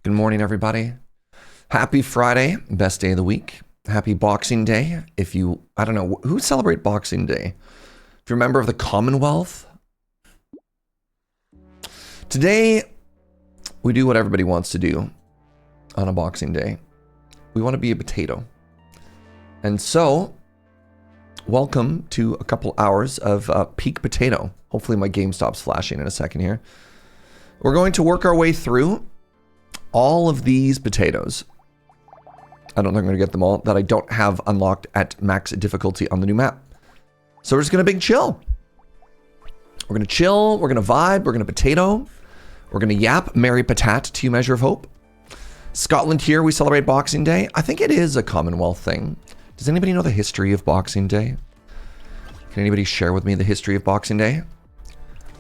Good morning, everybody. Happy Friday, best day of the week. Happy Boxing Day. I don't know, who celebrate Boxing Day? If you're a member of the Commonwealth. Today, we do what everybody wants to do on a Boxing Day. We want to be a potato. And so, welcome to a couple hours of peak potato. Hopefully my game stops flashing in a second here. We're going to work our way through all of these potatoes. I don't think I'm going to get them all that I don't have unlocked at max difficulty on the new map. So we're just going to big chill. We're going to chill, we're going to vibe, we're going to potato. We're going to yap, merry patat to Measure of Hope. Scotland here, we celebrate Boxing Day. I think it is a Commonwealth thing. Does anybody know the history of Boxing Day? Can anybody share with me the history of Boxing Day?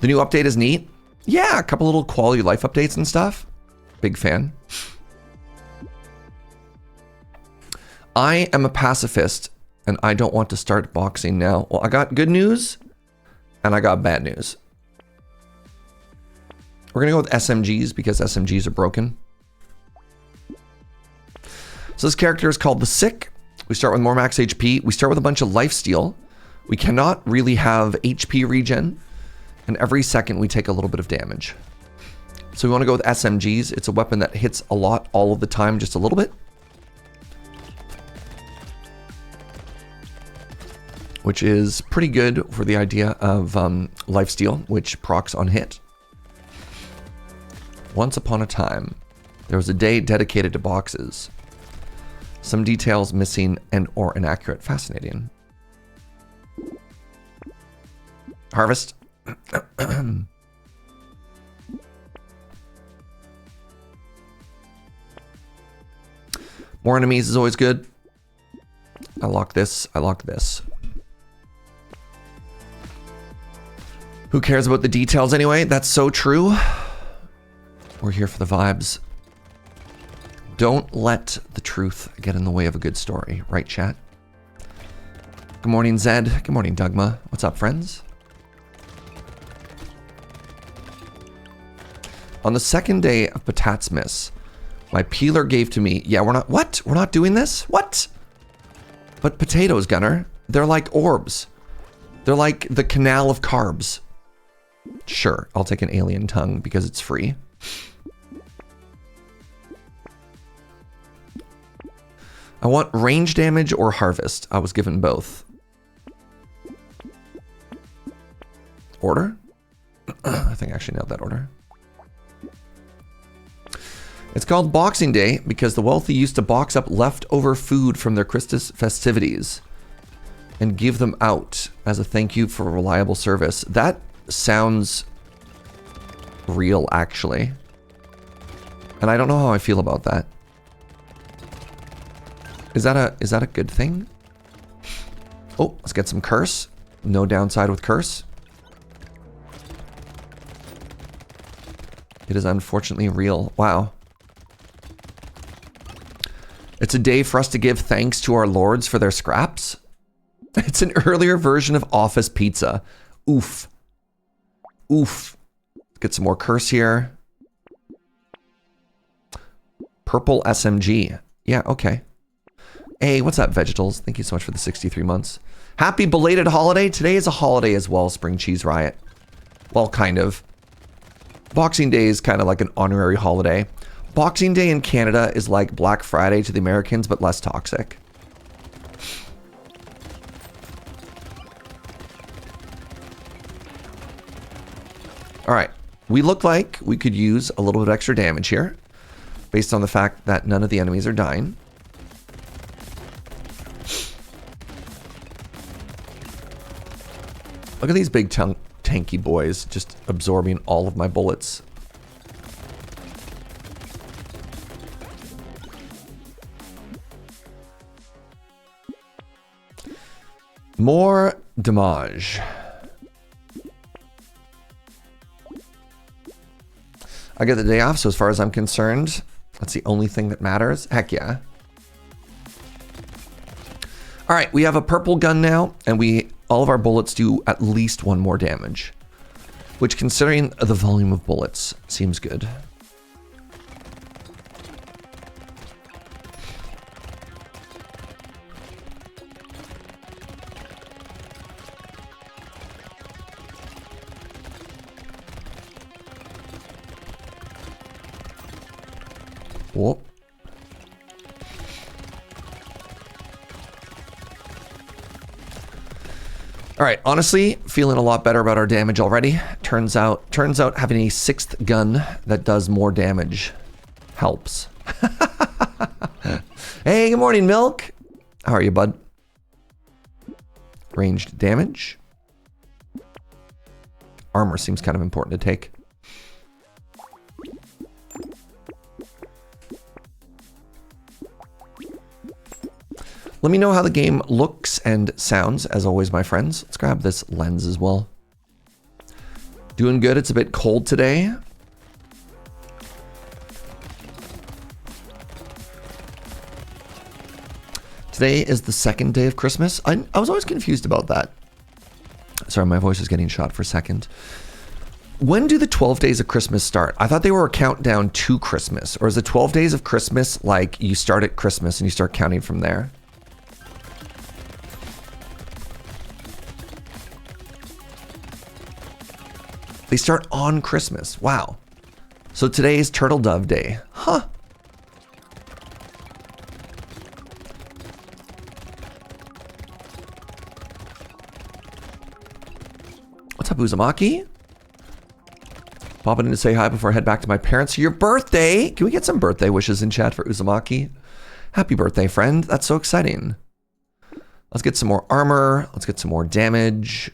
The new update is neat. Yeah, a couple little quality of life updates and stuff. Big fan. I am a pacifist and I don't want to start boxing now. Well, I got good news and I got bad news. We're going to go with SMGs because SMGs are broken. So this character is called the Sick. We start with more max HP. We start with a bunch of lifesteal. We cannot really have HP regen. And every second we take a little bit of damage. So we want to go with SMGs. It's a weapon that hits a lot all of the time, just a little bit. Which is pretty good for the idea of lifesteal, which procs on hit. Once upon a time, there was a day dedicated to boxes. Some details missing and or inaccurate. Fascinating. Harvest. More enemies is always good. I lock this. I lock this. Who cares about the details anyway? That's so true. We're here for the vibes. Don't let the truth get in the way of a good story. Right, chat? Good morning, Zed. Good morning, Dugma. What's up, friends? On the second day of Patatsmas, my peeler gave to me... Yeah, we're not... What? We're not doing this? What? But potatoes, Gunner. They're like orbs. They're like the canal of carbs. Sure, I'll take an alien tongue because it's free. I want range damage or harvest. I was given both. Order? I think I actually nailed that order. It's called Boxing Day because the wealthy used to box up leftover food from their Christmas festivities and give them out as a thank you for reliable service. That sounds real, actually. And I don't know how I feel about that. Is that a good thing? Oh, let's get some curse. No downside with curse. It is unfortunately real. Wow. It's a day for us to give thanks to our lords for their scraps. It's an earlier version of office pizza. Oof. Oof. Let's get some more curse here. Purple SMG. Yeah, okay. Hey, what's up, Vegetals? Thank you so much for the 63 months. Happy belated holiday. Today is a holiday as well, Spring Cheese Riot. Well, kind of. Boxing Day is kind of like an honorary holiday. Boxing Day in Canada is like Black Friday to the Americans, but less toxic. All right. We look like we could use a little bit of extra damage here, based on the fact that none of the enemies are dying. Look at these big tanky boys just absorbing all of my bullets. More damage. I get the day off, so as far as I'm concerned, that's the only thing that matters. Heck yeah. All right, we have a purple gun now, and all of our bullets do at least one more damage, which, considering the volume of bullets, seems good. Whoop. All right, honestly, feeling a lot better about our damage already. Turns out having a 6th gun that does more damage helps. Hey, good morning, Milk. How are you, bud? Ranged damage. Armor seems kind of important to take. Let me know how the game looks and sounds, as always, my friends. Let's grab this lens as well. Doing good. It's a bit cold today. Today is the 2nd day of Christmas. I was always confused about that. Sorry, my voice is getting shot for a second. When do the 12 days of Christmas start? I thought they were a countdown to Christmas. Or is the 12 days of Christmas like you start at Christmas and you start counting from there? They start on Christmas. Wow. So today is Turtle Dove Day. Huh. What's up, Uzumaki? Popping in to say hi before I head back to my parents. Your birthday! Can we get some birthday wishes in chat for Uzumaki? Happy birthday, friend. That's so exciting. Let's get some more armor. Let's get some more damage.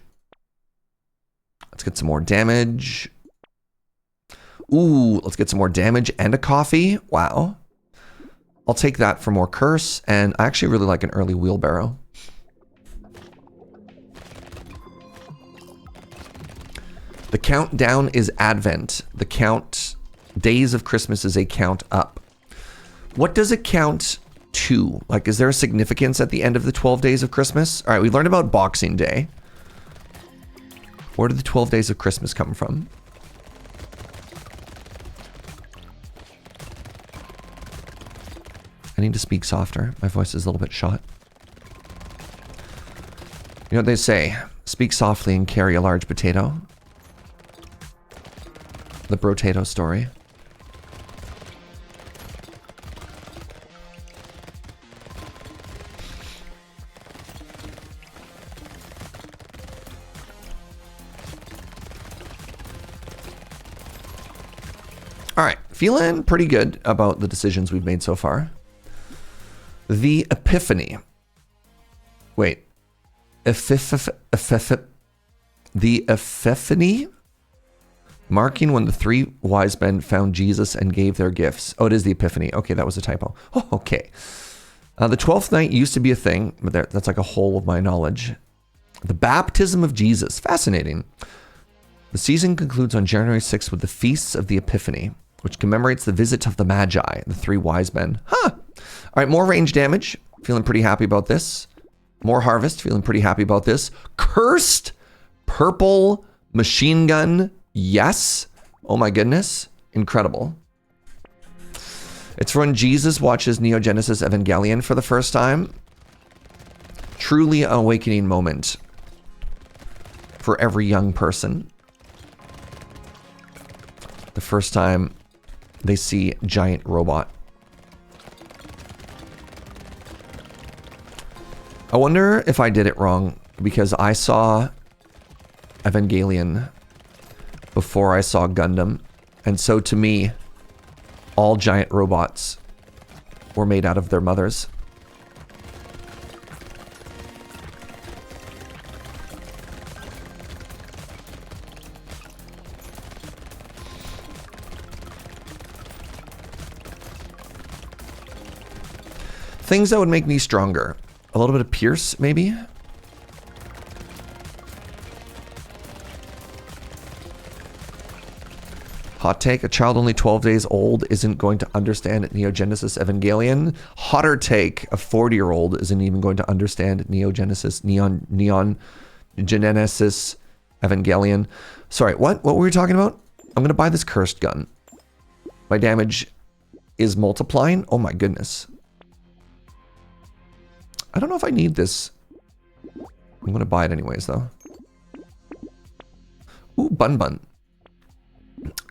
Let's get some more damage. Ooh, let's get some more damage and a coffee. Wow. I'll take that for more curse. And I actually really like an early wheelbarrow. The countdown is Advent. The count days of Christmas is a count up. What does it count to? Like, is there a significance at the end of the 12 days of Christmas? All right, we learned about Boxing Day. Where did the 12 days of Christmas come from? I need to speak softer. My voice is a little bit shot. You know what they say? Speak softly and carry a large potato. The Brotato story. All right, feeling pretty good about the decisions we've made so far. The Epiphany. Wait. The Epiphany? Marking when the 3 wise men found Jesus and gave their gifts. Oh, it is the Epiphany. Okay, that was a typo. Oh, okay. The 12th night used to be a thing, but that's like a whole of my knowledge. The baptism of Jesus. Fascinating. The season concludes on January 6th with the Feasts of the Epiphany, which commemorates the visit of the Magi, the 3 wise men. Huh. All right, more range damage. Feeling pretty happy about this. More harvest. Feeling pretty happy about this. Cursed purple machine gun. Yes. Oh my goodness. Incredible. It's when Jesus watches Neo Genesis Evangelion for the first time. Truly an awakening moment for every young person. The first time they see giant robot. I wonder if I did it wrong because I saw Evangelion before I saw Gundam. And so to me, all giant robots were made out of their mothers. Things that would make me stronger. A little bit of Pierce, maybe? Hot take, a child only 12 days old isn't going to understand Neo Genesis Evangelion. Hotter take, a 40-year-old isn't even going to understand Neon Genesis Evangelion. Sorry, what were we talking about? I'm going to buy this cursed gun. My damage is multiplying. Oh my goodness. I don't know if I need this. I'm going to buy it anyways, though. Ooh, Bun Bun.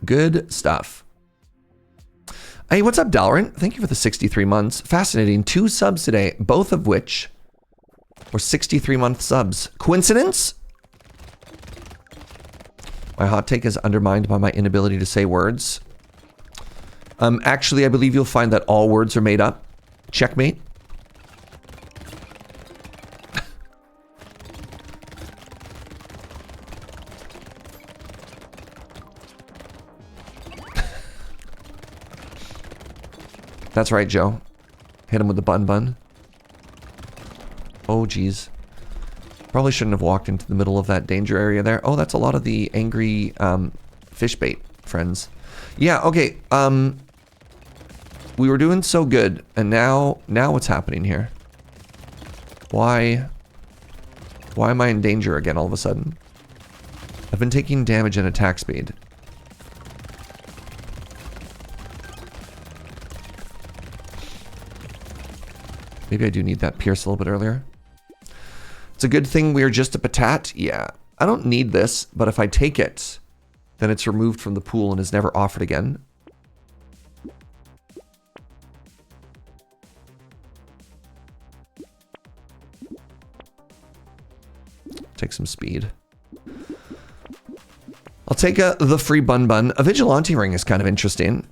Good stuff. Hey, what's up, Dalrin? Thank you for the 63 months. Fascinating. 2 subs today, both of which were 63-month subs. Coincidence? My hot take is undermined by my inability to say words. Actually, I believe you'll find that all words are made up. Checkmate. That's right, Joe. Hit him with the bun. Oh, geez. Probably shouldn't have walked into the middle of that danger area there. Oh, that's a lot of the angry fish bait, friends. Yeah, okay. We were doing so good, and now what's happening here? Why am I in danger again all of a sudden? I've been taking damage and attack speed. Maybe I do need that pierce a little bit earlier. It's a good thing we're just a patat. Yeah, I don't need this, but if I take it, then it's removed from the pool and is never offered again. Take some speed. I'll take the free bun. A vigilante ring is kind of interesting.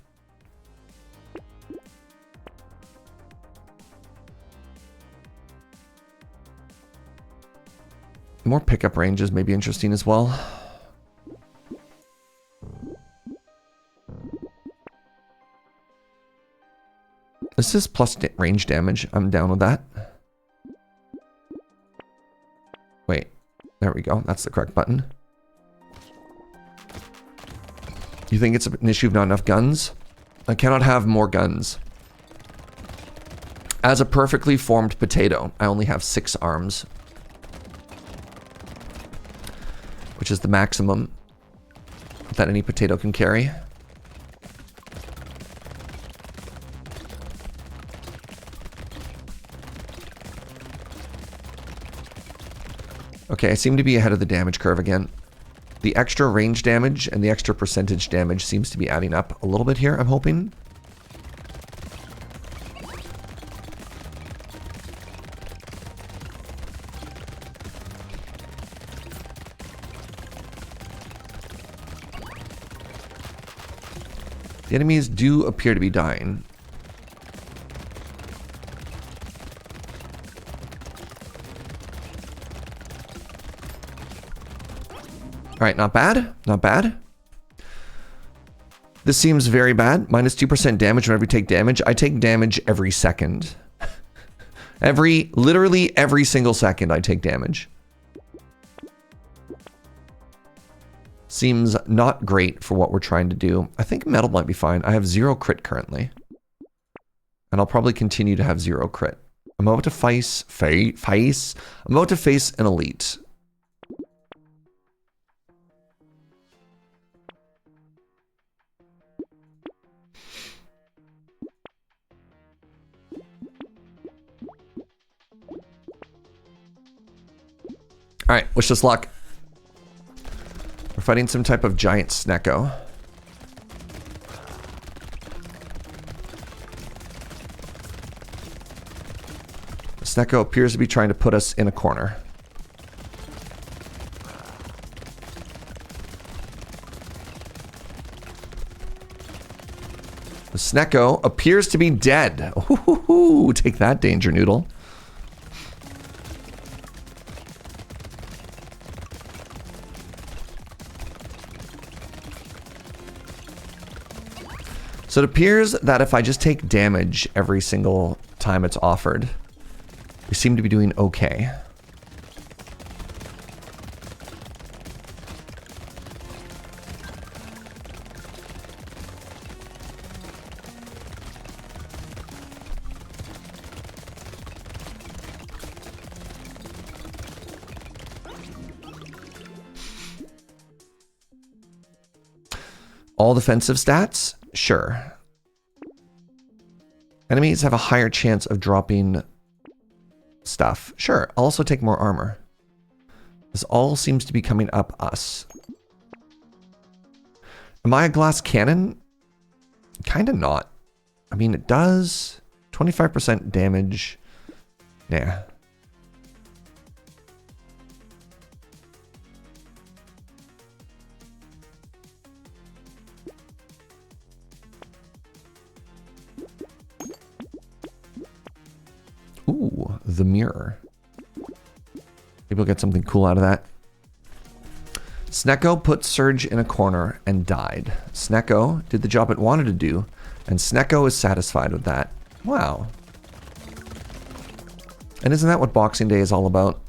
More pickup ranges may be interesting as well. This is plus range damage. I'm down with that. Wait, there we go. That's the correct button. You think it's an issue of not enough guns? I cannot have more guns. As a perfectly formed potato, I only have 6 arms. Which is the maximum that any potato can carry. Okay, I seem to be ahead of the damage curve again. The extra range damage and the extra percentage damage seems to be adding up a little bit here, I'm hoping. The enemies do appear to be dying. Alright, not bad. Not bad. This seems very bad. Minus 2% damage whenever you take damage. I take damage every second. Literally every single second I take damage. Seems not great for what we're trying to do. I think metal might be fine. I have 0 crit currently. And I'll probably continue to have 0 crit. I'm about to face an elite. Alright, wish us luck. We're fighting some type of giant snecko. The snecko appears to be trying to put us in a corner. The snecko appears to be dead. Ooh, take that, Danger Noodle. So it appears that if I just take damage every single time it's offered, we seem to be doing okay. All defensive stats? Sure. Enemies have a higher chance of dropping stuff. Sure, I'll also take more armor. This all seems to be coming up us. Am I a glass cannon? Kinda not. I mean, it does. 25% damage. Yeah. Ooh, the mirror. Maybe we'll get something cool out of that. Snecko put Surge in a corner and died. Snecko did the job it wanted to do, and Snecko is satisfied with that. Wow. And isn't that what Boxing Day is all about?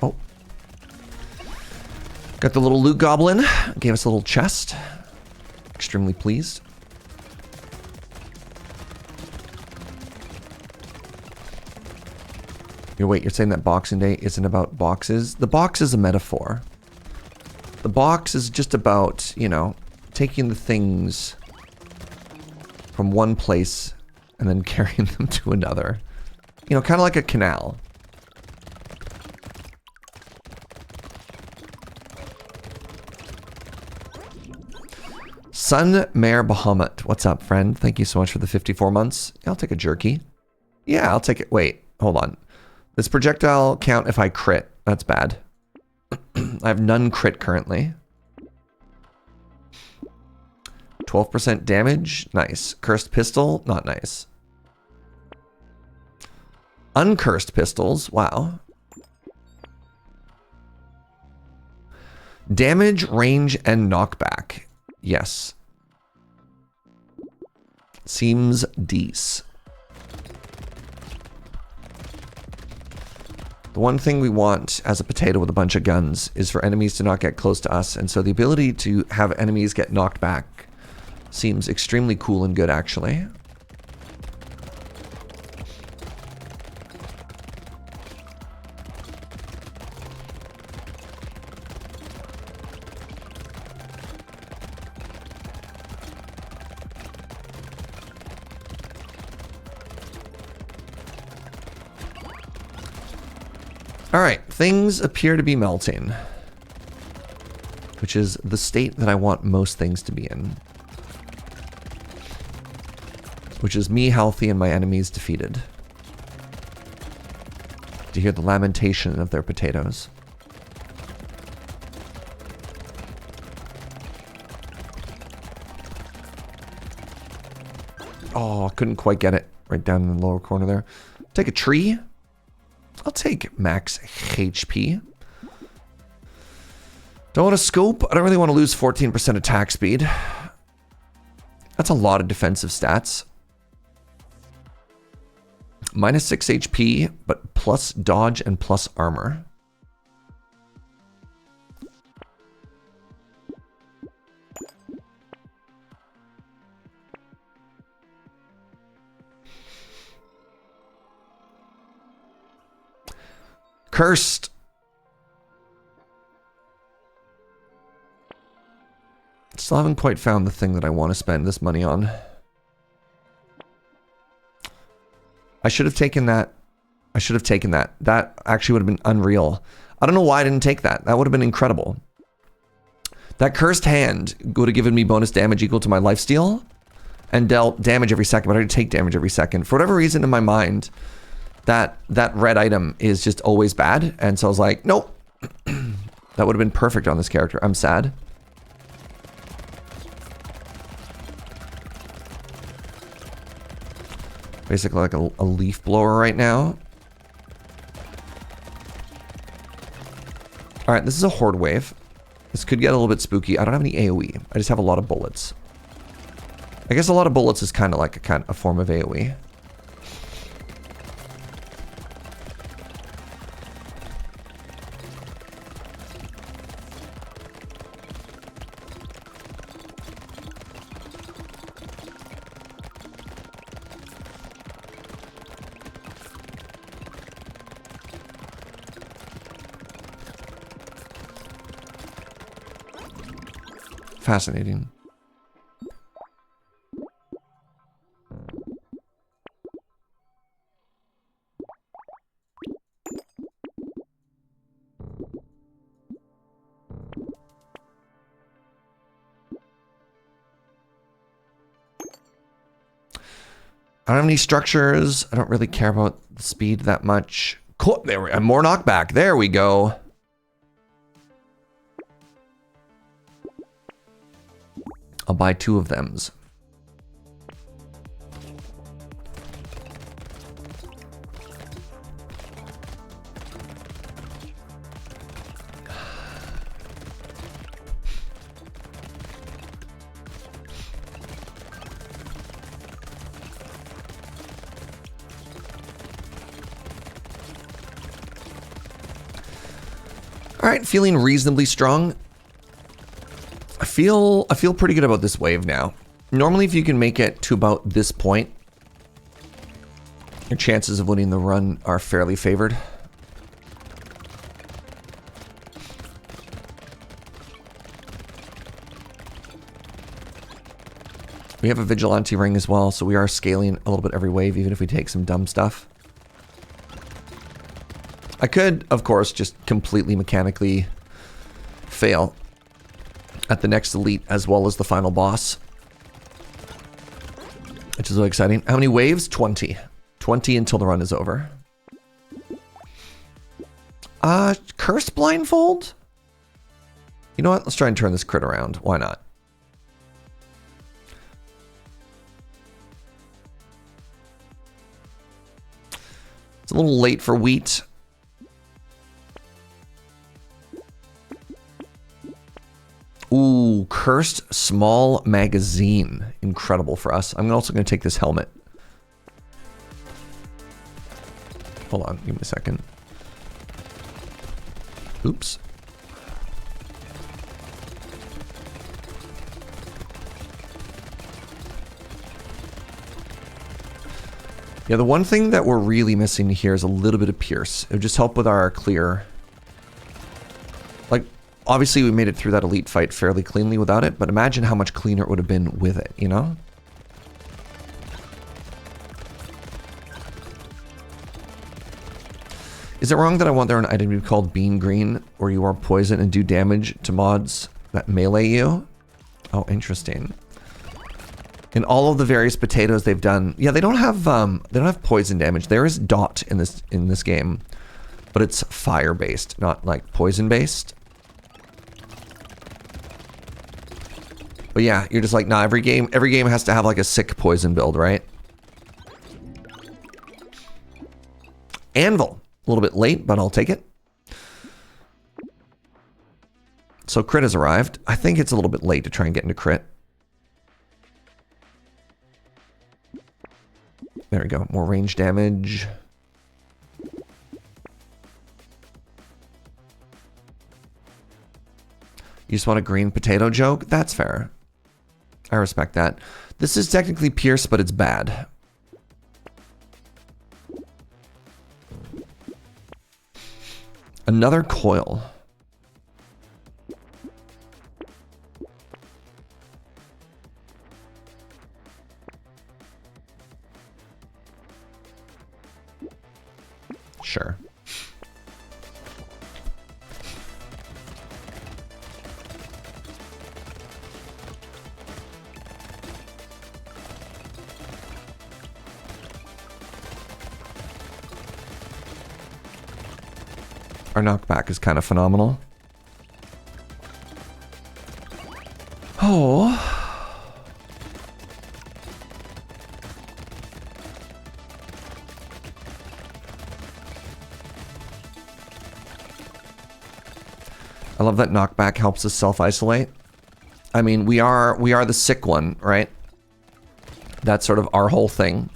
Oh. Got the little loot goblin. Gave us a little chest. Extremely pleased. You're saying that Boxing Day isn't about boxes? The box is a metaphor. The box is just about, you know, taking the things from one place and then carrying them to another. You know, kind of like a canal. Sun Mare Bahamut. What's up, friend? Thank you so much for the 54 months. I'll take a jerky. Yeah, I'll take it. Wait, hold on. Does projectile count if I crit? That's bad. I have none crit currently. 12% damage. Nice. Cursed pistol. Not nice. Uncursed pistols. Wow. Damage, range, and knockback. Yes. Seems decent. The one thing we want as a potato with a bunch of guns is for enemies to not get close to us, and so the ability to have enemies get knocked back seems extremely cool and good, actually. Alright, things appear to be melting. Which is the state that I want most things to be in. Which is me healthy and my enemies defeated. To hear the lamentation of their potatoes. Oh, I couldn't quite get it. Right down in the lower corner there. Take a tree. I'll take max HP. Don't want to scope. I don't really want to lose 14% attack speed. That's a lot of defensive stats. Minus 6 HP, but plus dodge and plus armor. Cursed. Still haven't quite found the thing that I want to spend this money on. I should have taken that. I should have taken that. That actually would have been unreal. I don't know why I didn't take that. That would have been incredible. That cursed hand would have given me bonus damage equal to my lifesteal and dealt damage every second, but I didn't take damage every second. For whatever reason in my mind, that red item is just always bad. And so I was like, nope. That would have been perfect on this character. I'm sad. Basically like a leaf blower right now. Alright, this is a horde wave. This could get a little bit spooky. I don't have any AoE. I just have a lot of bullets. I guess a lot of bullets is kind of like a form of AoE. Fascinating. I don't have any structures. I don't really care about the speed that much. Cool. There we go. More knockback. There we go. I'll buy 2 of thems. All right, feeling reasonably strong. I feel pretty good about this wave now. Normally, if you can make it to about this point, your chances of winning the run are fairly favored. We have a vigilante ring as well, so we are scaling a little bit every wave, even if we take some dumb stuff. I could, of course, just completely mechanically fail at the next elite as well as the final boss, which is so exciting. How many waves? 20. 20 until the run is over. Cursed blindfold? You know what? Let's try and turn this crit around. Why not? It's a little late for wheat. Ooh, cursed small magazine. Incredible for us. I'm also going to take this helmet. Hold on, give me a second. Oops. Yeah, the one thing that we're really missing here is a little bit of Pierce. It would just help with our clear. Like, obviously we made it through that elite fight fairly cleanly without it, but imagine how much cleaner it would have been with it, you know? Is it wrong that I want there an item to be called Bean Green, where you are poison and do damage to mods that melee you? Oh, interesting. In all of the various potatoes they've done, yeah, they don't have poison damage. There is dot in this game, but it's fire based, not like poison based. But yeah, you're just like, nah, every game has to have like a sick poison build, right? Anvil. A little bit late, but I'll take it. So crit has arrived. I think it's a little bit late to try and get into crit. There we go. More range damage. You just want a green potato joke? That's fair. I respect that. This is technically Pierce, but it's bad. Another coil. Sure. Our knockback is kind of phenomenal. Oh. I love that knockback helps us self-isolate. I mean, we are the sick one, right? That's sort of our whole thing.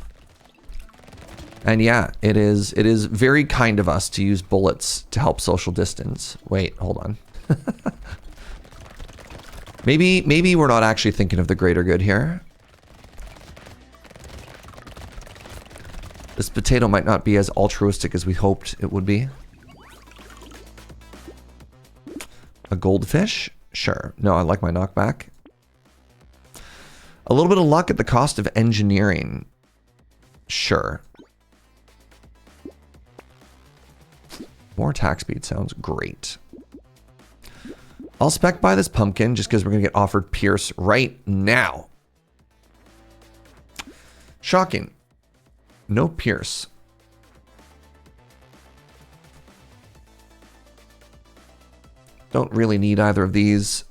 And yeah, it is very kind of us to use bullets to help social distance. Wait, hold on. Maybe we're not actually thinking of the greater good here. This potato might not be as altruistic as we hoped it would be. A goldfish? Sure. No, I like my knockback. A little bit of luck at the cost of engineering. Sure. More attack speed sounds great. I'll spec buy this pumpkin just because we're going to get offered Pierce right now. Shocking. No pierce. Don't really need either of these.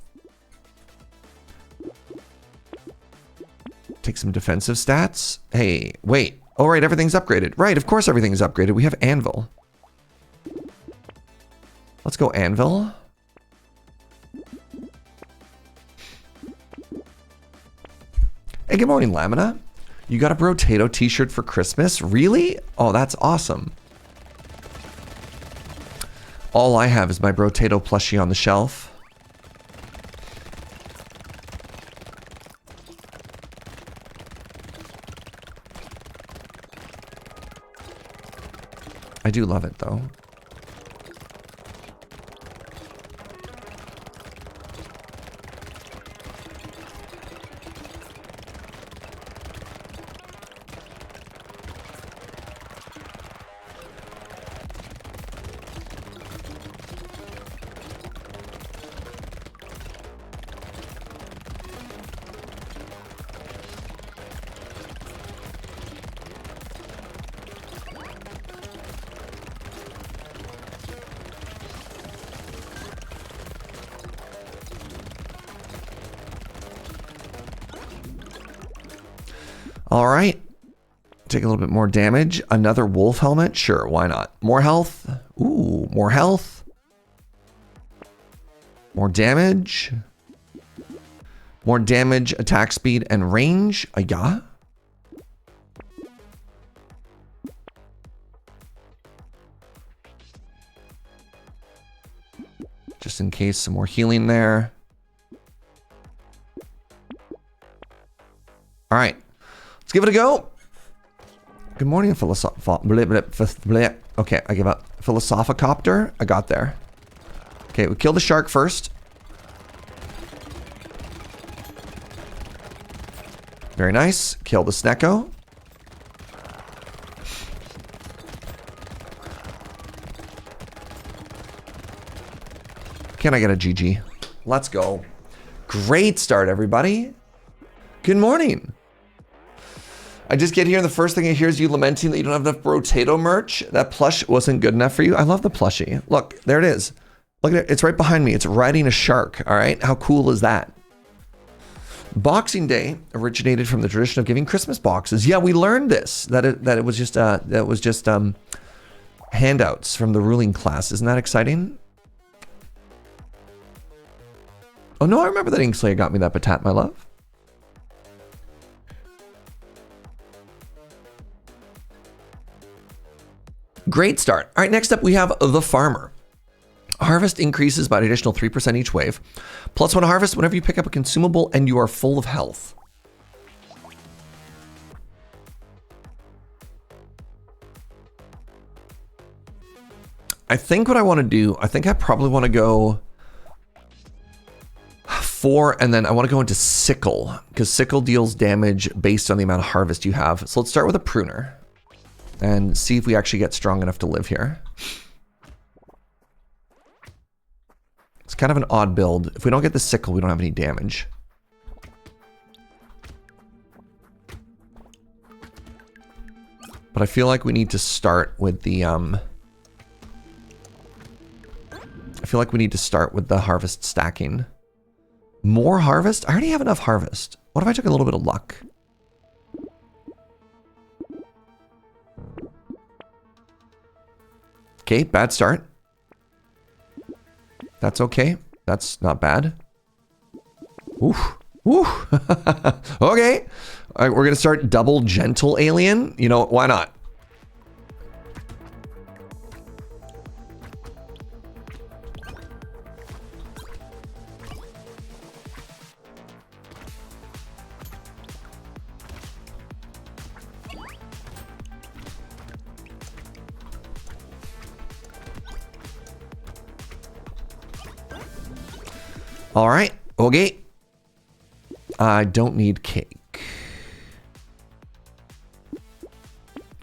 Take some defensive stats. Hey, wait. Oh, right, everything's upgraded. Right, of course everything's upgraded. We have anvil. Let's go anvil. Hey, good morning, Lamina. You got a Brotato t-shirt for Christmas? Really? Oh, that's awesome. All I have is my Brotato plushie on the shelf. I do love it, though. All right. Take a little bit more damage. Another wolf helmet? Sure, why not? More health. Ooh, more health. More damage. More damage, attack speed, and range. Yeah. Just in case, some more healing there. All right. Let's give it a go. Good morning, Okay, I give up. Philosophicopter. I got there. Okay, we kill the shark first. Very nice. Kill the Snecko. Can I get a GG? Let's go. Great start, everybody. Good morning. I just get here and the first thing I hear is you lamenting that you don't have enough Brotato merch. That plush wasn't good enough for you. I love the plushie. Look, there it is. Look at it. It's right behind me. It's riding a shark. All right. How cool is that? Boxing Day originated from the tradition of giving Christmas boxes. Yeah, we learned this. That it was just handouts from the ruling class. Isn't that exciting? Oh no, I remember that Inkslayer got me that Batat, my love. Great start. All right, next up we have the farmer. Harvest increases by an additional 3% each wave. Plus one harvest whenever you pick up a consumable and you are full of health. I think what I want to do, I think I probably want to go 4 and then I want to go into sickle because sickle deals damage based on the amount of harvest you have. So let's start with a pruner and see if we actually get strong enough to live here. It's kind of an odd build. If we don't get the sickle, we don't have any damage. But I feel like we need to start with the harvest stacking. More harvest? I already have enough harvest. What if I took a little bit of luck? Okay, bad start. That's okay. That's not bad. Oof. Woo. Okay. All right, we're going to start double gentle alien. You know, why not? All right. Okay. I don't need cake.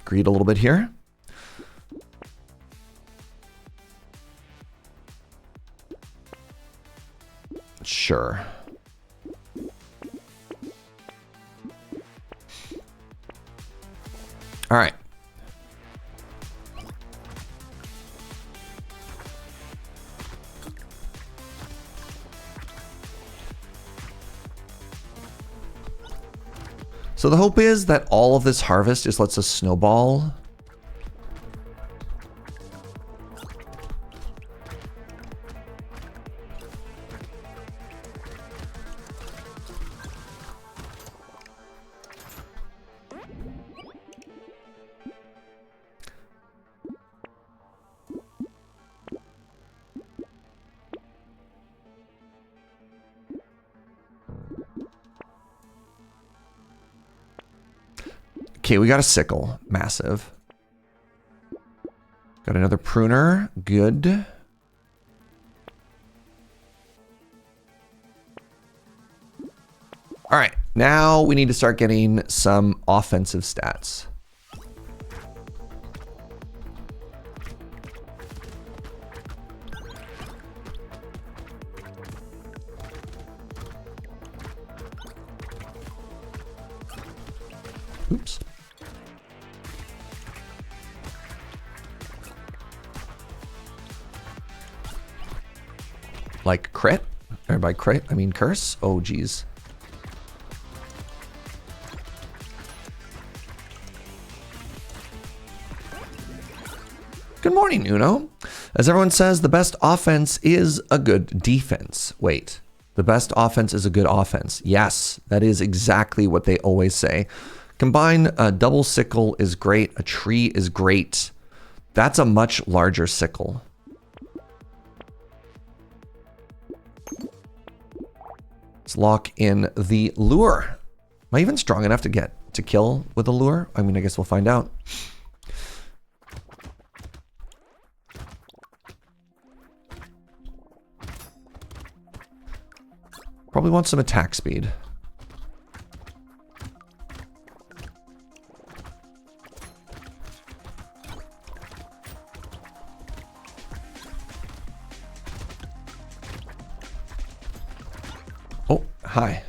Greed a little bit here. Sure. All right. So the hope is that all of this harvest just lets us snowball. Okay, we got a sickle. Massive. Got another pruner. Good. All right, now we need to start getting some offensive stats. Oops. Like crit? Or by crit, I mean curse? Oh, geez. Good morning, Uno. As everyone says, the best offense is a good defense. Wait, the best offense is a good offense. Yes, that is exactly what they always say. Combine a double sickle is great. A tree is great. That's a much larger sickle. Let's lock in the lure. Am I even strong enough to get to kill with a lure? I mean, I guess we'll find out. Probably want some attack speed. Oh, hi.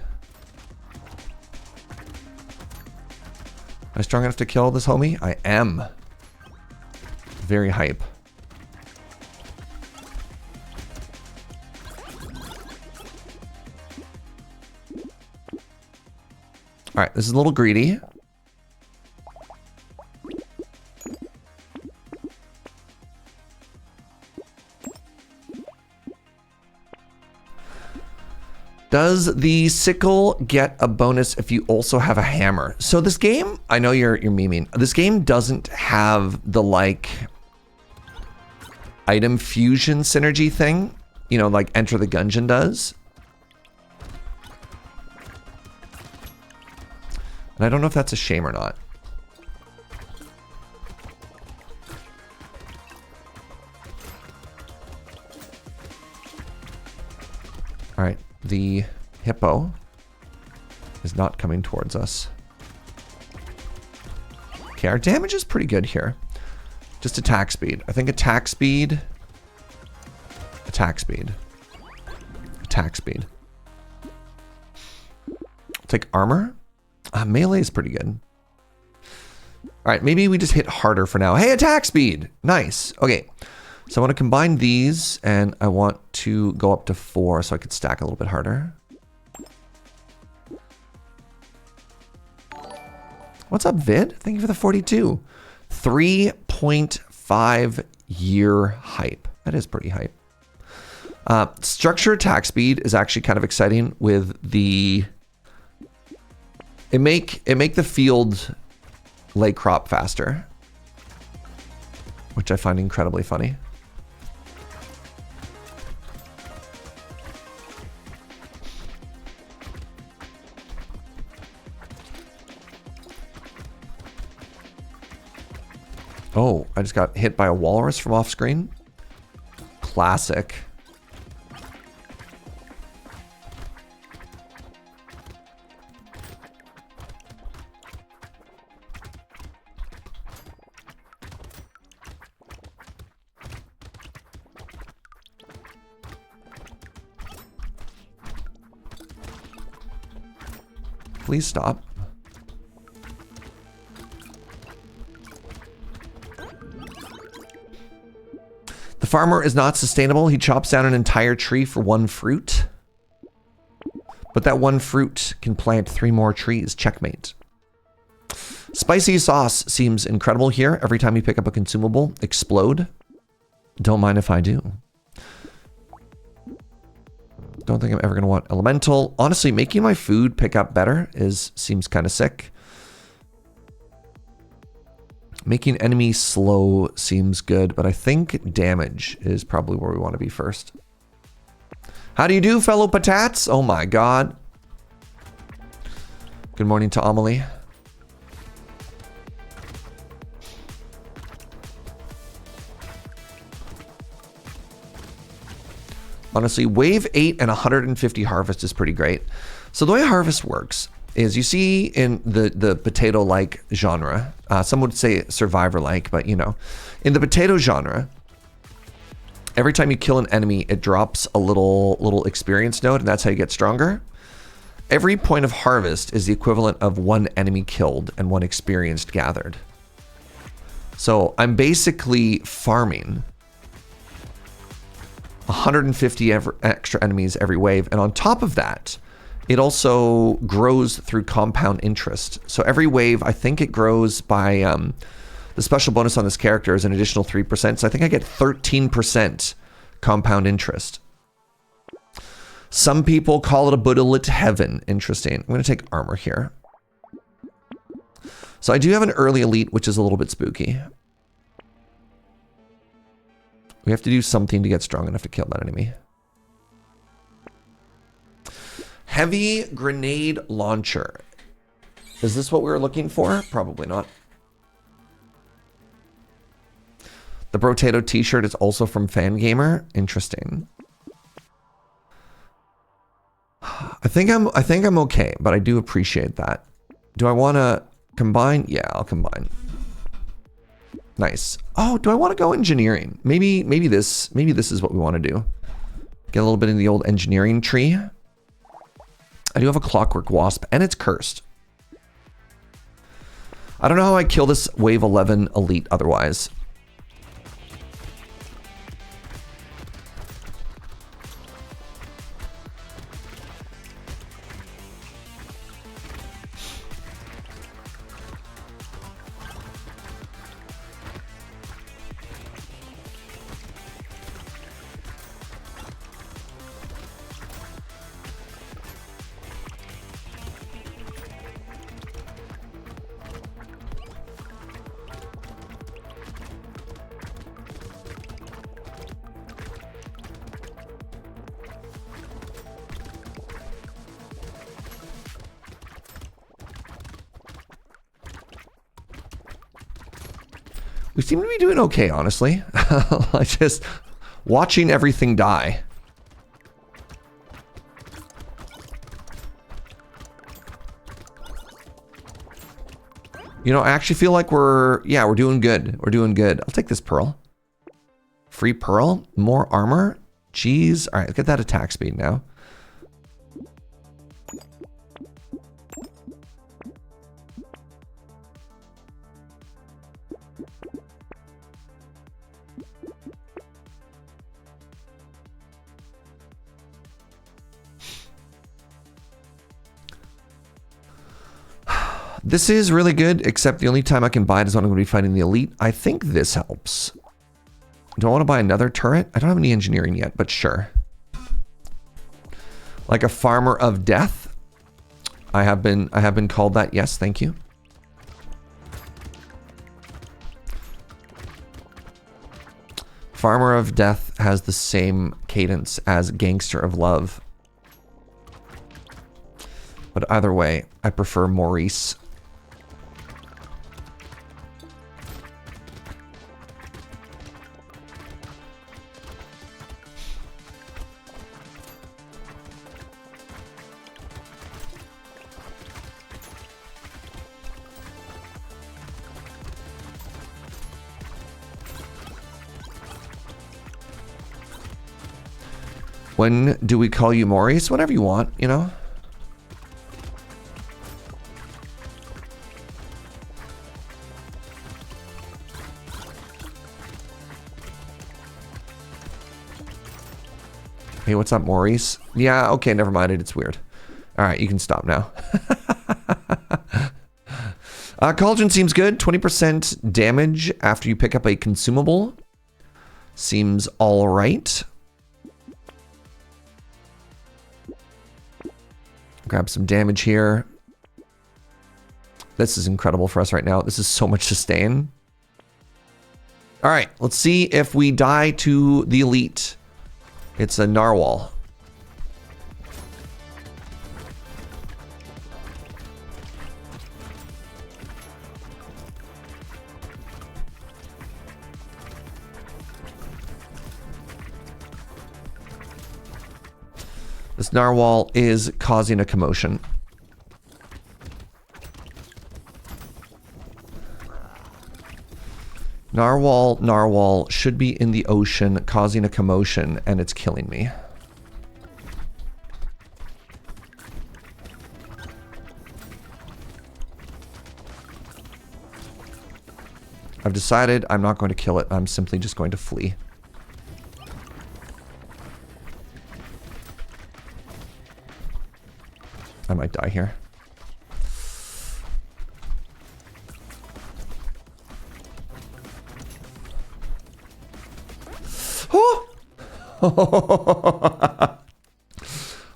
Am I strong enough to kill this homie? I am. Very hype. All right, this is a little greedy. Does the sickle get a bonus if you also have a hammer? So this game, I know you're memeing. This game doesn't have the like item fusion synergy thing, you know, like Enter the Gungeon does. And I don't know if that's a shame or not. All right, the hippo is not coming towards us. Okay, our damage is pretty good here. Just attack speed. I think attack speed, attack speed, attack speed. Take armor. Melee is pretty good. All right, maybe we just hit harder for now. Hey, attack speed. Nice. Okay, so I want to combine these, and I want to go up to 4 so I could stack a little bit harder. What's up, Vid? Thank you for the 42. 3.5 year hype. That is pretty hype. Structure attack speed is actually kind of exciting with the... It make the field lay crop faster, which I find incredibly funny. Oh, I just got hit by a walrus from off screen. Classic. Please stop. The farmer is not sustainable. He chops down an entire tree for 1 fruit. But that 1 fruit can plant 3 more trees. Checkmate. Spicy sauce seems incredible here. Every time you pick up a consumable, explode. Don't mind if I do. Don't think I'm ever going to want elemental. Honestly, making my food pick up better seems kind of sick. Making enemies slow seems good, but I think damage is probably where we want to be first. How do you do, fellow patats? Oh my god. Good morning to Amelie. Honestly, wave 8 and 150 harvest is pretty great. So the way harvest works is you see in the potato-like genre, some would say survivor-like, but you know, in the potato genre, every time you kill an enemy, it drops a little experience node, and that's how you get stronger. Every point of harvest is the equivalent of 1 enemy killed and 1 experience gathered. So I'm basically farming 150 extra enemies every wave, and on top of that, it also grows through compound interest. So every wave, I think it grows by the special bonus on this character is an additional 3%. So I think I get 13% compound interest. Some people call it a Buddha-lit heaven. Interesting. I'm going to take armor here. So I do have an early elite, which is a little bit spooky. We have to do something to get strong enough to kill that enemy. Heavy grenade launcher. Is this what we were looking for? Probably not. The Brotato t-shirt is also from Fangamer. Interesting. I think I'm okay, but I do appreciate that. Do I want to combine? Yeah, I'll combine. Nice. Oh, do I want to go engineering? Maybe this is what we want to do. Get a little bit in the old engineering tree. I do have a clockwork wasp, and it's cursed. I don't know how I kill this wave 11 elite otherwise. We seem to be doing okay, honestly. Like just watching everything die. You know, I actually feel like we're doing good. We're doing good. I'll take this pearl. Free pearl, more armor. Jeez. All right, let's get that attack speed now. This is really good, except the only time I can buy it is when I'm going to be fighting the elite. I think this helps. Do I want to buy another turret? I don't have any engineering yet, but sure. Like a farmer of death. I have been called that. Yes, thank you. Farmer of death has the same cadence as gangster of love. But either way, I prefer Maurice. When do we call you Maurice? Whenever you want, you know? Hey, what's up, Maurice? Yeah, okay, never mind it. It's weird. All right, you can stop now. Cauldron seems good. 20% damage after you pick up a consumable. Seems all right. Grab some damage here. This is incredible for us right now. This is so much sustain. All right, let's see if we die to the elite. It's a narwhal. This narwhal is causing a commotion. Narwhal should be in the ocean causing a commotion, and it's killing me. I've decided I'm not going to kill it. I'm simply just going to flee. I might die here.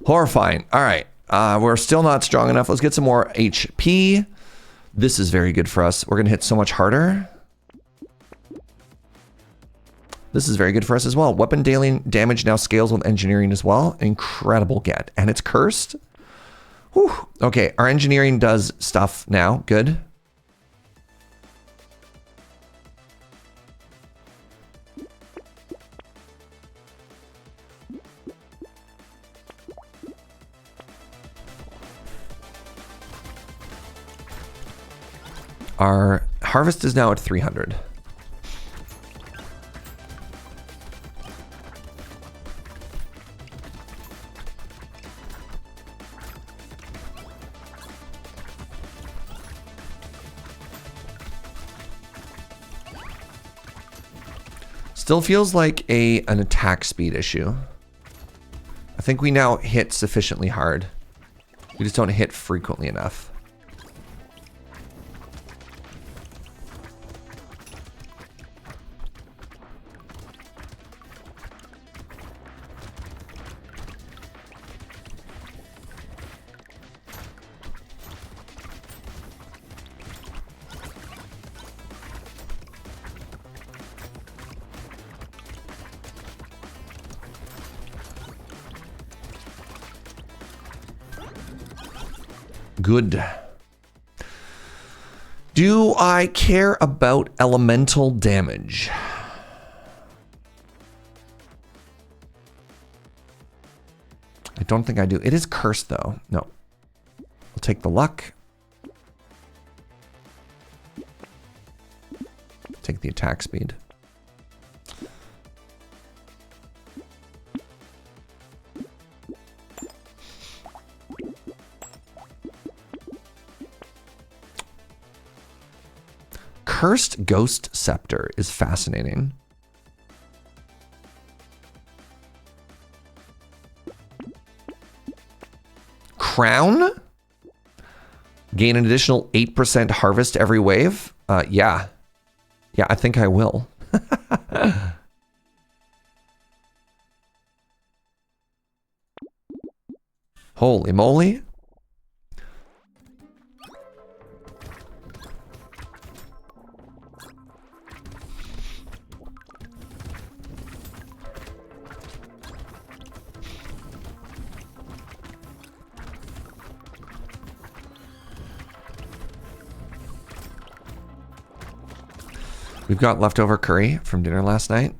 Horrifying. All right. We're still not strong enough. Let's get some more HP. This is very good for us. We're going to hit so much harder. This is very good for us as well. Weapon daily damage now scales with engineering as well. Incredible get. And it's cursed. Whew. Okay, our engineering does stuff now. Good. Our harvest is now at 300. Still feels like an attack speed issue. I think we now hit sufficiently hard. We just don't hit frequently enough. Good. Do I care about elemental damage? I don't think I do. It is cursed though. No. I'll take the luck. Take the attack speed. Cursed Ghost Scepter is fascinating. Crown? Gain an additional 8% harvest every wave? Yeah. Yeah, I think I will. Holy moly. We've got leftover curry from dinner last night.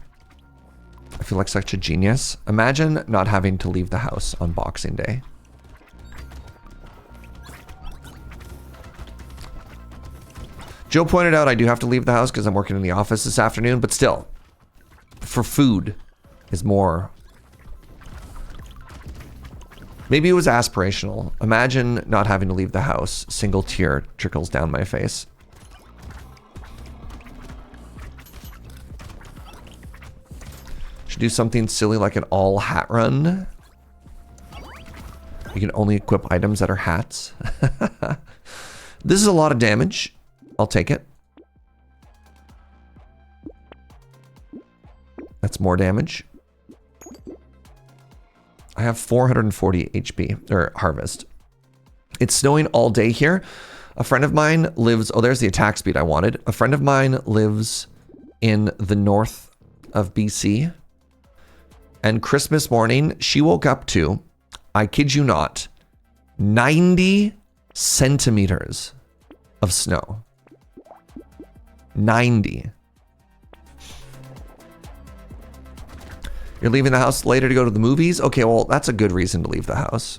I feel like such a genius. Imagine not having to leave the house on Boxing Day. Joe pointed out I do have to leave the house because I'm working in the office this afternoon, but still, for food is more. Maybe it was aspirational. Imagine not having to leave the house. Single tear trickles down my face. Should do something silly like an all hat run. You can only equip items that are hats. This is a lot of damage. I'll take it. That's more damage. I have 440 HP, or harvest. It's snowing all day here. A friend of mine lives... Oh, there's the attack speed I wanted. A friend of mine lives in the north of BC. And Christmas morning, she woke up to, I kid you not, 90 centimeters of snow. 90. You're leaving the house later to go to the movies? Okay, well, that's a good reason to leave the house.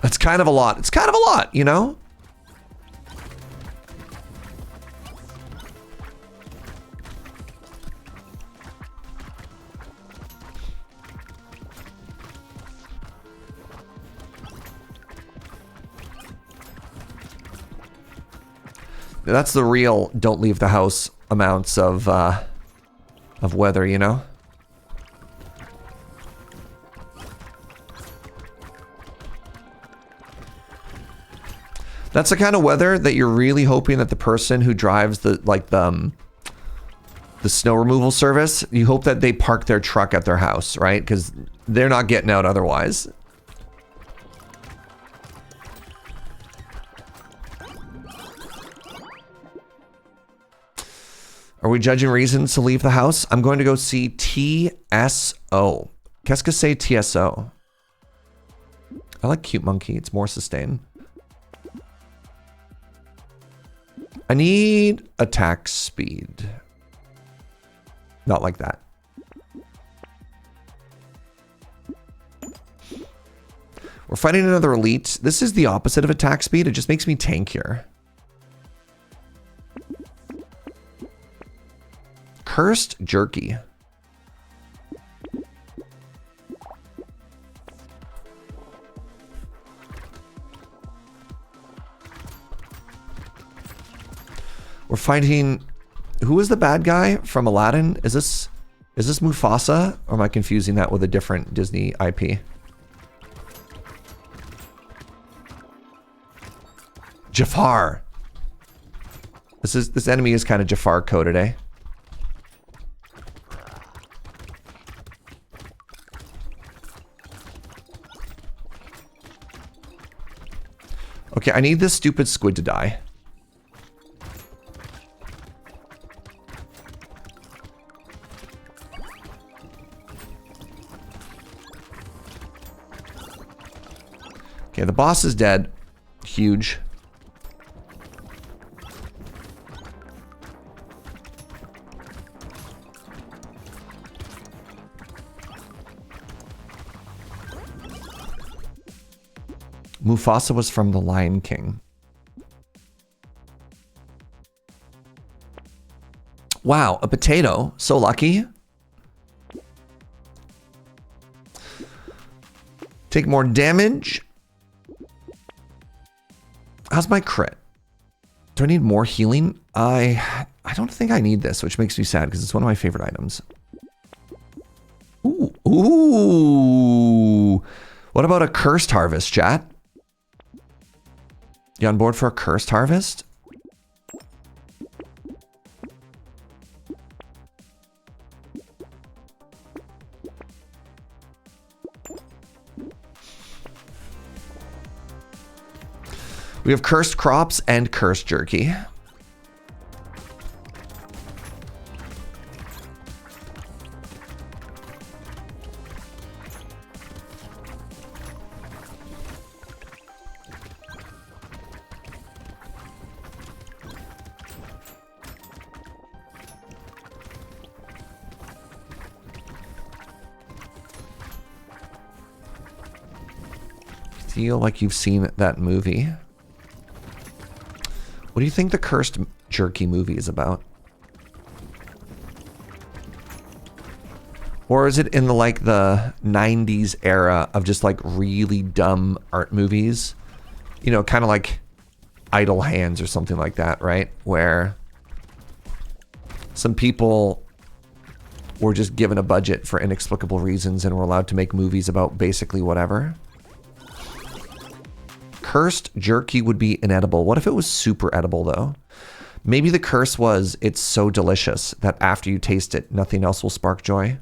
That's kind of a lot. It's kind of a lot, you know? That's the real don't leave the house amounts of weather, you know? That's the kind of weather that you're really hoping that the person who drives the snow removal service, you hope that they park their truck at their house, right? Because they're not getting out otherwise. Are we judging reasons to leave the house? I'm going to go see TSO. Qu'est-ce que c'est TSO? I like Cute Monkey. It's more sustained. I need attack speed. Not like that. We're fighting another elite. This is the opposite of attack speed. It just makes me tankier. Cursed Jerky. We're fighting... Who is the bad guy from Aladdin? Is this Mufasa? Or am I confusing that with a different Disney IP? Jafar. This enemy is kind of Jafar coded, eh? Okay, I need this stupid squid to die. Okay, the boss is dead. Huge. Mufasa was from The Lion King. Wow, a potato. So lucky. Take more damage. How's my crit? Do I need more healing? I don't think I need this, which makes me sad because it's one of my favorite items. Ooh. Ooh. What about a cursed harvest, chat? You on board for a cursed harvest? We have cursed crops and cursed jerky. Feel like you've seen that movie. What do you think the cursed jerky movie is about? Or is it in the like the 90s era of just like really dumb art movies? You know, kind of like Idle Hands or something like that, right? Where some people were just given a budget for inexplicable reasons and were allowed to make movies about basically whatever. cursed jerky would be inedible. What if it was super edible, though? Maybe the curse was it's so delicious that after you taste it, nothing else will spark joy.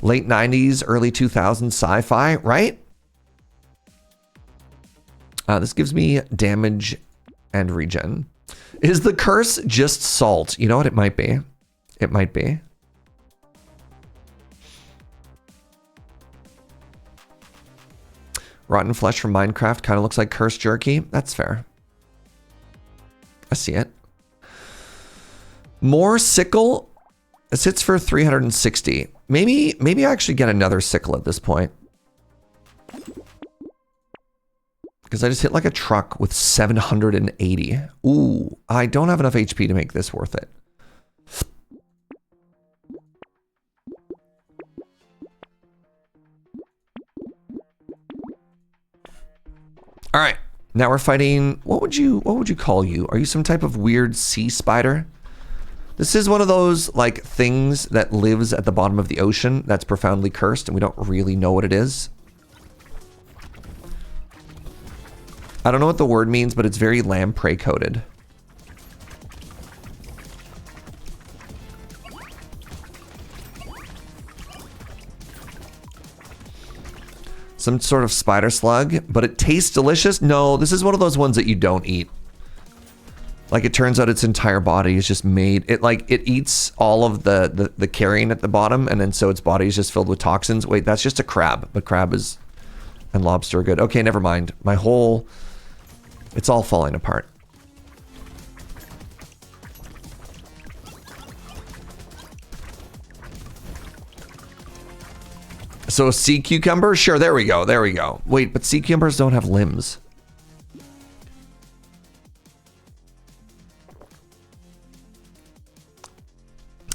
Late 90s, early 2000s sci-fi, right? This gives me damage and regen. Is the curse just salt? You know what? It might be. It might be. Rotten flesh from Minecraft kind of looks like cursed jerky. That's fair. I see it. More sickle. It sits for 360. Maybe I actually get another sickle at this point. Because I just hit like a truck with 780. Ooh, I don't have enough HP to make this worth it. All right, now we're fighting. What would you call you? Are you some type of weird sea spider? This is one of those like things that lives at the bottom of the ocean that's profoundly cursed, and we don't really know what it is. I don't know what the word means, but it's very lamprey coded. Some sort of spider slug, but it tastes delicious. No, this is one of those ones that you don't eat. Like, it turns out its entire body is just made, it eats all of the carrion at the bottom, and then so its body is just filled with toxins. Wait, that's just a crab, but crab is, and lobster are good. Okay, never mind. My whole, it's all falling apart. So sea cucumber? Sure, there we go, there we go. Wait, but sea cucumbers don't have limbs.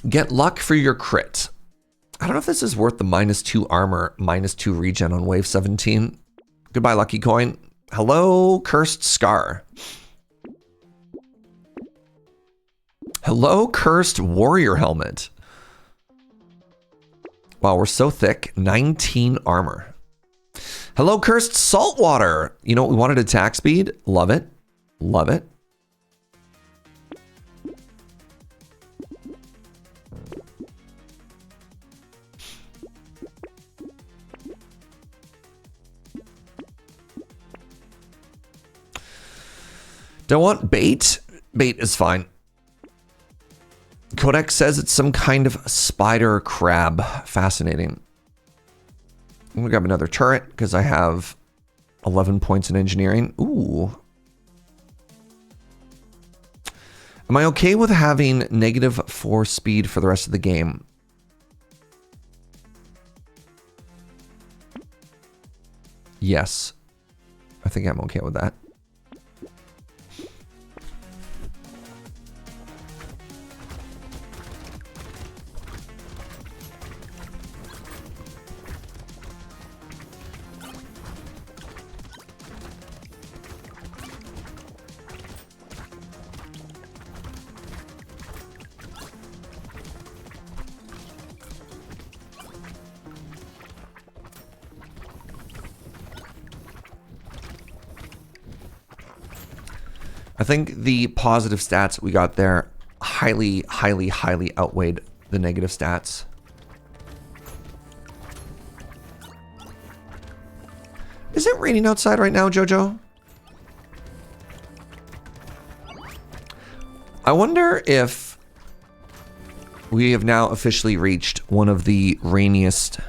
Get luck for your crit. I don't know if this is worth the -2 armor, -2 regen on wave 17. Goodbye, lucky coin. Hello, cursed scar. Hello, cursed warrior helmet. Wow, we're so thick. 19 armor. Hello, cursed saltwater. You know what we wanted? Attack speed. Love it. Love it. Don't want bait. Bait is fine. Codex says it's some kind of spider crab. Fascinating. I'm gonna grab another turret because I have 11 points in engineering. Ooh. Am I okay with having -4 speed for the rest of the game? Yes. I think I'm okay with that. I think the positive stats we got there highly outweighed the negative stats. Is it raining outside right now, Jojo? I wonder if we have now officially reached one of the rainiest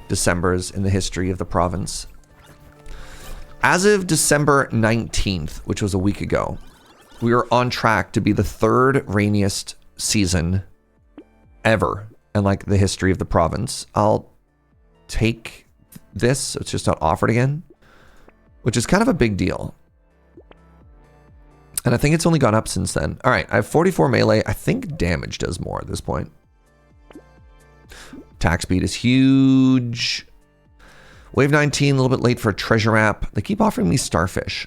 Decembers in the history of the province. As of December 19th, which was a week ago, we are on track to be the 3rd rainiest season ever in like the history of the province. I'll take this so it's just not offered again, which is kind of a big deal. And I think it's only gone up since then. All right, I have 44 melee. I think damage does more at this point. Attack speed is huge. Wave 19, a little bit late for a treasure map. They keep offering me starfish.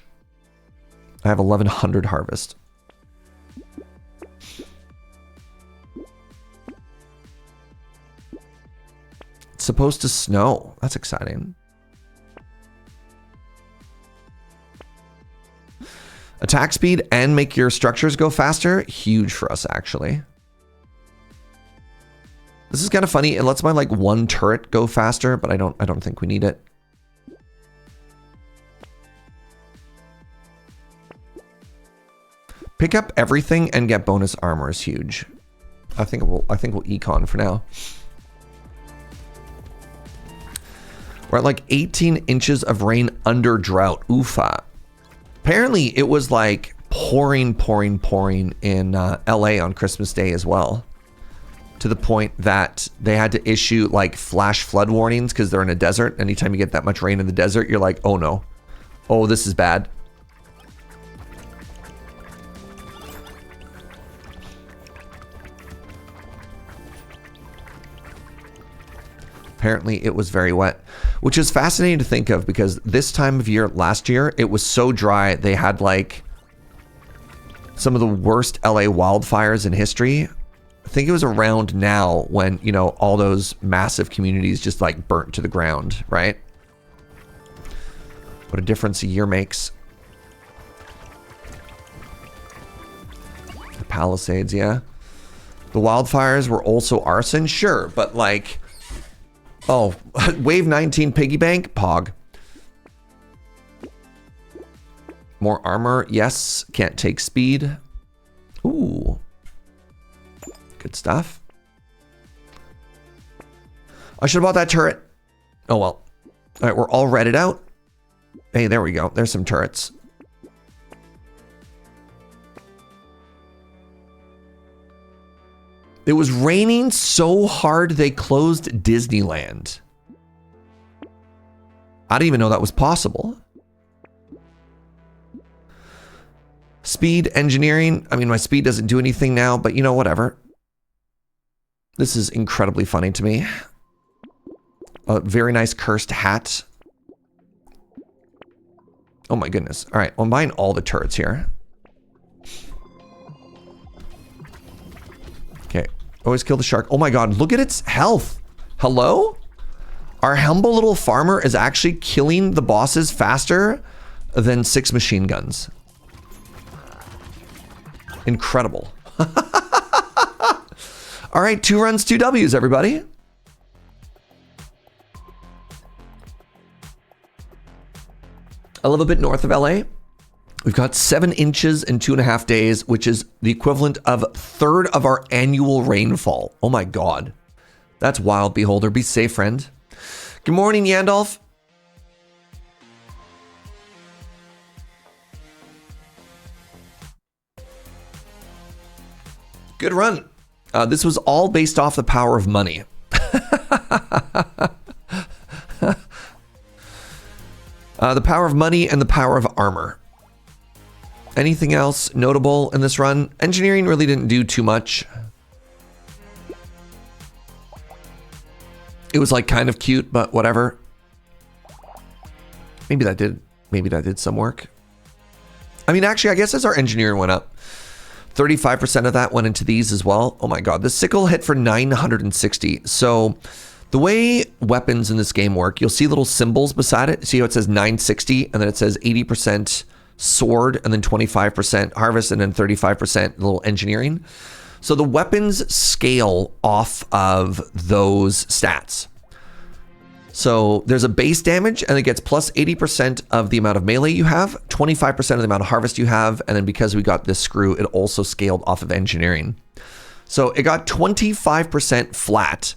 I have 1100 harvest. supposed to snow. That's exciting. Attack speed and make your structures go faster. Huge for us, actually. This is kind of funny. It lets my like one turret go faster, but I don't think we need it. Pick up everything and get bonus armor is huge. I think we'll econ for now. We're at like 18 inches of rain under drought. Oofa. Apparently it was like pouring in LA on Christmas Day as well. To the point that they had to issue like flash flood warnings because they're in a desert. Anytime you get that much rain in the desert, you're like, oh no. Oh, this is bad. Apparently it was very wet, which is fascinating to think of because this time of year last year, it was so dry. They had like some of the worst LA wildfires in history. I think it was around now when, you know, all those massive communities just like burnt to the ground, right? What a difference a year makes. The Palisades, yeah. The wildfires were also arson, sure, but like... Oh, wave 19 piggy bank, pog. More armor, yes. Can't take speed. Ooh. Good stuff. I should have bought that turret. Oh well. All right, we're all redded out. Hey, there we go. There's some turrets. It was raining so hard they closed Disneyland. I didn't even know that was possible. Speed engineering. I mean, my speed doesn't do anything now, but you know, whatever. This is incredibly funny to me. A very nice cursed hat. Oh my goodness. All right, well, I'm buying all the turrets here. Okay, always kill the shark. Oh my god, look at its health. Hello? Our humble little farmer is actually killing the bosses faster than 6 machine guns. Incredible. All right, 2 runs, 2 W's, everybody. I live a bit north of LA. We've got 7 inches in 2.5 days, which is the equivalent of 1/3 of our annual rainfall. Oh my God. That's wild, Beholder. Be safe, friend. Good morning, Yandolf. Good run. This was all based off the power of money. The power of money and the power of armor. Anything else notable in this run? Engineering really didn't do too much. It was like kind of cute, but whatever. Maybe that did some work. I mean, actually, I guess as our engineering went up, 35% of that went into these as well. Oh my God, the sickle hit for 960. So the way weapons in this game work, you'll see little symbols beside it. See how it says 960 and then it says 80% sword and then 25% harvest and then 35% little engineering. So the weapons scale off of those stats. So there's a base damage and it gets plus 80% of the amount of melee you have, 25% of the amount of harvest you have, and then because we got this screw, it also scaled off of engineering. So it got 25% flat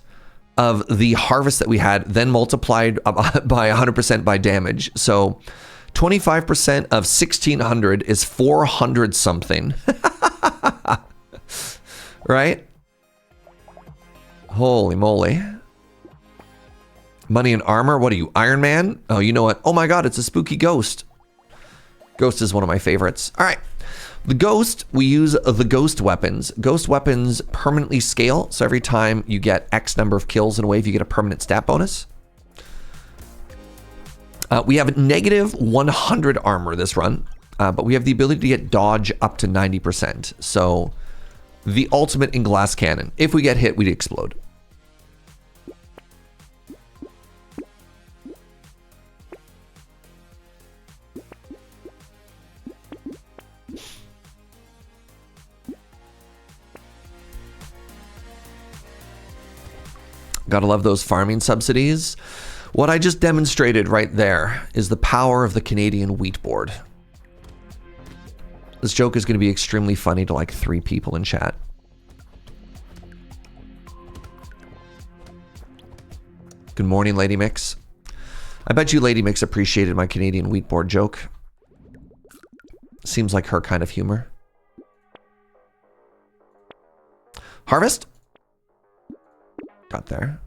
of the harvest that we had, then multiplied by 100% by damage. So 25% of 1600 is 400 something. Right? Holy moly. Money and armor. What are you, Iron Man? Oh, you know what? Oh my God, it's a spooky ghost. Ghost is one of my favorites. All right. The ghost, we use the ghost weapons. Ghost weapons permanently scale. So every time you get X number of kills in a wave, you get a permanent stat bonus. We have negative 100 armor this run, but we have the ability to get dodge up to 90%. So the ultimate in glass cannon. If we get hit, we'd explode. Gotta love those farming subsidies. What I just demonstrated right there is the power of the Canadian wheat board. This joke is going to be extremely funny to like 3 people in chat. Good morning, Lady Mix. I bet you Lady Mix appreciated my Canadian wheat board joke. Seems like her kind of humor. Harvest? Got there.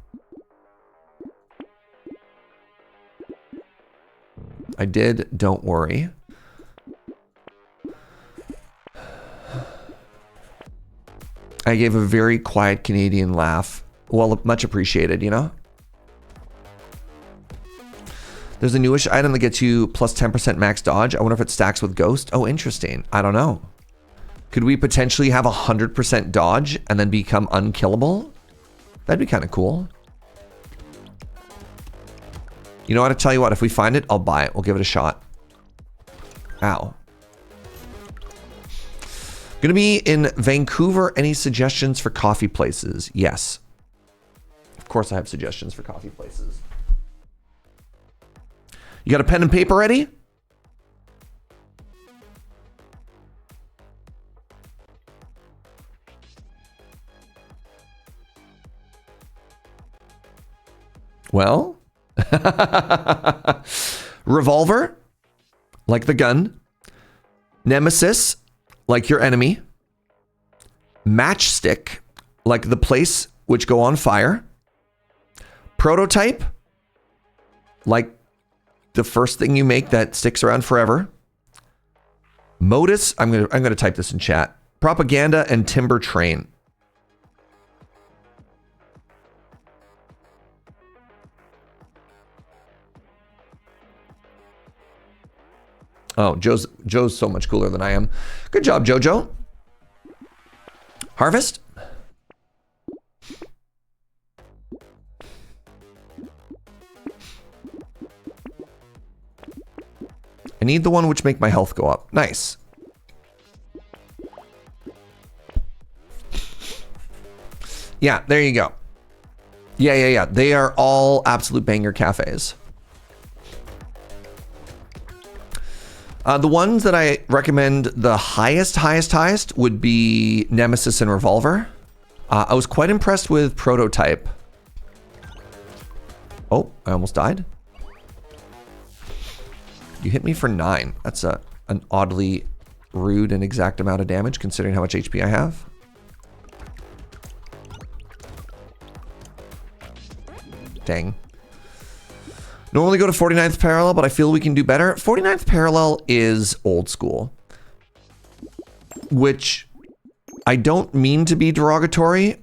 I did, don't worry. I gave a very quiet Canadian laugh. Well, much appreciated, you know? There's a newish item that gets you plus 10% max dodge. I wonder if it stacks with Ghost. Oh, interesting. I don't know. Could we potentially have 100% dodge and then become unkillable? That'd be kind of cool. You know what? I tell you what, if we find it, I'll buy it. We'll give it a shot. Ow. Gonna be in Vancouver. Any suggestions for coffee places? Yes. Of course I have suggestions for coffee places. You got a pen and paper ready? Well, revolver, like the gun. Nemesis, like your enemy. Matchstick, like the place which go on fire. Prototype, like the first thing you make that sticks around forever. Modus, I'm gonna type this in chat. Propaganda and timber train. Oh, Joe's so much cooler than I am. Good job, Jojo. Harvest. I need the one which make my health go up. Nice. Yeah, there you go. Yeah. They are all absolute banger cafes. The ones that I recommend the highest would be Nemesis and Revolver. I was quite impressed with Prototype. Oh, I almost died. You hit me for 9. That's an oddly rude and exact amount of damage considering how much HP I have. Dang. Normally go to 49th parallel, but I feel we can do better. 49th parallel is old school, which I don't mean to be derogatory,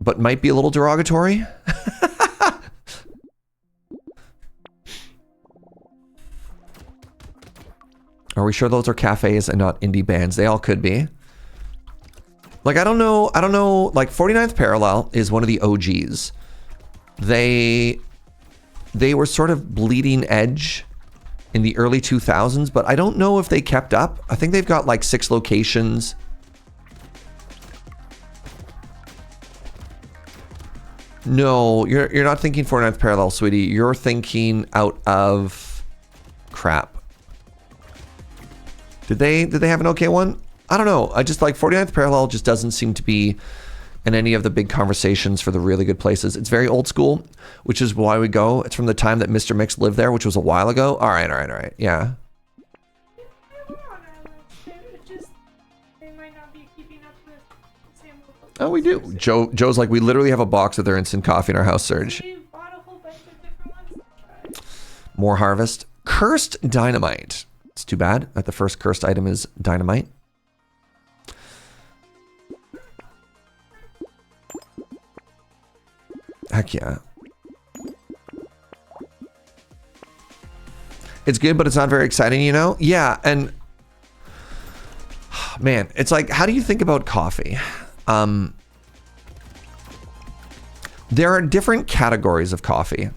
but might be a little derogatory. Are we sure those are cafes and not indie bands? They all could be. Like, I don't know, like 49th parallel is one of the OGs. They were sort of bleeding edge in the early 2000s, but I don't know if they kept up. I think they've got like 6 locations. No, you're not thinking 49th parallel, sweetie. You're thinking out of crap. Did they have an okay one? I don't know. I just like 49th parallel just doesn't seem to be in any of the big conversations for the really good places. It's very old school, which is why we go. It's from the time that Mr. Mix lived there, which was a while ago. All right. Yeah. Oh, we do. Joe's like, we literally have a box of their instant coffee in our house, Serge. More harvest. Cursed dynamite. It's too bad that the first cursed item is dynamite. Heck yeah. It's good, but it's not very exciting, you know? Yeah, and man, it's like, how do you think about coffee? There are different categories of coffee.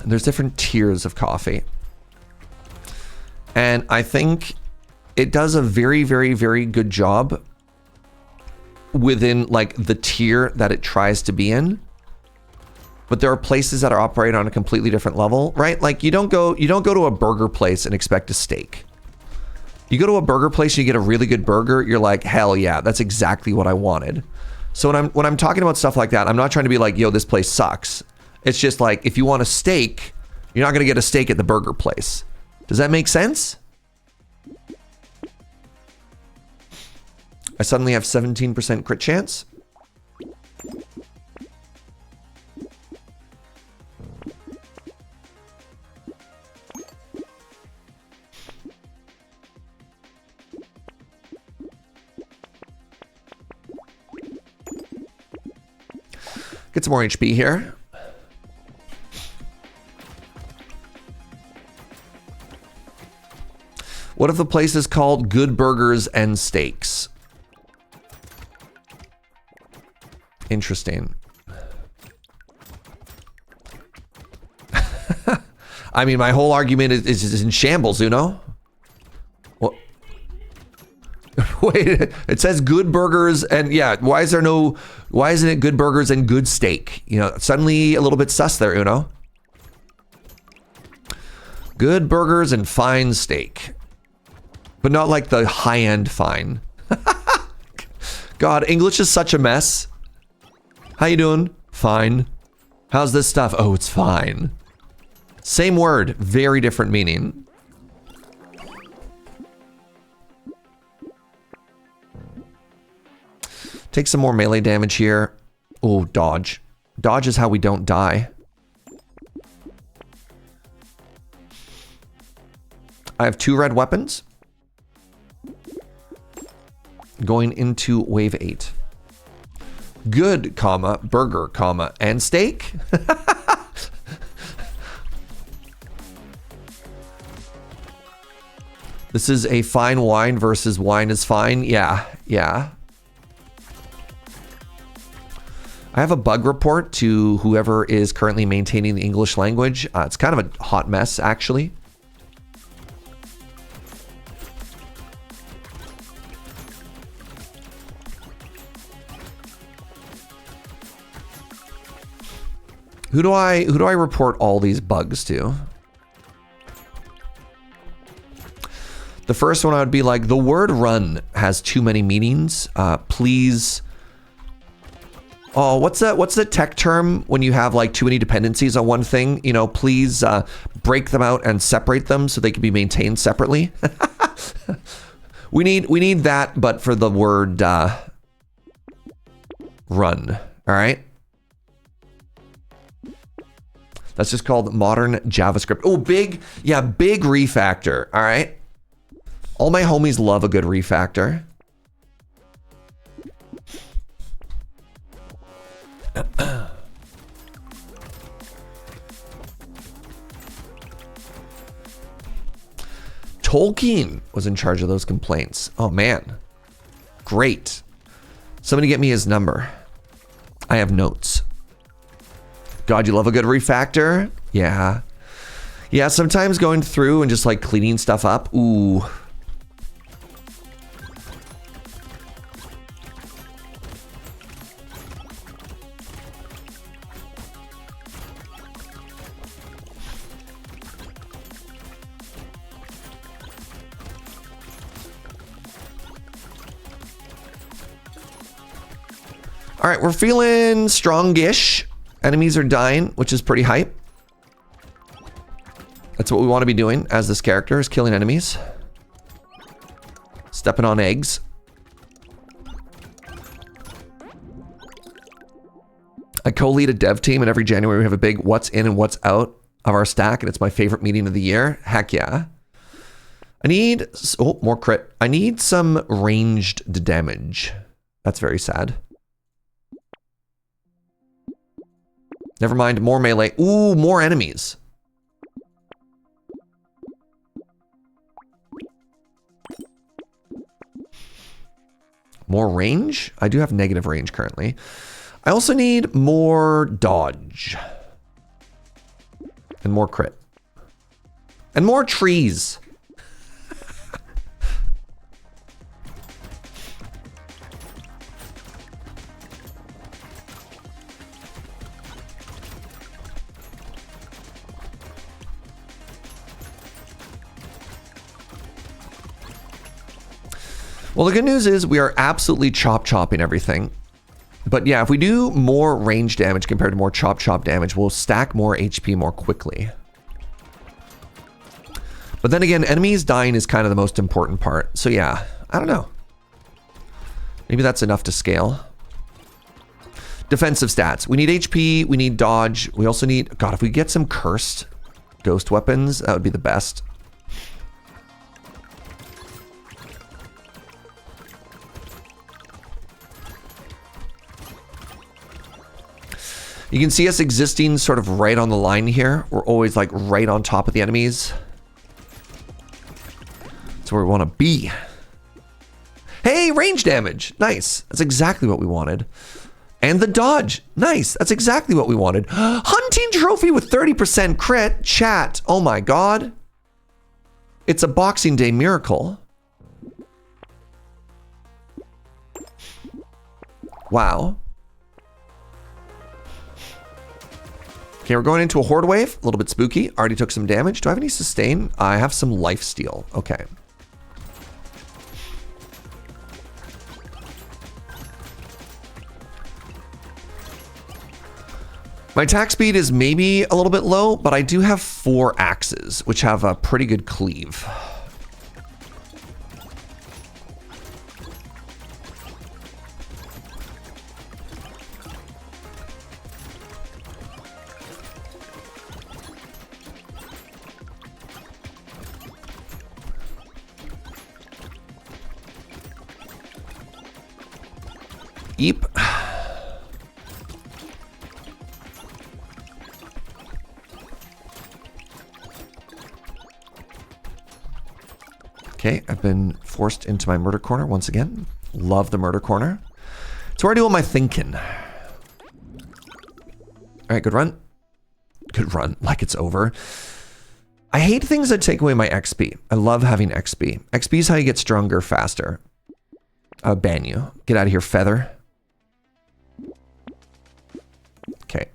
There's different tiers of coffee. And I think it does a very, very, very good job within like the tier that it tries to be in. but there are places that are operating on a completely different level, right? Like you don't go to a burger place and expect a steak. You go to a burger place, you get a really good burger, you're like, hell yeah, that's exactly what I wanted. So when I'm talking about stuff like that, I'm not trying to be like, yo, this place sucks. It's just like, if you want a steak, you're not going to get a steak at the burger place. Does that make sense? I suddenly have 17% crit chance. Get some more HP here. What if the place is called Good Burgers and Steaks? Interesting. I mean, my whole argument is in shambles, Uno. What? Wait, it says Good Burgers and yeah, why isn't it Good Burgers and Good Steak? You know, suddenly a little bit sus there, Uno. Good burgers and fine steak. But not like the high-end fine. God, English is such a mess. How you doing? Fine. How's this stuff? Oh, it's fine. Same word, very different meaning. Take some more melee damage here. Oh, dodge. Dodge is how we don't die. I have 2 red weapons. Going into wave 8. Good, comma, burger, comma, and steak. This is a fine wine versus wine is fine. Yeah, yeah. I have a bug report to whoever is currently maintaining the English language. It's kind of a hot mess, actually. Who do I report all these bugs to? The first one I would be like, the word run has too many meanings. Please. Oh, what's the tech term when you have like too many dependencies on one thing? You know, please break them out and separate them so they can be maintained separately. We need that, but for the word run. All right. That's just called modern JavaScript. Oh, big refactor. All right. All my homies love a good refactor. Tolkien was in charge of those complaints. Oh man. Great. Somebody get me his number. I have notes. God, you love a good refactor? Yeah. Yeah, sometimes going through and just like cleaning stuff up. Ooh. All right, we're feeling strongish. Enemies are dying, which is pretty hype. That's what we want to be doing as this character, is killing enemies. Stepping on eggs. I co-lead a dev team, and every January we have a big what's in and what's out of our stack, and it's my favorite meeting of the year. Heck yeah. I need... Oh, more crit. I need some ranged damage. That's very sad. Never mind, more melee. Ooh, more enemies. More range? I do have negative range currently. I also need more dodge. And more crit. And more trees. Well, the good news is we are absolutely chopping everything. But yeah, if we do more range damage compared to more chop damage, we'll stack more HP more quickly. But then again, enemies dying is kind of the most important part. So yeah, I don't know. Maybe that's enough to scale. Defensive stats. We need HP, we need dodge. We also need, God, if we get some cursed ghost weapons, that would be the best. You can see us existing sort of right on the line here. We're always like right on top of the enemies. That's where we want to be. Hey, range damage. Nice. That's exactly what we wanted. And the dodge. Nice. That's exactly what we wanted. Hunting trophy with 30% crit. Chat. Oh my God. It's a Boxing Day miracle. Wow. Okay, we're going into a horde wave. A little bit spooky. Already took some damage. Do I have any sustain? I have some life steal. Okay. My attack speed is maybe a little bit low, but I do have 4 axes, which have a pretty good cleave. Yeep. Okay, I've been forced into my murder corner once again. Love the murder corner. It's where I do all my thinking. All right, good run. Good run, like it's over. I hate things that take away my XP. I love having XP. XP is how you get stronger faster. I'll ban you. Get out of here, feather. Okay.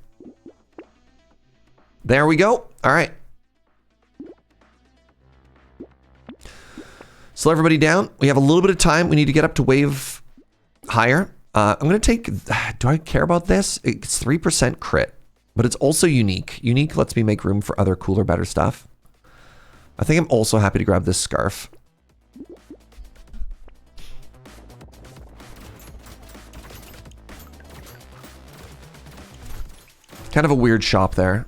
There we go. All right. Slow everybody down. We have a little bit of time. We need to get up to wave higher. I'm going to take... Do I care about this? It's 3% crit, but it's also unique. Unique lets me make room for other cooler, better stuff. I think I'm also happy to grab this scarf. Kind of a weird shop there.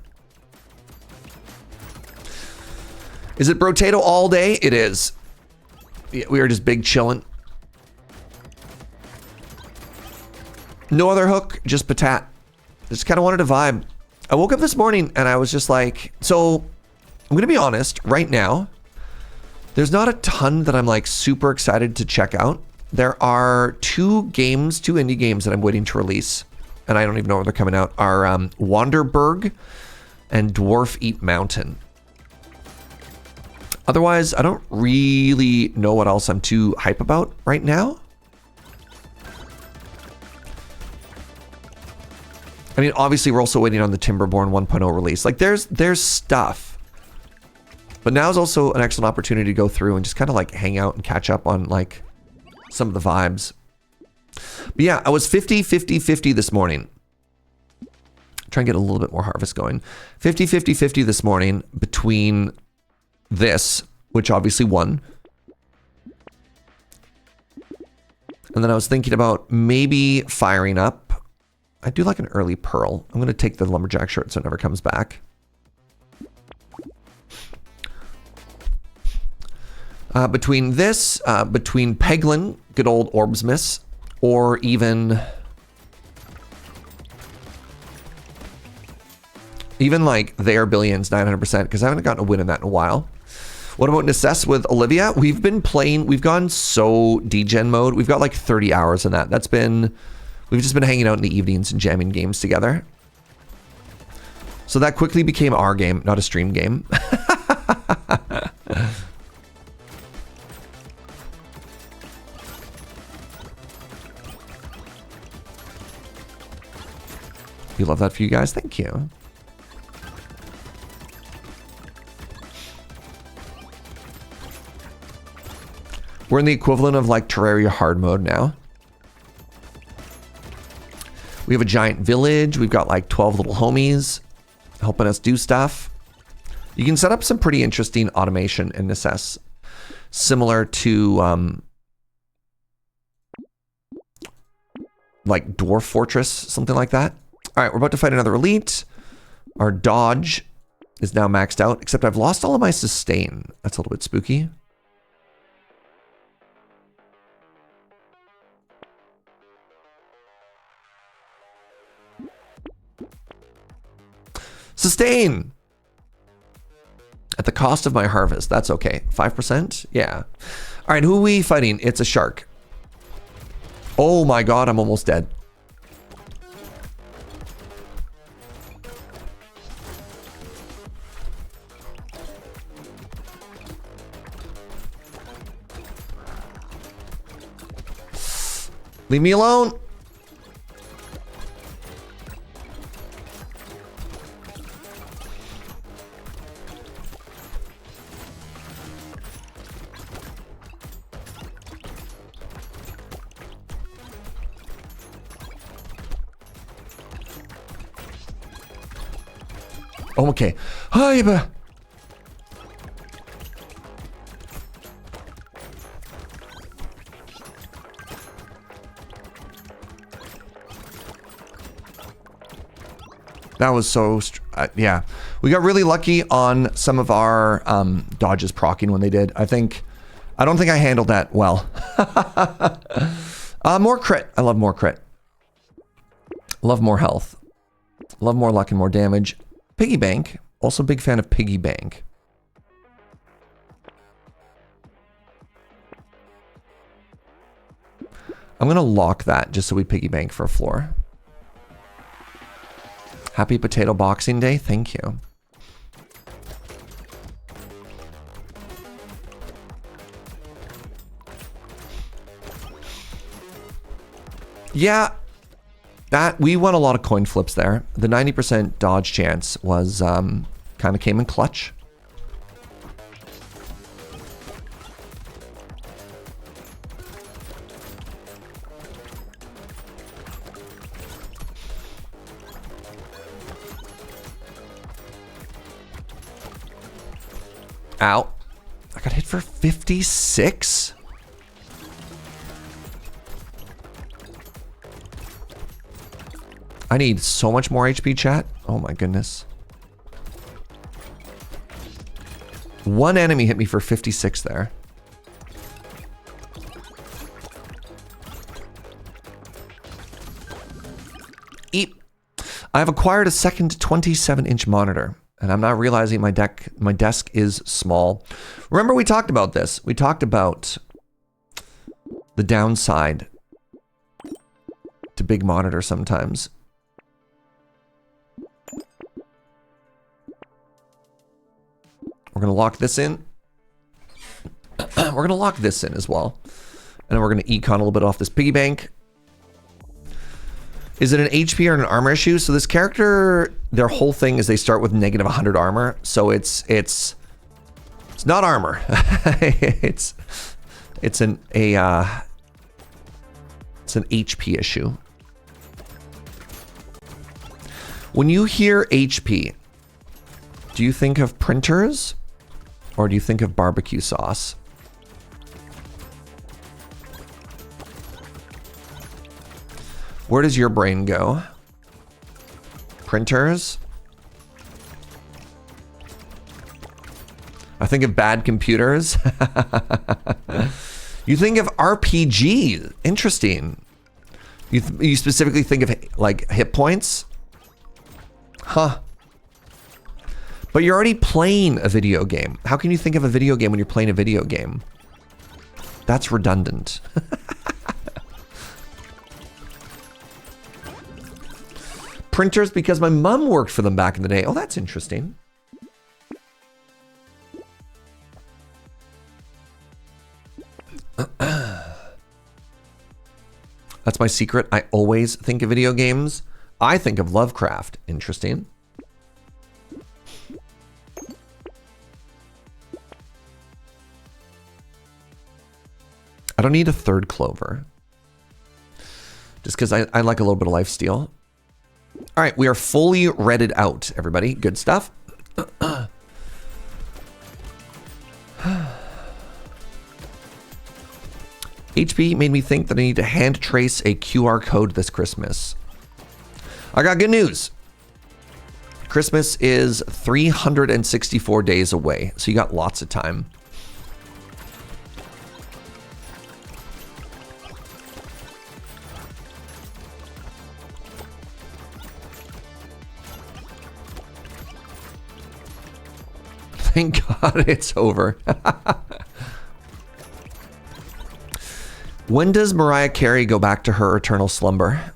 Is it Brotato all day? It is. Yeah, we are just big chilling. No other hook, just patat. Just kind of wanted to vibe. I woke up this morning and I was just like, so I'm going to be honest right now. There's not a ton that I'm like super excited to check out. There are 2 indie games that I'm waiting to release. And I don't even know where they're coming out. Are Wanderberg and Dwarf Eat Mountain. Otherwise, I don't really know what else I'm too hype about right now. I mean, obviously, we're also waiting on the Timberborn 1.0 release. Like, there's stuff. But now is also an excellent opportunity to go through and just kind of like hang out and catch up on like some of the vibes. But yeah, I was 50-50-50 this morning. Try and get a little bit more harvest going. 50-50-50 this morning between this, which obviously won. And then I was thinking about maybe firing up. I do like an early pearl. I'm going to take the lumberjack shirt so it never comes back. Between this, between Peglin, good old Orbsmiths, or even like their billions 900%, because I haven't gotten a win in that in a while. What about Necess with Olivia? We've been playing, we've gone so degen mode. We've got like 30 hours in that. We've just been hanging out in the evenings and jamming games together. So that quickly became our game, not a stream game. You love that for you guys? Thank you. We're in the equivalent of like Terraria hard mode now. We have a giant village. We've got like 12 little homies helping us do stuff. You can set up some pretty interesting automation in Necess, similar to like Dwarf Fortress, something like that. All right, we're about to fight another elite. Our dodge is now maxed out, except I've lost all of my sustain. That's a little bit spooky. Sustain! At the cost of my harvest. That's okay. 5%? Yeah. All right, who are we fighting? It's a shark. Oh my god, I'm almost dead. Leave me alone. Oh, okay. Hi, that was so, yeah. We got really lucky on some of our dodges proccing when they did. I don't think I handled that well. More crit. I love more crit. Love more health. Love more luck and more damage. Piggy bank. Also big fan of piggy bank. I'm gonna lock that just so we piggy bank for a floor. Happy Potato Boxing Day. Thank you. Yeah, that we won a lot of coin flips there. The 90% dodge chance was kind of came in clutch. Ow. I got hit for 56? I need so much more HP, chat. Oh my goodness. One enemy hit me for 56 there. Eep. I've acquired a second 27-inch monitor. And I'm not realizing my desk is small. Remember we talked about this. We talked about the downside to big monitor sometimes. We're going to lock this in. We're going to lock this in as well. And then we're going to econ a little bit off this piggy bank. Is it an HP or an armor issue? So this character, their whole thing is they start with negative 100 armor. So it's not armor. it's an HP issue. When you hear HP, do you think of printers or do you think of barbecue sauce? Where does your brain go? Printers? I think of bad computers. You think of RPG. Interesting. You specifically think of like hit points? Huh. But you're already playing a video game. How can you think of a video game when you're playing a video game? That's redundant. Printers because my mom worked for them back in the day. Oh, that's interesting. That's my secret. I always think of video games. I think of Lovecraft. Interesting. I don't need a third clover. Just because I like a little bit of lifesteal. All right, we are fully redded out, everybody. Good stuff. HP made me think that I need to hand trace a QR code this Christmas. I got good news. Christmas is 364 days away, so you got lots of time. Thank God it's over. When does Mariah Carey go back to her eternal slumber?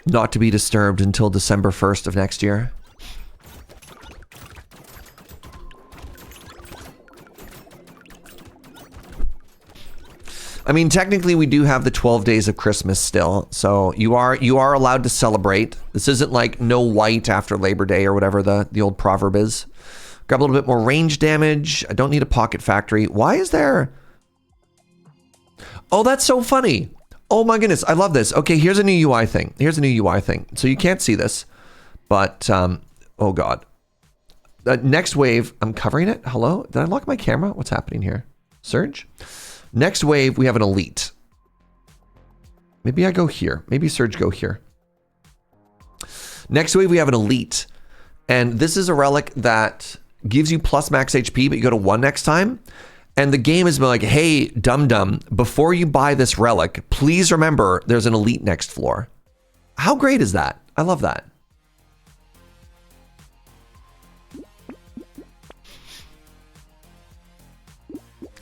Not to be disturbed until December 1st of next year. I mean, technically we do have the 12 days of Christmas still, so you are allowed to celebrate. This isn't like no white after Labor Day or whatever the old proverb is. Grab a little bit more range damage. I don't need a pocket factory. Why is there... Oh, that's so funny. Oh my goodness, I love this. Okay, here's a new UI thing. Here's a new UI thing. So you can't see this, but oh God. Next wave, I'm covering it. Hello? Did I lock my camera? What's happening here? Surge? Next wave, we have an elite. Maybe I go here. Maybe Surge go here. Next wave, we have an elite. And this is a relic that gives you plus max HP, but you go to 1 next time. And the game has been like, hey, dum-dum, before you buy this relic, please remember there's an elite next floor. How great is that? I love that.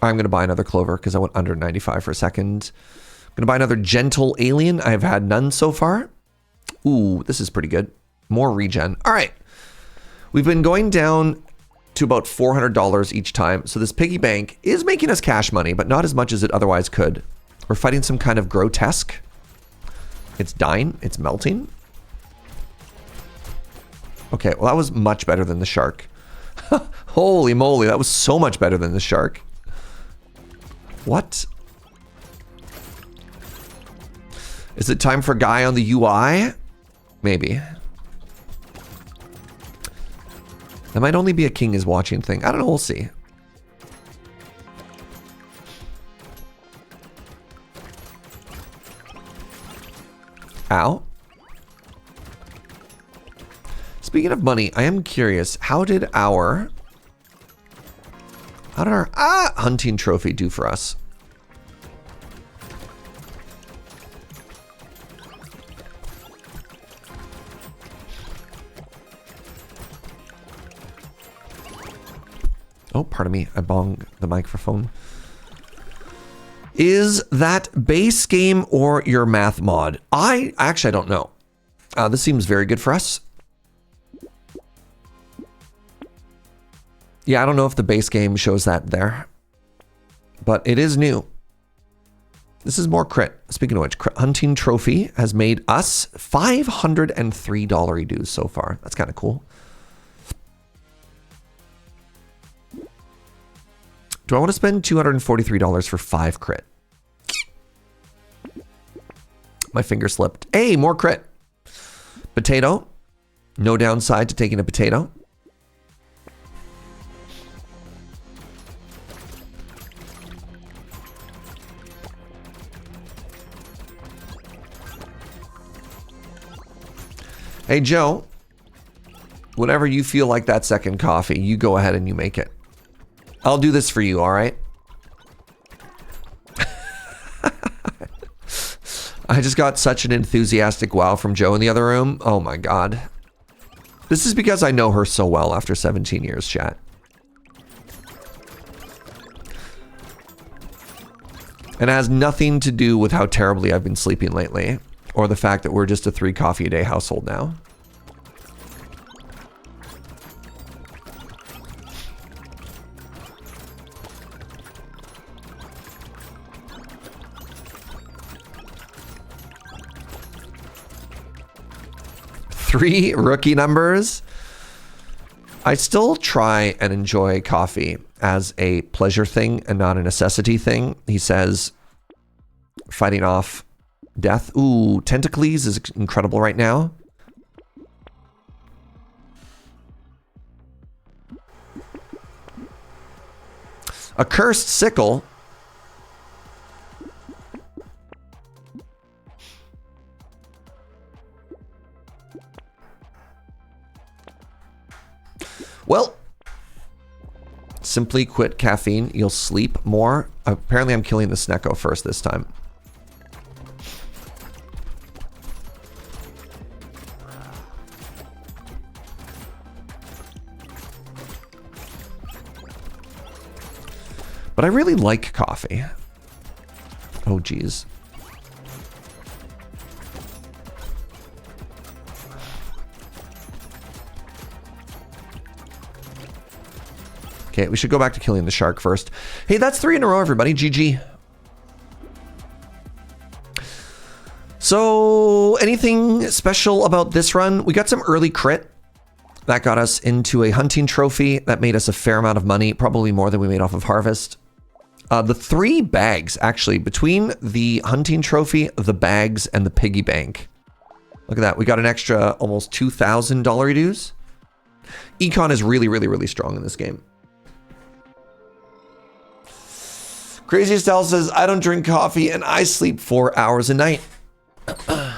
I'm going to buy another clover because I went under 95 for a second. I'm going to buy another gentle alien. I've had none so far. Ooh, this is pretty good. More regen. All right. We've been going down to about $400 each time. So this piggy bank is making us cash money, but not as much as it otherwise could. We're fighting some kind of grotesque. It's dying. It's melting. Okay, well, that was much better than the shark. Holy moly, that was so much better than the shark. What? Is it time for Guy on the UI? Maybe. That might only be a king is watching thing. I don't know. We'll see. Ow. Speaking of money, I am curious. How did our hunting trophy do for us? Oh, pardon me. I bonged the microphone. Is that base game or your math mod? I don't know. This seems very good for us. Yeah, I don't know if the base game shows that there, but it is new. This is more crit. Speaking of which, hunting trophy has made us $503 dues so far. That's kind of cool. Do I want to spend $243 for 5 crit? My finger slipped. Hey, more crit. Potato. No downside to taking a potato. Hey, Joe. Whenever you feel like that second coffee, you go ahead and you make it. I'll do this for you, all right? I just got such an enthusiastic wow from Joe in the other room. Oh my God. This is because I know her so well after 17 years, chat. And it has nothing to do with how terribly I've been sleeping lately, or the fact that we're just a 3 coffee a day household now. Three rookie numbers. I still try and enjoy coffee as a pleasure thing and not a necessity thing. He says, fighting off death. Ooh, Tentacles is incredible right now. A cursed sickle. Well, simply quit caffeine. You'll sleep more. Apparently, I'm killing the Snecko first this time. But I really like coffee. Oh, geez. Okay, we should go back to killing the shark first. Hey, that's 3 in a row, everybody. GG. So, anything special about this run? We got some early crit. That got us into a hunting trophy. That made us a fair amount of money, probably more than we made off of harvest. The 3 bags, actually, between the hunting trophy, the bags, and the piggy bank. Look at that. We got an extra almost $2,000 dues. Econ is really, really, really strong in this game. Crazy Estelle says, I don't drink coffee and I sleep 4 hours a night. I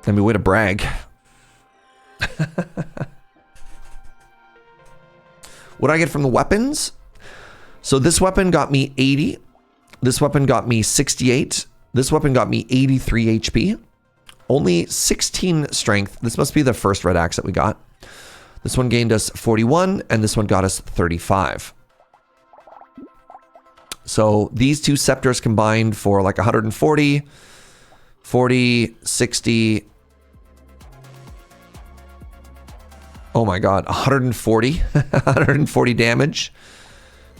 mean, way to brag. What do I get from the weapons? So this weapon got me 80. This weapon got me 68. This weapon got me 83 HP. Only 16 strength. This must be the first red axe that we got. This one gained us 41 and this one got us 35. So these two scepters combined for like 140, 40, 60. Oh my God, 140, 140 damage.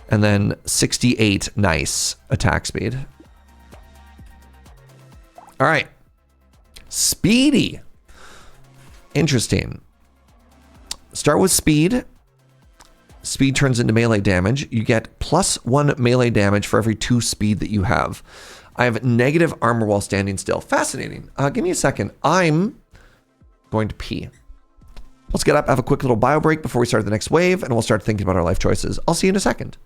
And then 68 nice attack speed. All right. Speedy. Interesting. Start with speed. Speed turns into melee damage. You get +1 melee damage for every 2 speed that you have. I have negative armor while standing still. Fascinating. Give me a second. I'm going to pee. Let's get up, have a quick little bio break before we start the next wave, and we'll start thinking about our life choices. I'll see you in a second.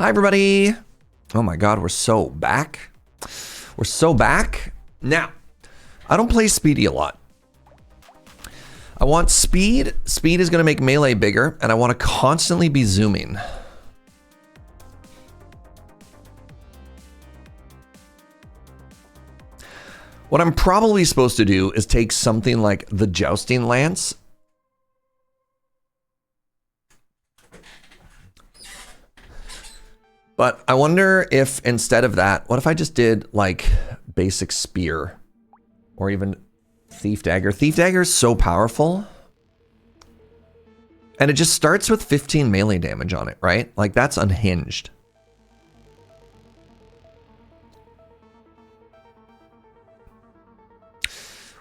Hi, everybody. Oh my God, we're so back. We're so back. Now, I don't play Speedy a lot. I want speed. Speed is going to make melee bigger, and I want to constantly be zooming. What I'm probably supposed to do is take something like the Jousting Lance. But I wonder if instead of that, what if I just did like basic spear or even Thief Dagger? Thief Dagger is so powerful. And it just starts with 15 melee damage on it, right? Like that's unhinged.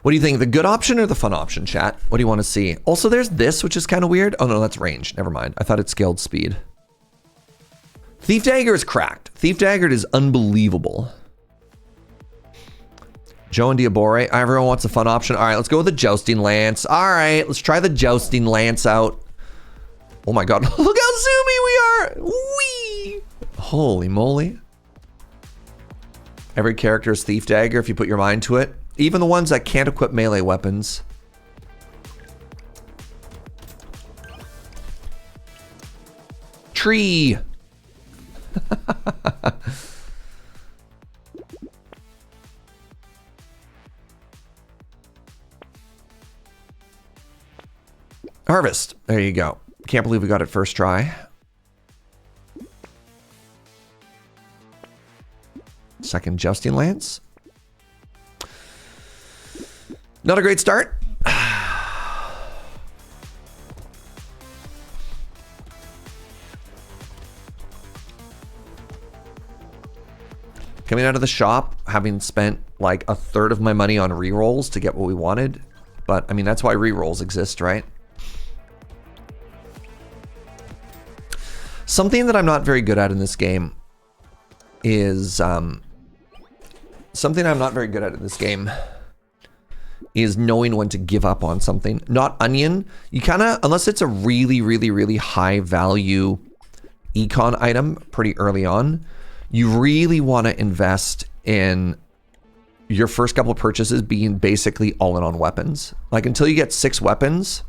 What do you think? The good option or the fun option, chat? What do you want to see? Also, there's this, which is kind of weird. Oh no, that's range. Never mind. I thought it scaled speed. Thief Dagger is cracked. Thief Dagger is unbelievable. Joe and Diabore. Everyone wants a fun option. All right, let's go with the Jousting Lance. All right, let's try the Jousting Lance out. Oh my God, look how zoomy we are. Whee! Holy moly. Every character is Thief Dagger if you put your mind to it. Even the ones that can't equip melee weapons. Tree. Harvest. There you go. Can't believe we got it first try. Second Jousting Lance. Not a great start. Coming out of the shop, having spent like a third of my money on rerolls to get what we wanted. But I mean, that's why rerolls exist, right? Something that I'm not very good at in this game is knowing when to give up on something. Not Onion. You kind of, unless it's a really, really, really high value econ item pretty early on, you really want to invest in your first couple of purchases being basically all in on weapons. Like until you get 6 weapons,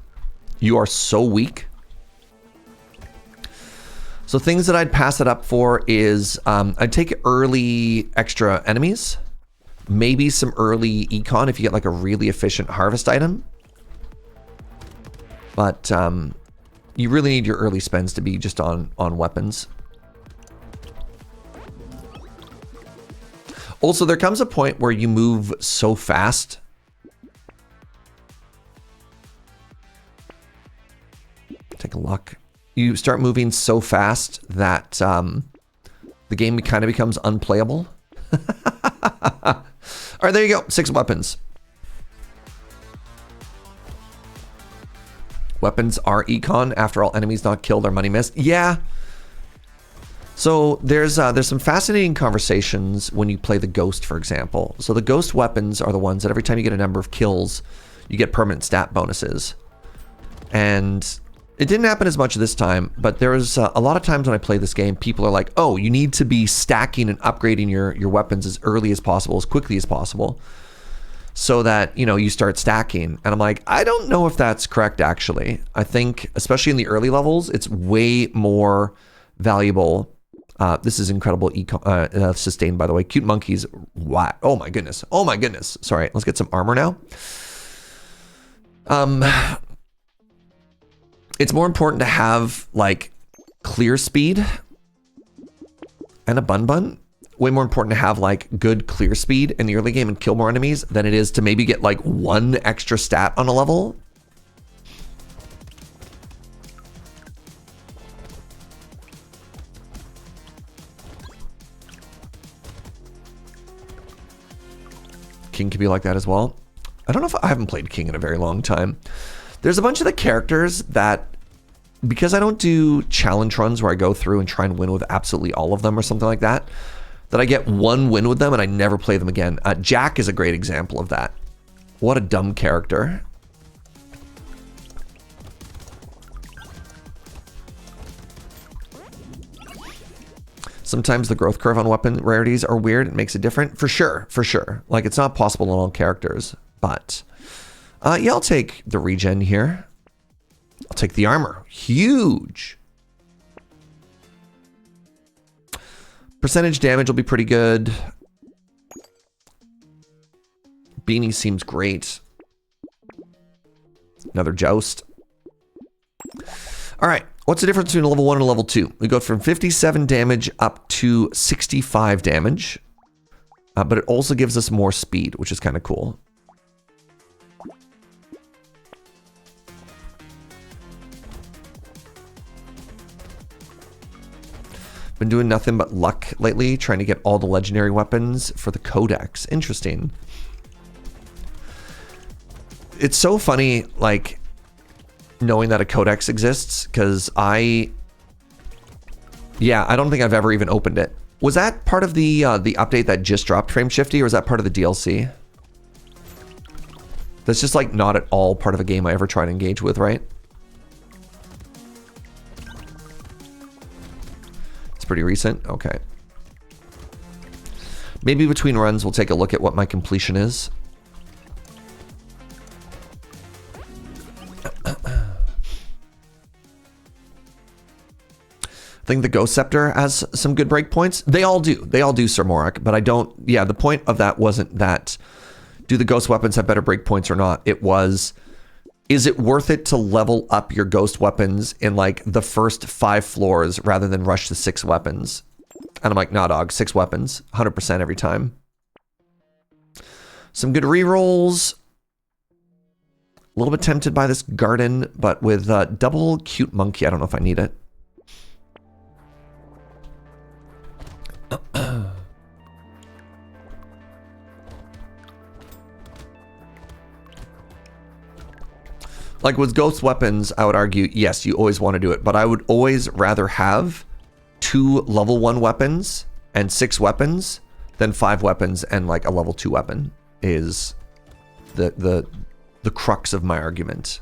you are so weak. So things that I'd pass it up for is I'd take early extra enemies, maybe some early econ if you get like a really efficient harvest item. But you really need your early spends to be just on weapons. Also, there comes a point where you move so fast. Take a look. You start moving so fast that the game kind of becomes unplayable. All right, there you go. 6 weapons. Weapons are econ. After all enemies not killed are money missed. Yeah. So there's some fascinating conversations when you play the Ghost, for example. So the Ghost weapons are the ones that every time you get a number of kills, you get permanent stat bonuses. And it didn't happen as much this time, but there was a lot of times when I play this game, people are like, oh, you need to be stacking and upgrading your weapons as early as possible, as quickly as possible, so that, you know, you start stacking. And I'm like, I don't know if that's correct, actually. I think, especially in the early levels, it's way more valuable. This is incredible sustain, by the way. Cute monkeys. Wow. Oh my goodness. Oh my goodness. Sorry. Let's get some armor now. It's more important to have like clear speed and a bun. Way more important to have like good clear speed in the early game and kill more enemies than it is to maybe get like 1 extra stat on a level. King can be like that as well. I don't know if I haven't played King in a very long time. There's a bunch of the characters that, because I don't do challenge runs where I go through and try and win with absolutely all of them or something like that, that I get 1 win with them and I never play them again. Jack is a great example of that. What a dumb character. Sometimes the growth curve on weapon rarities are weird. It makes it different. For sure, for sure. Like, it's not possible on all characters. But, yeah, I'll take the regen here. I'll take the armor. Huge. Percentage damage will be pretty good. Beanie seems great. Another joust. All right. What's the difference between a level 1 and a level 2? We go from 57 damage up to 65 damage. But it also gives us more speed, which is kind of cool. Been doing nothing but luck lately, trying to get all the legendary weapons for the Codex. Interesting. It's so funny, like, knowing that a Codex exists, because I don't think I've ever even opened it. Was that part of the update that just dropped, Frameshifty, or was that part of the DLC? That's just, like, not at all part of a game I ever try to engage with, right? It's pretty recent? Okay. Maybe between runs we'll take a look at what my completion is. I think the Ghost Scepter has some good breakpoints. They all do. They all do, Sir Morak. But I don't... Yeah, the point of that wasn't that... Do the Ghost Weapons have better breakpoints or not? It was... Is it worth it to level up your Ghost Weapons in, like, the first 5 floors rather than rush the 6 weapons? And I'm like, nah, dog. 6 weapons. 100% every time. Some good rerolls. A little bit tempted by this Garden, but with double Cute Monkey, I don't know if I need it. Like with Ghost Weapons, I would argue, yes, you always want to do it, but I would always rather have 2 level 1 weapons and 6 weapons than 5 weapons and like a level 2 weapon is the crux of my argument.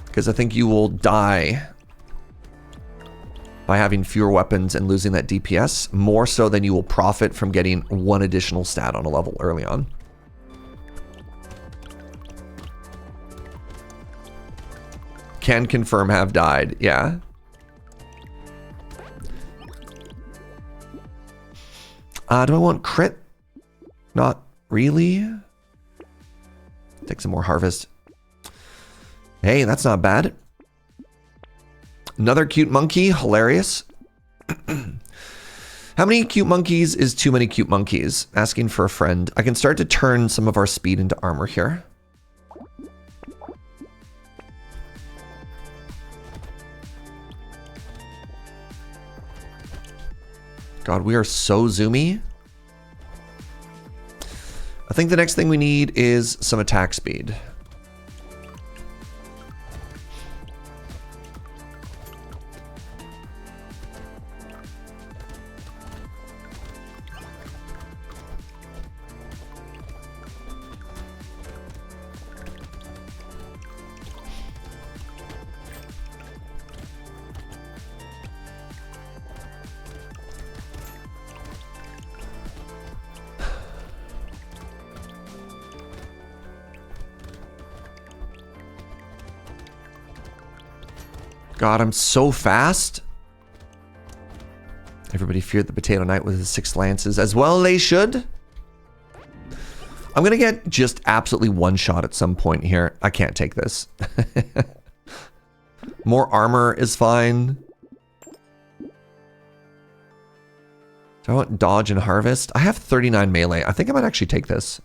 Because I think you will die by having fewer weapons and losing that DPS, more so than you will profit from getting 1 additional stat on a level early on. Can confirm have died, yeah. Do I want crit? Not really. Take some more harvest. Hey, that's not bad. Another cute monkey, hilarious. How many cute monkeys is too many cute monkeys? Asking for a friend. I can start to turn some of our speed into armor here. God, we are so zoomy. I think the next thing we need is some attack speed. God, I'm so fast. Everybody feared the Potato Knight with his 6 lances. As well they should. I'm going to get just absolutely one shot at some point here. I can't take this. More armor is fine. Do I want dodge and harvest? I have 39 melee. I think I might actually take this.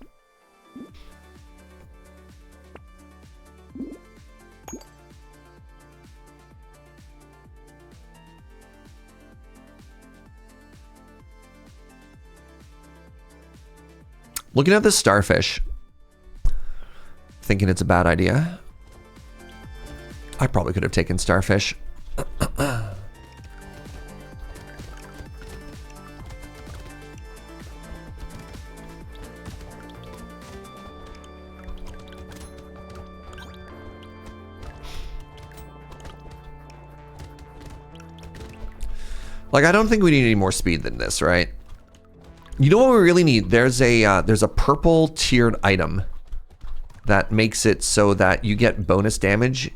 Looking at this starfish, thinking it's a bad idea. I probably could have taken starfish. Like, I don't think we need any more speed than this, right? You know what we really need? There's a purple tiered item that makes it so that you get bonus damage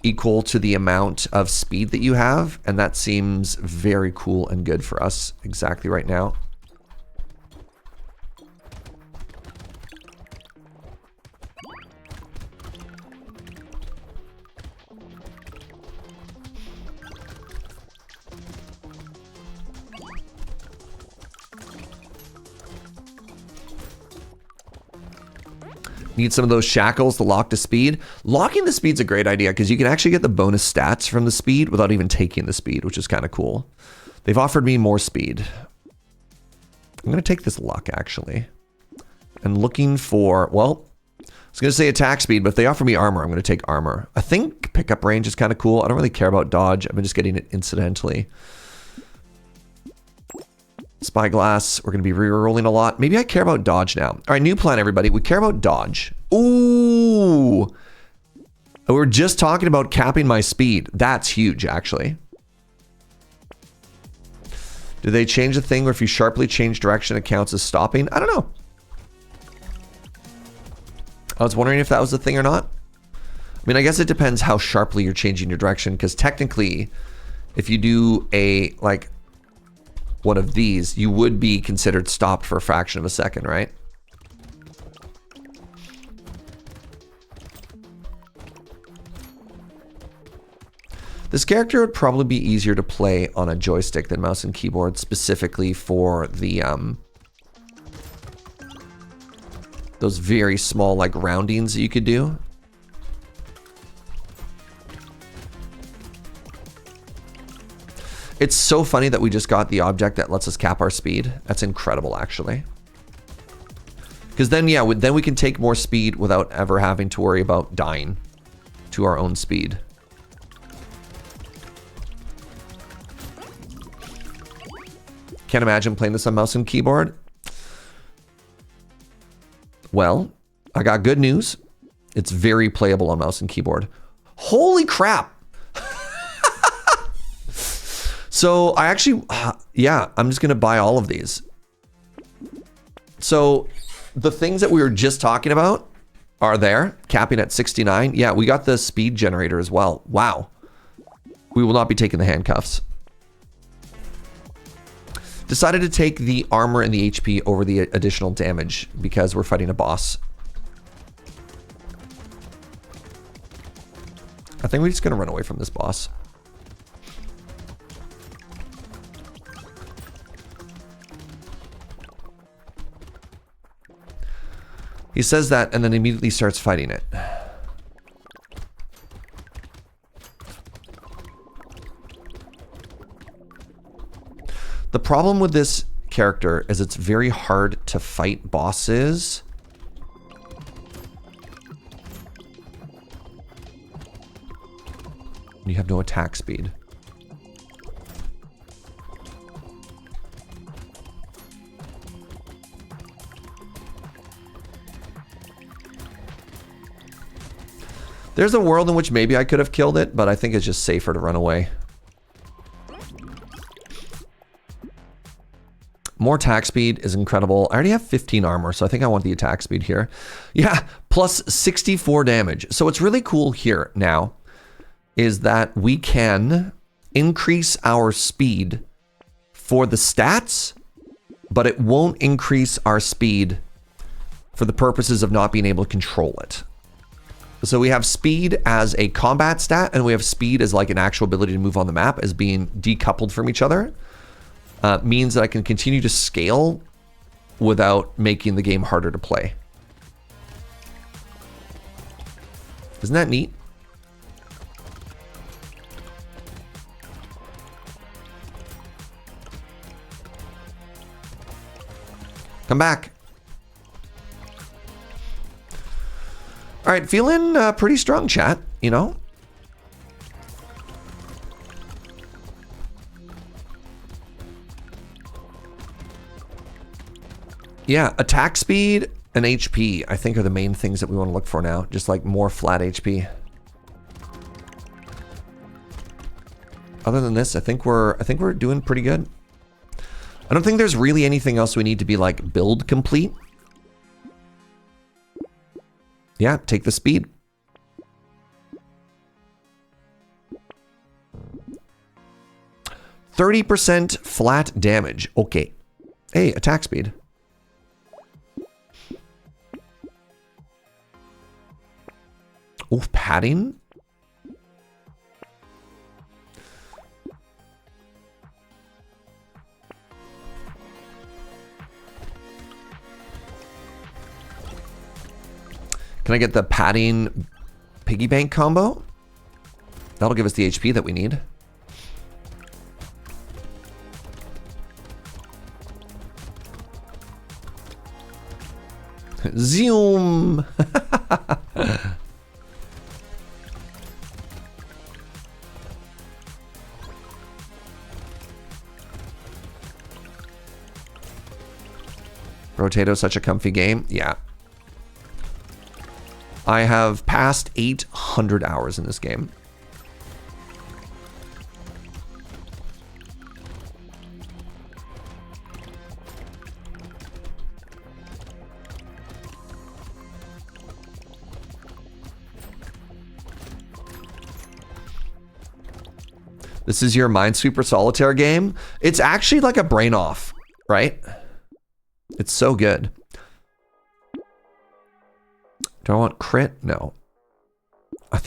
equal to the amount of speed that you have, and that seems very cool and good for us exactly right now. Need some of those shackles to lock the speed. Locking the speed's a great idea because you can actually get the bonus stats from the speed without even taking the speed, which is kind of cool. They've offered me more speed. I'm going to take this luck, actually. And looking for, well, I was going to say attack speed, but if they offer me armor, I'm going to take armor. I think pickup range is kind of cool. I don't really care about dodge. I'm just getting it incidentally. Spyglass, we're going to be re-rolling a lot. Maybe I care about dodge now. All right, new plan, everybody. We care about dodge. Ooh. We were just talking about capping my speed. That's huge, actually. Did they change the thing where if you sharply change direction, it counts as stopping? I don't know. I was wondering if that was the thing or not. I mean, I guess it depends how sharply you're changing your direction, because technically, if you do a, like, one of these, you would be considered stopped for a fraction of a second, right? This character would probably be easier to play on a joystick than mouse and keyboard, specifically for the those very small like roundings that you could do. It's so funny that we just got the object that lets us cap our speed. That's incredible, actually. Because then, yeah, then we can take more speed without ever having to worry about dying to our own speed. Can't imagine playing this on mouse and keyboard. Well, I got good news. It's very playable on mouse and keyboard. Holy crap! So I actually, yeah, I'm just gonna buy all of these. So the things that we were just talking about are there, capping at 69. Yeah, we got the speed generator as well. Wow. We will not be taking the handcuffs. Decided to take the armor and the HP over the additional damage because we're fighting a boss. I think we're just gonna run away from this boss. He says that and then immediately starts fighting it. The problem with this character is it's very hard to fight bosses. You have no attack speed. There's a world in which maybe I could have killed it, but I think it's just safer to run away. More attack speed is incredible. I already have 15 armor, so I think I want the attack speed here. Yeah, plus 64 damage. So what's really cool here now is that we can increase our speed for the stats, but it won't increase our speed for the purposes of not being able to control it. So we have speed as a combat stat, and we have speed as like an actual ability to move on the map as being decoupled from each other. Means that I can continue to scale without making the game harder to play. Isn't that neat? Come back. All right, feeling pretty strong, chat, you know? Yeah, attack speed and HP, I think, are the main things that we want to look for now. Just like more flat HP. other than this, I think we're doing pretty good. I don't think there's really anything else we need to be like build complete. Yeah, take the speed. %30 flat damage. Okay. Hey, attack speed. Oh, padding. Can I get the padding piggy bank combo? That'll give us the HP that we need. Zoom. Brotato, such a comfy game. Yeah. I have passed 800 hours in this game. This is your Minesweeper Solitaire game? It's actually like a brain off, right? It's so good. Do I want crit? No.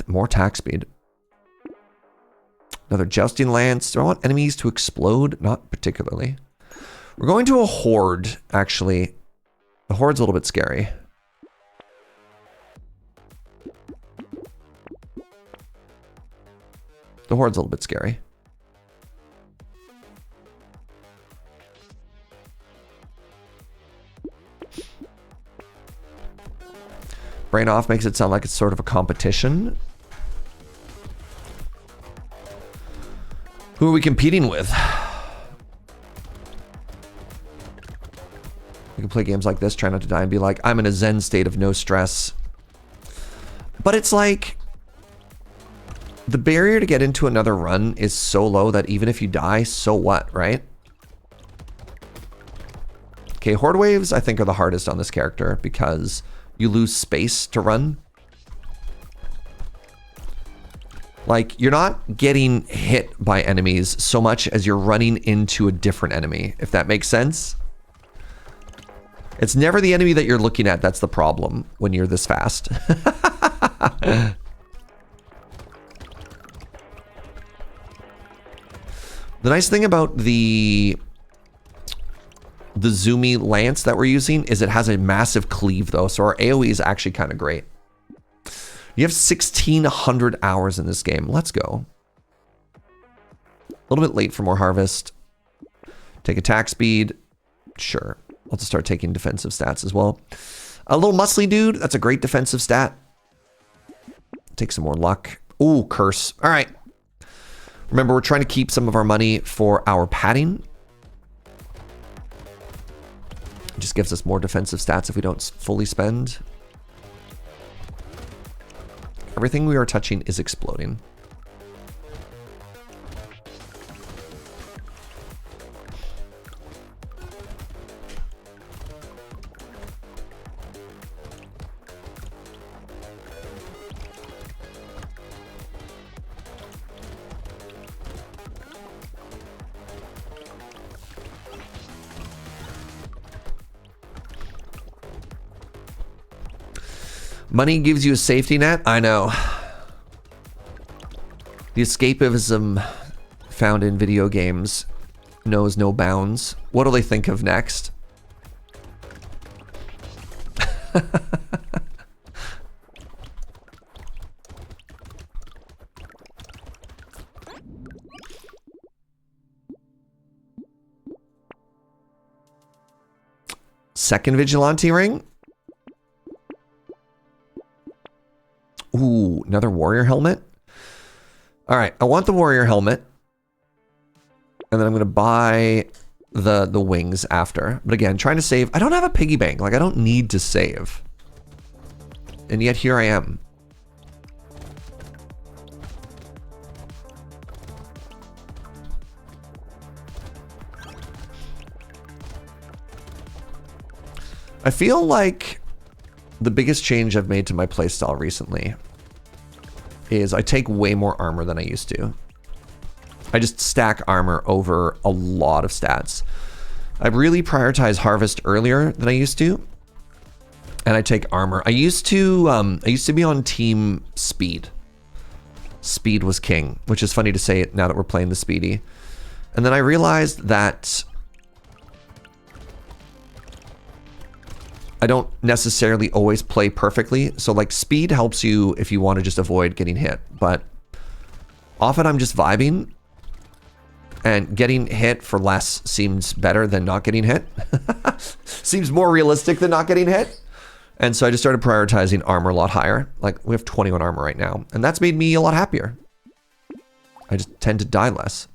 More attack speed. Another jousting lance. Do I want enemies to explode? Not particularly. We're going to a horde, actually. The horde's a little bit scary. The horde's a little bit scary. Brain off makes it sound like it's sort of a competition. Who are we competing with? We can play games like this, try not to die, and be like, I'm in a zen state of no stress. But it's like, the barrier to get into another run is so low that even if you die, so what, right? Okay, horde waves, I think, are the hardest on this character because you lose space to run. Like, you're not getting hit by enemies so much as you're running into a different enemy, if that makes sense. It's never the enemy that you're looking at that's the problem when you're this fast. The nice thing about the zoomy lance that we're using is it has a massive cleave though, so our AoE is actually kind of great. You have 1,600 hours in this game. Let's go. A little bit late for more harvest. Take attack speed. Sure. I'll just start taking defensive stats as well. A little muscly dude. That's a great defensive stat. Take some more luck. Ooh, curse. All right. Remember, we're trying to keep some of our money for our padding. It just gives us more defensive stats if we don't fully spend. Everything we are touching is exploding. Money gives you a safety net? I know. The escapism found in video games knows no bounds. What do they think of next? Second vigilante ring? Ooh, another warrior helmet. All right, I want the warrior helmet. And then I'm going to buy the wings after. But again, trying to save. I don't have a piggy bank. Like, I don't need to save. And yet here I am. I feel like the biggest change I've made to my playstyle recently is I take way more armor than I used to. I just stack armor over a lot of stats. I really prioritize harvest earlier than I used to, and I take armor. I used to be on team speed. Speed was king, which is funny to say it now that we're playing the speedy. And then I realized that I don't necessarily always play perfectly. So like speed helps you if you want to just avoid getting hit, but often I'm just vibing, and getting hit for less seems better than not getting hit. Seems more realistic than not getting hit. And so I just started prioritizing armor a lot higher. Like we have 21 armor right now, and that's made me a lot happier. I just tend to die less.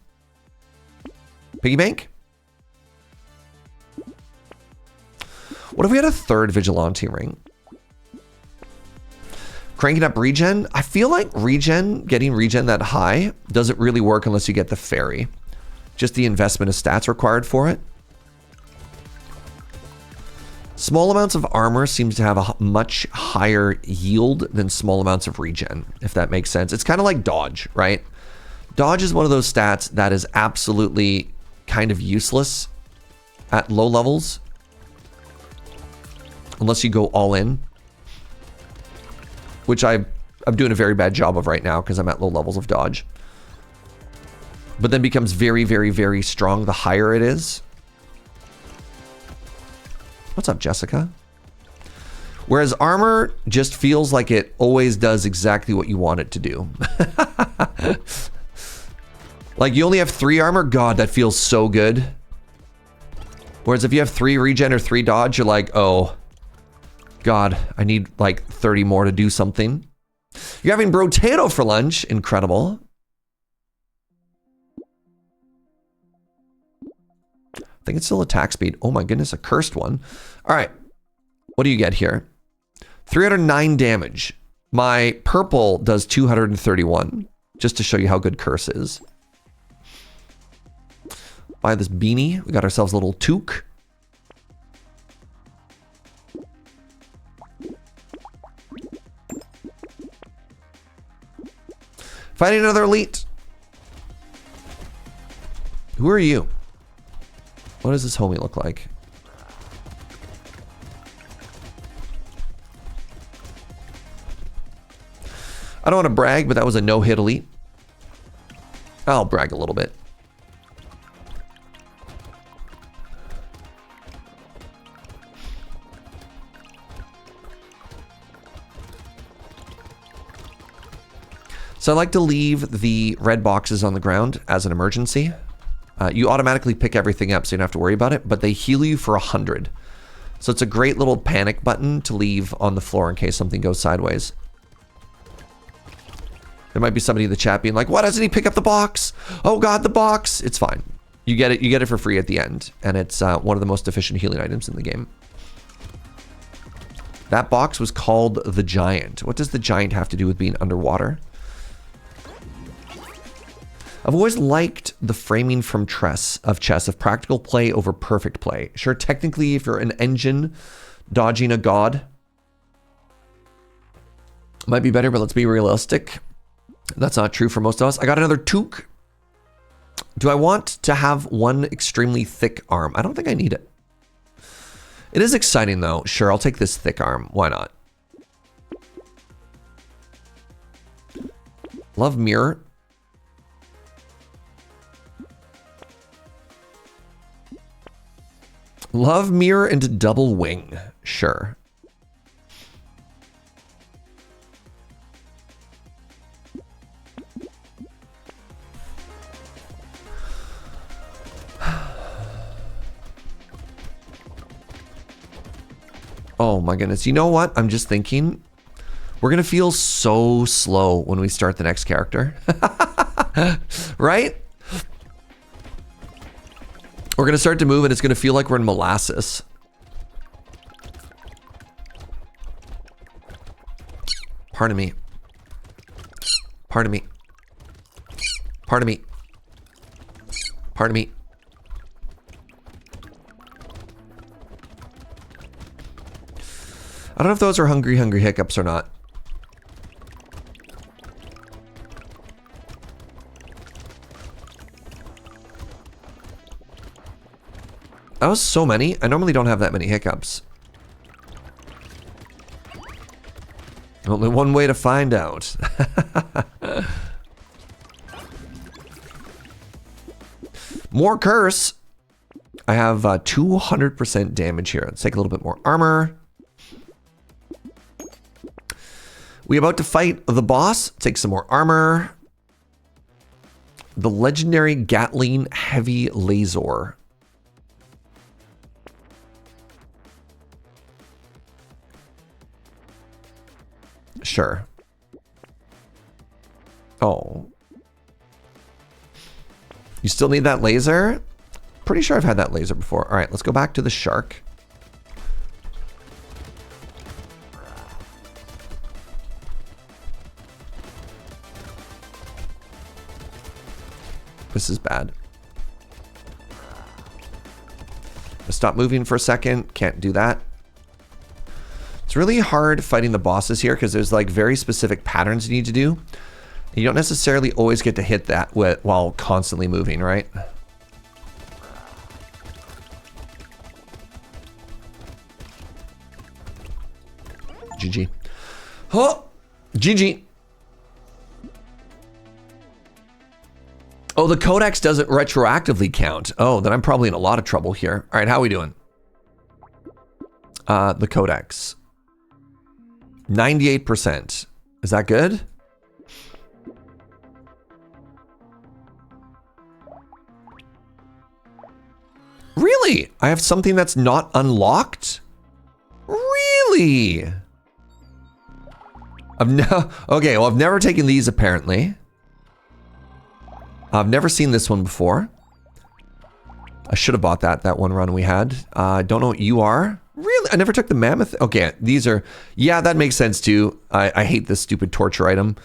Piggy bank? What if we had a third vigilante ring? Cranking up regen? I feel like getting regen that high doesn't really work unless you get the fairy. Just the investment of stats required for it. Small amounts of armor seems to have a much higher yield than small amounts of regen, if that makes sense. It's kind of like dodge, right? Dodge is one of those stats that is absolutely kind of useless at low levels, unless you go all in, which I'm doing a very bad job of right now because I'm at low levels of dodge. But then becomes very, very, very strong the higher it is. What's up, Jessica? Whereas armor just feels like it always does exactly what you want it to do. Like you only have 3 armor? God, that feels so good. Whereas if you have 3 regen or 3 dodge, you're like, oh, God, I need like 30 more to do something. You're having Brotato for lunch. Incredible. I think it's still attack speed. Oh my goodness, a cursed one. All right, what do you get here? 309 damage. My purple does 231, just to show you how good curse is. Buy this beanie. We got ourselves a little toque. Fighting another elite. Who are you? What does this homie look like? I don't want to brag, but that was a no-hit elite. I'll brag a little bit. So I like to leave the red boxes on the ground as an emergency. You automatically pick everything up so you don't have to worry about it, but they heal you for 100. So it's a great little panic button to leave on the floor in case something goes sideways. There might be somebody in the chat being like, why doesn't he pick up the box? Oh God, the box. It's fine. You get it for free at the end. And it's one of the most efficient healing items in the game. That box was called the Giant. What does the Giant have to do with being underwater? I've always liked the framing from chess of practical play over perfect play. Sure, technically, if you're an engine dodging a god, might be better, but let's be realistic. That's not true for most of us. I got another toque. Do I want to have one extremely thick arm? I don't think I need it. It is exciting though. Sure, I'll take this thick arm. Why not? Love mirror. Love mirror into double wing. Sure. Oh my goodness. You know what? I'm just thinking we're going to feel so slow when we start the next character. Right? We're going to start to move and it's going to feel like we're in molasses. Pardon me. Pardon me. Pardon me. Pardon me. I don't know if those are hungry hiccups or not. That was so many. I normally don't have that many hiccups. Only one way to find out. More curse. I have 200% damage here. Let's take a little bit more armor. We about to fight the boss. Take some more armor. The legendary Gatling Heavy Laser. Sure. Oh. You still need that laser? Pretty sure I've had that laser before. All right, let's go back to the shark. This is bad. Stop moving for a second. Can't do that. It's really hard fighting the bosses here because there's like very specific patterns you need to do. You don't necessarily always get to hit that while constantly moving, right? GG. Oh, GG. Oh, the Codex doesn't retroactively count. Oh, then I'm probably in a lot of trouble here. All right, how are we doing? The Codex. 98%. Is that good? Really? I have something that's not unlocked? Really? Okay, well, I've never taken these apparently. I've never seen this one before. I should have bought that one run we had. Don't know what you are. Really? I never took the mammoth. Okay, these are, yeah, that makes sense too. I hate this stupid torture item.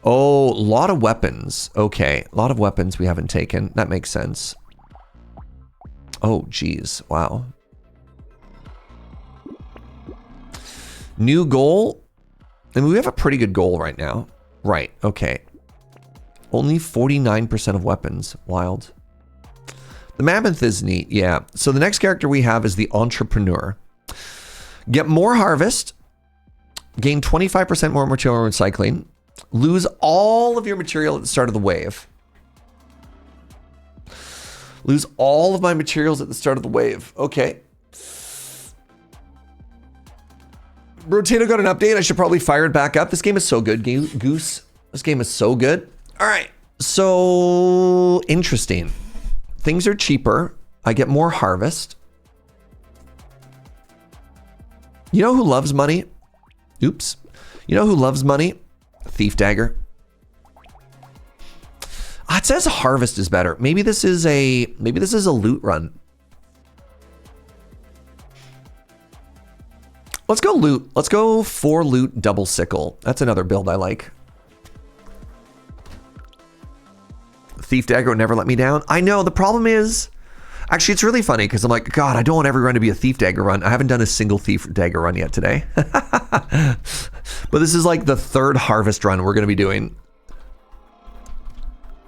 Oh, a lot of weapons. Okay, a lot of weapons we haven't taken. That makes sense. Oh, geez. Wow. New goal. I mean, we have a pretty good goal right now. Right, okay. Only 49% of weapons. Wild. The mammoth is neat, yeah. So the next character we have is the entrepreneur. Get more harvest. Gain 25% more material recycling. Lose all of your material at the start of the wave. Lose all of my materials at the start of the wave. Okay. Brotato got an update. I should probably fire it back up. This game is so good, Goose. This game is so good. All right. So interesting. Things are cheaper. I get more harvest. You know who loves money? Oops. You know who loves money? Thief Dagger. It says harvest is better. Maybe this is a loot run. Let's go loot. Let's go 4 loot double sickle. That's another build I like. Thief Dagger would never let me down. I know, the problem is, actually it's really funny because I'm like, God, I don't want every run to be a Thief Dagger run. I haven't done a single Thief Dagger run yet today. But this is like the 3rd harvest run we're going to be doing.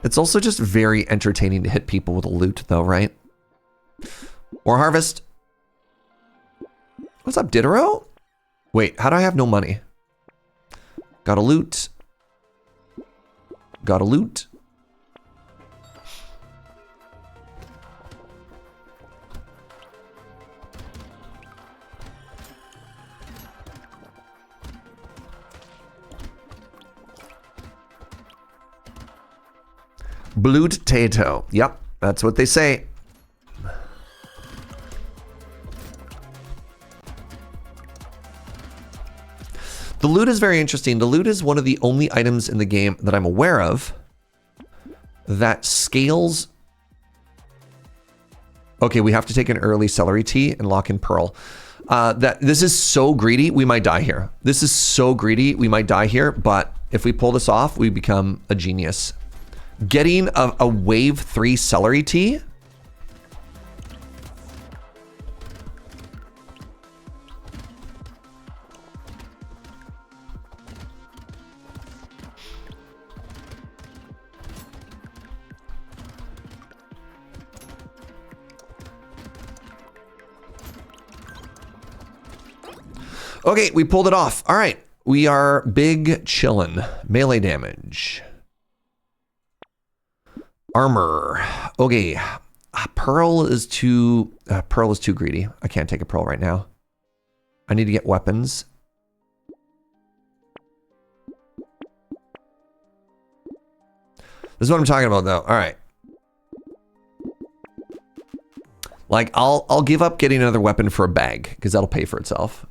It's also just very entertaining to hit people with a loot though, right? More harvest. What's up, Diderot? Wait, how do I have no money? Gotta loot. Gotta loot. Brotato. Yep, that's what they say. The loot is very interesting. The loot is one of the only items in the game that I'm aware of that scales. Okay, we have to take an early celery tea and lock in pearl. This is so greedy, we might die here. This is so greedy, we might die here, but if we pull this off, we become a genius. Getting a wave 3 celery tea. Okay, we pulled it off. All right, we are big chillin'. Melee damage. Armor. Okay, pearl is too greedy. I can't take a pearl right now. I need to get weapons. This is what I'm talking about, though. All right. Like, I'll give up getting another weapon for a bag, because that'll pay for itself.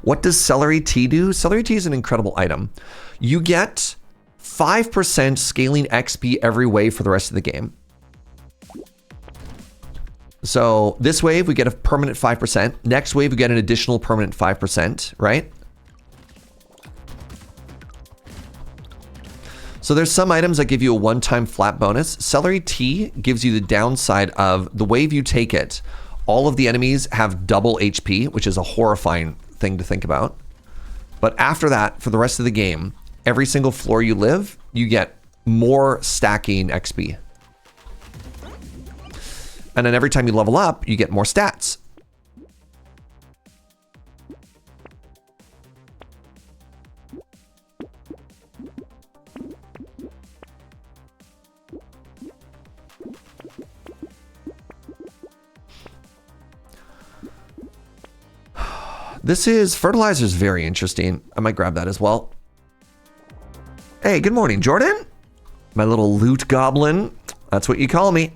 What does celery tea do? Celery tea is an incredible item. You get 5% scaling XP every wave for the rest of the game. So this wave, we get a permanent 5%. Next wave, we get an additional permanent 5%, right? So there's some items that give you a one-time flat bonus. Celery tea gives you the downside of the wave you take it, all of the enemies have double HP, which is a horrifying thing to think about. But after that, for the rest of the game, every single floor you live, you get more stacking XP. And then every time you level up, you get more stats. This is, fertilizer is very interesting. I might grab that as well. Hey, good morning, Jordan. My little loot goblin. That's what you call me.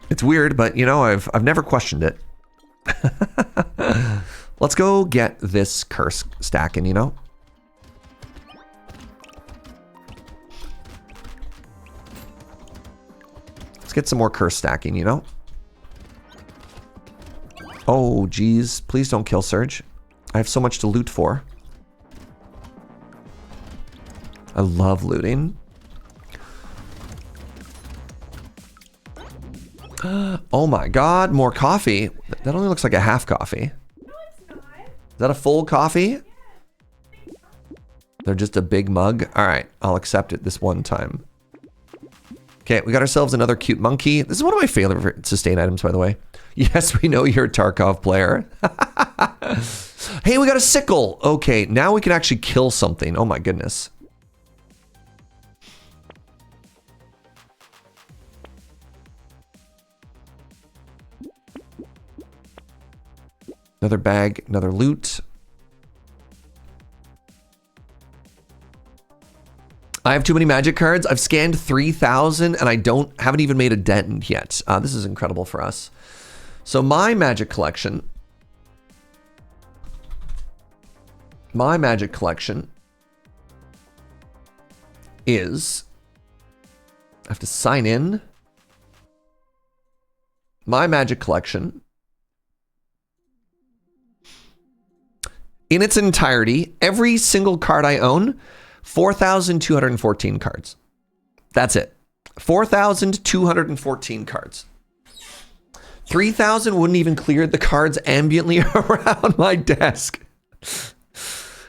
It's weird, but you know, I've never questioned it. Let's go get this curse stacking, you know? Let's get some more curse stacking, you know? Oh, geez. Please don't kill Surge. I have so much to loot for. I love looting. Oh my god, more coffee. That only looks like a half coffee. No, it's not. Is that a full coffee? They're just a big mug? Alright, I'll accept it this one time. Okay, we got ourselves another cute monkey. This is one of my favorite sustain items, by the way. Yes, we know you're a Tarkov player. Hey, we got a sickle. Okay, now we can actually kill something. Oh my goodness. Another bag, another loot. I have too many magic cards. I've scanned 3,000 and I haven't even made a dent yet. This is incredible for us. So my magic collection is, I have to sign in. My magic collection in its entirety, every single card I own, 4,214 cards. That's it. 4,214 cards. 3,000 wouldn't even clear the cards ambiently around my desk.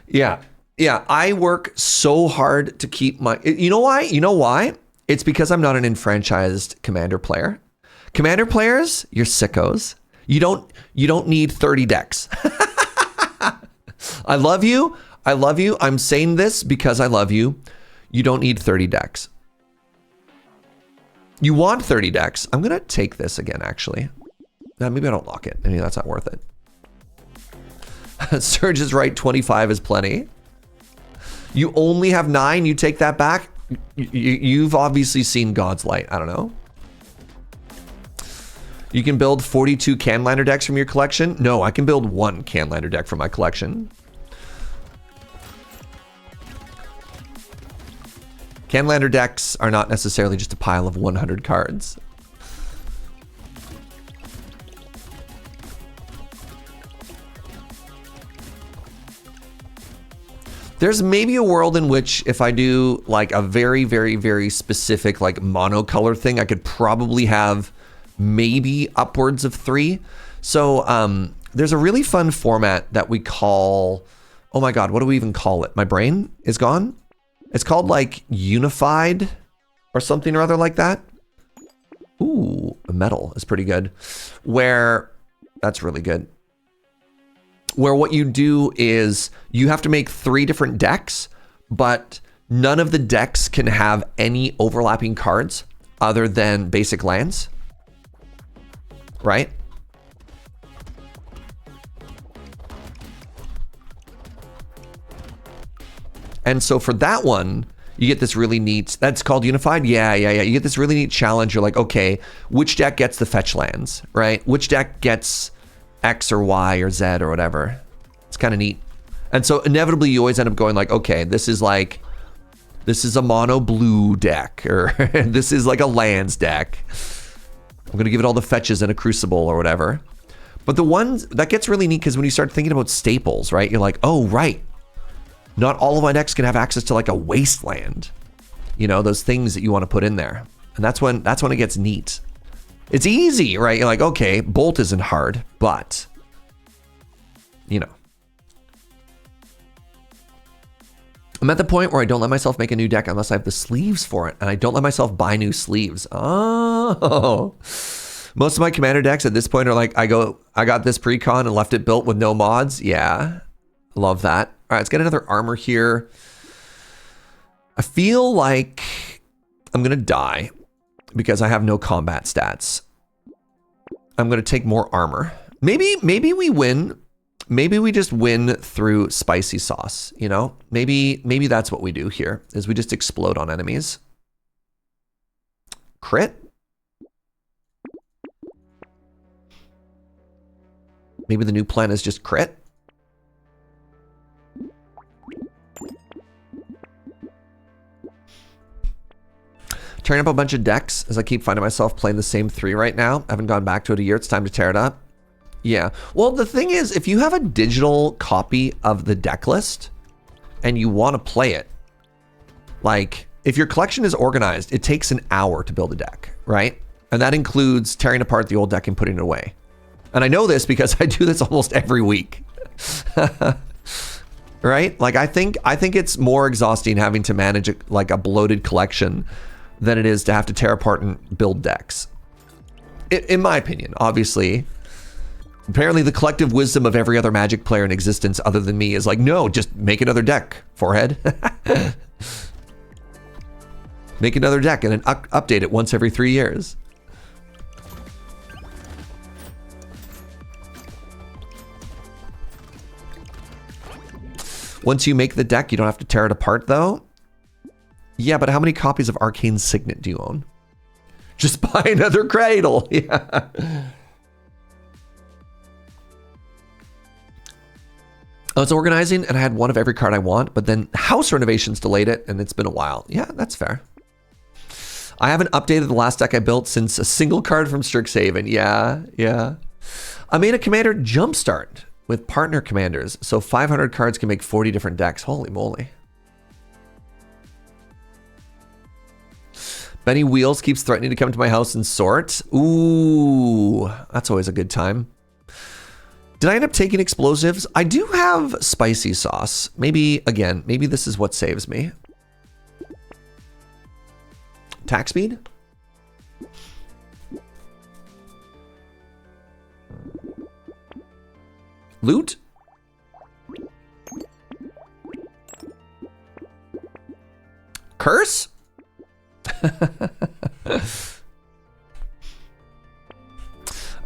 Yeah. Yeah, I work so hard to keep my... You know why? You know why? It's because I'm not an enfranchised Commander player. Commander players, you're sickos. You don't need 30 decks. I love you. I love you. I'm saying this because I love you. You don't need 30 decks. You want 30 decks. I'm going to take this again, actually. Maybe I don't lock it. Maybe that's not worth it. Surge is right. 25 is plenty. You only have 9. You take that back. You've obviously seen God's light. I don't know. You can build 42 Canlander decks from your collection. No, I can build 1 Canlander deck from my collection. Canlander decks are not necessarily just a pile of 100 cards. There's maybe a world in which if I do like a very, very, very specific like monocolor thing, I could probably have maybe upwards of 3. So there's a really fun format that we call, oh my God, what do we even call it? My brain is gone. It's called like Unified or something or other like that. Ooh, metal is pretty good. Where, that's really good. Where what you do is you have to make 3 different decks, but none of the decks can have any overlapping cards other than basic lands, right? And so for that one, you get this really neat, that's called Unified? Yeah. You get this really neat challenge. You're like, okay, which deck gets the fetch lands, right? Which deck gets X or Y or Z or whatever? It's kind of neat. And so inevitably you always end up going like, okay, this is a mono blue deck, or this is like a lands deck. I'm going to give it all the fetches and a crucible or whatever. But the ones that gets really neat because when you start thinking about staples, right? You're like, oh, right. Not all of my decks can have access to like a wasteland, you know, those things that you want to put in there. And that's when it gets neat. It's easy, right? You're like, okay, Bolt isn't hard, but you know. I'm at the point where I don't let myself make a new deck unless I have the sleeves for it, and I don't let myself buy new sleeves. Oh, most of my commander decks at this point are like, I got this precon and left it built with no mods. Yeah, love that. All right, let's get another armor here. I feel like I'm gonna die because I have no combat stats. I'm gonna take more armor. Maybe we win. Maybe we just win through spicy sauce, you know? Maybe that's what we do here, is we just explode on enemies. Crit? Maybe the new plan is just crit? Tearing up a bunch of decks as I keep finding myself playing the same 3 right now. I haven't gone back to it a year. It's time to tear it up. Yeah. Well, the thing is, if you have a digital copy of the deck list and you want to play it, like if your collection is organized, it takes an hour to build a deck, right? And that includes tearing apart the old deck and putting it away. And I know this because I do this almost every week. Right? Like I think it's more exhausting having to manage like a bloated collection than it is to have to tear apart and build decks. In my opinion, obviously. Apparently the collective wisdom of every other Magic player in existence other than me is like, no, just make another deck, forehead. Make another deck and then update it once every 3 years. Once you make the deck, you don't have to tear it apart though. Yeah, but how many copies of Arcane Signet do you own? Just buy another Cradle. Yeah. I was organizing and I had one of every card I want, but then house renovations delayed it and it's been a while. Yeah, that's fair. I haven't updated the last deck I built since a single card from Strixhaven. Yeah. I made a commander jumpstart with partner commanders, so 500 cards can make 40 different decks. Holy moly. Benny Wheels keeps threatening to come to my house and sort. Ooh, that's always a good time. Did I end up taking explosives? I do have spicy sauce. Maybe this is what saves me. Attack speed? Loot? Curse?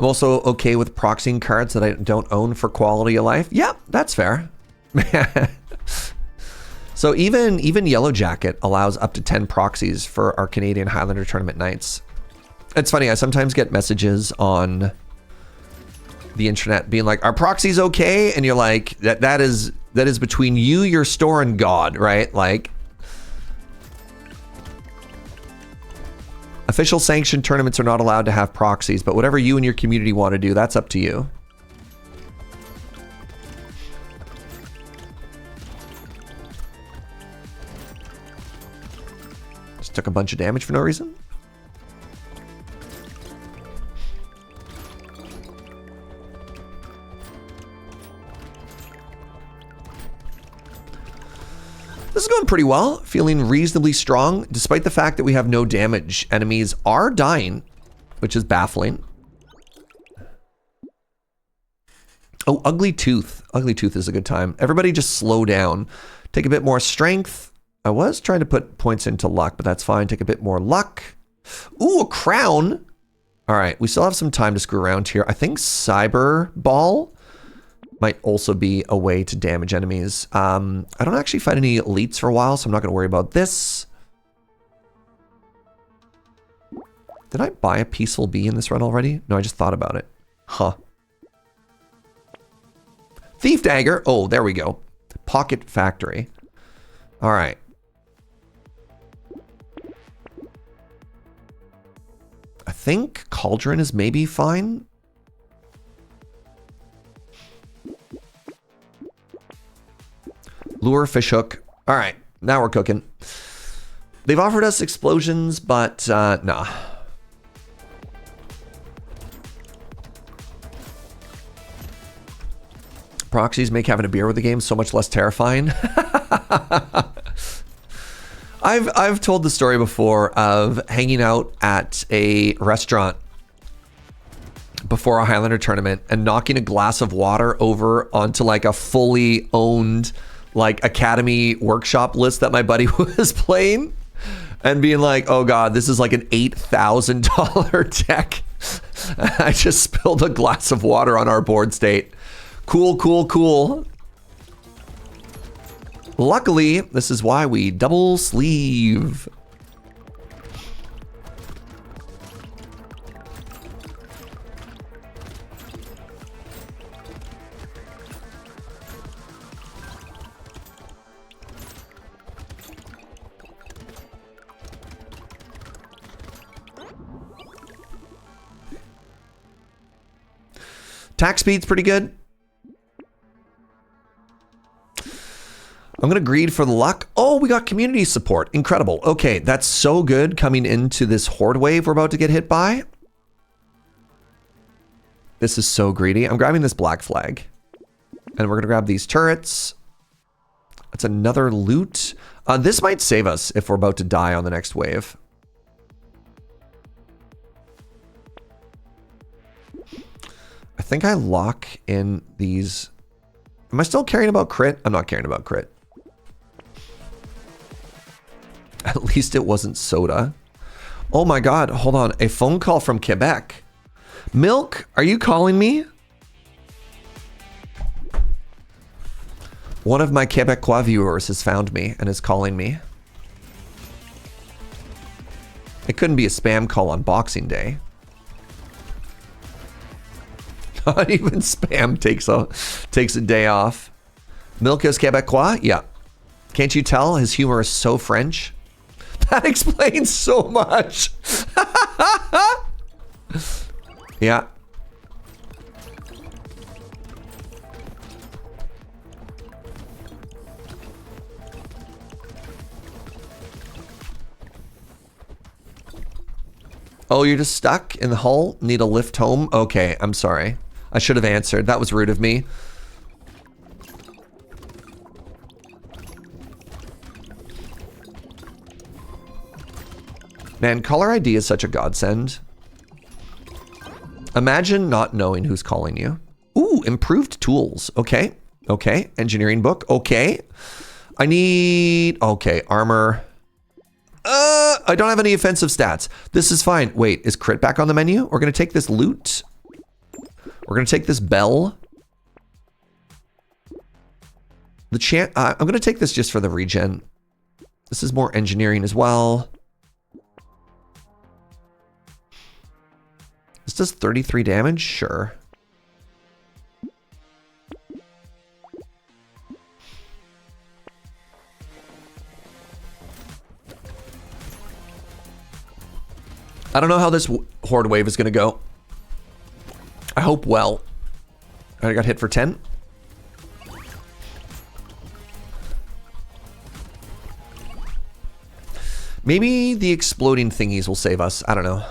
I'm also okay with proxying cards that I don't own for quality of life. Yeah, that's fair. So even Yellow Jacket allows up to 10 proxies for our Canadian Highlander tournament nights. It's funny, I sometimes get messages on the internet being like, "Are proxies okay?" And you're like, that is between you, your store, and God, right? Like, official sanctioned tournaments are not allowed to have proxies, but whatever you and your community want to do, that's up to you. Just took a bunch of damage for no reason. This is going pretty well, feeling reasonably strong, despite the fact that we have no damage. Enemies are dying. which is baffling. Oh, Ugly Tooth. Ugly Tooth is a good time. Everybody just slow down. Take a bit more strength. I was trying to put points into luck, but that's fine. Take a bit more luck. Ooh, a crown. All right, we still have some time to screw around here. I think Cyber Ball might also be a way to damage enemies. I don't actually fight any elites for a while, so I'm not going to worry about this. Did I buy a Peaceful Bee in this run already? No, I just thought about it. Huh. Thief Dagger. Oh, there we go. Pocket Factory. All right. I think Cauldron is maybe fine. Lure, Fishhook. All right, now we're cooking. They've offered us explosions, but nah. Proxies make having a beer with the game so much less terrifying. I've told the story before of hanging out at a restaurant before a Highlander tournament and knocking a glass of water over onto like a fully owned like Academy workshop list that my buddy was playing and being like, oh God, this is like an $8,000 deck. I just spilled a glass of water on our board state. Cool, cool, cool. Luckily, this is why we double sleeve. Attack speed's pretty good. I'm going to greed for the luck. Oh, we got community support. Incredible. Okay, that's so good coming into this horde wave we're about to get hit by. This is so greedy. I'm grabbing this black flag. And we're going to grab these turrets. That's another loot. This might save us if we're about to die on the next wave. I think I lock in these. Am I still caring about crit? I'm not caring about crit. At least it wasn't soda. Oh my God, hold on. A phone call from Quebec. Milk, are you calling me? One of my Quebecois viewers has found me and is calling me. It couldn't be a spam call on Boxing Day. Not even spam takes a day off. Milk is Quebecois? Yeah. Can't you tell his humor is so French? That explains so much. Yeah. Oh, you're just stuck in the hull? Need a lift home? Okay, I'm sorry. I should have answered. That was rude of me. Man, caller ID is such a godsend. Imagine not knowing who's calling you. Ooh, improved tools. Okay. Okay. Engineering book. Okay. I need... Okay, armor. I don't have any offensive stats. This is fine. Wait, is crit back on the menu? We're going to take this loot. We're going to take this bell. I'm going to take this just for the regen. This is more engineering as well. This does 33 damage? Sure. I don't know how this horde wave is going to go. I hope well. I got hit for 10. Maybe the exploding thingies will save us. I don't know.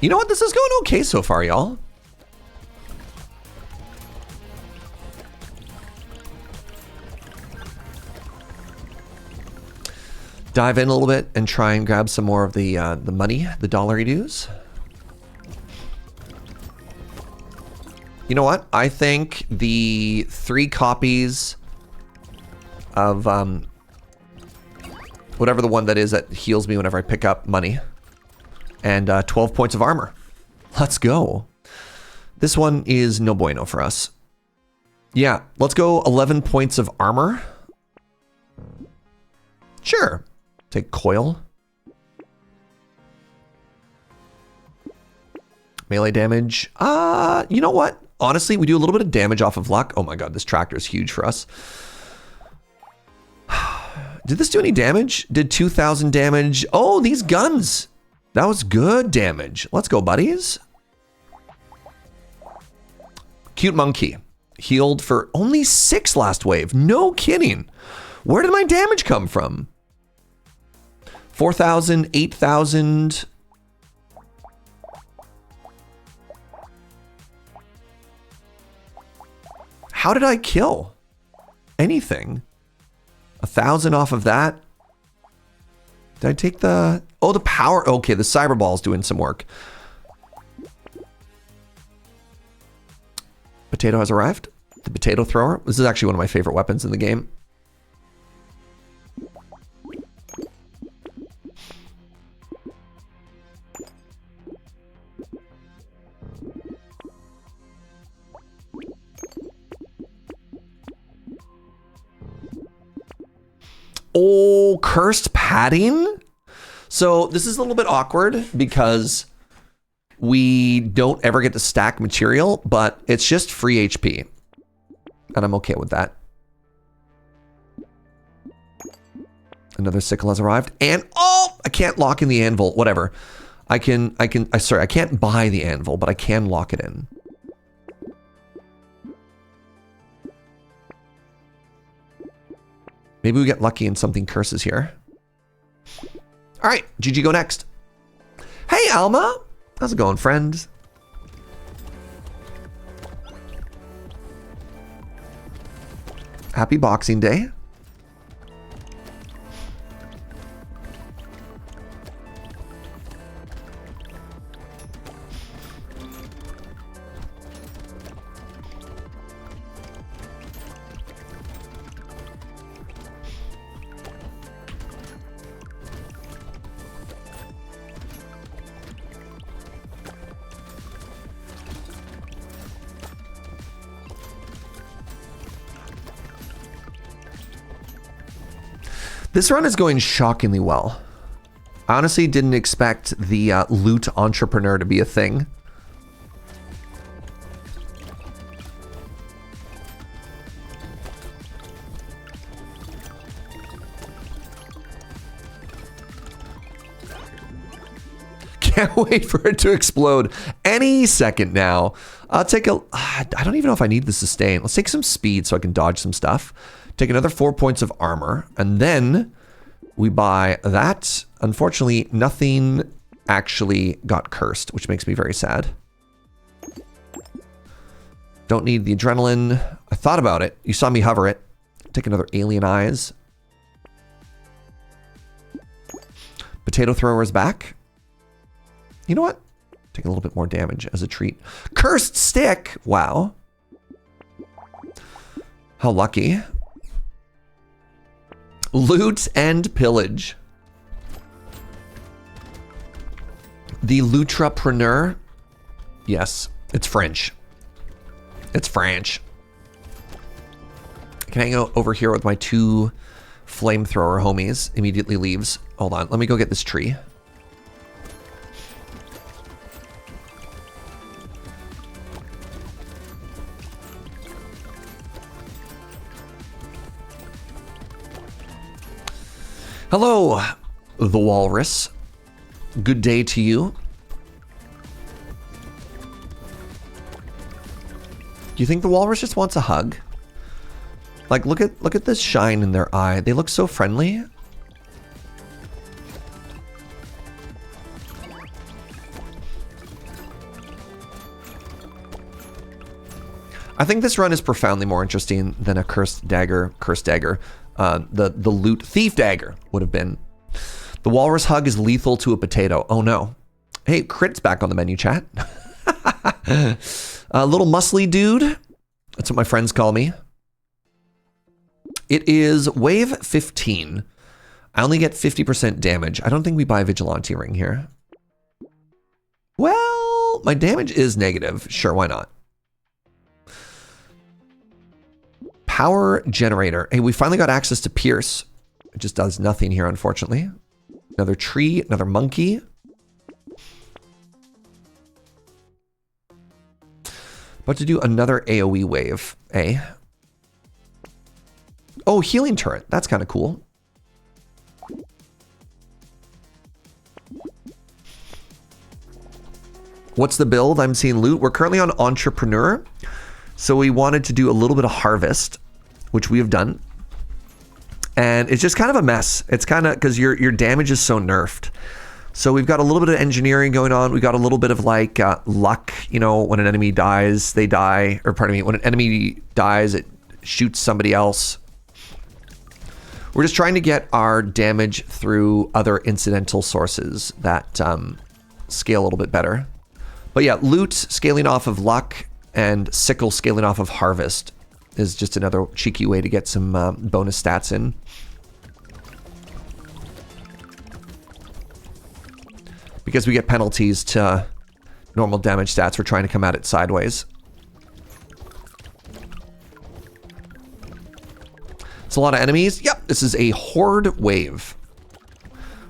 You know what? This is going okay so far, y'all. dive in a little bit and try and grab some more of the money, the dollary dues. You know what? I think the 3 copies of whatever the one that is that heals me whenever I pick up money, and 12 points of armor. Let's go. This one is no bueno for us. Yeah, let's go 11 points of armor. Sure. Take coil. Melee damage. You know what? Honestly, we do a little bit of damage off of luck. Oh my god, this tractor is huge for us. Did this do any damage? Did 2,000 damage. Oh, these guns. That was good damage. Let's go, buddies. Cute monkey. Healed for only 6 last wave. No kidding. Where did my damage come from? 4,000, 8,000. How did I kill anything? 1,000 off of that. Did I take the... Oh, the power... Okay, the cyber ball's doing some work. Potato has arrived. The potato thrower. This is actually one of my favorite weapons in the game. Oh, cursed padding? So this is a little bit awkward because we don't ever get to stack material, but it's just free HP. And I'm okay with that. Another sickle has arrived. And, oh, I can't lock in the anvil. Whatever. I can't buy the anvil, but I can lock it in. Maybe we get lucky and something curses here. All right, GG, go next. Hey, Alma. How's it going, friend? Happy Boxing Day. This run is going shockingly well. I honestly didn't expect the loot entrepreneur to be a thing. Can't wait for it to explode any second now. I'll take a... I don't even know if I need the sustain. Let's take some speed so I can dodge some stuff. Take another 4 points of armor, and then we buy that. Unfortunately, nothing actually got cursed, which makes me very sad. Don't need the adrenaline. I thought about it. You saw me hover it. Take another alien eyes. Potato thrower is back. You know what? Take a little bit more damage as a treat. Cursed stick. Wow. How lucky. Loot and pillage. The Lutrapreneur. Yes, it's French. It's French. Can I go over here with my 2 flamethrower homies? Immediately leaves. Hold on, let me go get this tree. Hello, the walrus. Good day to you. Do you think the walrus just wants a hug? Like, look at this shine in their eye. They look so friendly. I think this run is profoundly more interesting than a cursed dagger. The loot thief dagger would have been. The walrus hug is lethal to a potato. Oh no. Hey, crit's back on the menu, chat. A little muscly dude. That's what my friends call me. It is wave 15. I only get 50% damage. I don't think we buy a vigilante ring here. Well, my damage is negative. Sure, why not? Power generator. Hey, we finally got access to Pierce. It just does nothing here, unfortunately. Another tree, another monkey. About to do another AoE wave, eh? Oh, healing turret. That's kind of cool. What's the build? I'm seeing loot. We're currently on entrepreneur. So we wanted to do a little bit of harvest, which we have done. And it's just kind of a mess. It's kind of because your damage is so nerfed. So we've got a little bit of engineering going on. We've got a little bit of like luck. You know, when an enemy dies, they die. Or pardon me, when an enemy dies, it shoots somebody else. We're just trying to get our damage through other incidental sources that scale a little bit better. But yeah, loot scaling off of luck and sickle scaling off of harvest is just another cheeky way to get some bonus stats in. Because we get penalties to normal damage stats, we're trying to come at it sideways. It's a lot of enemies. Yep, this is a horde wave.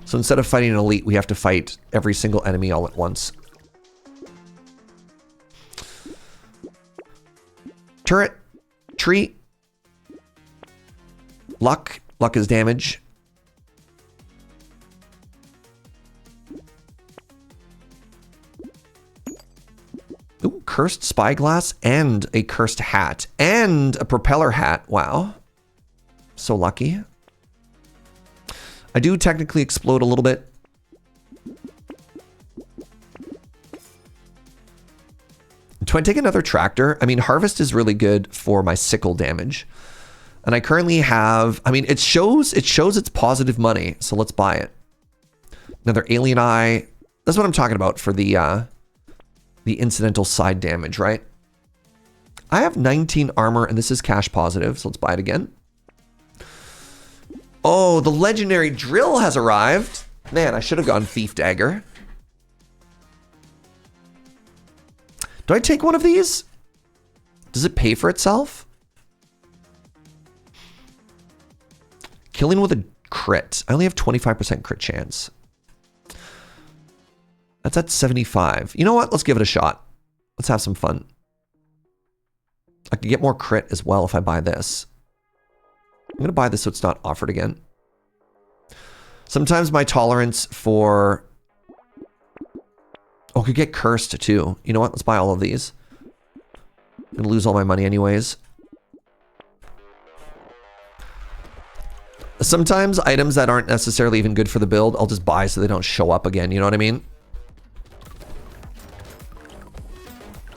So instead of fighting an elite, we have to fight every single enemy all at once. Turret, tree, luck. Luck is damage. Ooh, cursed spyglass and a cursed hat and a propeller hat. Wow. So lucky. I do technically explode a little bit. Do I take another tractor? I mean, harvest is really good for my sickle damage. And I currently have, I mean, it shows it's positive money. So let's buy it. Another alien eye. That's what I'm talking about for the incidental side damage, right? I have 19 armor and this is cash positive. So let's buy it again. Oh, the legendary drill has arrived. Man, I should have gone thief dagger. Do I take one of these? Does it pay for itself? Killing with a crit. I only have 25% crit chance. That's at 75. You know what? Let's give it a shot. Let's have some fun. I can get more crit as well if I buy this. I'm going to buy this so it's not offered again. Sometimes my tolerance for... Oh, I could get cursed too. You know what? Let's buy all of these. I'm gonna lose all my money anyways. Sometimes items that aren't necessarily even good for the build, I'll just buy so they don't show up again. You know what I mean?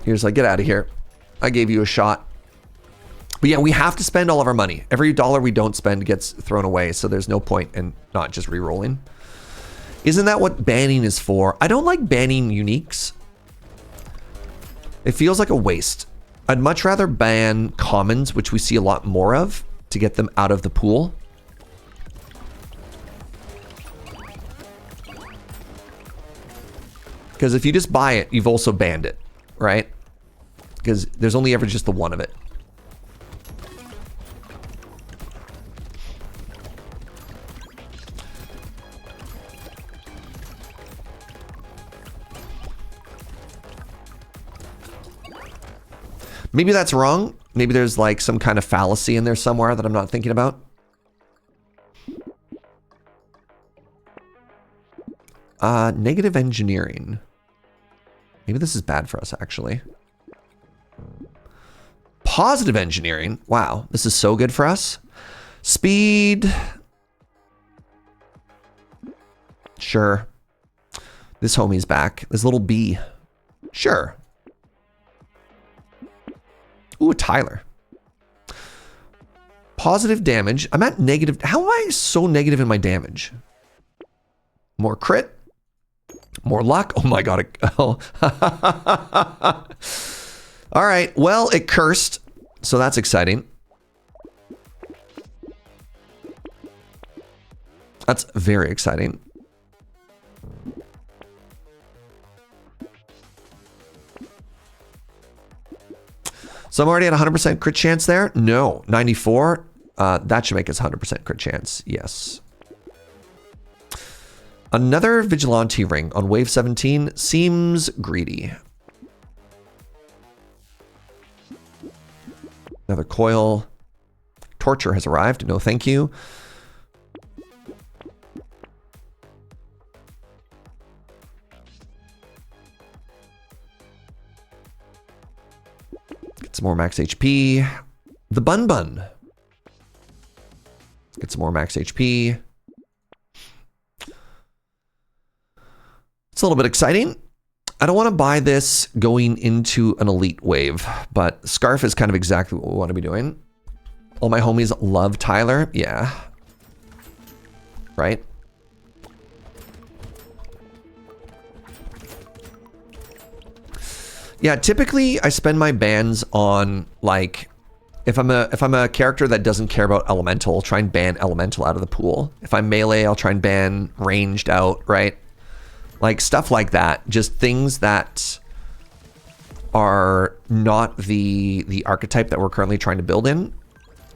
Here's like, get out of here. I gave you a shot. But yeah, we have to spend all of our money. Every dollar we don't spend gets thrown away. So there's no point in not just re-rolling. Isn't that what banning is for? I don't like banning uniques. It feels like a waste. I'd much rather ban commons, which we see a lot more of, to get them out of the pool. Because if you just buy it, you've also banned it, right? Because there's only ever just the one of it. Maybe that's wrong. Maybe there's like some kind of fallacy in there somewhere that I'm not thinking about. Negative engineering. Maybe this is bad for us, actually. Positive engineering. Wow, this is so good for us. Speed. Sure. This homie's back. This little bee. Sure. Ooh, Tyler. Positive damage. I'm at negative. How am I so negative in my damage? More crit. More luck. Oh my god. Oh. All right. Well, it cursed. So that's exciting. That's very exciting. So I'm already at 100% crit chance there? No. 94? That should make us 100% crit chance. Yes. Another Vigilante ring on wave 17 seems greedy. Another coil. Torture has arrived. No, thank you. Get some more max HP. The Bun Bun. Get some more max HP. It's a little bit exciting. I don't want to buy this going into an elite wave, but Scarf is kind of exactly what we want to be doing. All my homies love Tyler. Yeah. Right? Yeah, typically I spend my bans on like if I'm a character that doesn't care about elemental, I'll try and ban elemental out of the pool. If I'm melee, I'll try and ban ranged out, right? Like stuff like that. Just things that are not the archetype that we're currently trying to build in.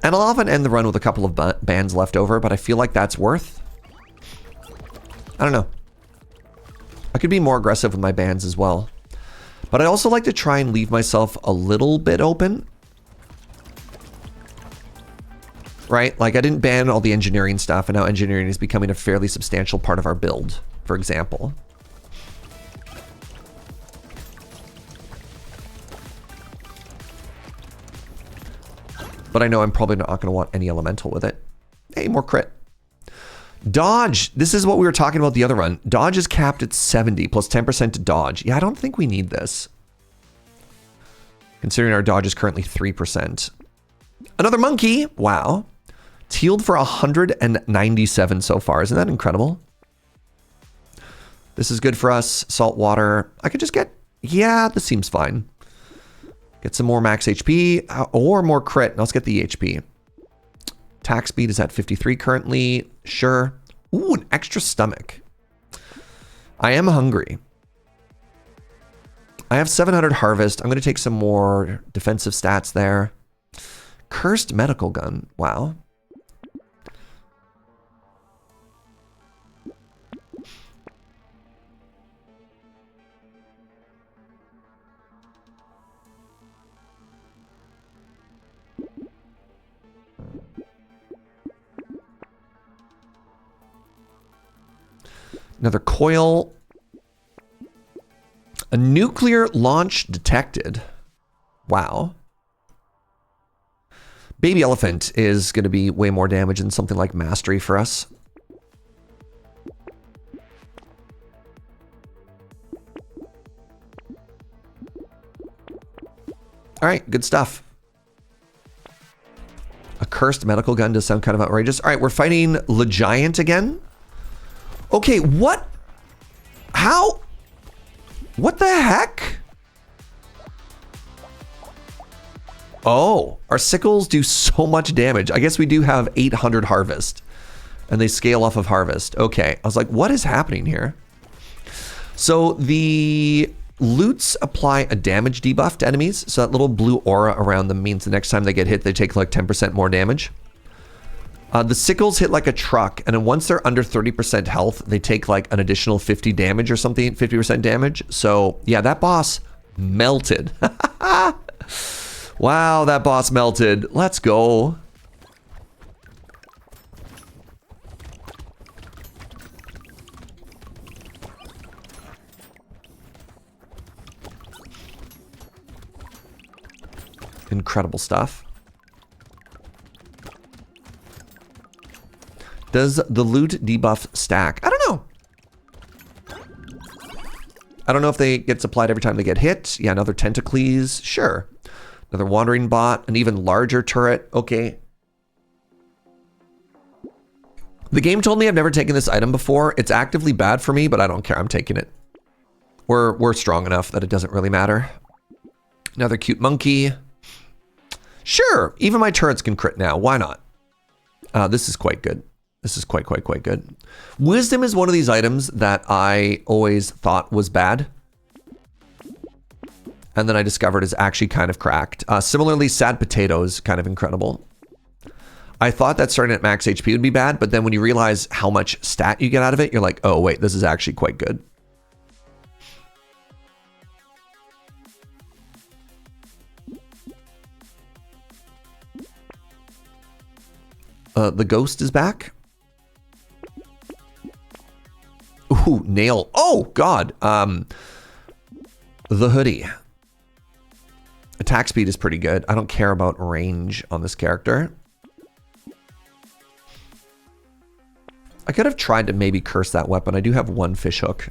And I'll often end the run with a couple of bans left over, but I feel like that's worth. I don't know. I could be more aggressive with my bans as well. But I also like to try and leave myself a little bit open. Right? Like I didn't ban all the engineering stuff, and now engineering is becoming a fairly substantial part of our build, for example. But I know I'm probably not going to want any elemental with it. Hey, more crit. Dodge. This is what we were talking about the other run. Dodge is capped at 70 plus 10% to dodge. Yeah, I don't think we need this. Considering our dodge is currently 3%. Another monkey. Wow. It's healed for 197 so far. Isn't that incredible? This is good for us. Salt water. I could just get... Yeah, this seems fine. Get some more max HP or more crit. Let's get the HP. Attack speed is at 53 currently. Sure. Ooh, an extra stomach. I am hungry. I have 700 harvest. I'm going to take some more defensive stats there. Cursed medical gun. Wow. Another coil. A nuclear launch detected. Wow. Baby elephant is going to be way more damage than something like mastery for us. All right, good stuff. A cursed medical gun does sound kind of outrageous. All right, we're fighting Le Giant again. Okay, what? How? What the heck? Oh, our sickles do so much damage. I guess we do have 800 harvest, and they scale off of harvest. Okay, I was like, what is happening here? So the loots apply a damage debuff to enemies. So that little blue aura around them means the next time they get hit, they take like 10% more damage. The sickles hit like a truck, and then once they're under 30% health, they take like an additional 50 damage or something, 50% damage. So yeah, that boss melted. Wow, that boss melted. Let's go. Incredible stuff. Does the loot debuff stack? I don't know. I don't know if they get supplied every time they get hit. Yeah, another Tentacles. Sure. Another Wandering Bot. An even larger turret. Okay. The game told me I've never taken this item before. It's actively bad for me, but I don't care. I'm taking it. We're strong enough that it doesn't really matter. Another cute monkey. Sure, even my turrets can crit now. Why not? This is quite good. This is quite good. Wisdom is one of these items that I always thought was bad. And then I discovered is actually kind of cracked. Similarly, sad potato is kind of incredible. I thought that starting at max HP would be bad, but then when you realize how much stat you get out of it, you're like, oh wait, this is actually quite good. The ghost is back. Ooh, nail. Oh God. The hoodie. Attack speed is pretty good. I don't care about range on this character. I could have tried to maybe curse that weapon. I do have one fish hook.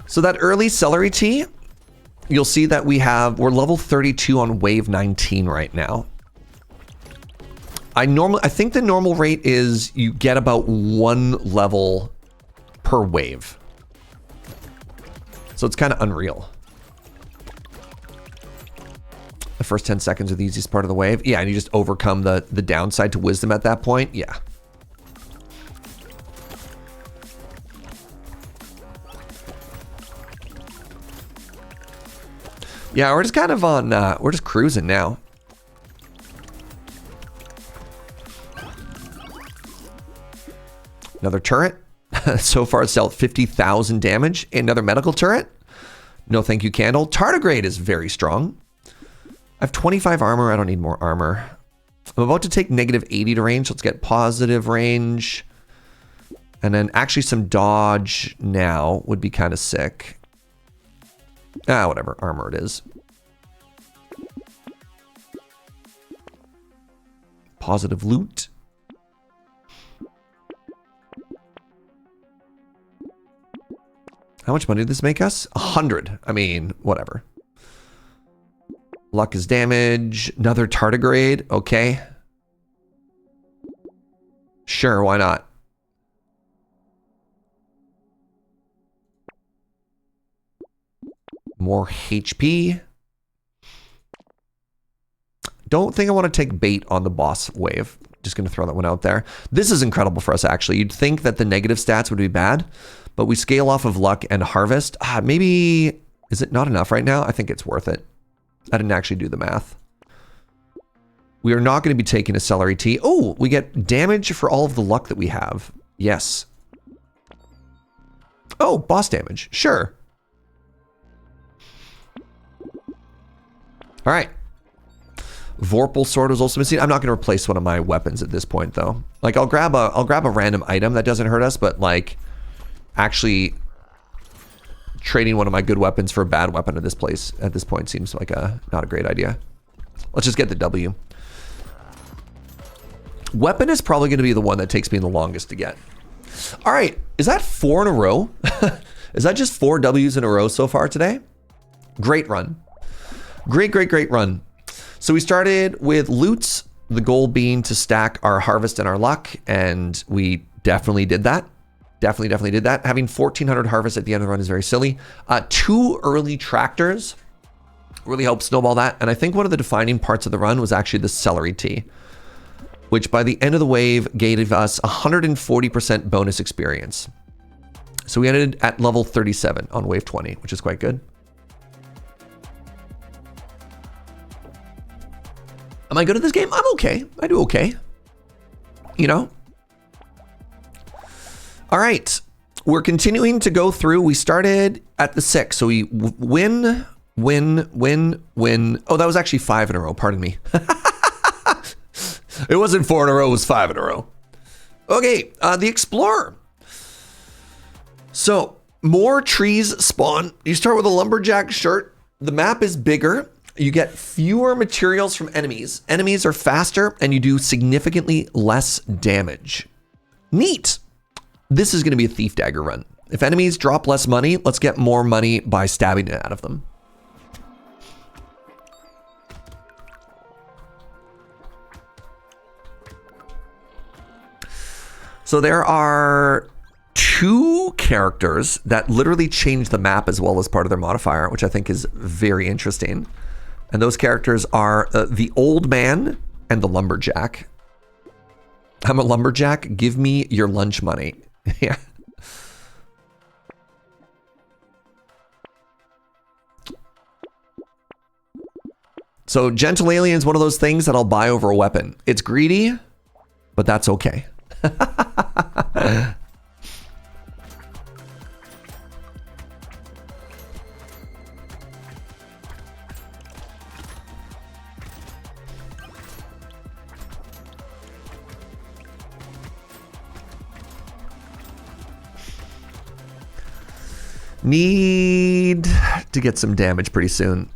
So that early celery tea, you'll see that we're level 32 on wave 19 right now. I think the normal rate is you get about 1 level per wave. So it's kind of unreal. The first 10 seconds are the easiest part of the wave. Yeah, and you just overcome the downside to wisdom at that point. Yeah. Yeah, we're just kind of on, we're just cruising now. Another turret. So far it's dealt 50,000 damage. Another medical turret. No thank you, candle. Tardigrade is very strong. I have 25 armor. I don't need more armor. I'm about to take negative 80 to range. Let's get positive range. And then actually some dodge now would be kind of sick. Whatever. Armor it is. Positive loot. How much money did this make us? 100. I mean, whatever. Luck is damage. Another tardigrade. Okay. Sure, why not? More HP. Don't think I want to take bait on the boss wave. Just going to throw that one out there. This is incredible for us, actually. You'd think that the negative stats would be bad, but we scale off of luck and harvest. Maybe, is it not enough right now? I think it's worth it. I didn't actually do the math. We are not going to be taking a celery tea. Oh, we get damage for all of the luck that we have. Yes. Oh, boss damage. Sure. All right. Vorpal sword was also missing. I'm not going to replace one of my weapons at this point, though. Like, I'll grab a random item that doesn't hurt us, but like, actually trading one of my good weapons for a bad weapon at this point seems like not a great idea. Let's just get the W. Weapon is probably going to be the one that takes me the longest to get. All right, is that 4 in a row? Is that just 4 W's in a row so far today? Great run. Great run. So we started with loots, the goal being to stack our harvest and our luck, and we definitely did that. Definitely did that. Having 1,400 harvest at the end of the run is very silly. 2 early tractors really helped snowball that, and I think one of the defining parts of the run was actually the celery tea, which by the end of the wave gave us 140% bonus experience. So we ended at level 37 on wave 20, which is quite good. Am I good at this game? I'm okay. I do okay. You know? All right. We're continuing to go through. We started at the 6. So we win. Oh, that was actually 5 in a row. Pardon me. It wasn't 4 in a row. It was 5 in a row. Okay. The Explorer. So more trees spawn. You start with a lumberjack shirt. The map is bigger. You get fewer materials from enemies. Enemies are faster and you do significantly less damage. Neat. This is going to be a thief dagger run. If enemies drop less money, let's get more money by stabbing it out of them. So there are 2 characters that literally change the map as well as part of their modifier, which I think is very interesting. And those characters are the old man and the lumberjack. I'm a lumberjack. Give me your lunch money. Yeah. So gentle alien is one of those things that I'll buy over a weapon. It's greedy, but that's okay. Need to get some damage pretty soon.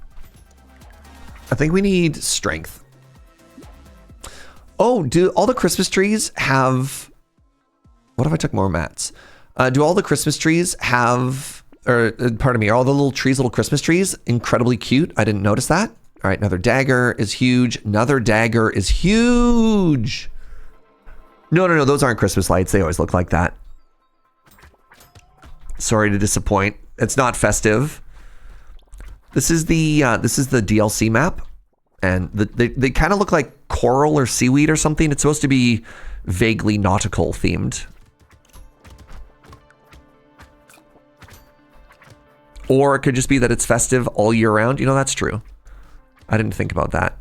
I think we need strength. Oh, do all the Christmas trees have... What if I took more mats? Do all the Christmas trees have... Or, pardon me, are all the little trees little Christmas trees? Incredibly cute. I didn't notice that. All right, another dagger is huge. Another dagger is huge. No, those aren't Christmas lights. They always look like that. Sorry to disappoint. It's not festive. This is the DLC map, and they kind of look like coral or seaweed or something. It's supposed to be vaguely nautical themed. Or it could just be that it's festive all year round. You know, that's true. I didn't think about that.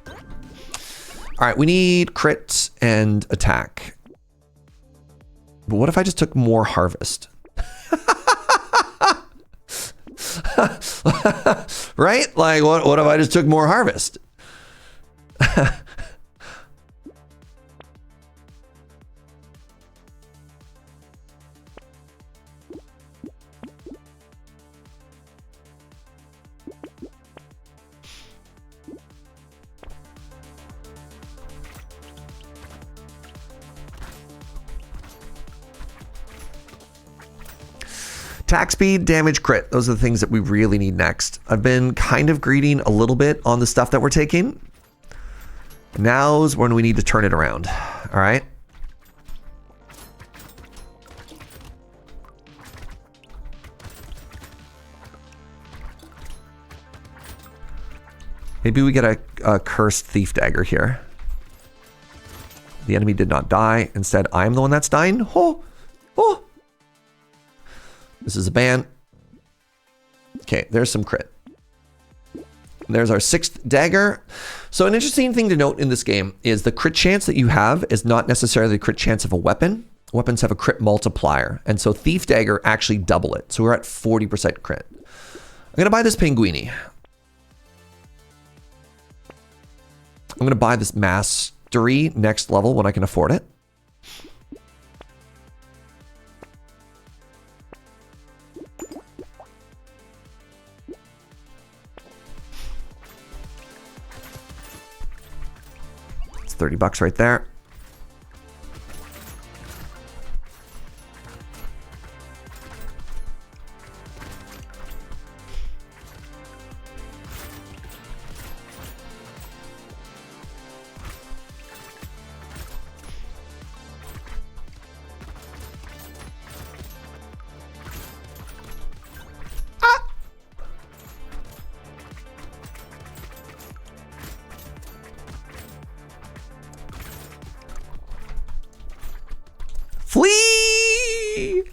All right, we need crit and attack. But what if I just took more harvest? Right? Like, what if I just took more harvest? Attack speed, damage, crit. Those are the things that we really need next. I've been kind of greeding a little bit on the stuff that we're taking. Now's when we need to turn it around. All right. Maybe we get a cursed thief dagger here. The enemy did not die. Instead, I'm the one that's dying. Oh, oh. This is a ban. Okay, there's some crit. There's our 6th dagger. So an interesting thing to note in this game is the crit chance that you have is not necessarily the crit chance of a weapon. Weapons have a crit multiplier. And so thief dagger actually double it. So we're at 40% crit. I'm going to buy this pinguini. I'm going to buy this mastery next level when I can afford it. $30 right there. Flee!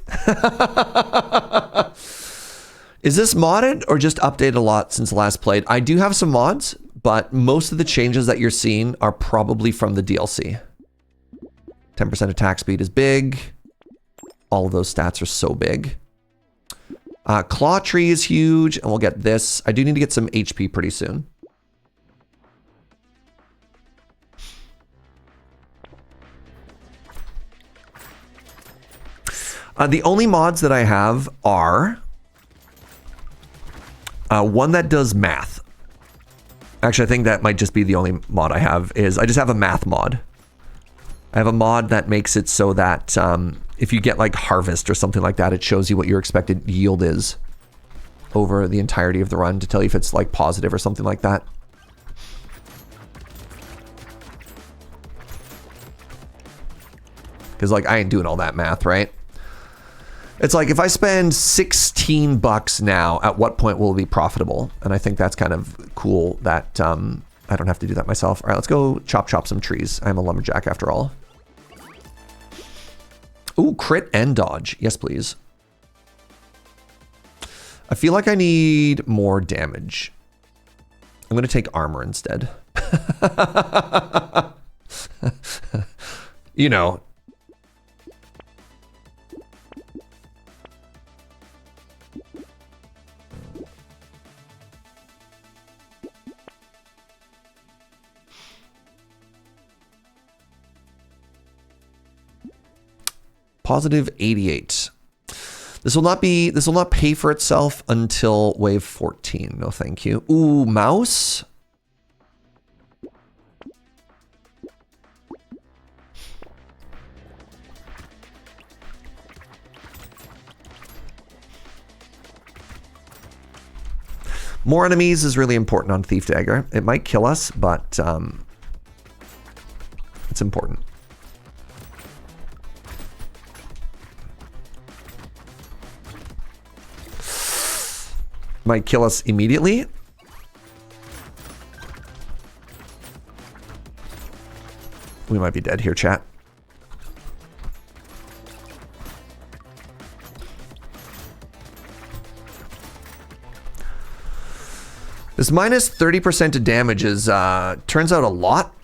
Is this modded or just updated a lot since last played? I do have some mods, but most of the changes that you're seeing are probably from the DLC. 10% attack speed is big. All of those stats are so big. Claw tree is huge, and we'll get this. I do need to get some HP pretty soon. The only mods that I have are One that does math. Actually, I think that might just be the only mod I have, is I just have a math mod. I have a mod that makes it so that if you get like harvest or something like that, it shows you what your expected yield is over the entirety of the run to tell you if it's like positive or something like that. Because like I ain't doing all that math, right? It's like if I spend $16 now, at what point will it be profitable? And I think that's kind of cool that I don't have to do that myself. All right, let's go chop some trees. I'm a lumberjack after all. Ooh, crit and dodge. Yes, please. I feel like I need more damage. I'm going to take armor instead. You know. Positive 88. This will not pay for itself until wave 14. No, thank you. Ooh, mouse. More enemies is really important on Thief Dagger. It might kill us, but it's important. Might kill us immediately. We might be dead here, chat. This minus 30% to damage is, turns out a lot.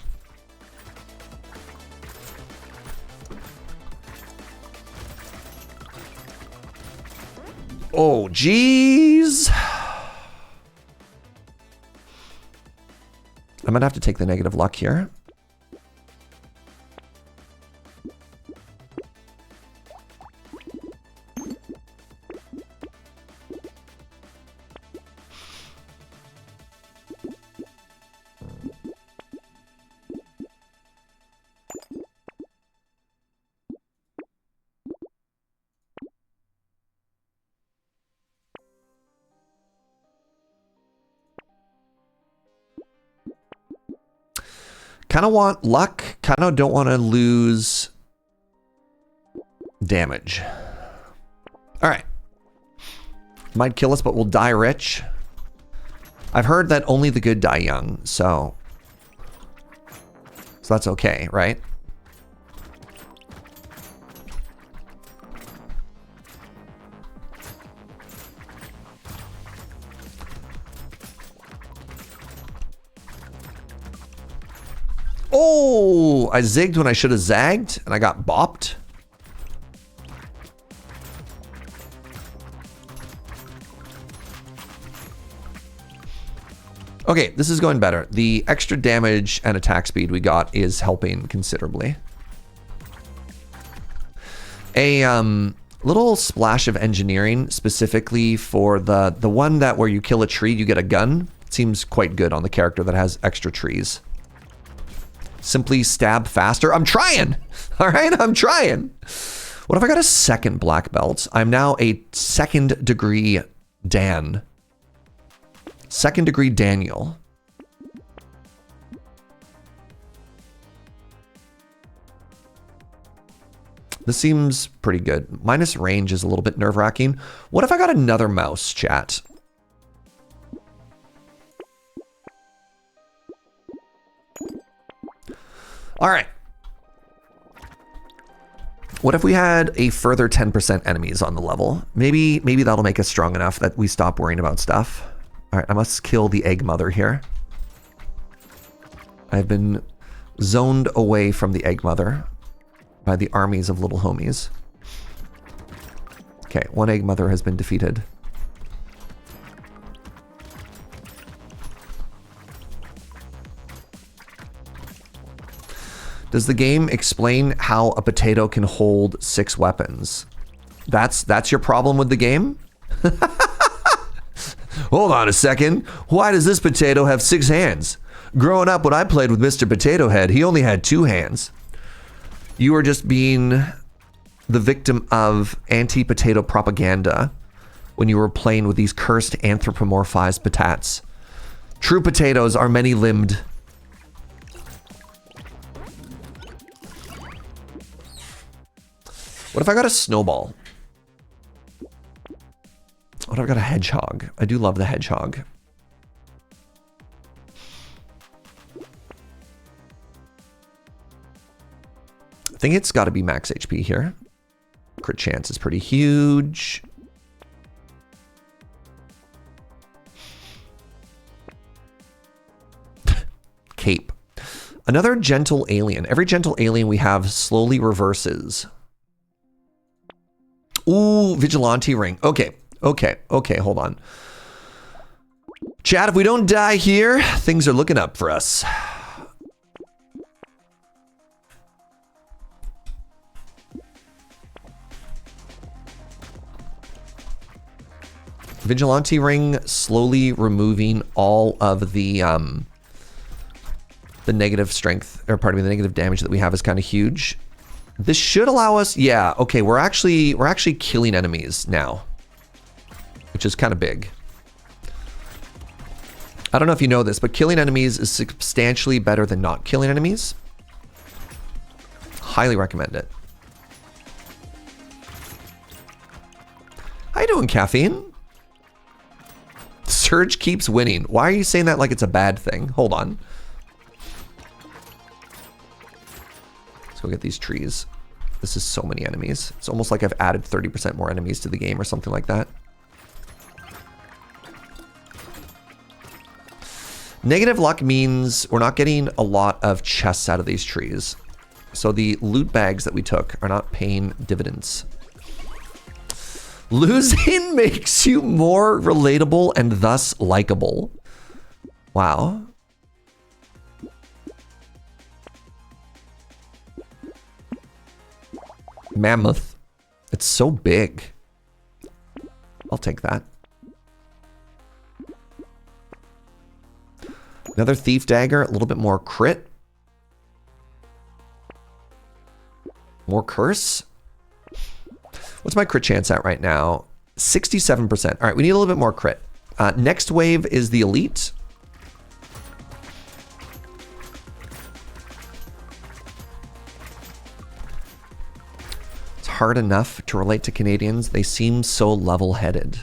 Oh, jeez. I might have to take the negative luck here. Kind of want luck, kind of don't want to lose damage. All right. Might kill us, but we'll die rich. I've heard that only the good die young, so that's okay, right? Oh, I zigged when I should have zagged, and I got bopped. Okay, this is going better. The extra damage and attack speed we got is helping considerably. A little splash of engineering specifically for the one that where you kill a tree, you get a gun. Seems quite good on the character that has extra trees. Simply stab faster. I'm trying. All right, I'm trying. What if I got a second black belt? I'm now a second degree Dan. Second degree Daniel. This seems pretty good. Minus range is a little bit nerve-wracking. What if I got another mouse, chat? All right. What if we had a further 10% enemies on the level? Maybe that'll make us strong enough that we stop worrying about stuff. All right, I must kill the egg mother here. I've been zoned away from the egg mother by the armies of little homies. Okay, one egg mother has been defeated. Does the game explain how a potato can hold 6 weapons? That's your problem with the game? Hold on a second. Why does this potato have 6 hands? Growing up, when I played with Mr. Potato Head, he only had 2 hands. You are just being the victim of anti-potato propaganda when you were playing with these cursed anthropomorphized potats. True potatoes are many-limbed. What if I got a snowball? What if I got a hedgehog? I do love the hedgehog. I think it's got to be max HP here. Crit chance is pretty huge. Cape. Another gentle alien. Every gentle alien we have slowly reverses. Ooh, vigilante ring. Okay, hold on. Chat, if we don't die here, things are looking up for us. Vigilante ring slowly removing all of the negative strength, or pardon me, the negative damage that we have is kind of huge. This should allow us, yeah, okay, we're actually killing enemies now, which is kind of big. I don't know if you know this, but killing enemies is substantially better than not killing enemies. Highly recommend it. How you doing, Caffeine? Surge keeps winning. Why are you saying that like it's a bad thing? Hold on. Let's go get these trees. This is so many enemies. It's almost like I've added 30% more enemies to the game or something like that. Negative luck means we're not getting a lot of chests out of these trees. So the loot bags that we took are not paying dividends. Losing makes you more relatable and thus likable. Wow. Mammoth. It's so big. I'll take that. Another thief dagger, a little bit more crit. More curse. What's my crit chance at right now? 67%. All right, we need a little bit more crit. Next wave is the elite. It's hard enough to relate to Canadians. They seem so level-headed.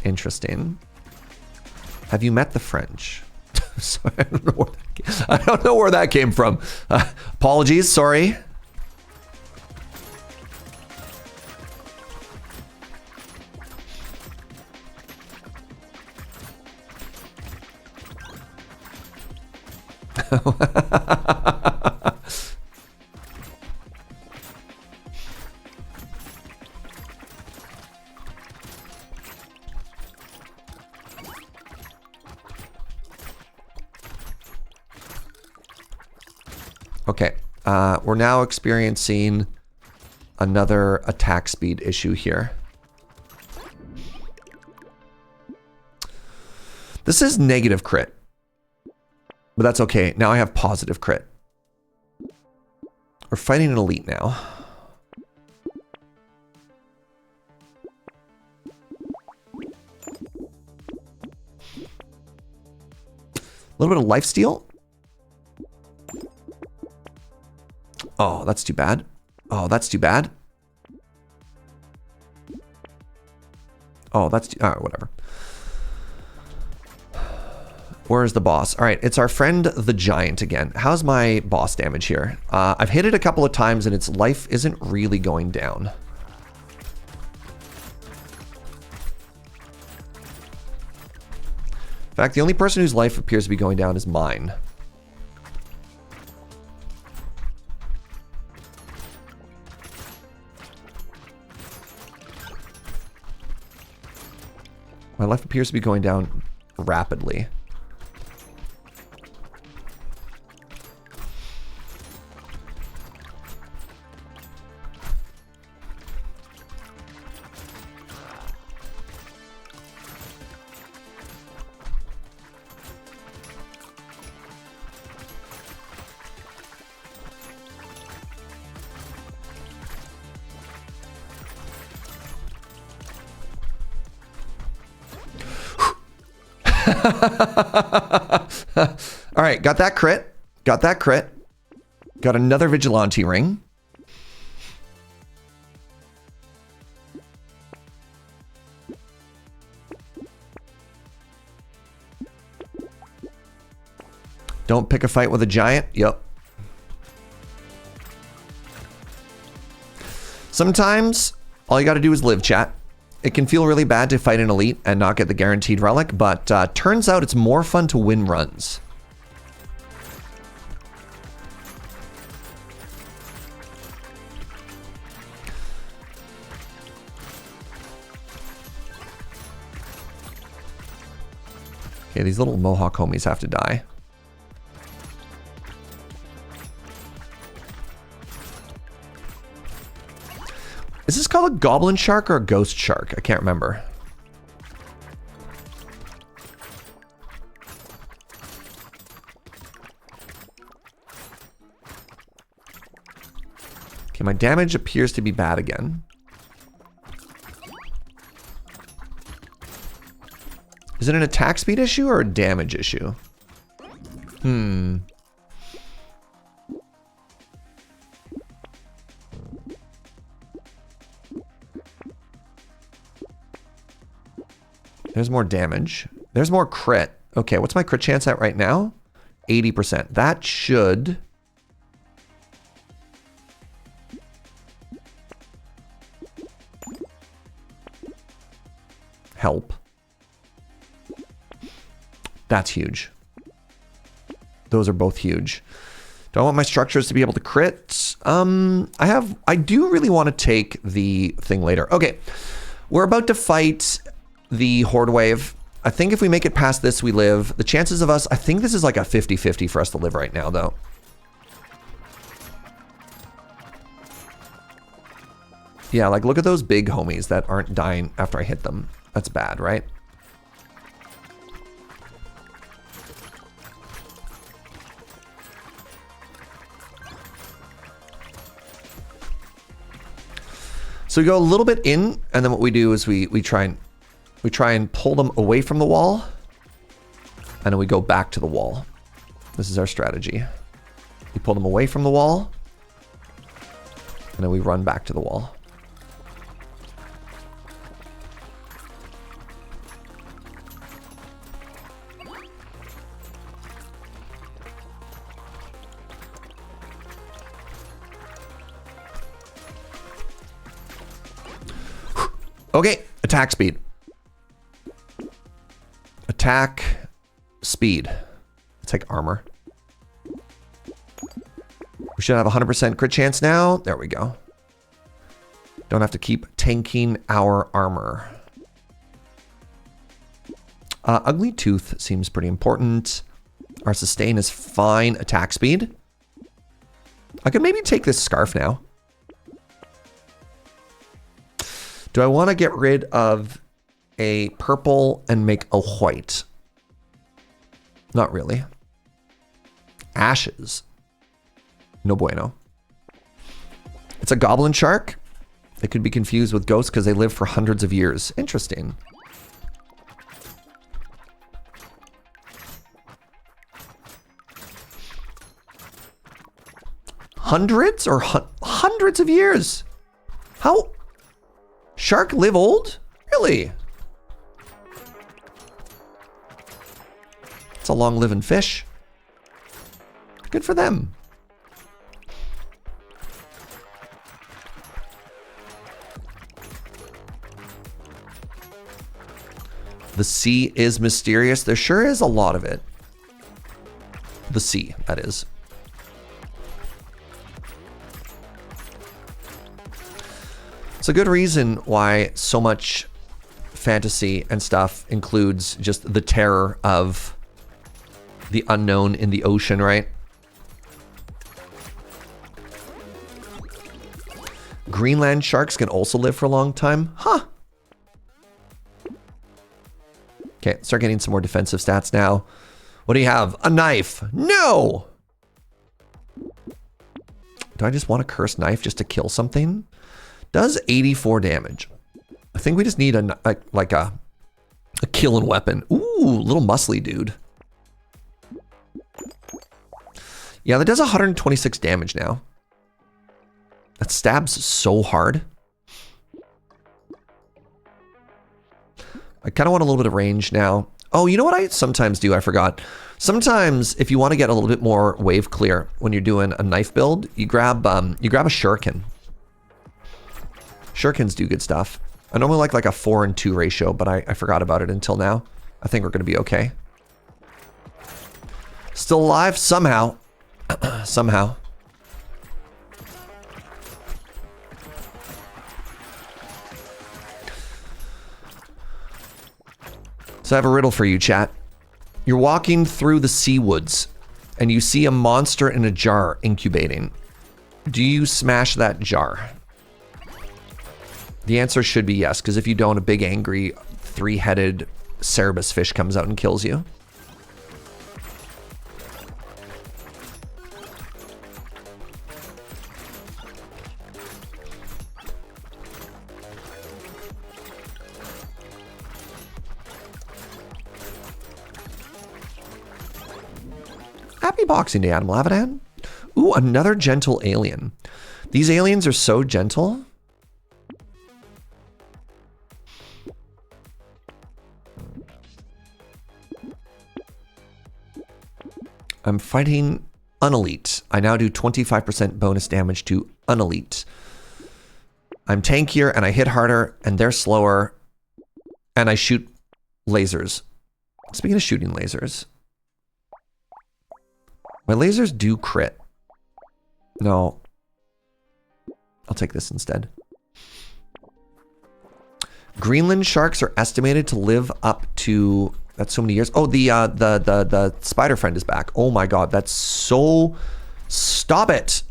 Interesting. Have you met the French? Sorry, I don't know where that came from. Apologies, sorry. Okay, we're now experiencing another attack speed issue here. This is negative crit, but that's okay. Now I have positive crit. We're fighting an elite now. A little bit of lifesteal. Oh, that's too bad. Oh, that's too bad. Oh, that's too... All right, whatever. Where's the boss? All right, it's our friend the giant again. How's my boss damage here? I've hit it a couple of times and its life isn't really going down. In fact, the only person whose life appears to be going down is mine. My life appears to be going down rapidly. All right, got that crit. Got that crit. Got another vigilante ring. Don't pick a fight with a giant. Yep. Sometimes all you got to do is live, chat. It can feel really bad to fight an elite and not get the guaranteed relic, but turns out it's more fun to win runs. Okay, these little mohawk homies have to die. Is this called a goblin shark or a ghost shark? I can't remember. Okay, my damage appears to be bad again. Is it an attack speed issue or a damage issue? There's more damage. There's more crit. Okay, what's my crit chance at right now? 80%. That should... help. That's huge. Those are both huge. Do I want my structures to be able to crit? I do really want to take the thing later. Okay, we're about to fight the Horde Wave. I think if we make it past this, we live. The chances of us, I think this is like a 50-50 for us to live right now, though. Yeah, like look at those big homies that aren't dying after I hit them. That's bad, right? So we go a little bit in, and then what we do is we try and pull them away from the wall, and then we go back to the wall. This is our strategy. We pull them away from the wall, and then we run back to the wall. Okay, attack speed. Attack speed. Let's take armor. We should have 100% crit chance now. There we go. Don't have to keep tanking our armor. Ugly Tooth seems pretty important. Our sustain is fine. Attack speed. I could maybe take this scarf now. Do I want to get rid of a purple and make a white? Not really. Ashes. No bueno. It's a goblin shark. It could be confused with ghosts because they live for hundreds of years. Interesting. Hundreds or hundreds of years? How? Shark live old? Really? It's a long living fish. Good for them. The sea is mysterious. There sure is a lot of it. The sea, that is. It's a good reason why so much fantasy and stuff includes just the terror of the unknown in the ocean, right? Greenland sharks can also live for a long time. Huh. Okay, start getting some more defensive stats now. What do you have? A knife. No! Do I just want a cursed knife just to kill something? Does 84 damage. I think we just need a A killing weapon. Ooh, little muscly dude. Yeah, that does 126 damage now. That stabs so hard. I kind of want a little bit of range now. Oh, you know what I sometimes do? I forgot. Sometimes, if you want to get a little bit more wave clear when you're doing a knife build, you grab a shuriken. Shurikens do good stuff. I normally like a 4-and-2 ratio, but I forgot about it until now. I think we're going to be okay. Still alive somehow. Somehow. So I have a riddle for you, chat. You're walking through the sea woods and you see a monster in a jar incubating. Do you smash that jar? The answer should be yes, because if you don't, a big angry 3-headed Cerebus fish comes out and kills you. Happy Boxing Day, Adam Lavadan. Ooh, another gentle alien. These aliens are so gentle. I'm fighting unelite. I now do 25% bonus damage to unelite. I'm tankier and I hit harder and they're slower and I shoot lasers. Speaking of shooting lasers, my lasers do crit. No. I'll take this instead. Greenland sharks are estimated to live up to... That's so many years. Oh, the spider friend is back. Oh my god, that's so... Stop it!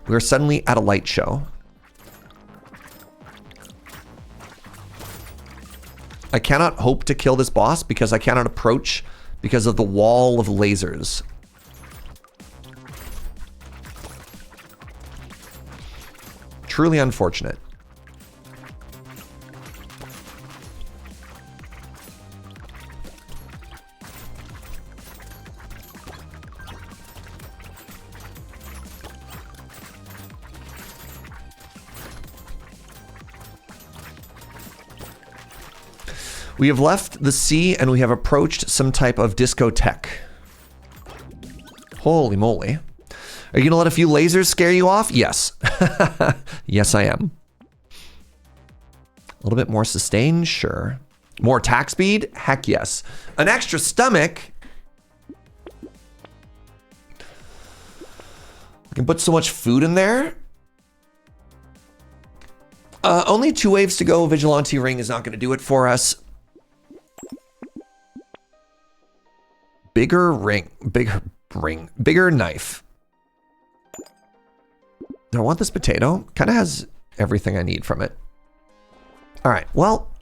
We're suddenly at a light show. I cannot hope to kill this boss because I cannot approach because of the wall of lasers. Truly unfortunate. We have left the sea and we have approached some type of discotheque. Holy moly. Are you gonna let a few lasers scare you off? Yes. Yes, I am. A little bit more sustain? Sure. More attack speed? Heck yes. An extra stomach? I can put so much food in there. Only 2 waves to go. Vigilante ring is not gonna do it for us. Bigger knife. Do I want this potato? Kind of has everything I need from it. All right, well.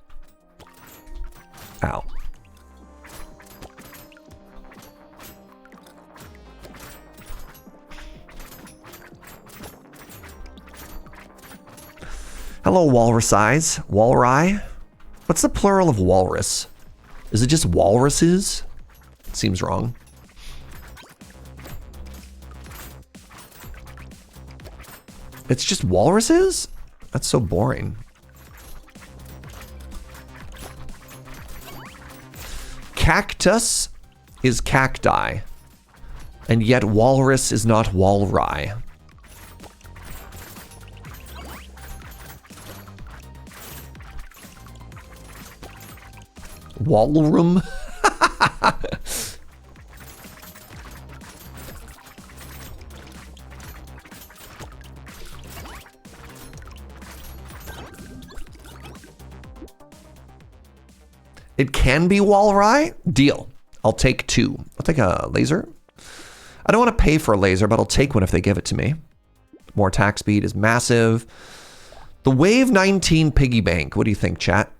Ow. Hello, walrus eyes. Walrus? What's the plural of walrus? Is it just walruses? Seems wrong. It's just walruses? That's so boring. Cactus is cacti, and yet walrus is not walry. Walrum? It can be Walry? Deal. I'll take 2. I'll take a laser. I don't want to pay for a laser, but I'll take one if they give it to me. More attack speed is massive. The Wave 19 piggy bank. What do you think, chat?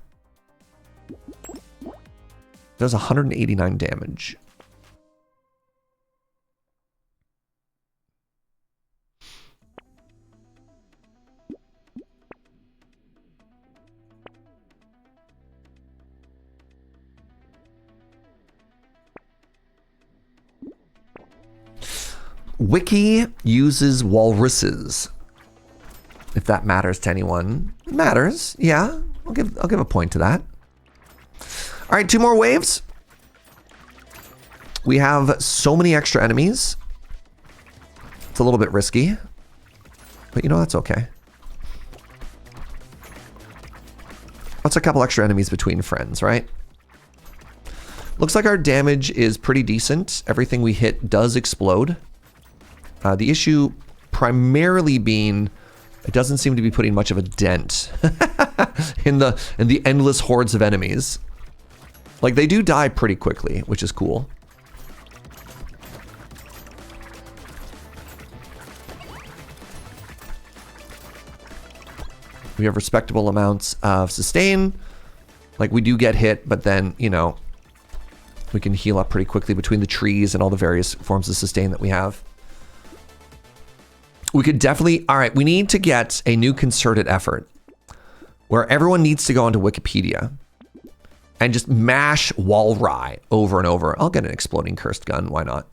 Does 189 damage. Wiki uses walruses. If that matters to anyone. It matters, yeah. I'll give a point to that. All right, 2 more waves. We have so many extra enemies. It's a little bit risky. But you know, that's okay. What's a couple extra enemies between friends, right? Looks like our damage is pretty decent. Everything we hit does explode. The issue primarily being it doesn't seem to be putting much of a dent in the endless hordes of enemies. Like, they do die pretty quickly, which is cool. We have respectable amounts of sustain. Like, we do get hit, but then, you know, we can heal up pretty quickly between the trees and all the various forms of sustain that we have. We could definitely... All right, we need to get a new concerted effort where everyone needs to go onto Wikipedia and just mash Walry over and over. I'll get an exploding cursed gun. Why not?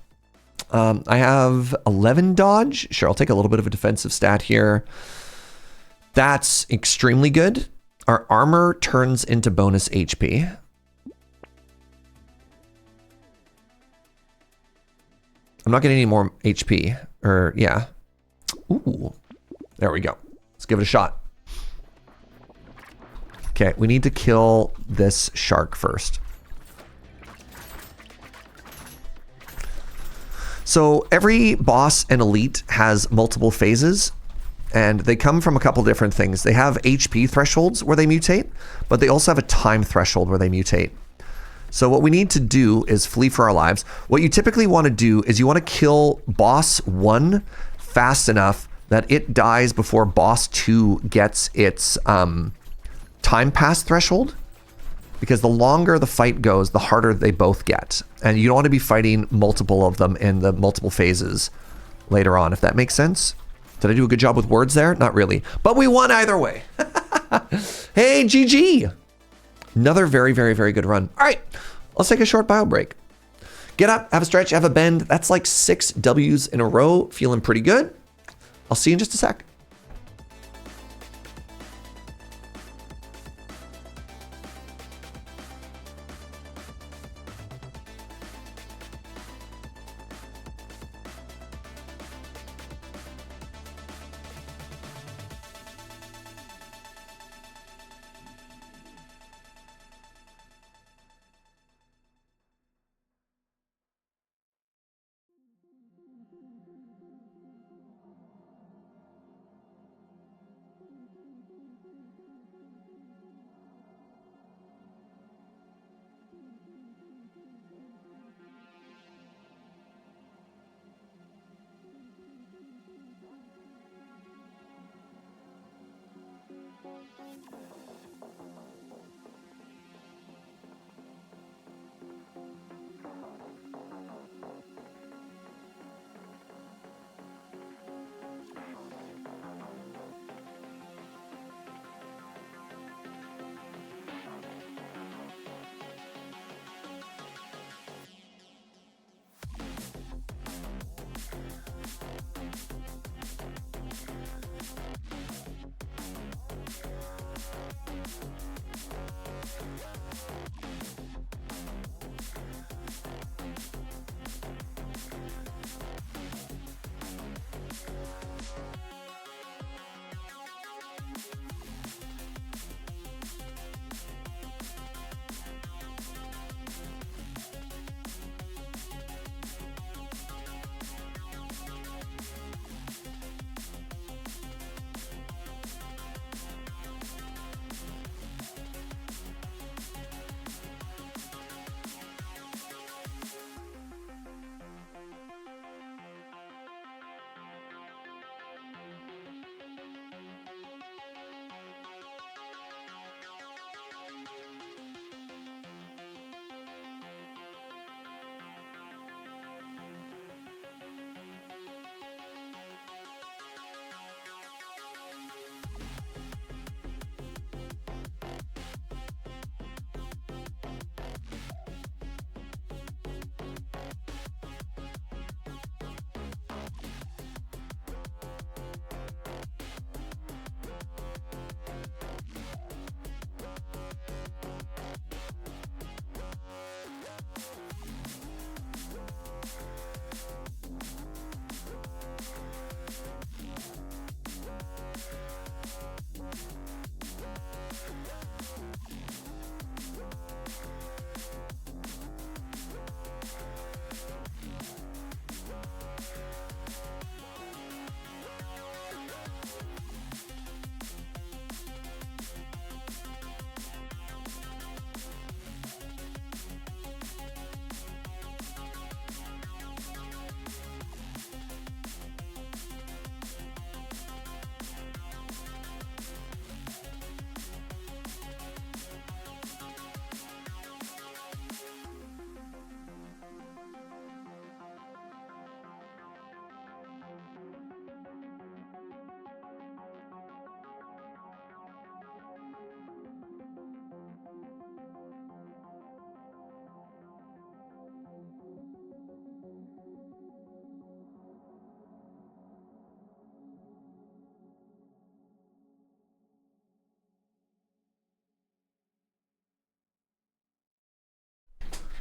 I have 11 dodge. Sure, I'll take a little bit of a defensive stat here. That's extremely good. Our armor turns into bonus HP. I'm not getting any more HP. Or, yeah. Ooh. There we go. Let's give it a shot. Okay, we need to kill this shark first. So every boss and elite has multiple phases, and they come from a couple different things. They have HP thresholds where they mutate, but they also have a time threshold where they mutate. So what we need to do is flee for our lives. What you typically want to do is you want to kill boss 1 fast enough that it dies before boss 2 gets its time pass threshold, because the longer the fight goes, the harder they both get. And you don't want to be fighting multiple of them in the multiple phases later on, if that makes sense. Did I do a good job with words there? Not really, but we won either way. Hey, GG. Another very, very, very good run. All right, let's take a short bio break. Get up, have a stretch, have a bend. That's like 6 W's in a row. Feeling pretty good. I'll see you in just a sec.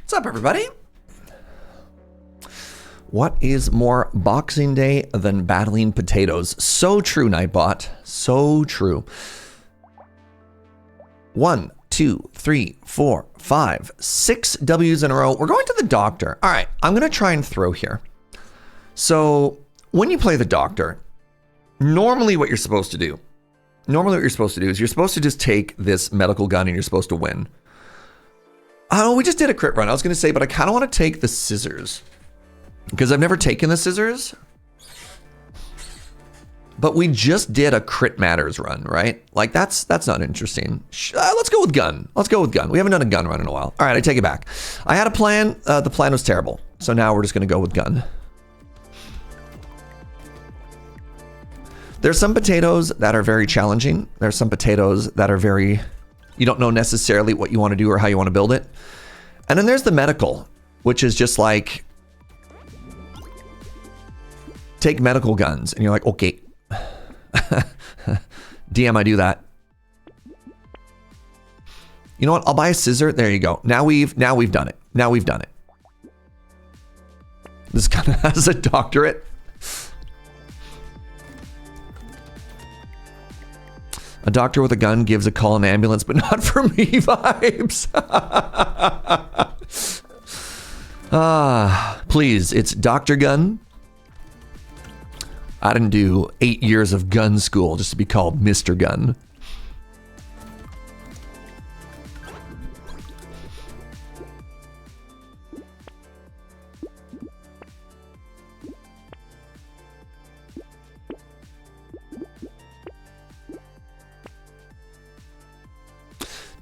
What's up, everybody? What is more Boxing Day than battling potatoes? So true, Nightbot. So true. 1, 2, 3, 4, 5, 6 W's in a row. We're going to the doctor. All right, I'm going to try and throw here. So when you play the doctor, normally what you're supposed to do is you're supposed to just take this medical gun and you're supposed to win. Oh, we just did a crit run. I was going to say, but I kind of want to take the scissors because I've never taken the scissors. But we just did a crit matters run, right? Like that's not interesting. Let's go with gun. Let's go with gun. We haven't done a gun run in a while. All right, I take it back. I had a plan. The plan was terrible. So now we're just going to go with gun. There's some potatoes that are very challenging. There's some potatoes that are very, you don't know necessarily what you want to do or how you want to build it. And then there's the medical, which is just like, take medical guns. And you're like, okay. DM, I do that. You know what? I'll buy a scissor. There you go. Now we've done it. Now we've done it. This kind of has a doctorate. A doctor with a gun gives a call an ambulance, but not for me vibes. Please, it's Dr. Gun. I didn't do 8 years of gun school just to be called Mr. Gun.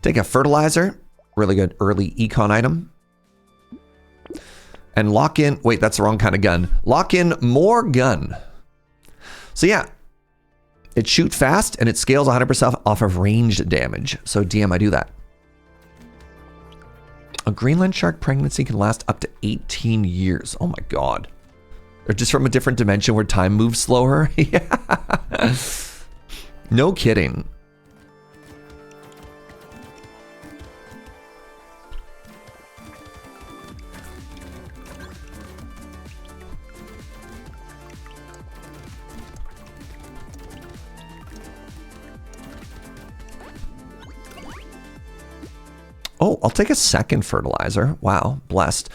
Take a fertilizer, really good early econ item. And lock in, wait, that's the wrong kind of gun. Lock in more gun. So yeah, it shoots fast and it scales 100% off of ranged damage. So DM, I do that. A Greenland shark pregnancy can last up to 18 years. Oh my God. They're just from a different dimension where time moves slower. Yeah. No kidding. Oh, I'll take a second fertilizer. Wow, blessed.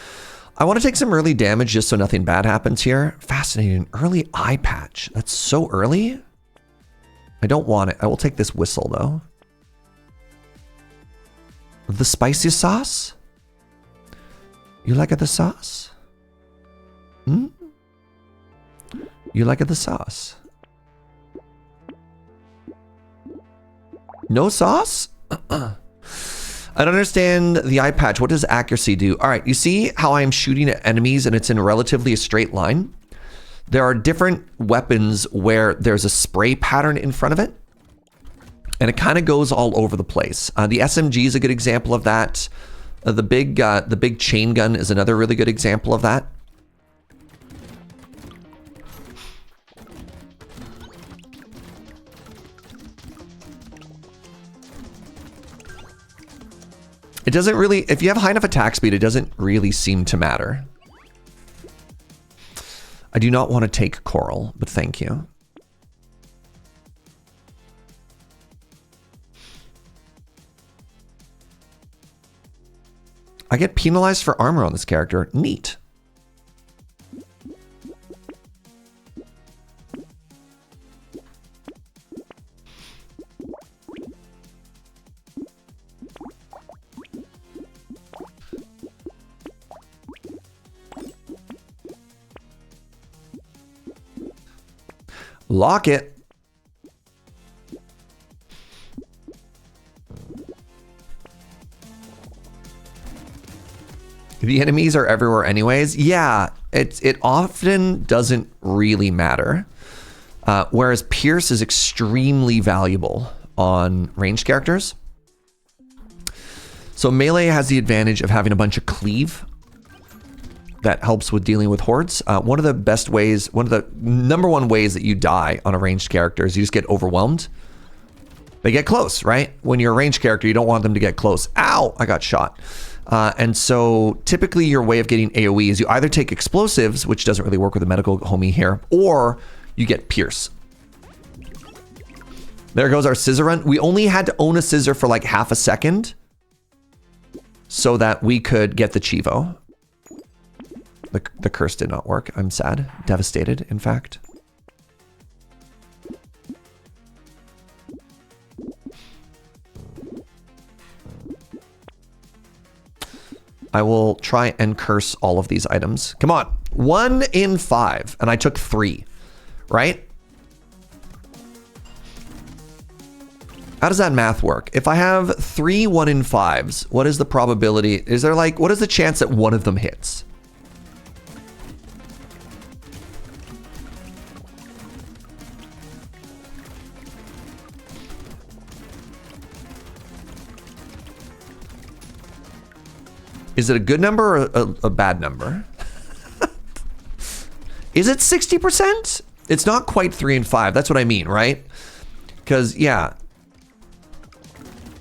I want to take some early damage just so nothing bad happens here. Fascinating. Early eye patch. That's so early. I don't want it. I will take this whistle, though. The spicy sauce? You like the sauce? Hmm? You like the sauce? No sauce? I don't understand the eye patch. What does accuracy do? All right, you see how I'm shooting at enemies and it's in relatively a straight line? There are different weapons where there's a spray pattern in front of it. And it kind of goes all over the place. The SMG is a good example of that. The big chain gun is another really good example of that. It doesn't really, if you have high enough attack speed, it doesn't really seem to matter. I do not want to take coral, but thank you. I get penalized for armor on this character. Neat. Lock it. The enemies are everywhere anyways. Yeah, it often doesn't really matter. Whereas Pierce is extremely valuable on ranged characters. So melee has the advantage of having a bunch of cleave. That helps with dealing with hordes. One of the best ways, one of the number one ways that you die on a ranged character is you just get overwhelmed. They get close, right? When you're a ranged character, you don't want them to get close. Ow, I got shot. And so typically your way of getting AoE is you either take explosives, which doesn't really work with a medical homie here, or you get pierce. There goes our scissor run. We only had to own a scissor for like half a second so that we could get the Chivo. The curse did not work. I'm sad. Devastated, in fact. I will try and curse all of these items. Come on. 1 in 5. And I took 3. Right? How does that math work? If I have 3 1 in 5s, what is the probability? Is there like, what is the chance that one of them hits? Is it a good number or a bad number? Is it 60%? It's not quite 3 and 5. That's what I mean, right? Because, yeah.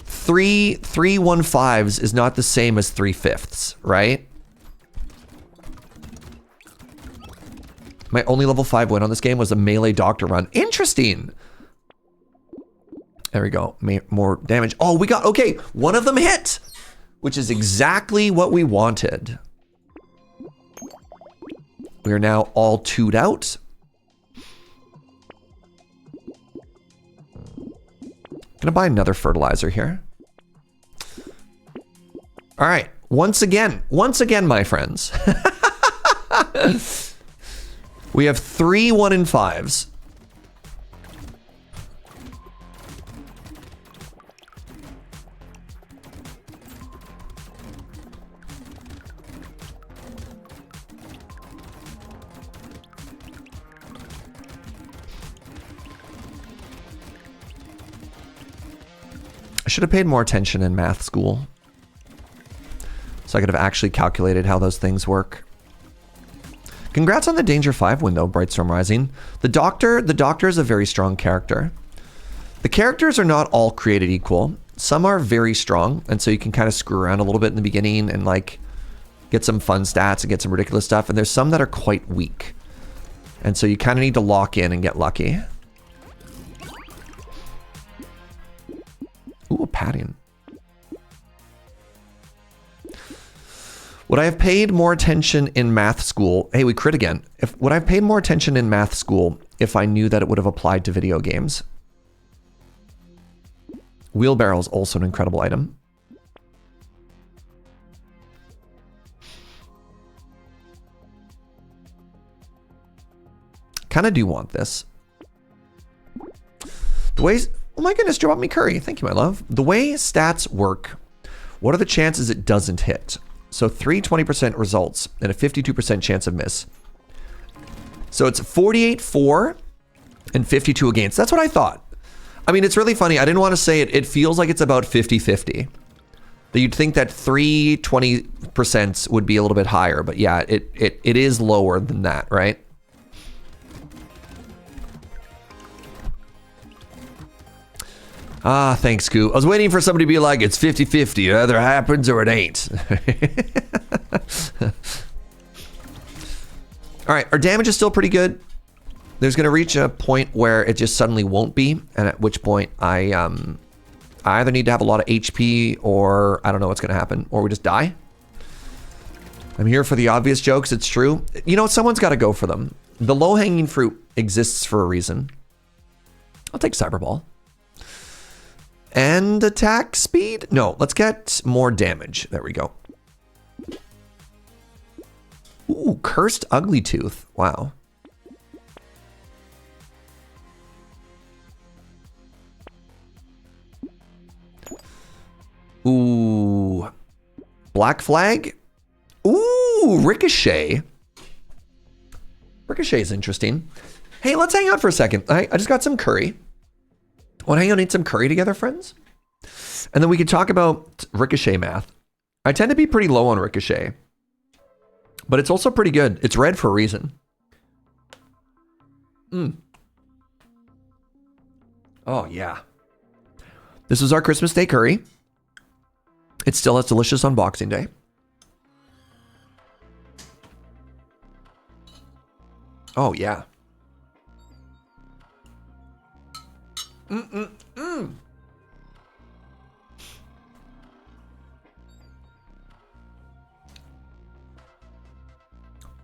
3 1/5s is not the same as 3/5, right? My only level 5 win on this game was a melee doctor run. Interesting. There we go. More damage. Oh, we got, okay. One of them hit, which is exactly what we wanted. We are now all 2'd out. Gonna buy another fertilizer here. All right, once again, my friends. We have 3 1 in 5s. I should have paid more attention in math school, so I could have actually calculated how those things work. Congrats on the Danger 5 win though, Brightstorm Rising. The Doctor is a very strong character. The characters are not all created equal. Some are very strong, and so you can kind of screw around a little bit in the beginning and like get some fun stats and get some ridiculous stuff. And there's some that are quite weak. And so you kind of need to lock in and get lucky. Ooh, a padding. Would I have paid more attention in math school? Hey, we crit again. Would I have paid more attention in math school if I knew that it would have applied to video games? Wheelbarrow is also an incredible item. Kind of do want this. The ways... Oh my goodness, drop me curry. Thank you, my love. The way stats work, what are the chances it doesn't hit? So 20% results and a 52% chance of miss. So it's 48 for and 52 against. That's what I thought. I mean, it's really funny. I didn't want to say it. It feels like it's about 50-50. That you'd think that 20% would be a little bit higher, but yeah, it is lower than that, right? Ah, thanks, Scoop. I was waiting for somebody to be like, it's 50-50. It either happens or it ain't. All right, our damage is still pretty good. There's going to reach a point where it just suddenly won't be, and at which point I either need to have a lot of HP or I don't know what's going to happen, or we just die. I'm here for the obvious jokes. It's true. You know, someone's got to go for them. The low-hanging fruit exists for a reason. I'll take Cyberball. And attack speed? No, let's get more damage. There we go. Ooh, Cursed Ugly Tooth. Wow. Ooh. Black Flag? Ooh, Ricochet. Ricochet is interesting. Hey, let's hang out for a second. I just got some curry. Want to hang out and eat some curry together, friends? And then we could talk about Ricochet math. I tend to be pretty low on Ricochet, but it's also pretty good. It's red for a reason. Oh, yeah. This was our Christmas Day curry. It's still as delicious on Boxing Day. Oh, yeah. Mm-mm-mm.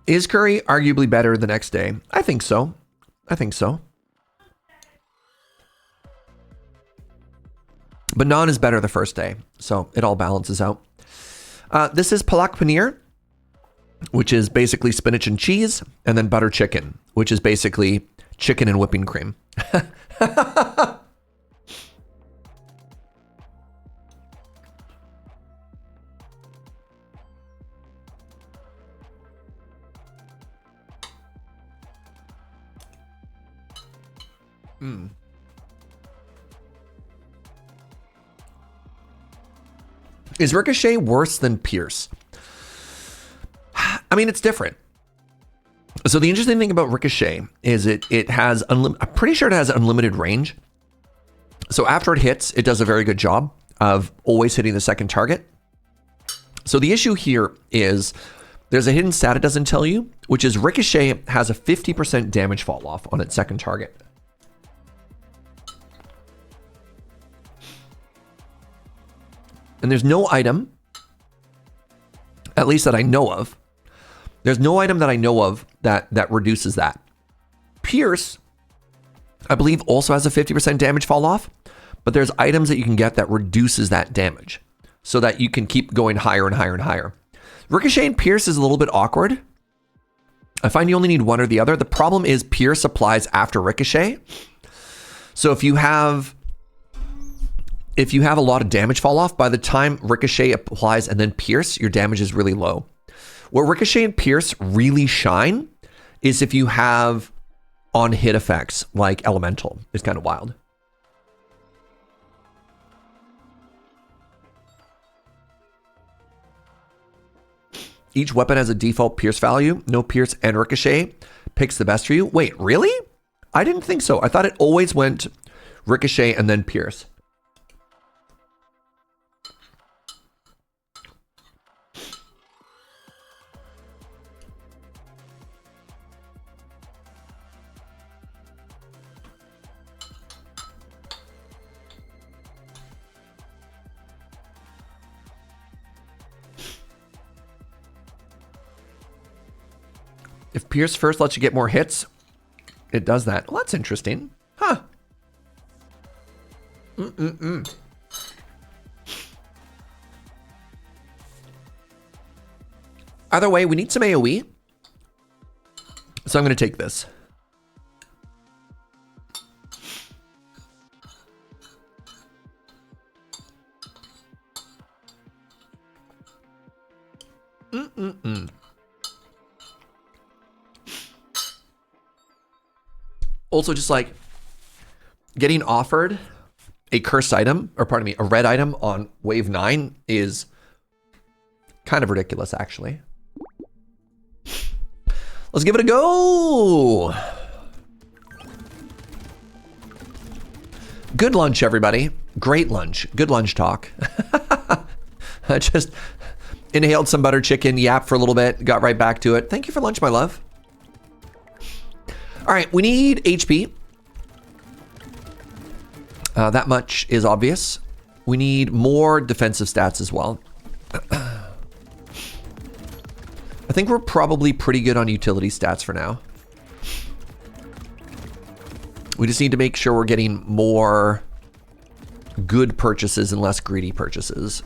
Is curry arguably better the next day? I think so. I think so. But naan is better the first day. So it all balances out. This is palak paneer, which is basically spinach and cheese, and then butter chicken, which is basically chicken and whipping cream. Mm. Is Ricochet worse than Pierce? I mean, it's different. So the interesting thing about Ricochet is it has, I'm pretty sure it has unlimited range. So after it hits, it does a very good job of always hitting the second target. So the issue here is there's a hidden stat it doesn't tell you, which is Ricochet has a 50% damage fall off on its second target. And there's no item, at least that I know of, there's no item that I know of that reduces that. Pierce, I believe, also has a 50% damage fall off, but there's items that you can get that reduces that damage so that you can keep going higher and higher and higher. Ricochet and Pierce is a little bit awkward. I find you only need one or the other. The problem is Pierce applies after Ricochet. So if you have a lot of damage fall off, by the time Ricochet applies and then Pierce, your damage is really low. Where Ricochet and Pierce really shine is if you have on-hit effects like Elemental. It's kind of wild. Each weapon has a default Pierce value. No Pierce and Ricochet picks the best for you. Wait, really? I didn't think so. I thought it always went Ricochet and then Pierce. If Pierce first lets you get more hits, it does that. Well, that's interesting. Huh. Either way, we need some AoE. So I'm going to take this. Also, just like getting offered a cursed item, or pardon me, a red item on wave 9 is kind of ridiculous, actually. Let's give it a go. Good lunch, everybody. Great lunch. Good lunch talk. I just inhaled some butter chicken, yapped for a little bit, got right back to it. Thank you for lunch, my love. All right, we need HP. That much is obvious. We need more defensive stats as well. I think we're probably pretty good on utility stats for now. We just need to make sure we're getting more good purchases and less greedy purchases.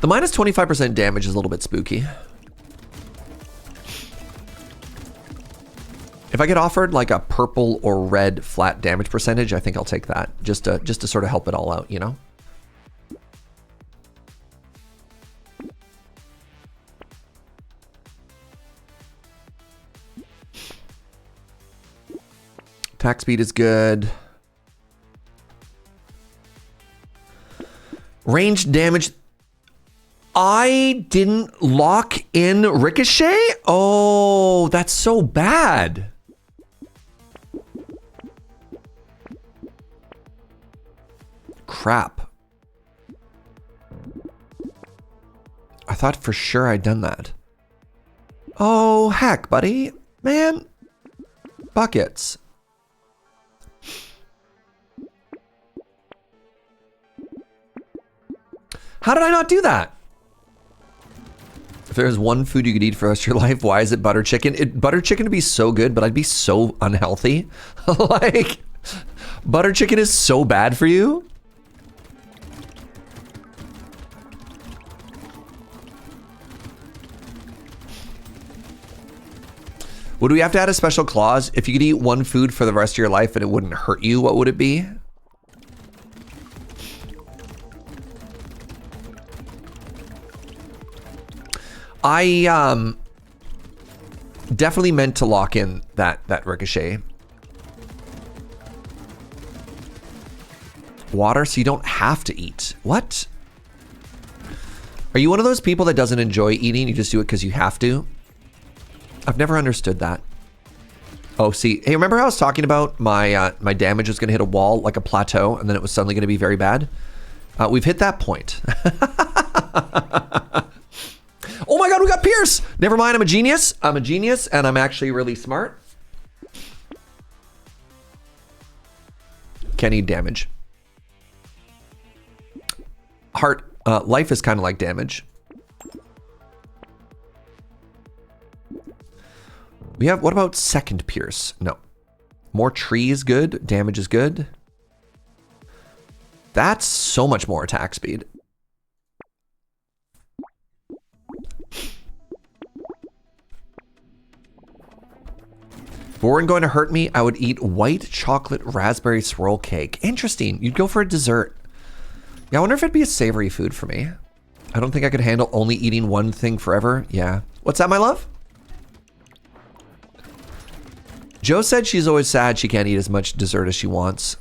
The minus 25% damage is a little bit spooky. If I get offered like a purple or red flat damage percentage, I think I'll take that just to sort of help it all out, you know? Attack speed is good. Range damage. I didn't lock in Ricochet? Oh, that's so bad. Crap. I thought for sure I'd done that. Oh, heck, buddy. Man. Buckets. How did I not do that? If there's one food you could eat for the rest of your life, why is it butter chicken? Butter chicken would be so good, but I'd be so unhealthy. Like, butter chicken is so bad for you. Would we have to add a special clause? If you could eat one food for the rest of your life and it wouldn't hurt you, what would it be? I definitely meant to lock in that ricochet. Water, so you don't have to eat. What? Are you one of those people that doesn't enjoy eating? You just do it because you have to? I've never understood that. Oh, see, hey, remember how I was talking about my my damage was going to hit a wall like a plateau, and then it was suddenly going to be very bad? We've hit that point. Oh my God, we got Pierce! Never mind, I'm a genius. I'm a genius, and I'm actually really smart. Can't eat damage. Heart, life is kind of like damage. We have, what about second Pierce? No. More tree is good, damage is good. That's so much more attack speed. If it weren't going to hurt me, I would eat white chocolate raspberry swirl cake. Interesting, you'd go for a dessert. Yeah, I wonder if it'd be a savory food for me. I don't think I could handle only eating one thing forever. Yeah. What's that, my love? Joe said she's always sad she can't eat as much dessert as she wants.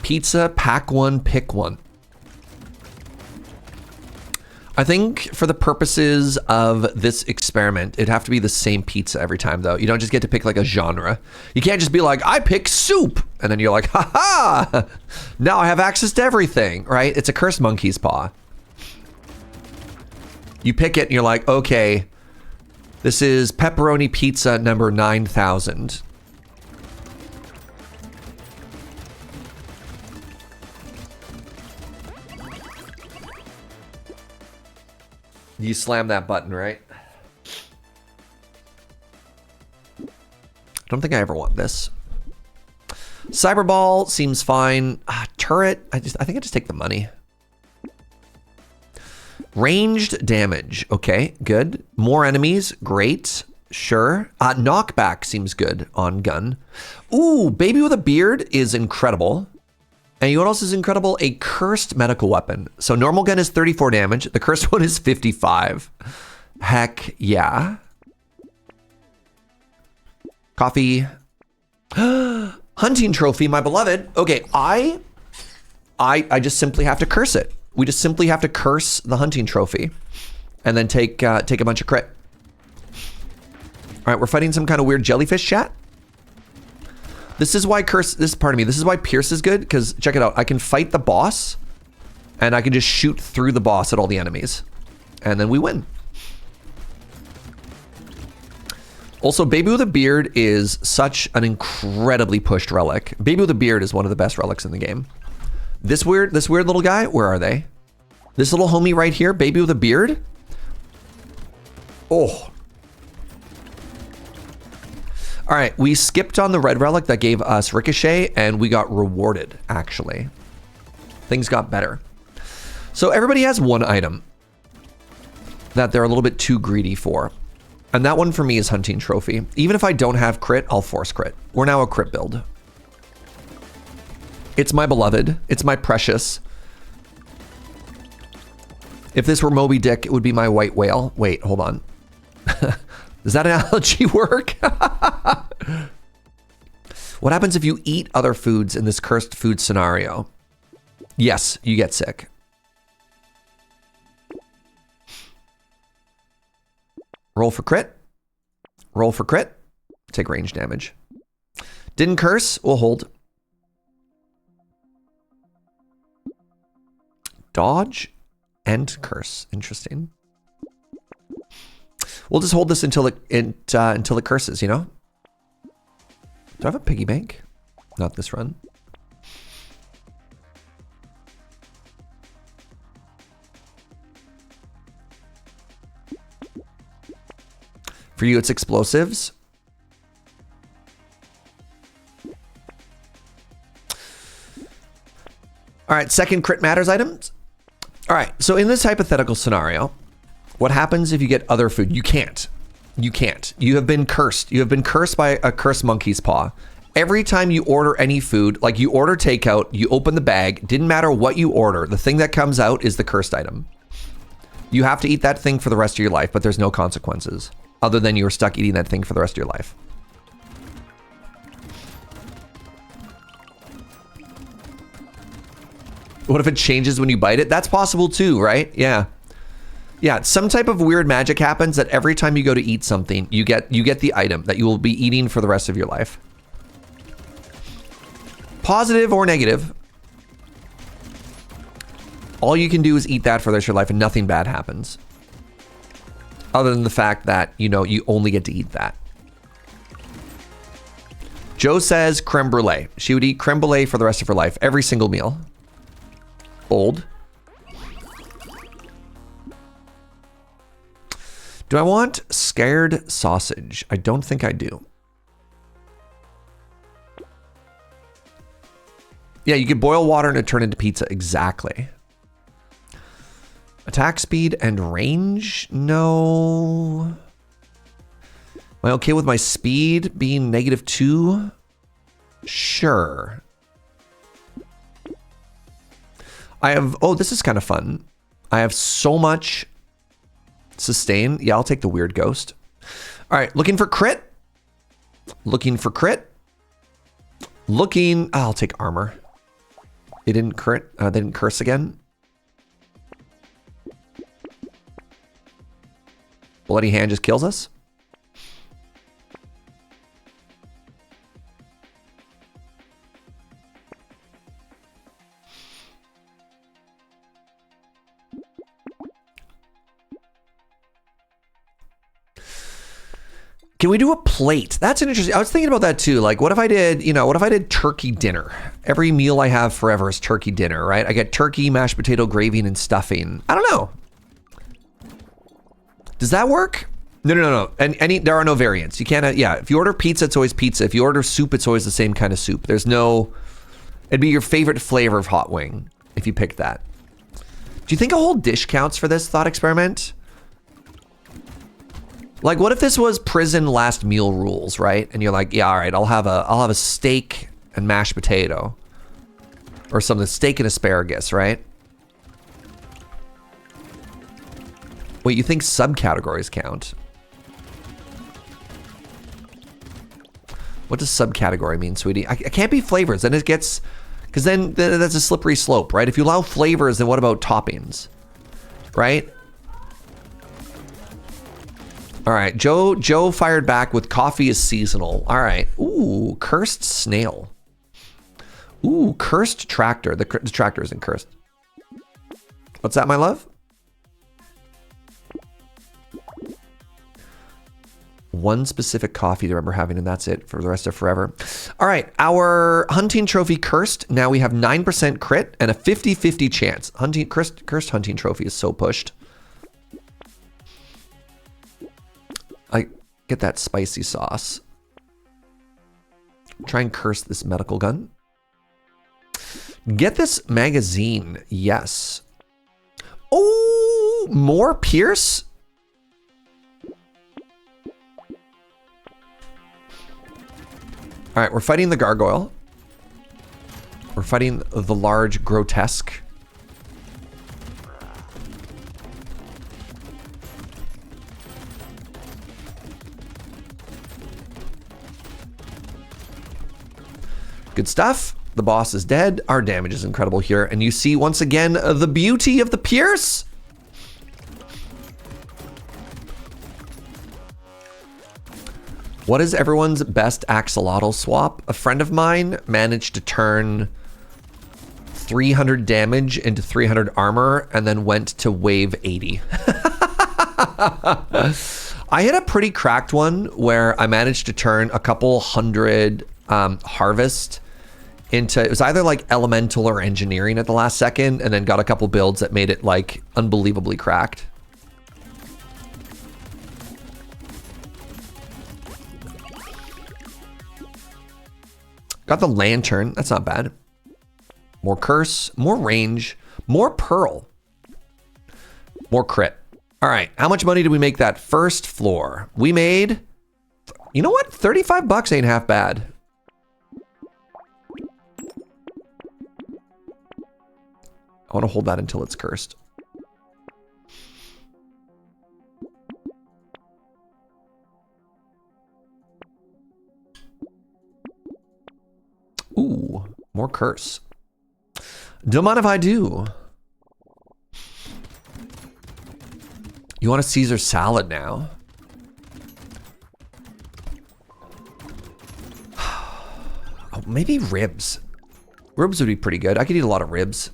Pizza, pack one, pick one. I think for the purposes of this experiment, it'd have to be the same pizza every time, though. You don't just get to pick like a genre. You can't just be like, I pick soup. And then you're like, ha ha, now I have access to everything, right? It's a cursed monkey's paw. You pick it and you're like, okay, this is pepperoni pizza number 9,000. You slam that button, right? I don't think I ever want this. Cyberball seems fine. Turret, I think I just take the money. Ranged damage, okay, good. More enemies, great, sure. Knockback seems good on gun. Ooh, baby with a beard is incredible. And you know what else is incredible? A cursed medical weapon. So normal gun is 34 damage. The cursed one is 55. Heck yeah. Coffee. Hunting trophy, my beloved. Okay, I just simply have to curse it. We just simply have to curse the hunting trophy and then take a bunch of crit. All right, we're fighting some kind of weird jellyfish chat. This is why this is why Pierce is good, because check it out. I can fight the boss and I can just shoot through the boss at all the enemies and then we win. Also, Baby with a Beard is such an incredibly pushed relic. Baby with a Beard is one of the best relics in the game. This weird little guy, where are they? This little homie right here, Baby with a Beard. Oh. All right, we skipped on the red relic that gave us Ricochet, and we got rewarded, actually. Things got better. So everybody has one item that they're a little bit too greedy for. And that one for me is Hunting Trophy. Even if I don't have crit, I'll force crit. We're now a crit build. It's my beloved. It's my precious. If this were Moby Dick, it would be my white whale. Wait, hold on. Does that analogy work? What happens if you eat other foods in this cursed food scenario? Yes, you get sick. Roll for crit. Roll for crit. Take range damage. Didn't curse, we'll hold. dodge and curse. Interesting. We'll just hold this until it curses, you know? Do I have a piggy bank? Not this run. For you, it's explosives. All right, second crit matters items. All right, so in this hypothetical scenario, what happens if you get other food? You can't. You can't. You have been cursed. You have been cursed by a cursed monkey's paw. Every time you order any food, like you order takeout, you open the bag, didn't matter what you order, the thing that comes out is the cursed item. You have to eat that thing for the rest of your life, but there's no consequences other than you're stuck eating that thing for the rest of your life. What if it changes when you bite it? That's possible too, right? Yeah. Yeah, some type of weird magic happens that every time you go to eat something, you get the item that you will be eating for the rest of your life. Positive or negative. All you can do is eat that for the rest of your life and nothing bad happens. Other than the fact that, you know, you only get to eat that. Joe says creme brulee. She would eat creme brulee for the rest of her life. Every single meal. Old. Do I want scared sausage? I don't think I do. Yeah, you could boil water and it turn into pizza. Exactly. Attack speed and range? No. Am I okay with my speed being -2? Sure. I have, oh, this is kind of fun. I have so much sustain. Yeah, I'll take the weird ghost. All right, looking for crit. Looking for crit. Looking, I'll take armor. They didn't crit, they didn't curse again. Bloody hand just kills us. Can we do a plate? That's an interesting, I was thinking about that too. Like, what if I did, you know, what if I did turkey dinner? Every meal I have forever is turkey dinner, right? I get turkey, mashed potato, gravy, and stuffing. I don't know. Does that work? No. And there are no variants. You can't, yeah, if you order pizza, it's always pizza. If you order soup, it's always the same kind of soup. There's no, it'd be your favorite flavor of hot wing if you pick that. Do you think a whole dish counts for this thought experiment? Like, what if this was prison last meal rules, right? And you're like, yeah, all right, I'll have a steak and mashed potato, or something, steak and asparagus, right? Wait, you think subcategories count? What does subcategory mean, sweetie? I can't be flavors, then it gets, because then that's a slippery slope, right? If you allow flavors, then what about toppings, right? All right, Joe fired back with coffee is seasonal. All right, ooh, cursed snail. Ooh, cursed tractor. The tractor isn't cursed. What's that, my love? One specific coffee to remember having, and that's it for the rest of forever. All right, our hunting trophy cursed. Now we have 9% crit and a 50-50 chance. Cursed hunting trophy is so pushed. I get that spicy sauce. Try and curse this medical gun. Get this magazine. Yes. Oh, more Pierce? All right, we're fighting the gargoyle. We're fighting the large grotesque. Good stuff. The boss is dead. Our damage is incredible here. And you see once again the beauty of the Pierce. What is everyone's best axolotl swap? A friend of mine managed to turn 300 damage into 300 armor and then went to wave 80. I hit a pretty cracked one where I managed to turn a couple hundred harvest into, it was either like elemental or engineering at the last second, and then got a couple builds that made it like unbelievably cracked. Got the lantern, that's not bad. More curse, more range, more pearl, more crit. All right, how much money did we make that first floor? We made, you know what? 35 bucks ain't half bad. I want to hold that until it's cursed. Ooh, more curse. Don't mind if I do. You want a Caesar salad now? Oh, maybe ribs. Ribs would be pretty good. I could eat a lot of ribs.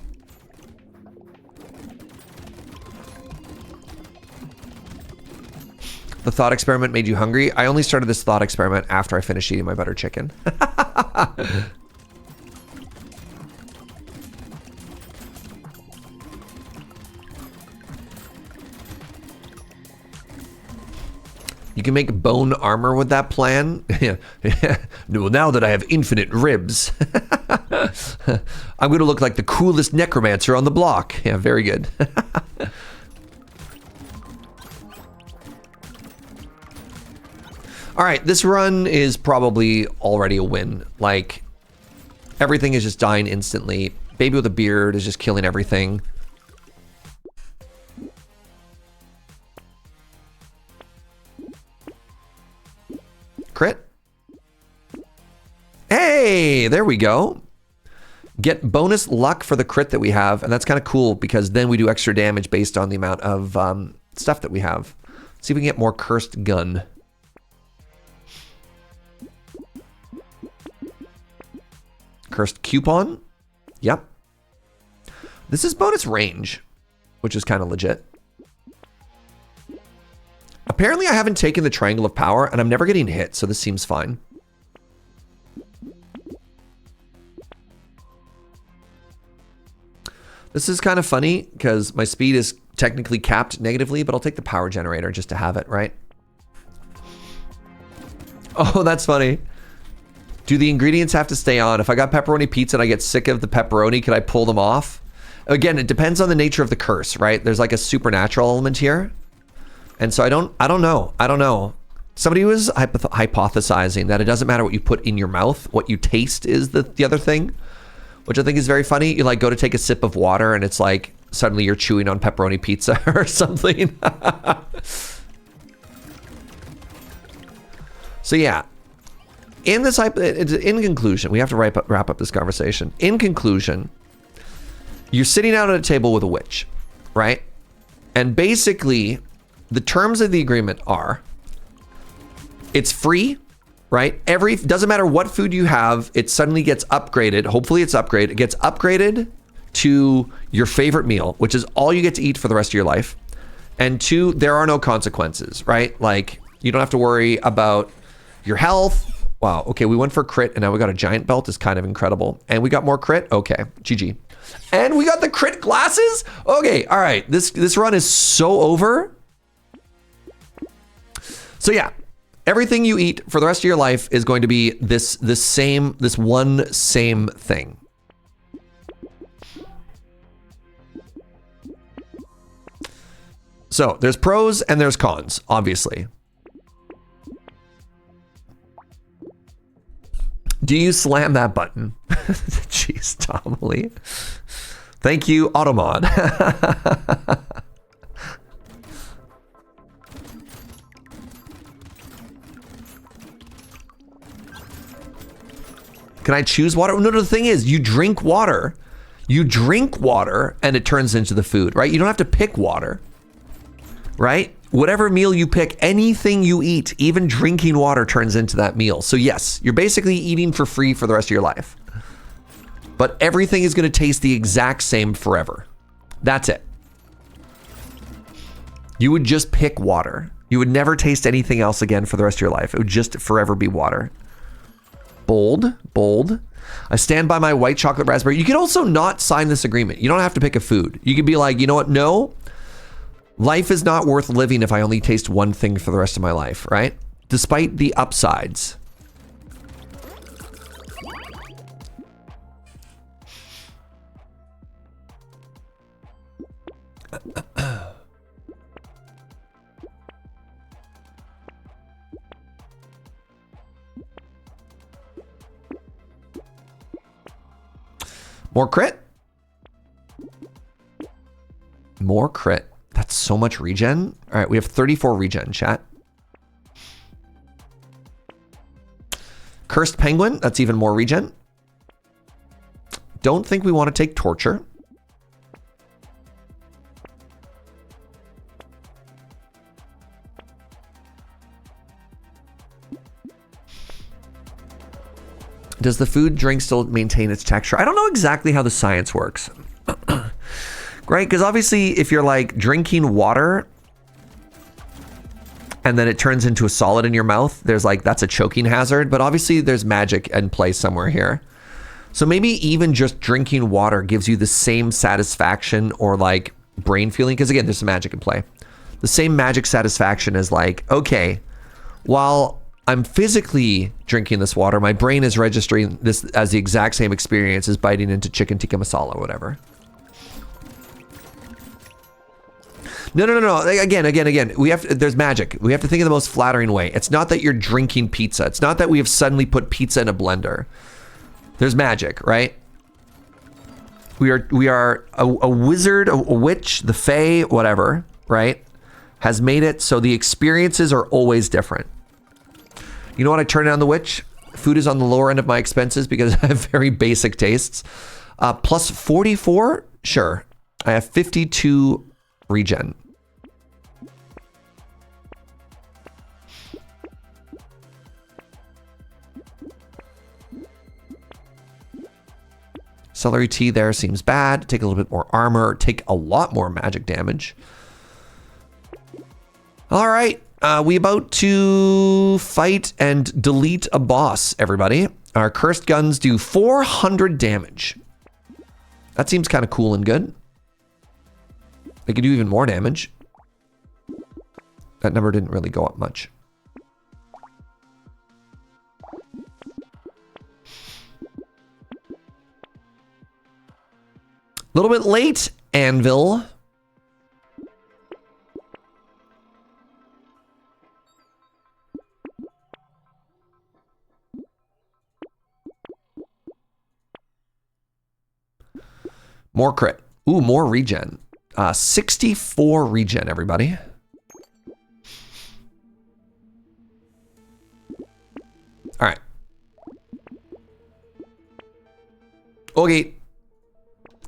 The thought experiment made you hungry? I only started this thought experiment after I finished eating my butter chicken. You can make bone armor with that plan. Well, now that I have infinite ribs, I'm going to look like the coolest necromancer on the block. Yeah, very good. All right, this run is probably already a win. Like, everything is just dying instantly. Baby with a beard is just killing everything. Crit. Hey, there we go. Get bonus luck for the crit that we have, and that's kind of cool because then we do extra damage based on the amount of stuff that we have. See if we can get more cursed gun. Cursed coupon. Yep. This is bonus range, which is kind of legit. Apparently I haven't taken the triangle of power and I'm never getting hit, so this seems fine. This is kind of funny because my speed is technically capped negatively, but I'll take the power generator just to have it, right? Oh, that's funny. Do the ingredients have to stay on? If I got pepperoni pizza and I get sick of the pepperoni, can I pull them off? Again, it depends on the nature of the curse, right? There's like a supernatural element here. And so I don't know. Somebody was hypothesizing that it doesn't matter what you put in your mouth, what you taste is the other thing, which I think is very funny. You like go to take a sip of water and it's like suddenly you're chewing on pepperoni pizza or something. So yeah, in conclusion, we have to wrap up this conversation. In conclusion, you're sitting out at a table with a witch, right? And basically, the terms of the agreement are, it's free, right? Doesn't matter what food you have, it suddenly gets upgraded. Hopefully it's upgraded. It gets upgraded to your favorite meal, which is all you get to eat for the rest of your life. And 2, there are no consequences, right? Like, you don't have to worry about your health. Wow, okay, we went for crit and now we got a giant belt. Is kind of incredible. And we got more crit. Okay, GG. And we got the crit glasses. Okay, all right. This run is so over. So yeah, everything you eat for the rest of your life is going to be this one same thing. So there's pros and there's cons, obviously. Do you slam that button? Jeez, Tomley. Thank you, Automod. Can I choose water? No, the thing is, you drink water. You drink water and it turns into the food, right? You don't have to pick water, right? Whatever meal you pick, anything you eat, even drinking water turns into that meal. So yes, you're basically eating for free for the rest of your life. But everything is going to taste the exact same forever. That's it. You would just pick water. You would never taste anything else again for the rest of your life. It would just forever be water. Bold, bold. I stand by my white chocolate raspberry. You can also not sign this agreement. You don't have to pick a food. You could be like, you know what? No, life is not worth living if I only taste one thing for the rest of my life, right? Despite the upsides. More crit? More crit. That's so much regen. All right, we have 34 regen, chat. Cursed Penguin, that's even more regen. Don't think we want to take Torture. Does the food drink still maintain its texture? I don't know exactly how the science works. Right? Because obviously if you're like drinking water and then it turns into a solid in your mouth, there's like, that's a choking hazard. But obviously there's magic in play somewhere here. So maybe even just drinking water gives you the same satisfaction or like brain feeling. Because again, there's some magic in play. The same magic satisfaction is like, okay, while I'm physically drinking this water, my brain is registering this as the exact same experience as biting into chicken tikka masala or whatever. No. Again. There's magic. We have to think of the most flattering way. It's not that you're drinking pizza. It's not that we have suddenly put pizza in a blender. There's magic, right? We are a wizard, a witch, the fae, whatever, right? Has made it so the experiences are always different. You know what? I turn down the witch. Food is on the lower end of my expenses because I have very basic tastes. Plus 44? Sure. I have 52 regen. Celery tea there seems bad. Take a little bit more armor. Take a lot more magic damage. All right. We about to fight and delete a boss, everybody. Our cursed guns do 400 damage. That seems kind of cool and good. They could do even more damage. That number didn't really go up much. A little bit late, Anvil. More crit. Ooh, more regen. 64 regen, everybody. All right. Okay.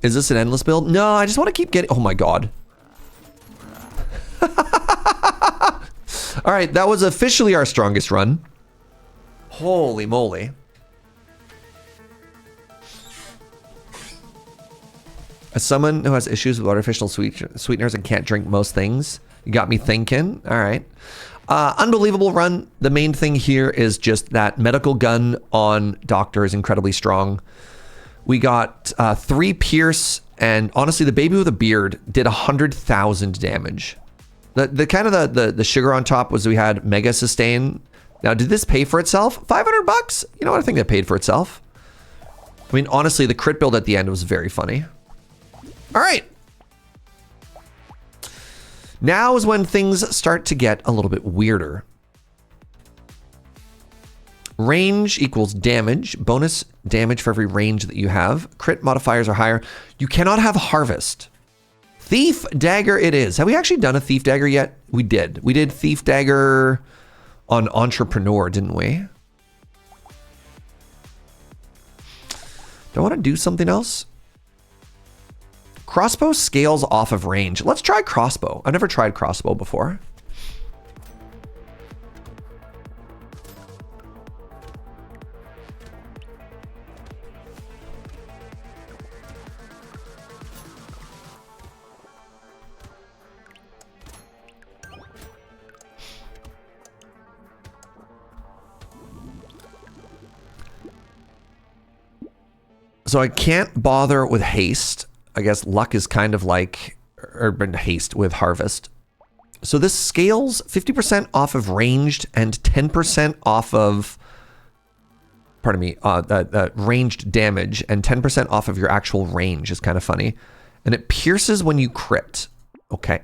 Is this an endless build? No, I just want to keep getting... Oh my god. All right, that was officially our strongest run. Holy moly. As someone who has issues with artificial sweeteners and can't drink most things, you got me thinking. All right. Unbelievable run. The main thing here is just that medical gun on Doctor is incredibly strong. We got 3 pierce, and honestly, the baby with a beard did 100,000 damage. The kind of the sugar on top was we had mega sustain. Now, did this pay for itself? 500 bucks? You know what? I think that paid for itself. I mean, honestly, the crit build at the end was very funny. All right. Now is when things start to get a little bit weirder. Range equals damage. Bonus damage for every range that you have. Crit modifiers are higher. You cannot have harvest. Thief dagger it is. Have we actually done a thief dagger yet? We did. We did thief dagger on entrepreneur, didn't we? Do I want to do something else? Crossbow scales off of range. Let's try crossbow. I've never tried crossbow before. So I can't bother with haste. I guess luck is kind of like, or haste with harvest. So this scales 50% off of ranged and 10% off of, pardon me, ranged damage and 10% off of your actual range is kind of funny. And it pierces when you crit. Okay.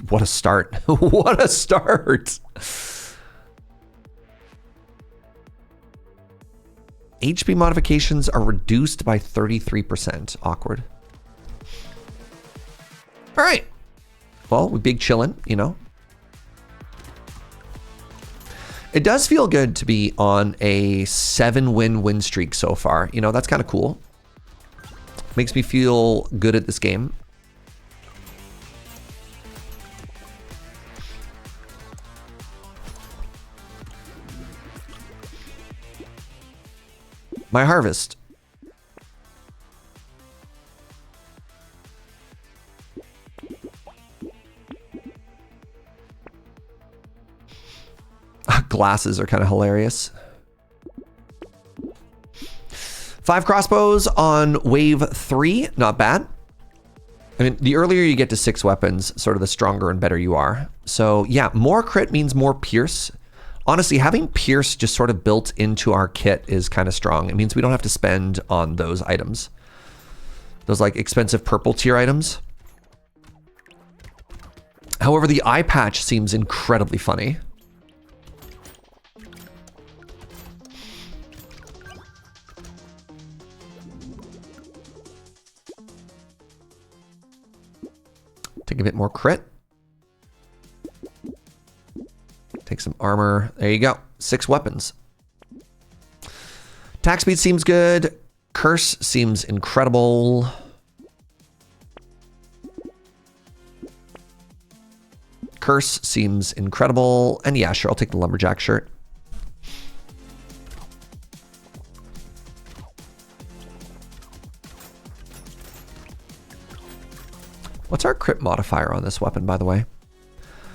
What a start. What a start. HP modifications are reduced by 33%. Awkward. All right. Well, we big chillin', you know. It does feel good to be on a 7-win win streak so far. You know, that's kind of cool. Makes me feel good at this game. My harvest. Glasses are kind of hilarious. 5 crossbows on wave 3, not bad. I mean, the earlier you get to 6 weapons, sort of the stronger and better you are. So yeah, more crit means more pierce. Honestly, having pierce just sort of built into our kit is kind of strong. It means we don't have to spend on those items. Those like expensive purple tier items. However, the eye patch seems incredibly funny. Take a bit more crit. Take some armor. There you go. 6 weapons. Attack speed seems good. Curse seems incredible. Curse seems incredible. And yeah, sure, I'll take the lumberjack shirt. What's our crit modifier on this weapon, by the way?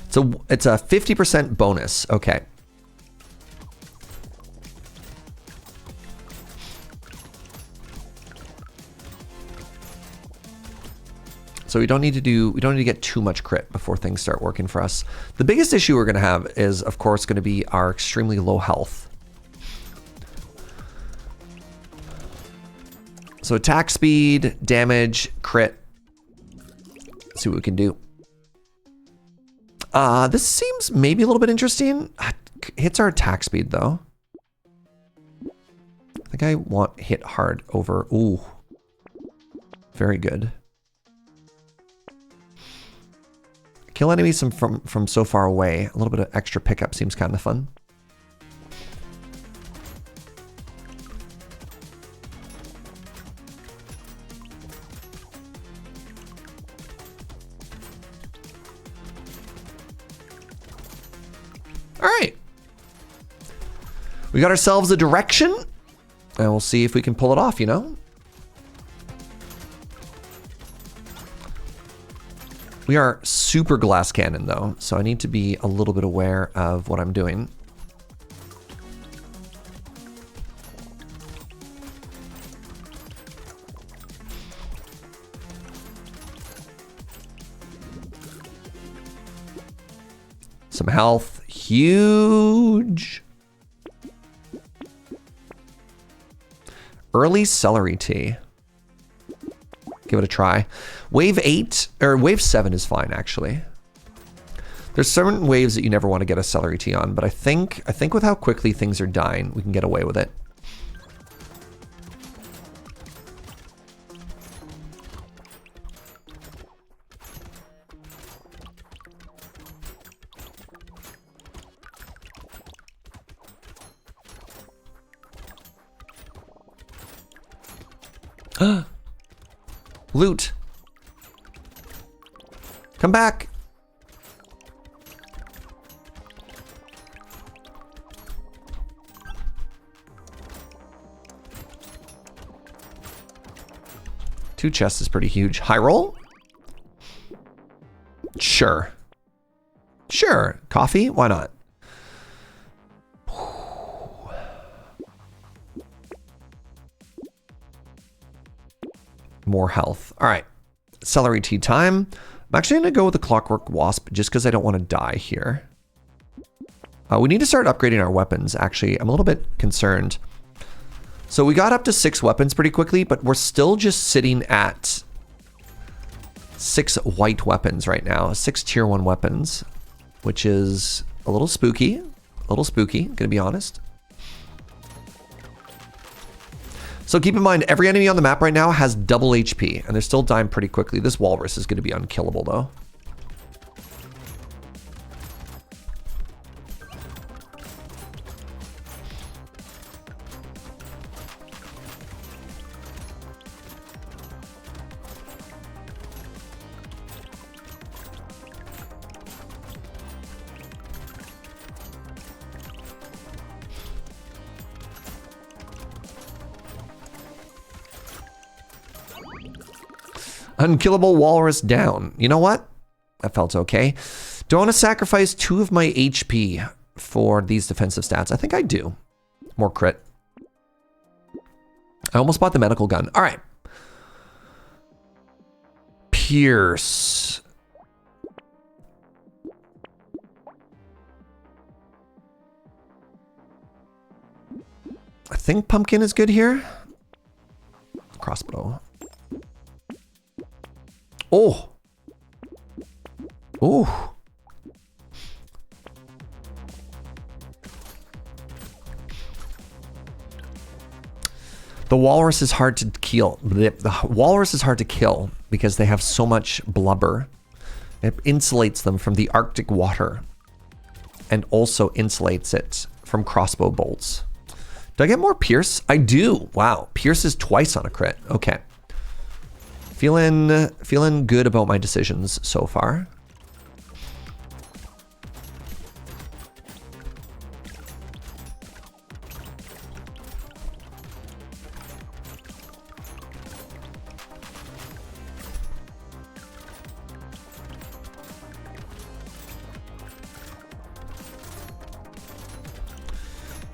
So it's a 50% bonus. Okay. So we don't need to get too much crit before things start working for us. The biggest issue we're going to have is, of course, going to be our extremely low health. So attack speed, damage, crit. Let's see what we can do. This seems maybe a little bit interesting. Hits our attack speed though. I think I want hit hard over. Ooh, very good. Kill enemies from so far away. A little bit of extra pickup seems kind of fun. All right. We got ourselves a direction, and we'll see if we can pull it off, you know? We are super glass cannon, though, so I need to be a little bit aware of what I'm doing. Some health. Huge. Early celery tea. Give it a try. Wave 8 or wave 7 is fine actually. There's certain waves that you never want to get a celery tea on, but I think with how quickly things are dying, we can get away with it. Loot. Come back. Two chests is pretty huge. High roll? Sure. Sure. Coffee? Why not? more health. All right, celery tea time. I'm actually going to go with the clockwork wasp just because I don't want to die here. We need to start upgrading our weapons, actually. I'm a little bit concerned. So we got up to 6 weapons pretty quickly, but we're still just sitting at 6 white weapons right now. 6 tier 1 weapons, which is a little spooky. A little spooky, gonna be honest. So keep in mind, every enemy on the map right now has double HP, and they're still dying pretty quickly. This walrus is gonna be unkillable, though. Unkillable walrus down. You know what? That felt okay. Do I want to sacrifice 2 of my HP for these defensive stats? I think I do. More crit. I almost bought the medical gun. All right. Pierce. I think pumpkin is good here. Crossbow. Oh. Oh. The walrus is hard to kill. The walrus is hard to kill because they have so much blubber. It insulates them from the Arctic water and also insulates it from crossbow bolts. Do I get more pierce? I do. Wow. Pierce is twice on a crit. Okay. Feeling good about my decisions so far.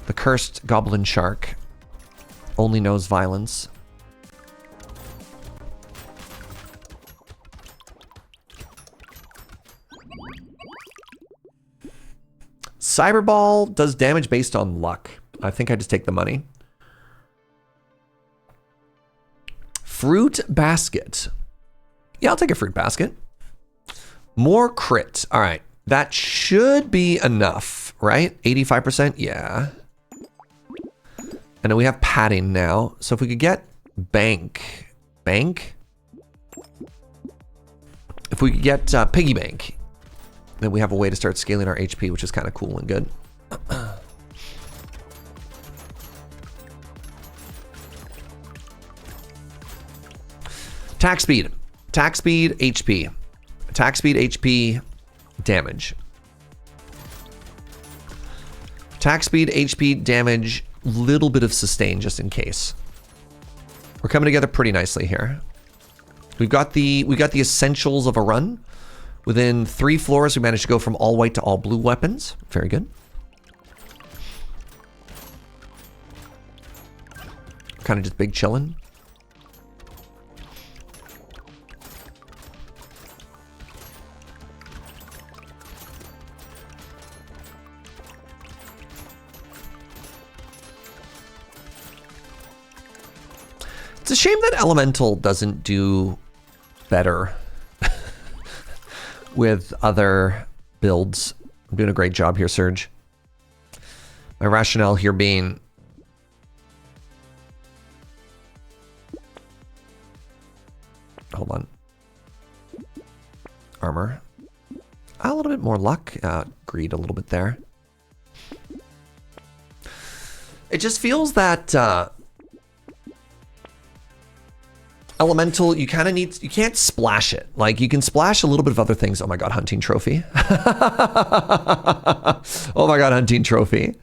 The cursed goblin shark only knows violence. Cyberball does damage based on luck. I think I just take the money. Fruit basket. Yeah, I'll take a fruit basket. More crit. All right. That should be enough, right? 85%? Yeah. And then we have padding now. So if we could get bank. Bank? If we could get piggy bank. Then we have a way to start scaling our HP, which is kind of cool and good. Attack speed. Attack speed, HP. Attack speed, HP, damage. Attack speed, HP, damage, little bit of sustain just in case. We're coming together pretty nicely here. We got the essentials of a run. Within 3 floors, we managed to go from all white to all blue weapons. Very good. Kind of just big chillin'. It's a shame that Elemental doesn't do better with other builds. I'm doing a great job here, Serge. My rationale here being hold on. Armor. A little bit more luck. Greed a little bit there. It just feels that Elemental, you kind of need, you can't splash it. Like, you can splash a little bit of other things. Oh my god, hunting trophy. Oh my god, hunting trophy.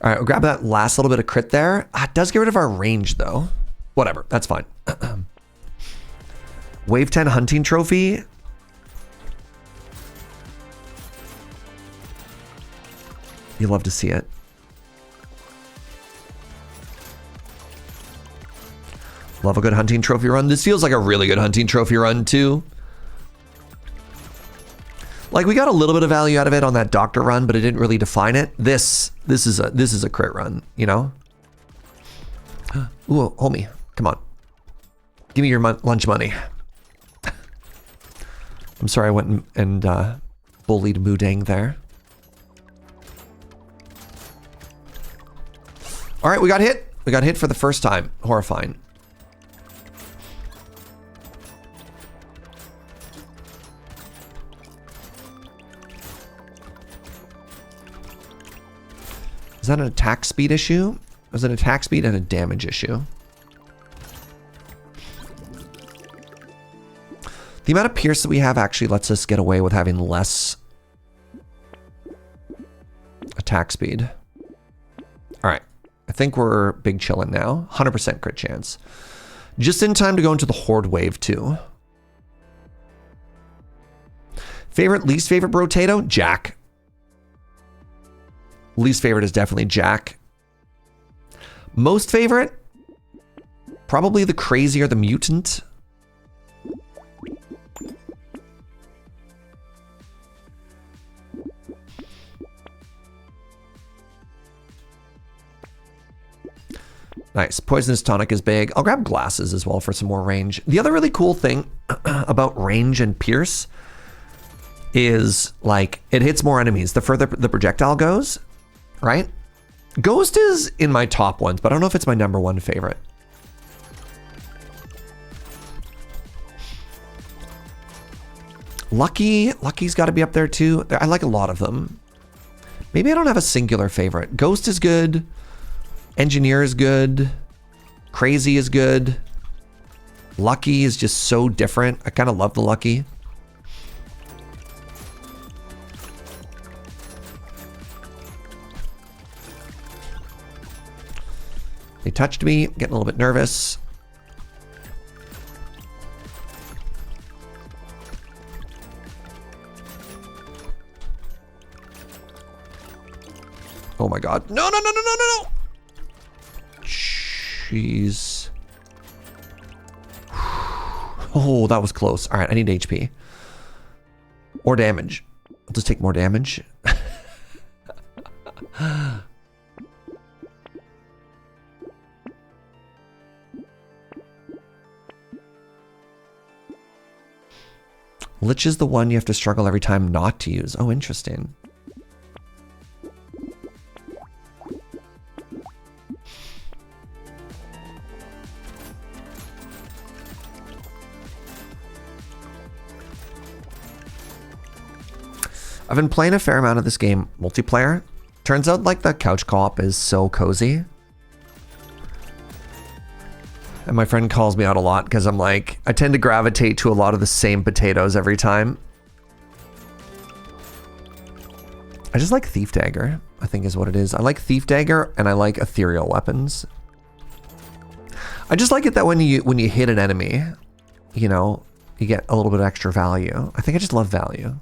All right, we'll grab that last little bit of crit there. It does get rid of our range, though. Whatever, that's fine. Wave 10 hunting trophy. You love to see it. Love a good hunting trophy run. This feels like a really good hunting trophy run too. Like we got a little bit of value out of it on that doctor run, but it didn't really define it. This is a crit run, you know? Ooh, homie, come on. Give me your lunch money. I'm sorry I went and bullied Mudang there. All right, we got hit. We got hit for the first time. Horrifying. Is that an attack speed issue? It was an attack speed and a damage issue. The amount of pierce that we have actually lets us get away with having less attack speed. All right. I think we're big chillin' now. 100% crit chance. Just in time to go into the Horde wave too. Favorite, least favorite Brotato? Jack. Least favorite is definitely Jack. Most favorite? Probably the Crazy or the Mutant. Nice. Poisonous Tonic is big. I'll grab glasses as well for some more range. The other really cool thing about range and pierce is like it hits more enemies the further the projectile goes, right? Ghost is in my top ones, but I don't know if it's my #1 favorite. Lucky's got to be up there too. I like a lot of them. Maybe I don't have a singular favorite. Ghost is good. Engineer is good. Crazy is good. Lucky is just so different. I kind of love the Lucky. They touched me, getting a little bit nervous. Oh my god. No, no, no, no, no, no, no! Jeez. Oh, that was close. All right, I need HP. Or damage. I'll just take more damage. Lich is the one you have to struggle every time not to use. Oh, interesting. I've been playing a fair amount of this game multiplayer. Turns out like the couch co-op is so cozy. And my friend calls me out a lot because I'm like, I tend to gravitate to a lot of the same potatoes every time. I just like Thief Dagger, I think is what it is. I like Thief Dagger and I like ethereal weapons. I just like it that when you hit an enemy, you know, you get a little bit of extra value. I think I just love value.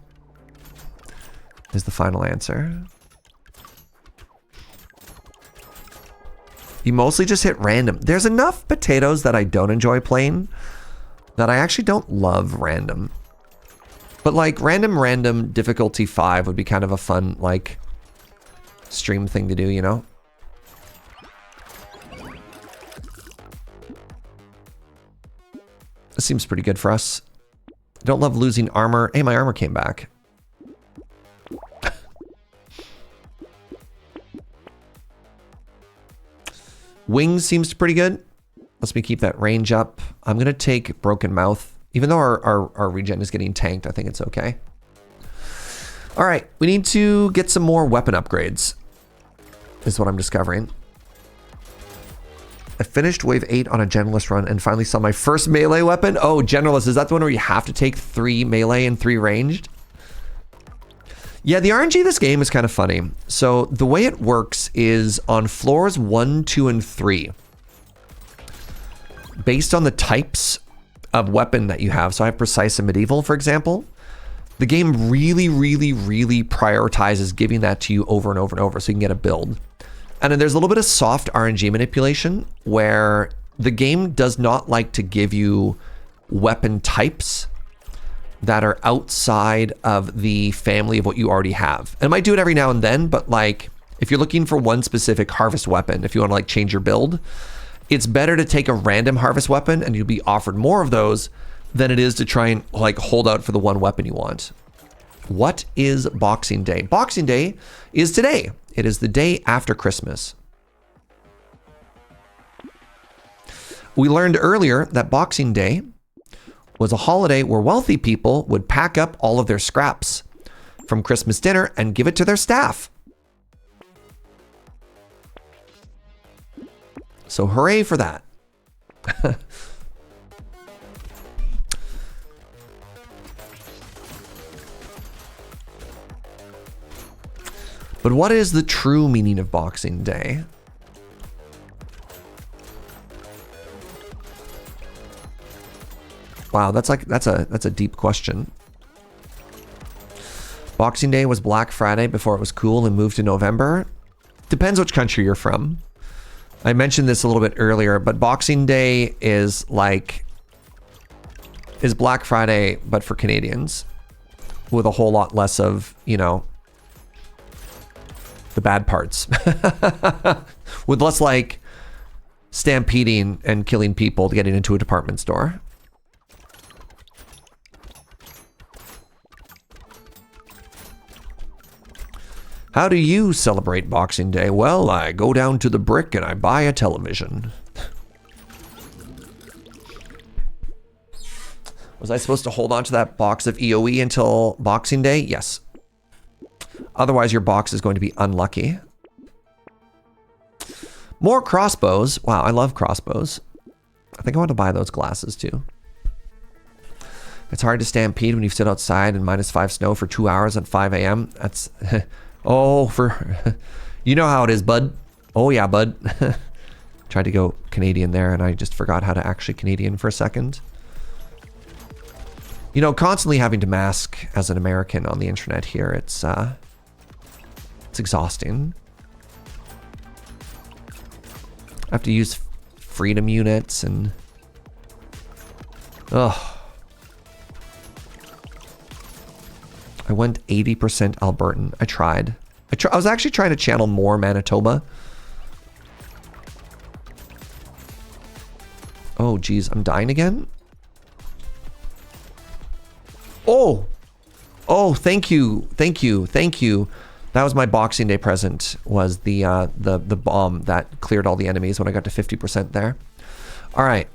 Is the final answer. You mostly just hit random. There's enough potatoes that I don't enjoy playing that I actually don't love random. But like random difficulty 5 would be kind of a fun like stream thing to do, you know? This seems pretty good for us. Don't love losing armor. Hey, my armor came back. Wings seems pretty good. Let's me keep that range up. I'm gonna take Broken Mouth. Even though our regen is getting tanked, I think it's okay. All right, we need to get some more weapon upgrades, is what I'm discovering. I finished wave 8 on a Generalist run and finally saw my first melee weapon. Oh, Generalist, is that the one where you have to take 3 melee and 3 ranged? Yeah, the RNG of this game is kind of funny. So the way it works is on floors 1, 2, and 3, based on the types of weapon that you have. So I have Precise and Medieval, for example. The game really prioritizes giving that to you over and over and over so you can get a build. And then there's a little bit of soft RNG manipulation where the game does not like to give you weapon types that are outside of the family of what you already have. And it might do it every now and then, but like if you're looking for one specific harvest weapon, if you want to like change your build, it's better to take a random harvest weapon and you'll be offered more of those than it is to try and like hold out for the one weapon you want. What is Boxing Day? Boxing Day is today. It is the day after Christmas. We learned earlier that Boxing Day was a holiday where wealthy people would pack up all of their scraps from Christmas dinner and give it to their staff. So hooray for that. But what is the true meaning of Boxing Day? Wow, that's a deep question. Boxing Day was Black Friday before it was cool and moved to November. Depends which country you're from. I mentioned this a little bit earlier, but Boxing Day is Black Friday, but for Canadians, with a whole lot less of, you know, the bad parts. With less like stampeding and killing people to get into a department store. How do you celebrate Boxing Day? Well, I go down to the brick and I buy a television. Was I supposed to hold on to that box of EOE until Boxing Day? Yes. Otherwise, your box is going to be unlucky. More crossbows. Wow, I love crossbows. I think I want to buy those glasses too. It's hard to stampede when you've stood outside in -5 snow for 2 hours at 5 a.m. That's... Oh, you know how it is, bud. Oh yeah, bud. Tried to go Canadian there and I just forgot how to actually Canadian for a second. You know, constantly having to mask as an American on the internet here, it's exhausting. I have to use freedom units and... Ugh. I went 80% Albertan. I tried. I was actually trying to channel more Manitoba. Oh, geez. I'm dying again? Oh! Oh, thank you. Thank you. Thank you. That was my Boxing Day present, was the bomb that cleared all the enemies when I got to 50% there. All right.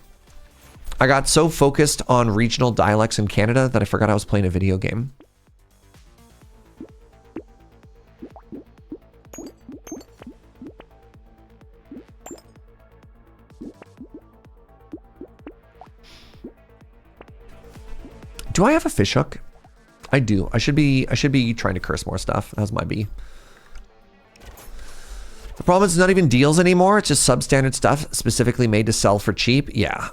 I got so focused on regional dialects in Canada that I forgot I was playing a video game. Do I have a fishhook? I do. I should be trying to curse more stuff. That was my B. The problem is it's not even deals anymore. It's just substandard stuff specifically made to sell for cheap. Yeah.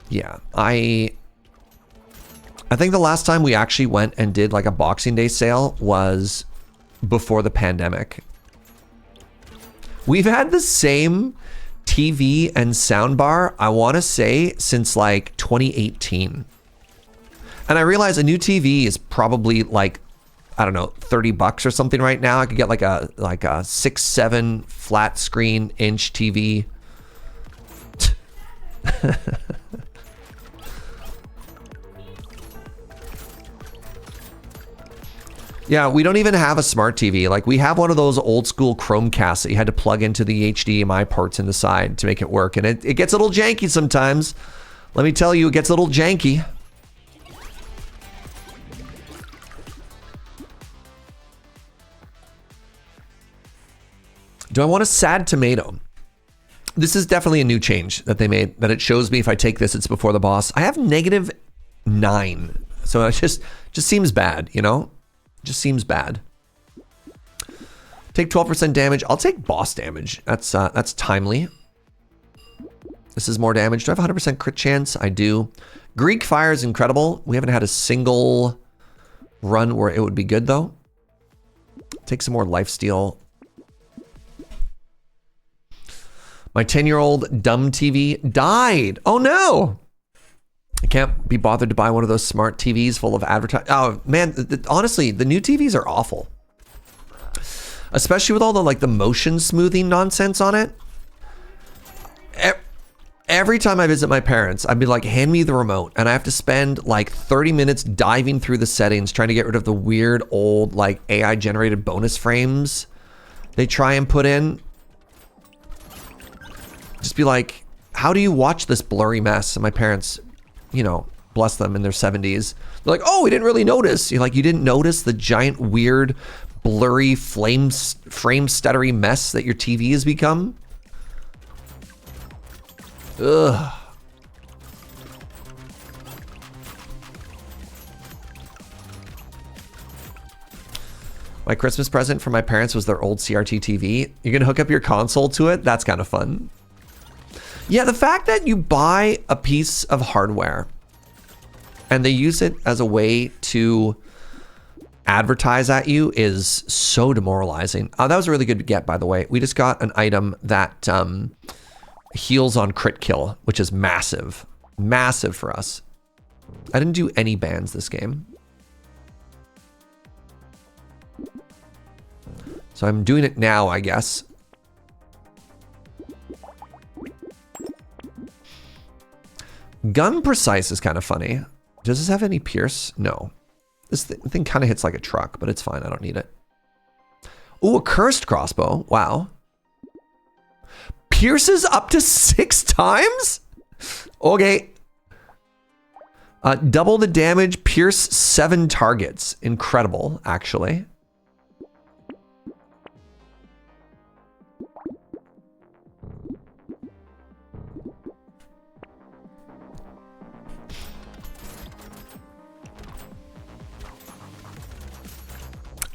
Yeah. I think the last time we actually went and did like a Boxing Day sale was before the pandemic. We've had the same TV and soundbar, I want to say, since like 2018. And I realize a new TV is probably like, I don't know, 30 bucks or something right now. I could get like a 6'7" flat screen inch TV. Yeah, we don't even have a smart TV. Like we have one of those old school Chromecasts that you had to plug into the HDMI ports in the side to make it work. And it gets a little janky sometimes. Let me tell you, it gets a little janky. Do I want a sad tomato? This is definitely a new change that they made, that it shows me if I take this, it's before the boss. I have -9. So it just seems bad, you know? Just seems bad. Take 12% damage. I'll take boss damage. That's timely. This is more damage. Do I have 100% crit chance? I do. Greek fire is incredible. We haven't had a single run where it would be good though. Take some more lifesteal. My 10-year-old dumb TV died. Oh no. I can't be bothered to buy one of those smart TVs full of advertising. Oh man, honestly, the new TVs are awful. Especially with all the like the motion smoothing nonsense on it. Every time I visit my parents, I'd be like, hand me the remote. And I have to spend like 30 minutes diving through the settings, trying to get rid of the weird old like AI generated bonus frames they try and put in. Just be like, how do you watch this blurry mess? And my parents, you know, bless them, in their 70s. They're like, oh, we didn't really notice. You're like, you didn't notice the giant, weird, blurry, frame stuttery mess that your TV has become? Ugh. My Christmas present for my parents was their old CRT TV. You're gonna hook up your console to it? That's kind of fun. Yeah, the fact that you buy a piece of hardware and they use it as a way to advertise at you is so demoralizing. That was a really good get, by the way. We just got an item that heals on crit kill, which is massive. Massive for us. I didn't do any bans this game. So I'm doing it now, I guess. Gun precise is kind of funny. Does this have any pierce? No. This thing kind of hits like a truck, but it's fine. I don't need it. Ooh, a cursed crossbow. Wow. Pierces up to 6 times? Okay. Double the damage, pierce 7 targets. Incredible, actually.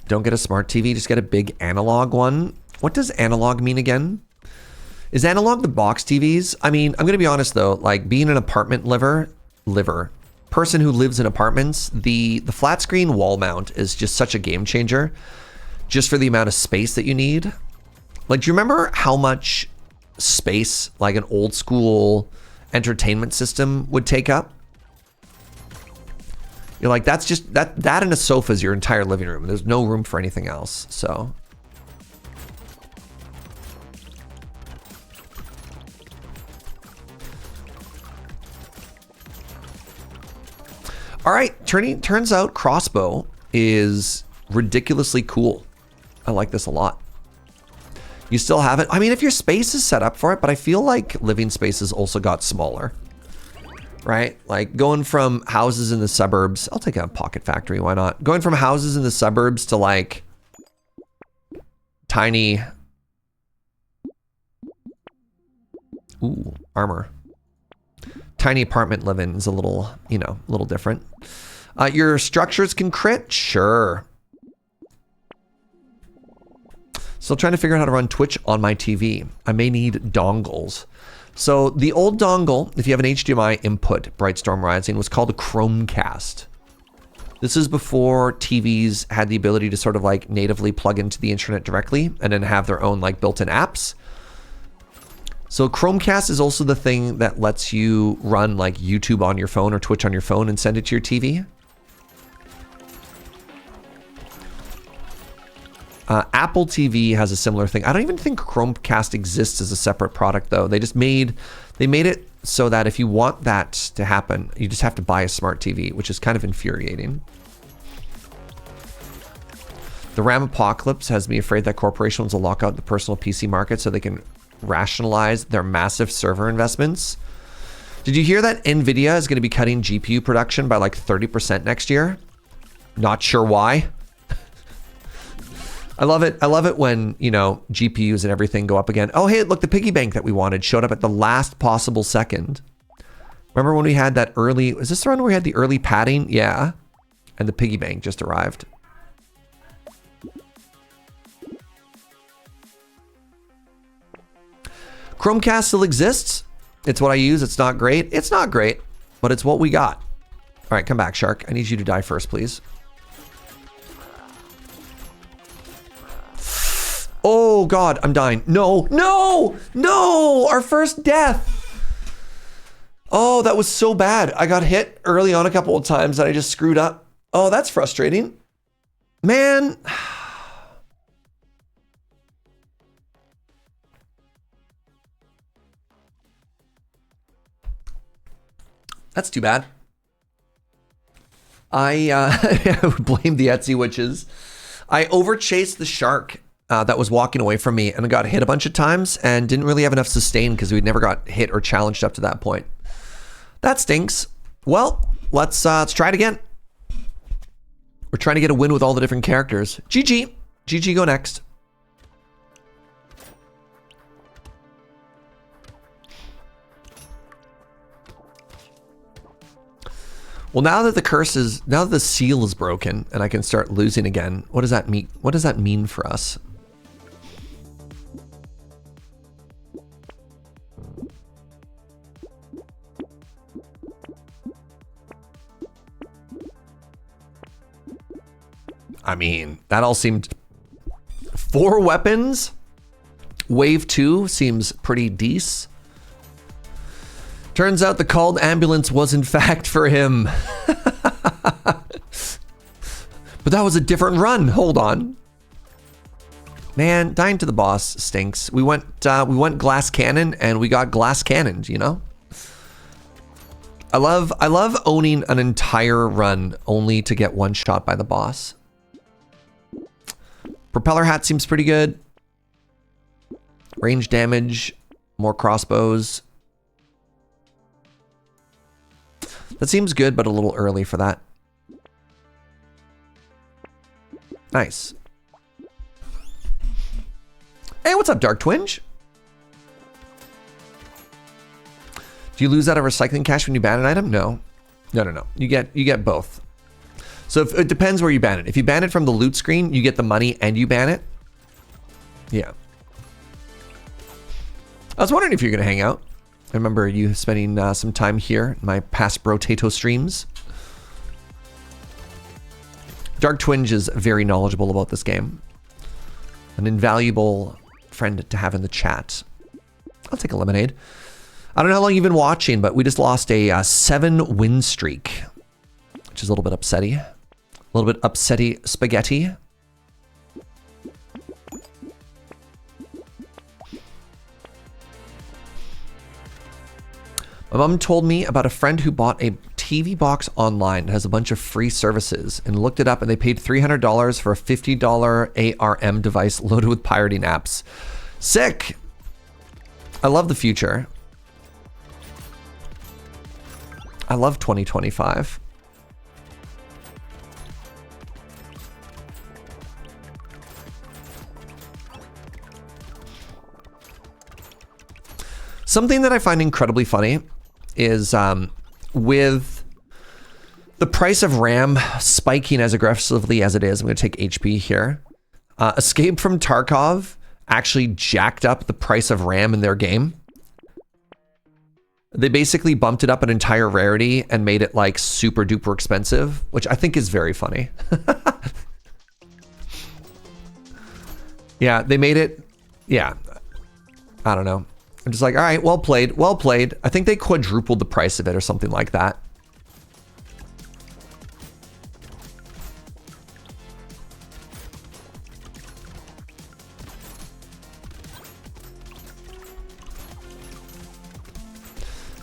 Don't get a smart TV, just get a big analog one. What does analog mean again? Is analog the box TVs? I mean, I'm gonna be honest though, like being an apartment person who lives in apartments, the flat screen wall mount is just such a game changer just for the amount of space that you need. Like, do you remember how much space like an old school entertainment system would take up? You're like, that's just, that and a sofa is your entire living room. There's no room for anything else, so. All right, turns out crossbow is ridiculously cool. I like this a lot. You still have it. I mean, if your space is set up for it, but I feel like living spaces also got smaller. Right? Like going from houses in the suburbs, I'll take a pocket factory, why not? Going from houses in the suburbs to like tiny, ooh, armor. Tiny apartment living is a little, you know, a little different. Your structures can crit? Sure. Still trying to figure out how to run Twitch on my TV. I may need dongles. So the old dongle, if you have an HDMI input, Brightstorm Rising, was called a Chromecast. This is before TVs had the ability to sort of like natively plug into the internet directly and then have their own like built-in apps. So Chromecast is also the thing that lets you run like YouTube on your phone or Twitch on your phone and send it to your TV. Apple TV has a similar thing. I don't even think Chromecast exists as a separate product though. They made it so that if you want that to happen, you just have to buy a smart TV, which is kind of infuriating. The RAM apocalypse has me afraid that corporations will lock out the personal PC market so they can rationalize their massive server investments. Did you hear that Nvidia is going to be cutting GPU production by like 30% next year? Not sure why. I love it. I love it when, you know, GPUs and everything go up again. Oh, hey, look, the piggy bank that we wanted showed up at the last possible second. Remember when we had that early, is this the one where we had the early padding? Yeah. And the piggy bank just arrived. Chromecast still exists. It's what I use. It's not great. It's not great, but it's what we got. All right, come back, Shark. I need you to die first, please. Oh God, I'm dying. No, no, no, our first death. Oh, that was so bad. I got hit early on a couple of times and I just screwed up. Oh, that's frustrating. Man. That's too bad. I would blame the Etsy witches. I overchased the shark that was walking away from me and got hit a bunch of times and didn't really have enough sustain because we'd never got hit or challenged up to that point. That stinks. Well, let's try it again. We're trying to get a win with all the different characters. GG. GG, go next. Well, now that the seal is broken and I can start losing again, what does that mean? What does that mean for us? I mean, that all seemed 4 weapons. Wave 2 seems pretty decent. Turns out the called ambulance was in fact for him. But that was a different run. Hold on. Man, dying to the boss stinks. We went glass cannon and we got glass cannoned, you know? I love owning an entire run only to get one shot by the boss. Propeller hat seems pretty good. Range damage, more crossbows. That seems good, but a little early for that. Nice. Hey, what's up, Dark Twinge? Do you lose out of recycling cash when you ban an item? No. No. You get both. So it depends where you ban it. If you ban it from the loot screen, you get the money and you ban it. Yeah. I was wondering if you're going to hang out. I remember you spending some time here in my past Brotato streams. Dark Twinge is very knowledgeable about this game. An invaluable friend to have in the chat. I'll take a lemonade. I don't know how long you've been watching, but we just lost a 7-win streak, which is a little bit upsetty. A little bit upsetty spaghetti. My mom told me about a friend who bought a TV box online that has a bunch of free services and looked it up and they paid $300 for a $50 ARM device loaded with pirating apps. Sick! I love the future. I love 2025. Something that I find incredibly funny is with the price of RAM spiking as aggressively as it is. I'm going to take HP here. Escape from Tarkov actually jacked up the price of RAM in their game. They basically bumped it up an entire rarity and made it like super duper expensive, which I think is very funny. Yeah, they made it. Yeah, I don't know. I'm just like, all right, well played, well played. I think they quadrupled the price of it or something like that.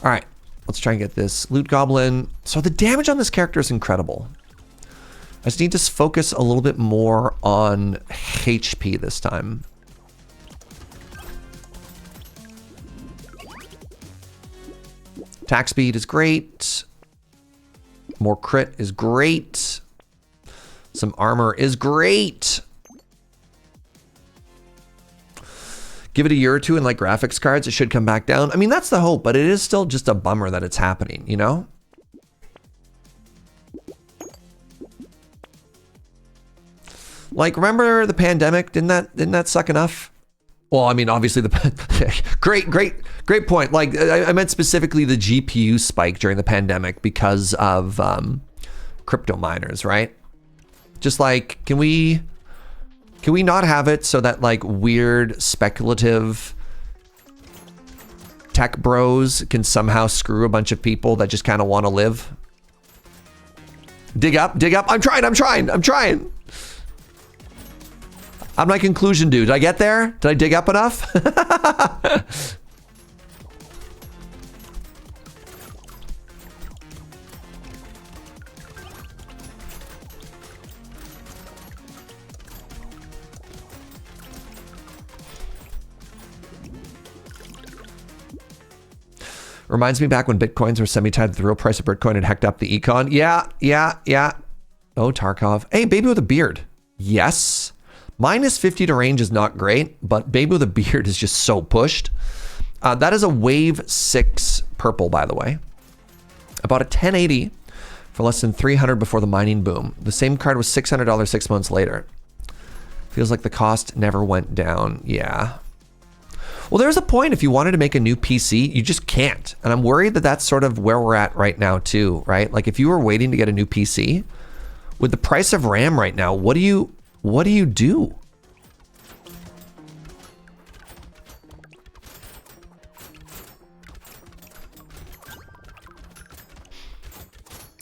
All right, let's try and get this loot goblin. So the damage on this character is incredible. I just need to focus a little bit more on HP this time. Attack speed is great. More crit is great. Some armor is great. Give it a year or two and like graphics cards, it should come back down. I mean, that's the hope, but it is still just a bummer that it's happening, you know? Like, remember the pandemic? Didn't that suck enough? Well, I mean, obviously great point. Like, I meant specifically the GPU spike during the pandemic because of crypto miners, right? Just like, can we Can we not have it so that like weird speculative tech bros can somehow screw a bunch of people that just kind of want to live? Dig up, dig up. I'm trying. I'm my conclusion, dude. Did I get there? Did I dig up enough? Reminds me back when Bitcoins were semi-tied to the real price of Bitcoin and hecked up the econ. Yeah. Oh, Tarkov. Hey, baby with a beard. Yes. Minus 50 to range is not great, but baby with a beard is just so pushed. That is a wave 6 purple, by the way. About a 1080 for less than 300 before the mining boom. The same card was $600 6 months later. Feels like the cost never went down. Yeah. Well, there's a point if you wanted to make a new PC, you just can't. And I'm worried that that's sort of where we're at right now too, right? Like if you were waiting to get a new PC, with the price of RAM right now, what do you do?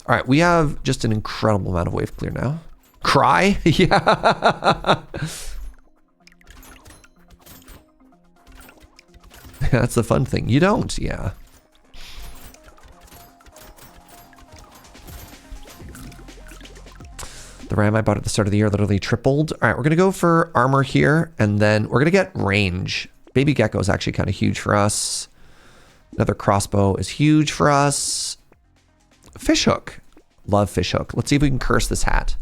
All right, we have just an incredible amount of wave clear now. Cry? Yeah. That's the fun thing. You don't, yeah. The RAM I bought at the start of the year literally tripled. All right, we're gonna go for armor here, and then we're gonna get range. Baby Gecko is actually kind of huge for us. Another crossbow is huge for us. Fishhook. Love fishhook. Let's see if we can curse this hat.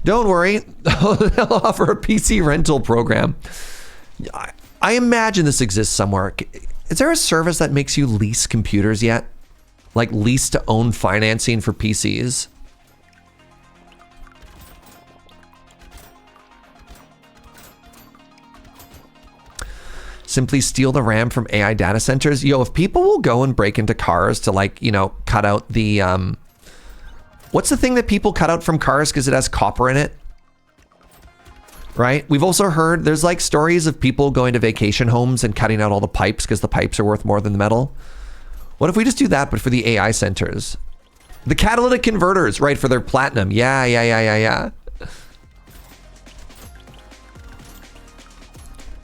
Don't worry, they'll offer a PC rental program. I imagine this exists somewhere. Is there a service that makes you lease computers yet? Like lease to own financing for PCs? Simply steal the RAM from AI data centers. Yo, if people will go and break into cars to like, you know, cut out the, what's the thing that people cut out from cars because it has copper in it? Right? We've also heard there's like stories of people going to vacation homes and cutting out all the pipes because the pipes are worth more than the metal. What if we just do that, but for the AI centers? The catalytic converters, right, for their platinum. Yeah.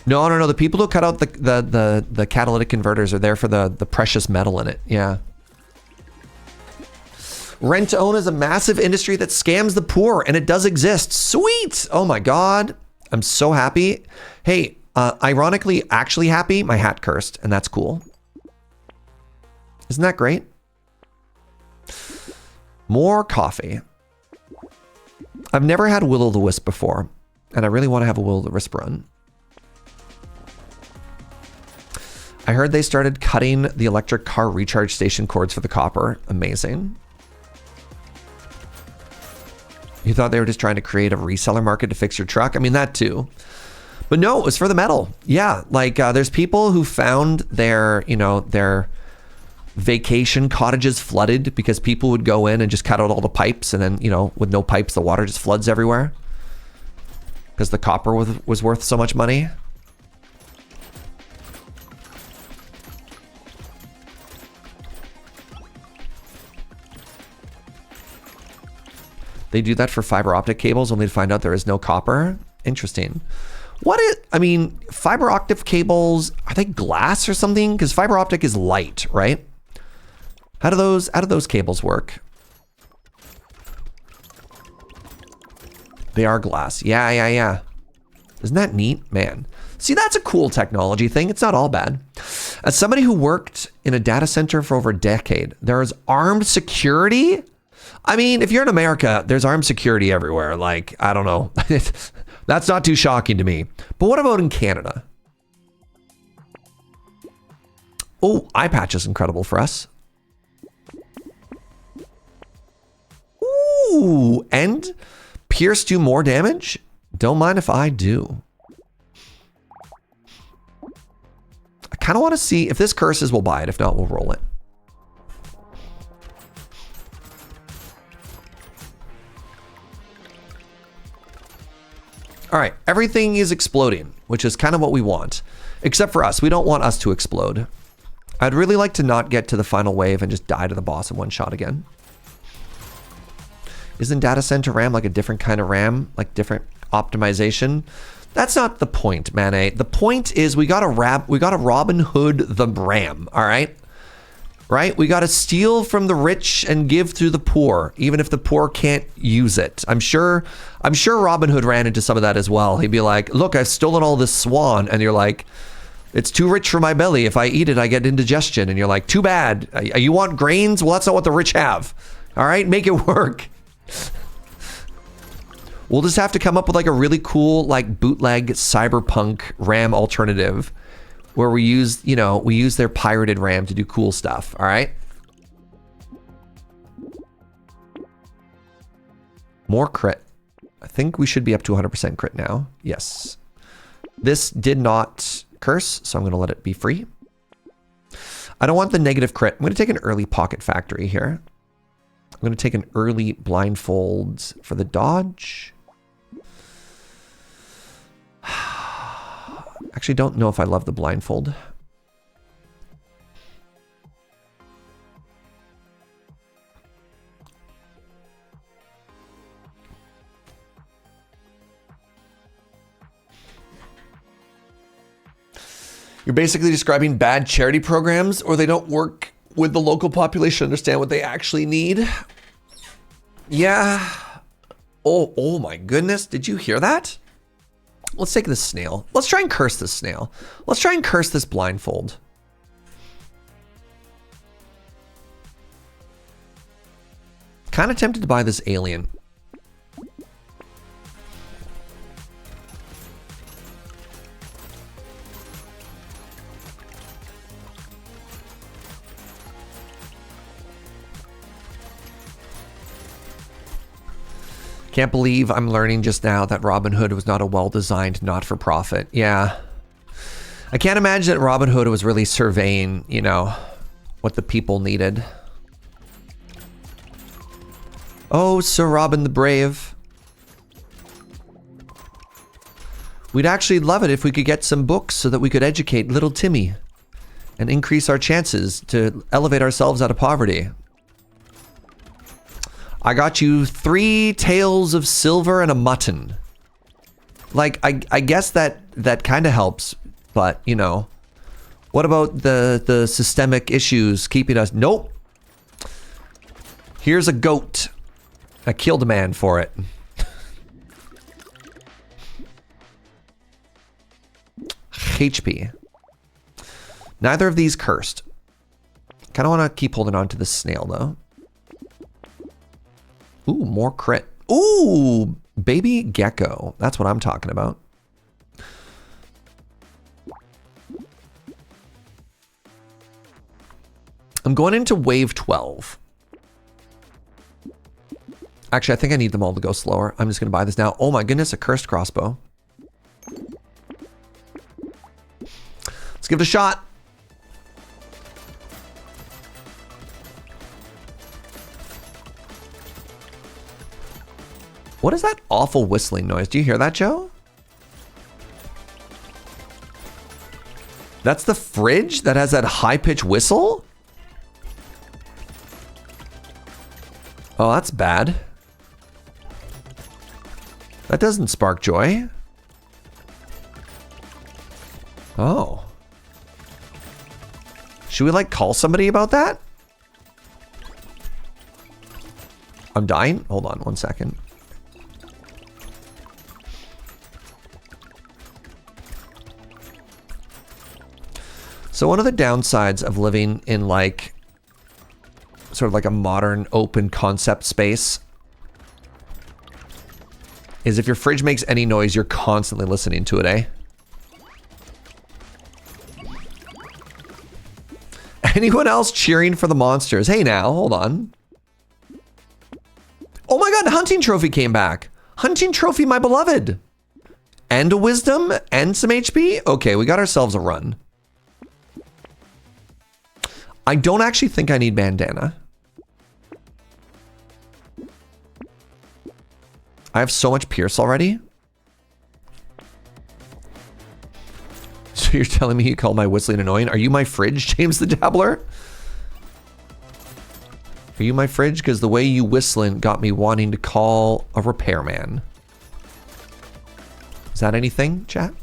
No. The people who cut out the catalytic converters are there for the precious metal in it. Yeah. Rent to own is a massive industry that scams the poor, and it does exist. Sweet. Oh my God. I'm so happy. Hey, ironically, actually happy, my hat cursed, and that's cool. Isn't that great? More coffee. I've never had Will-O-the-Wisp before, and I really want to have a Will-O-the-Wisp run. I heard they started cutting the electric car recharge station cords for the copper. Amazing. You thought they were just trying to create a reseller market to fix your truck? I mean, that too. But no, it was for the metal. Yeah, like there's people who found their, you know, their vacation cottages flooded because people would go in and just cut out all the pipes, and then, you know, with no pipes, the water just floods everywhere because the copper was worth so much money. They do that for fiber optic cables only to find out there is no copper. Interesting. I mean, fiber optic cables, are they glass or something? Because fiber optic is light, right? How do those cables work? They are glass. Yeah. Isn't that neat? Man. See, that's a cool technology thing. It's not all bad. As somebody who worked in a data center for over a decade, there is armed security. I mean, if you're in America, there's armed security everywhere. Like, I don't know. That's not too shocking to me. But what about in Canada? Oh, eye patch is incredible for us. Ooh, and pierce do more damage? Don't mind if I do. I kind of want to see if this curses, we'll buy it. If not, we'll roll it. All right, everything is exploding, which is kind of what we want. Except for us. We don't want us to explode. I'd really like to not get to the final wave and just die to the boss in one shot again. Isn't data center RAM like a different kind of RAM? Like different optimization? That's not the point, Mane. The point is we gotta Robin Hood the RAM, all right? Right? We gotta steal from the rich and give to the poor, even if the poor can't use it. I'm sure Robin Hood ran into some of that as well. He'd be like, look, I've stolen all this swan. And you're like, it's too rich for my belly. If I eat it, I get indigestion. And you're like, too bad. You want grains? Well, that's not what the rich have. All right, make it work. We'll just have to come up with like a really cool, like bootleg cyberpunk RAM alternative where we use, you know, we use their pirated RAM to do cool stuff. All right. More crit. I think we should be up to 100% crit now. Yes. This did not curse, so I'm going to let it be free. I don't want the negative crit. I'm going to take an early pocket factory here. I'm going to take an early blindfold for the dodge. Actually, don't know if I love the blindfold. You're basically describing bad charity programs, or they don't work with the local population to understand what they actually need. Yeah. Oh my goodness. Did you hear that? Let's take this snail. Let's try and curse this snail. Let's try and curse this blindfold. Kind of tempted to buy this alien. Can't believe I'm learning just now that Robin Hood was not a well-designed not-for-profit. Yeah. I can't imagine that Robin Hood was really surveying, you know, what the people needed. Oh, Sir Robin the Brave. We'd actually love it if we could get some books so that we could educate little Timmy and increase our chances to elevate ourselves out of poverty. I got you 3 tails of silver and a mutton. Like, I guess that kind of helps, but, you know. What about the systemic issues keeping us? Nope. Here's a goat. I killed a man for it. HP. Neither of these cursed. Kind of want to keep holding on to the snail, though. Ooh, more crit. Ooh, baby gecko. That's what I'm talking about. I'm going into wave 12. Actually, I think I need them all to go slower. I'm just going to buy this now. Oh my goodness, a cursed crossbow. Let's give it a shot. What is that awful whistling noise? Do you hear that, Joe? That's the fridge that has that high-pitched whistle? Oh, that's bad. That doesn't spark joy. Oh. Should we, like, call somebody about that? I'm dying? Hold on 1 second. So one of the downsides of living in like sort of like a modern open concept space is if your fridge makes any noise, you're constantly listening to it, eh? Anyone else cheering for the monsters? Hey now, hold on. Oh my god, hunting trophy came back. Hunting trophy, my beloved. And a wisdom and some HP? Okay, we got ourselves a run. I don't actually think I need bandana. I have so much pierce already. You're telling me you call my whistling annoying? Are you my fridge, James the Dabbler? Are you my fridge? Because the way you whistling got me wanting to call a repairman. Is that anything, chat?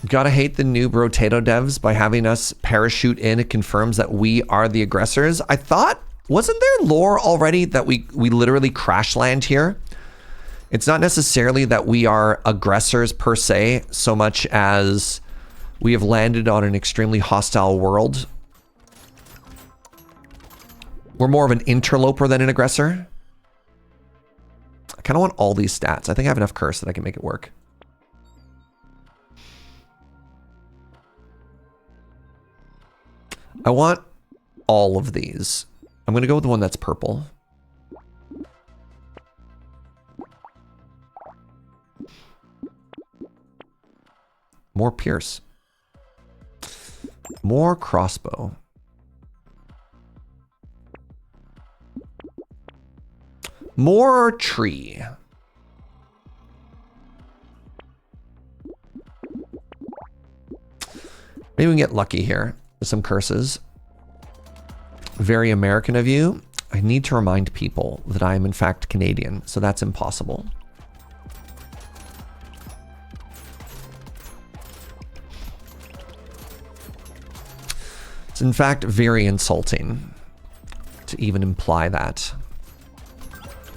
Gotta hate the new Brotato devs by having us parachute in. It confirms that we are the aggressors. I thought, wasn't there lore already that we literally crash land here? It's not necessarily that we are aggressors per se, so much as we have landed on an extremely hostile world. We're more of an interloper than an aggressor. I kind of want all these stats. I think I have enough curse that I can make it work. I want all of these. I'm going to go with the one that's purple. More pierce. More crossbow. More tree. Maybe we can get lucky here. Some curses. Very American of you. I need to remind people that I am in fact Canadian, so that's impossible. It's in fact very insulting to even imply that.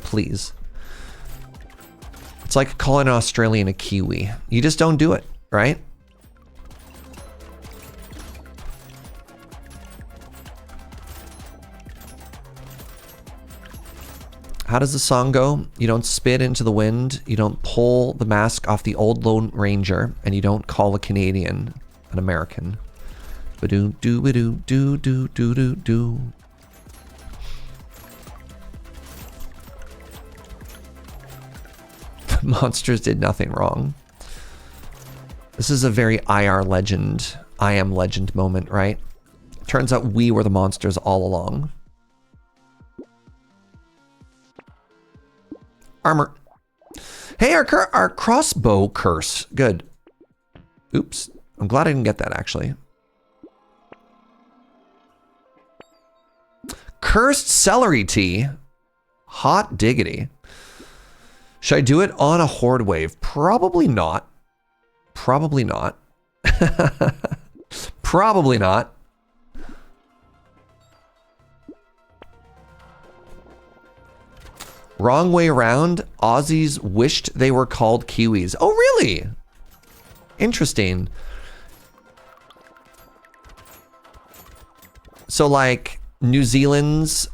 Please. It's like calling an Australian a Kiwi. You just don't do it, right? How does the song go? You don't spit into the wind, you don't pull the mask off the old Lone Ranger, and you don't call a Canadian an American. Ba-doo, doo, ba-doo, doo, doo, doo, doo, doo. Monsters did nothing wrong. This is a very IR legend, I am legend moment, right? Turns out we were the monsters all along. Armor. Hey, our crossbow curse. Good. Oops. I'm glad I didn't get that, actually. Cursed celery tea. Hot diggity. Should I do it on a horde wave? Probably not. Probably not. Probably not. Wrong way around. Aussies wished they were called Kiwis. Oh, really? Interesting. So, like, New Zealanders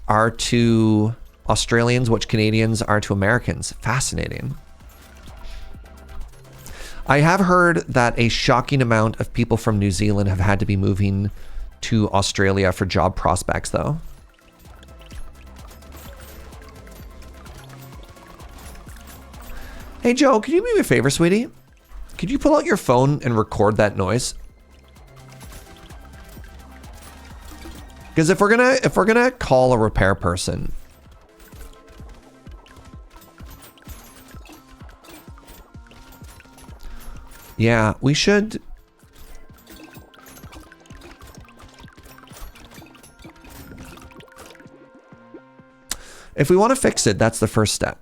are to Australians what Canadians are to Americans. Fascinating. I have heard that a shocking amount of people from New Zealand have had to be moving to Australia for job prospects, though. Hey Joe, could you do me a favor, sweetie? Could you pull out your phone and record that noise? Because if we're gonna call a repair person, yeah, we should. If we want to fix it, that's the first step.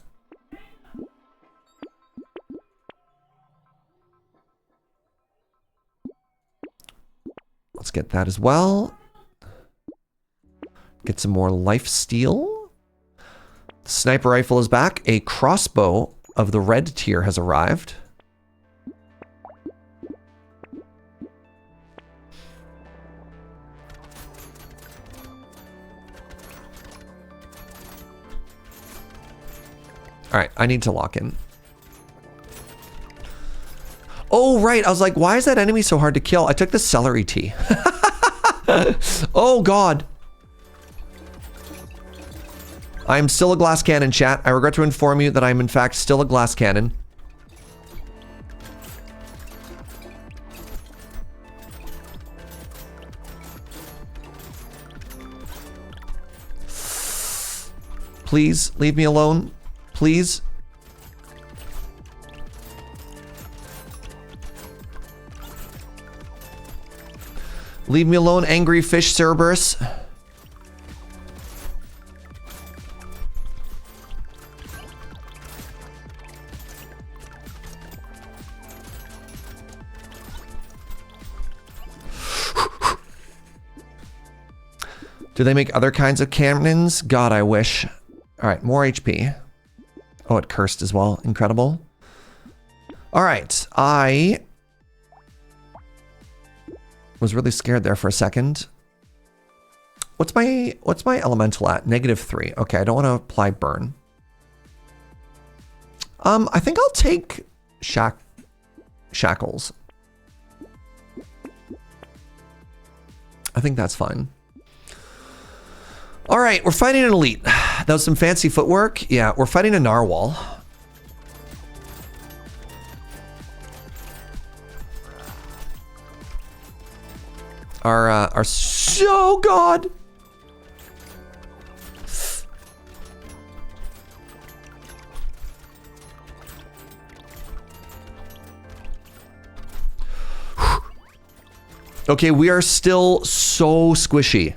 Let's get that as well. Get some more life steal. The sniper rifle is back. A crossbow of the red tier has arrived. All right, I need to lock in. Oh, right. I was like, why is that enemy so hard to kill? I took the celery tea. Oh, God. I'm still a glass cannon, chat. I regret to inform you that I'm in fact still a glass cannon. Please, leave me alone. Please. Leave me alone, angry fish Cerberus. Do they make other kinds of cannons? God, I wish. All right, more HP. Oh, it cursed as well. Incredible. All right, I was really scared there for a second. What's my elemental at? -3. Okay, I don't want to apply burn. I think I'll take shackles. I think that's fine. All right, we're fighting an elite. That was some fancy footwork. Yeah, we're fighting a narwhal. Our so god. Okay, we are still so squishy.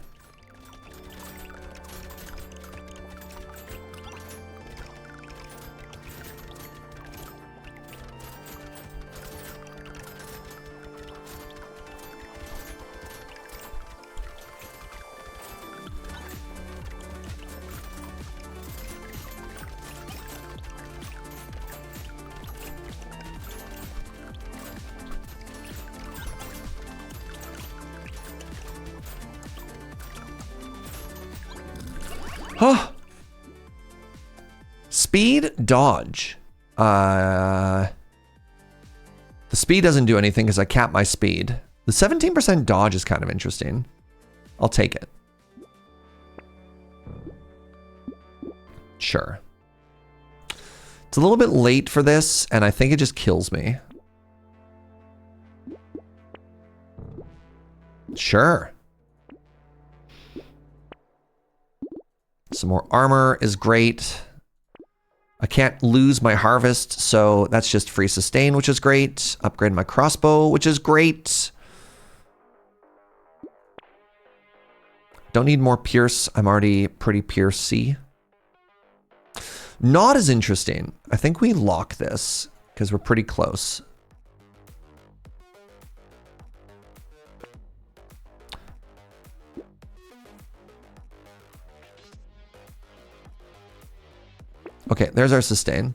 Oh. Speed, dodge. The speed doesn't do anything because I cap my speed. The 17% dodge is kind of interesting. I'll take it. Sure. It's a little bit late for this, and I think it just kills me. Sure. Some more armor is great. I can't lose my harvest, so that's just free sustain, which is great. Upgrade my crossbow, which is great. Don't need more pierce. I'm already pretty piercy. Not as interesting. I think we lock this because we're pretty close. Okay, there's our sustain.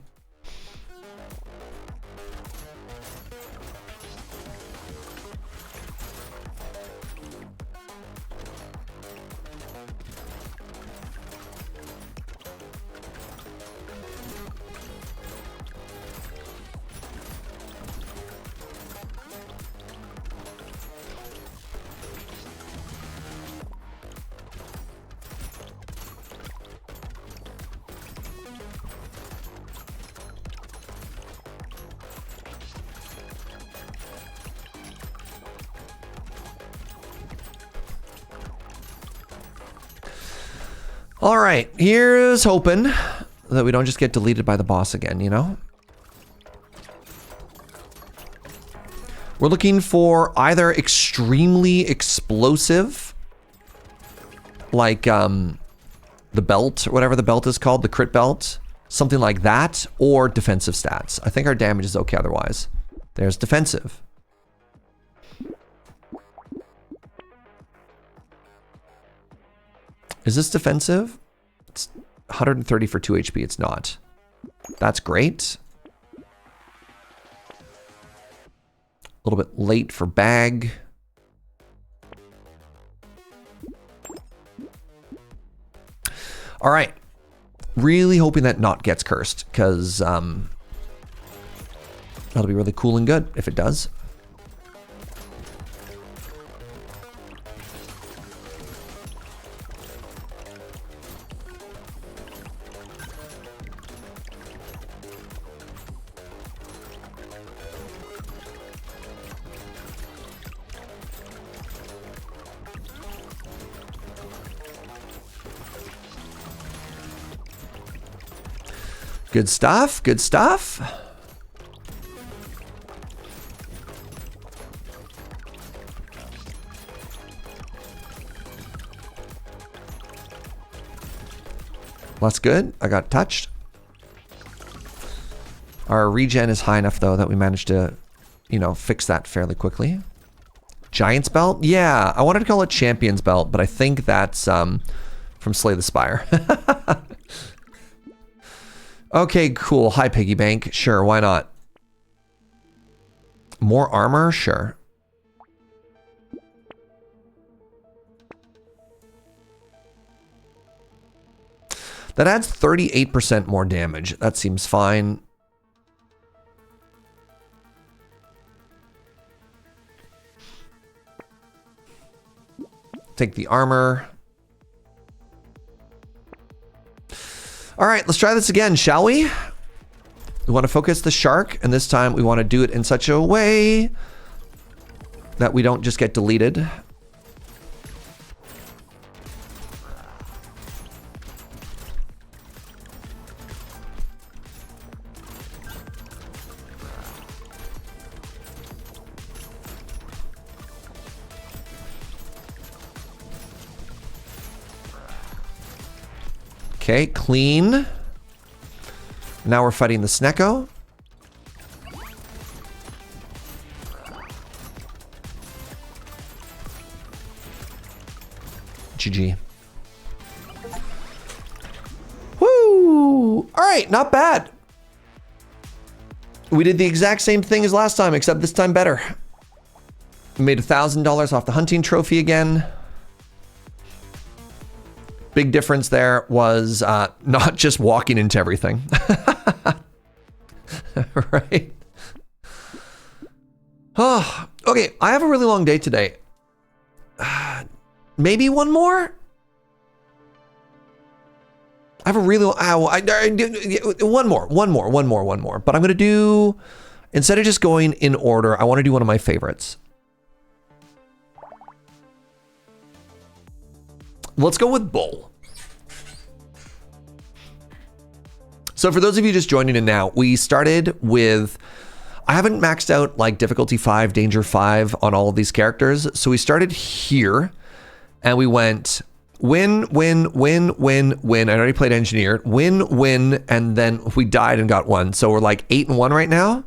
All right, here's hoping that we don't just get deleted by the boss again, you know? We're looking for either extremely explosive, like the belt, or whatever the belt is called, the crit belt, something like that, or defensive stats. I think our damage is okay otherwise. There's defensive. Is this defensive? It's 130 for 2 HP. It's not. That's great. A little bit late for bag. All right. Really hoping that not gets cursed, because that'll be really cool and good if it does. Good stuff, good stuff. That's good. I got touched. Our regen is high enough, though, that we managed to, you know, fix that fairly quickly. Giant's Belt? Yeah, I wanted to call it Champion's Belt, but I think that's from Slay the Spire. Okay, cool. High piggy bank. Sure, why not? More armor? Sure. That adds 38% more damage. That seems fine. Take the armor. All right, let's try this again, shall we? We want to focus the shark, and this time we want to do it in such a way that we don't just get deleted. Okay, clean. Now we're fighting the Snecko. GG. Woo! All right, not bad. We did the exact same thing as last time, except this time better. We made $1,000 off the hunting trophy again. Big difference there was not just walking into everything. Right? Oh, okay, I have a really long day today. Maybe one more? I have a really one more. But I'm gonna do, instead of just going in order, I want to do one of my favorites. Let's go with Bull. So for those of you just joining in now, we started with, I haven't maxed out like difficulty 5, danger 5 on all of these characters. So we started here and we went win, win, win, win, win. I already played engineer, win, win, and then we died and got 1. So we're like 8 and 1 right now.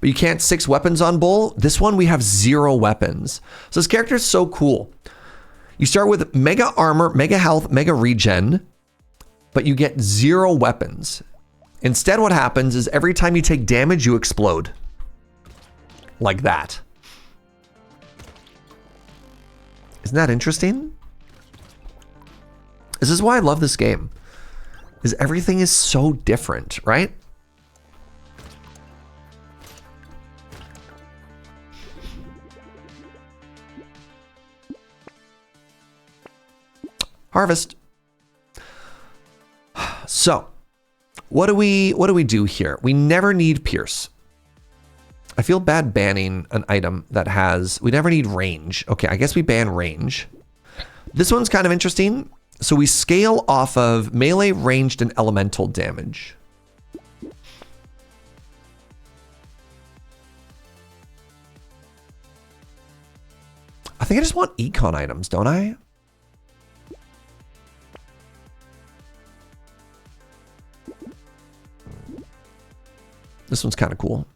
But you can't 6 weapons on Bull. This one we have 0 weapons. So this character is so cool. You start with mega armor, mega health, mega regen, but you get 0 weapons. Instead, what happens is every time you take damage, you explode. Like that. Isn't that interesting? This is why I love this game. Is everything is so different, right? Harvest. So, what do we do here? We never need Pierce. I feel bad banning an item that has, we never need range. Okay, I guess we ban range. This one's kind of interesting. So we scale off of melee, ranged, and elemental damage. I think I just want econ items, don't I? This one's kind of cool.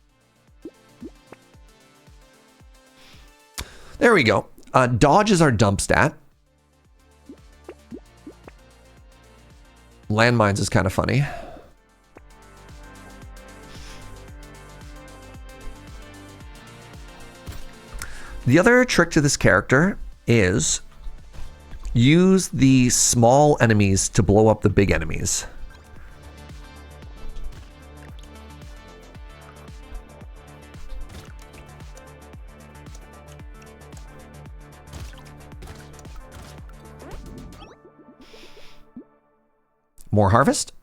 There we go. Dodge is our dump stat. Landmines is kind of funny. The other trick to this character is use the small enemies to blow up the big enemies. More harvest?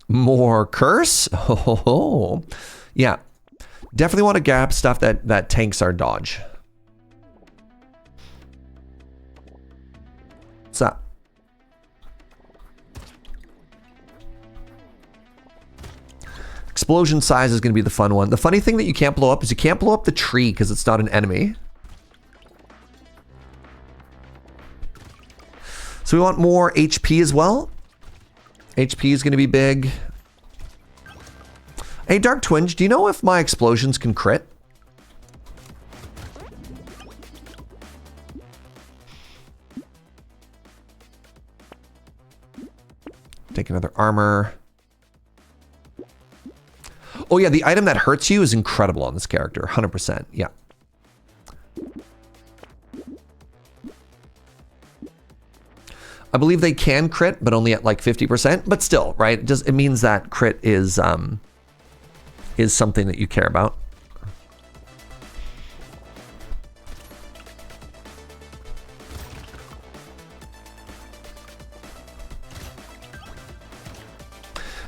More curse? Oh, yeah. Definitely want to grab stuff that tanks our dodge. What's up? Explosion size is going to be the fun one. The funny thing that you can't blow up is you can't blow up the tree because it's not an enemy. So we want more HP as well. HP is going to be big. Hey, Dark Twinge, do you know if my explosions can crit? Take another armor. Oh yeah, the item that hurts you is incredible on this character. 100%. Yeah. I believe they can crit, but only at like 50%. But still, right? It means that crit is something that you care about.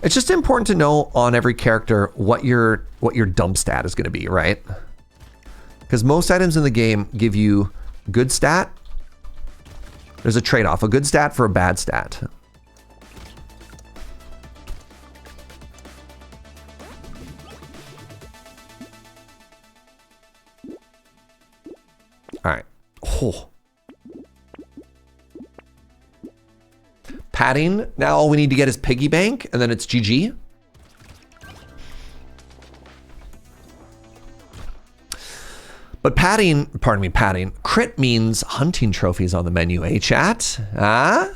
It's just important to know on every character what your dump stat is going to be, right? Because most items in the game give you good stat. There's a trade-off, a good stat for a bad stat. All right. Oh. Padding. Now all we need to get is piggy bank, and then it's GG. But padding, pardon me, padding. Crit means hunting trophies on the menu, eh, chat? Huh?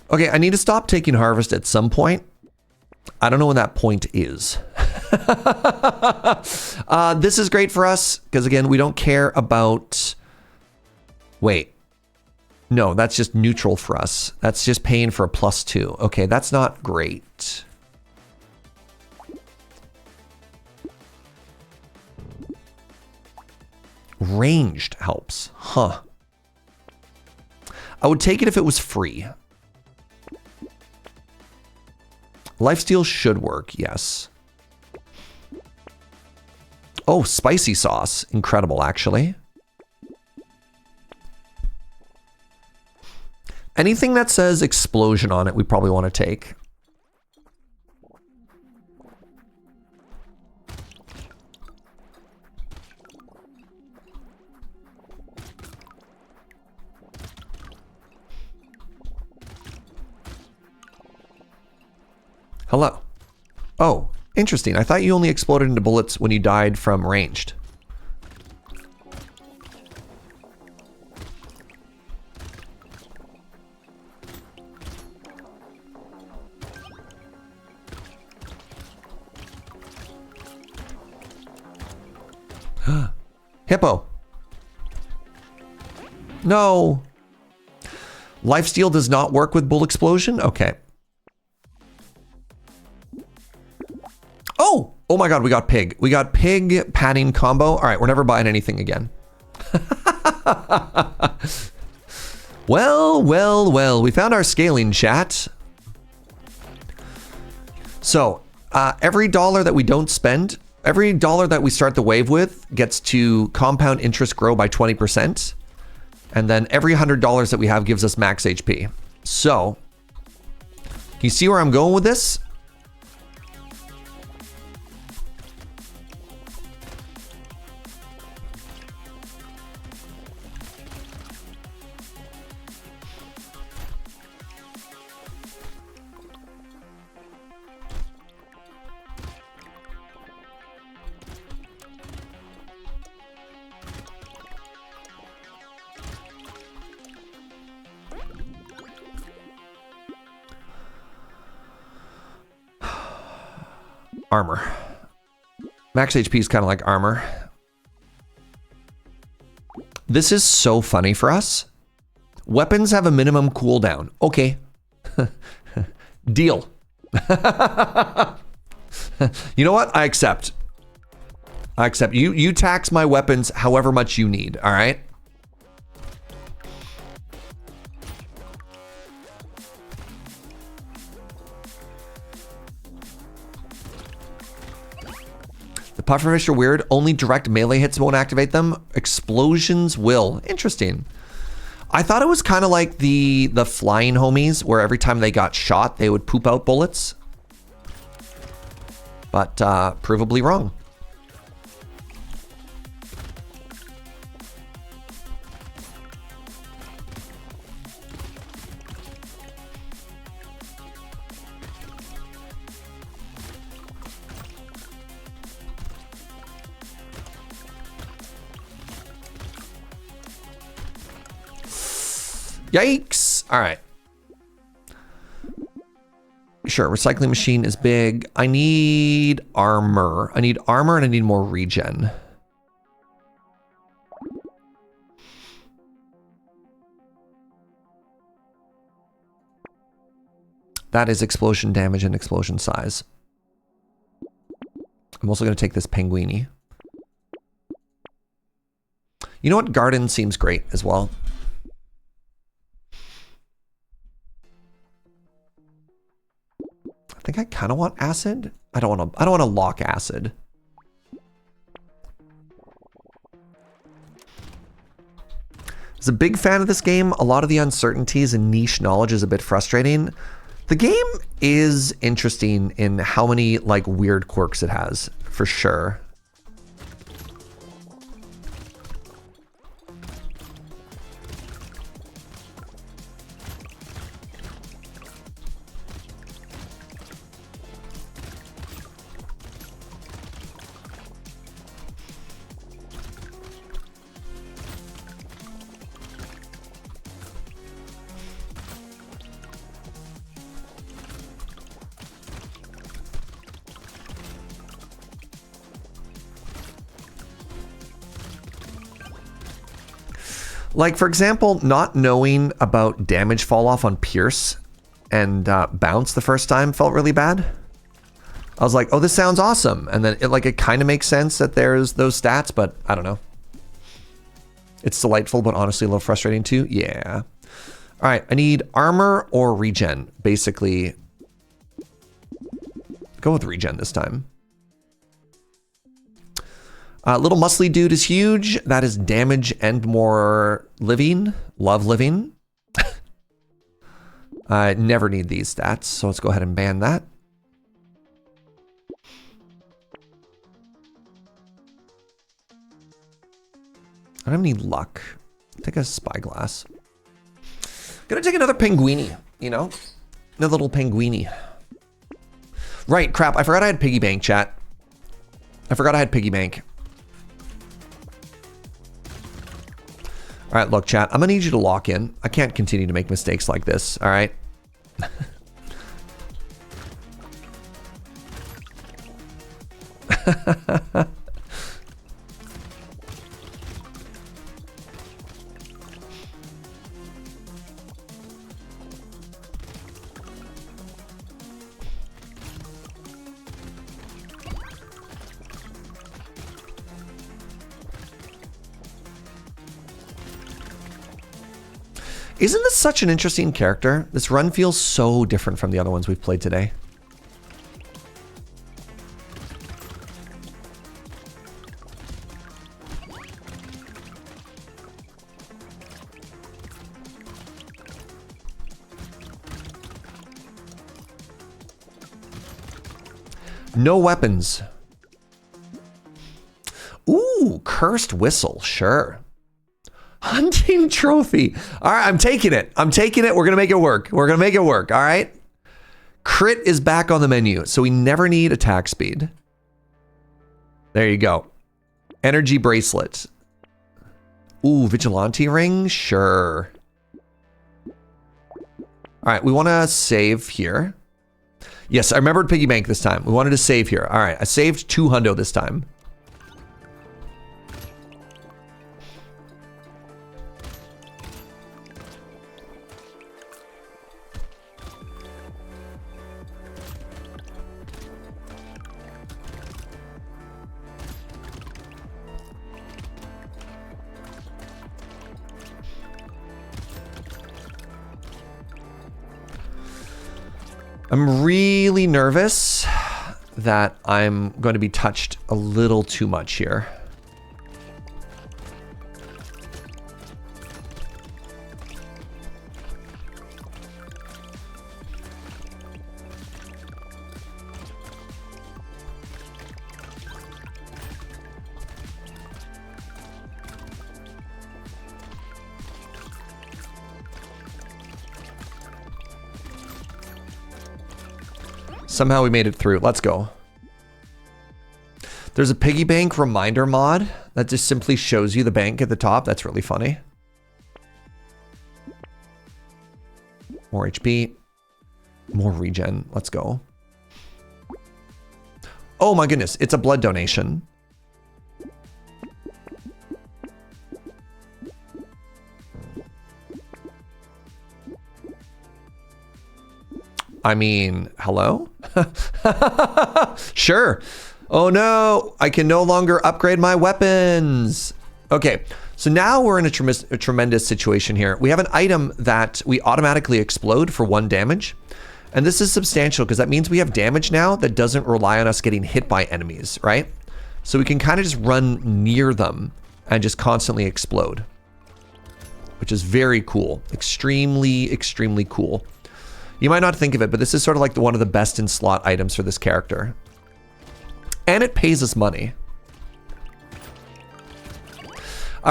Okay, I need to stop taking harvest at some point. I don't know when that point is. This is great for us because, again, we don't care about... Wait. No, that's just neutral for us. That's just paying for a +2. Okay, that's not great. Ranged helps. Huh. I would take it if it was free. Lifesteal should work, yes. Oh, spicy sauce. Incredible, actually. Anything that says explosion on it, we probably want to take. Hello. Oh, interesting. I thought you only exploded into bullets when you died from ranged. Hippo. No. Lifesteal does not work with bull explosion? Okay. Oh! Oh my god, we got pig. We got pig padding combo. All right, we're never buying anything again. Well, well, well. We found our scaling, chat. So, every dollar that we don't spend, every dollar that we start the wave with gets to compound interest grow by 20%. And then every $100 that we have gives us max HP. So, can you see where I'm going with this? Armor. Max HP is kind of like armor. This is so funny for us. Weapons have a minimum cooldown. Okay. Deal. You know what? I accept. I accept. You tax my weapons however much you need, all right? The pufferfish are weird. Only direct melee hits won't activate them. Explosions will. Interesting. I thought it was kind of like the flying homies, where every time they got shot, they would poop out bullets. But provably wrong. Yikes. All right. Sure, recycling machine is big. I need armor. I need armor and I need more regen. That is explosion damage and explosion size. I'm also going to take this penguini. You know what? Garden seems great as well. I think I kind of want acid. I don't want to lock acid. As a big fan of this game, a lot of the uncertainties and niche knowledge is a bit frustrating. The game is interesting in how many like weird quirks it has, for sure. Like, for example, not knowing about damage fall off on Pierce and bounce the first time felt really bad. I was like, oh, this sounds awesome. And then it kind of makes sense that there's those stats, but I don't know. It's delightful, but honestly a little frustrating too. Yeah. All right, I need armor or regen, basically. Go with regen this time. Little muscly dude is huge. That is damage and more living. Love living. I never need these stats, so let's go ahead and ban that. I don't need luck. Take a spyglass. Gonna take another penguini, you know? Another little penguini. Right, crap. I forgot I had piggy bank, chat. I forgot I had piggy bank. All right, look, chat, I'm gonna need you to lock in. I can't continue to make mistakes like this, all right? Isn't this such an interesting character? This run feels so different from the other ones we've played today. No weapons. Ooh, cursed whistle, sure. Hunting trophy. All right, I'm taking it. I'm taking it. We're going to make it work. We're going to make it work. All right. Crit is back on the menu, so we never need attack speed. There you go. Energy bracelet. Ooh, vigilante ring. Sure. All right, we want to save here. Yes, I remembered piggy bank this time. We wanted to save here. All right, I saved 2 hundo this time. I'm really nervous that I'm going to be touched a little too much here. Somehow we made it through. Let's go. There's a piggy bank reminder mod that just simply shows you the bank at the top. That's really funny. More HP. More regen. Let's go. Oh my goodness. It's a blood donation. I mean, hello? Sure. Oh no, I can no longer upgrade my weapons. Okay, so now we're in a tremendous situation here. We have an item that we automatically explode for 1 damage. And this is substantial because that means we have damage now that doesn't rely on us getting hit by enemies, right? So we can kind of just run near them and just constantly explode, which is very cool. Extremely, extremely cool. You might not think of it, but this is sort of like one of the best in slot items for this character. And it pays us money.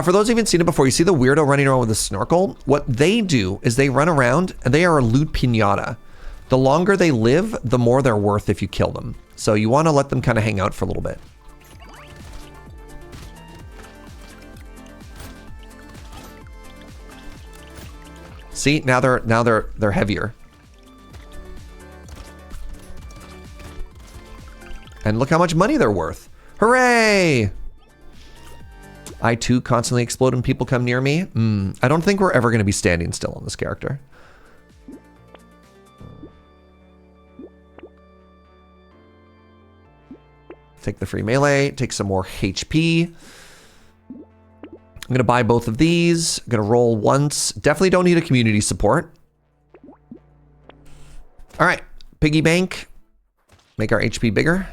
For those who haven't seen it before, you see the weirdo running around with a snorkel? What they do is they run around and they are a loot pinata. The longer they live, the more they're worth if you kill them. So you want to let them kind of hang out for a little bit. See, now they're heavier. And look how much money they're worth. Hooray! I too constantly explode when people come near me. I don't think we're ever going to be standing still on this character. Take the free melee, take some more HP. I'm going to buy both of these. I'm going to roll once. Definitely don't need a community support. All right, piggy bank. Make our HP bigger.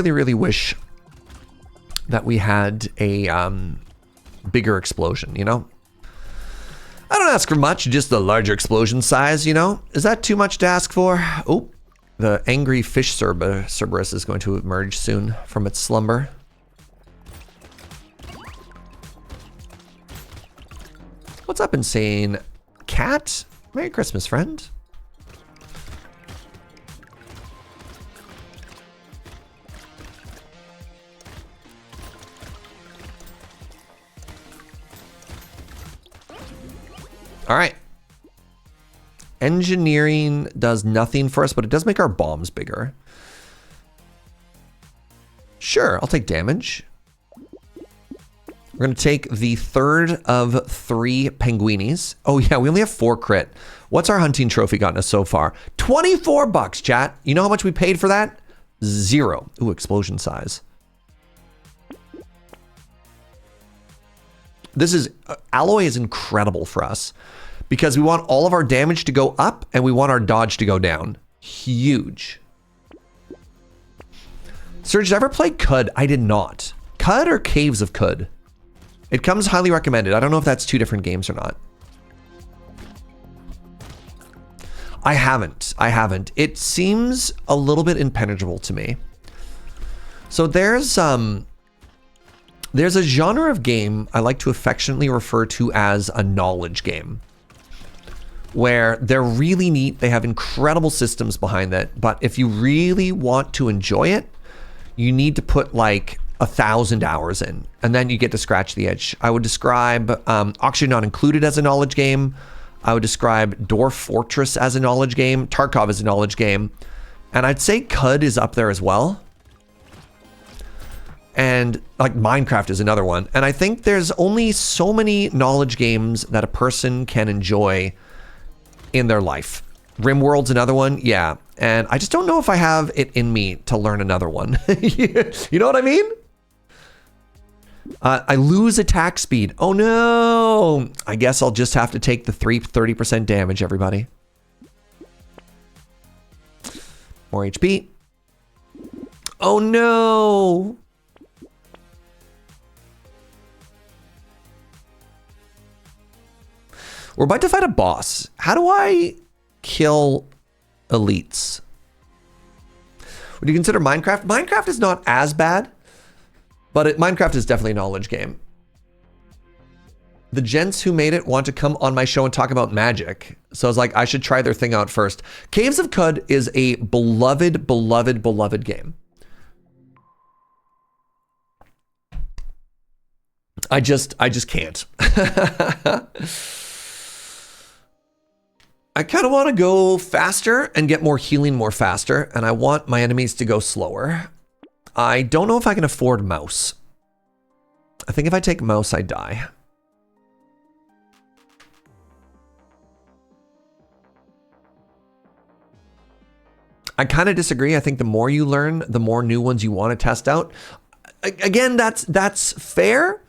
Really wish that we had a bigger explosion, you know? I don't ask for much, just the larger explosion size, you know? Is that too much to ask for? Oh, the angry fish Cerberus is going to emerge soon from its slumber. What's up, insane cat? Merry Christmas, friend. All right. Engineering does nothing for us, but it does make our bombs bigger. Sure, I'll take damage. We're going to take the third of 3 penguinis. Oh yeah, we only have 4 crit. What's our hunting trophy gotten us so far? 24 bucks, chat. You know how much we paid for that? 0. Ooh, explosion size. This is, alloy is incredible for us because we want all of our damage to go up and we want our dodge to go down. Huge. Serge, ever played Cud? I did not. Cud or Caves of Cud? It comes highly recommended. I don't know if that's 2 different games or not. I haven't. It seems a little bit impenetrable to me. So there's a genre of game I like to affectionately refer to as a knowledge game, where they're really neat. They have incredible systems behind it, but if you really want to enjoy it, you need to put like 1,000 hours in, and then you get to scratch the itch. I would describe Oxygen Not Included as a knowledge game. I would describe Dwarf Fortress as a knowledge game. Tarkov as a knowledge game. And I'd say Cud is up there as well. And like Minecraft is another one. And I think there's only so many knowledge games that a person can enjoy in their life. RimWorld's another one. Yeah. And I just don't know if I have it in me to learn another one. You know what I mean? I lose attack speed. Oh no. I guess I'll just have to take the 30% damage, everybody. More HP. Oh no. We're about to fight a boss. How do I kill elites? Would you consider Minecraft? Minecraft is not as bad, but Minecraft is definitely a knowledge game. The gents who made it want to come on my show and talk about magic. So I was like, I should try their thing out first. Caves of Cud is a beloved, beloved, beloved game. I just can't. I kind of want to go faster and get more healing more faster, and I want my enemies to go slower. I don't know if I can afford mouse. I think if I take mouse, I die. I kind of disagree. I think the more you learn, the more new ones you want to test out. Again, that's fair.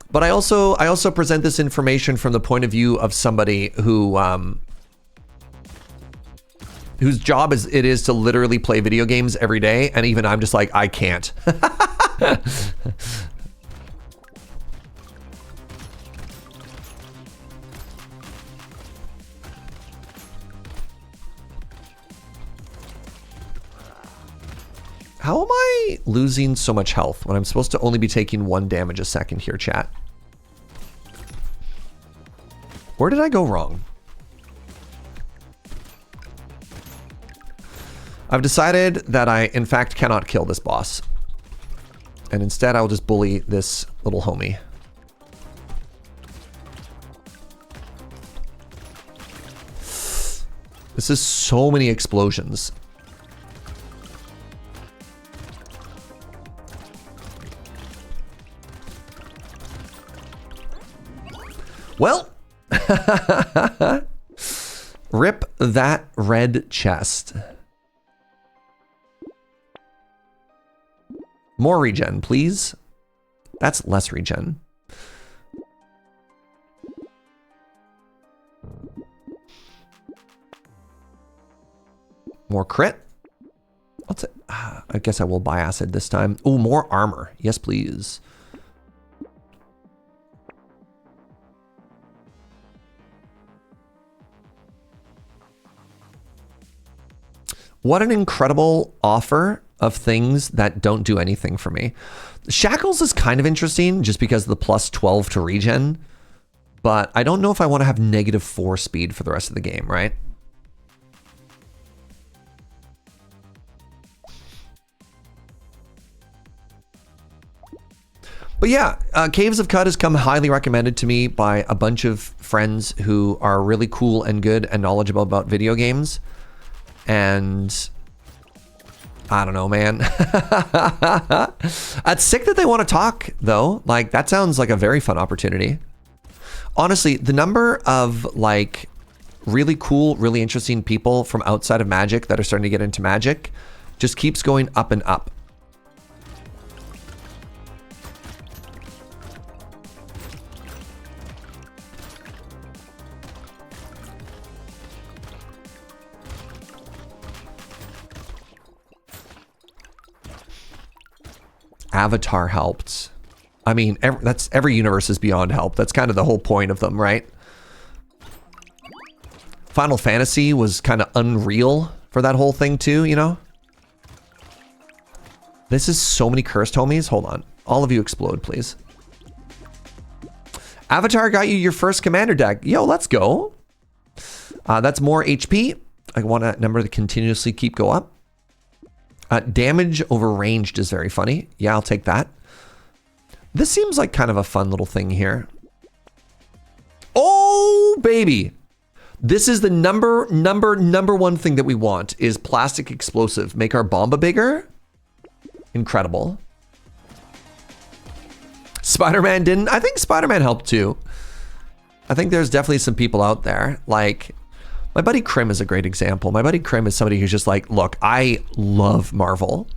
But I also present this information from the point of view of somebody who whose job it is to literally play video games every day, and even I'm just like, I can't. How am I losing so much health when I'm supposed to only be taking 1 damage a second here, chat? Where did I go wrong? I've decided that I, in fact, cannot kill this boss. And instead, I will just bully this little homie. This is so many explosions. Well, rip that red chest. More regen, please. That's less regen. More crit. I guess I will buy acid this time. Oh, more armor. Yes, please. What an incredible offer of things that don't do anything for me. Shackles is kind of interesting just because of the plus 12 to regen, but I don't know if I want to have -4 speed for the rest of the game, right? But yeah, Caves of Cud has come highly recommended to me by a bunch of friends who are really cool and good and knowledgeable about video games. And I don't know, man. It's sick that they want to talk, though. Like, that sounds like a very fun opportunity. Honestly, the number of, like, really cool, really interesting people from outside of Magic that are starting to get into Magic just keeps going up and up. Avatar helped. I mean, every universe is beyond help. That's kind of the whole point of them, right? Final Fantasy was kind of unreal for that whole thing too, you know? This is so many cursed homies. Hold on. All of you explode, please. Avatar got you your first commander deck. Yo, let's go. That's more HP. I want that number to continuously keep go up. Damage over ranged is very funny. Yeah, I'll take that. This seems like kind of a fun little thing here. Oh, baby. This is the number one thing that we want is plastic explosive. Make our bomba bigger. Incredible. Spider-Man didn't. I think Spider-Man helped too. I think there's definitely some people out there. Like, my buddy Krim is a great example. My buddy Krim is somebody who's just like, look, I love Marvel.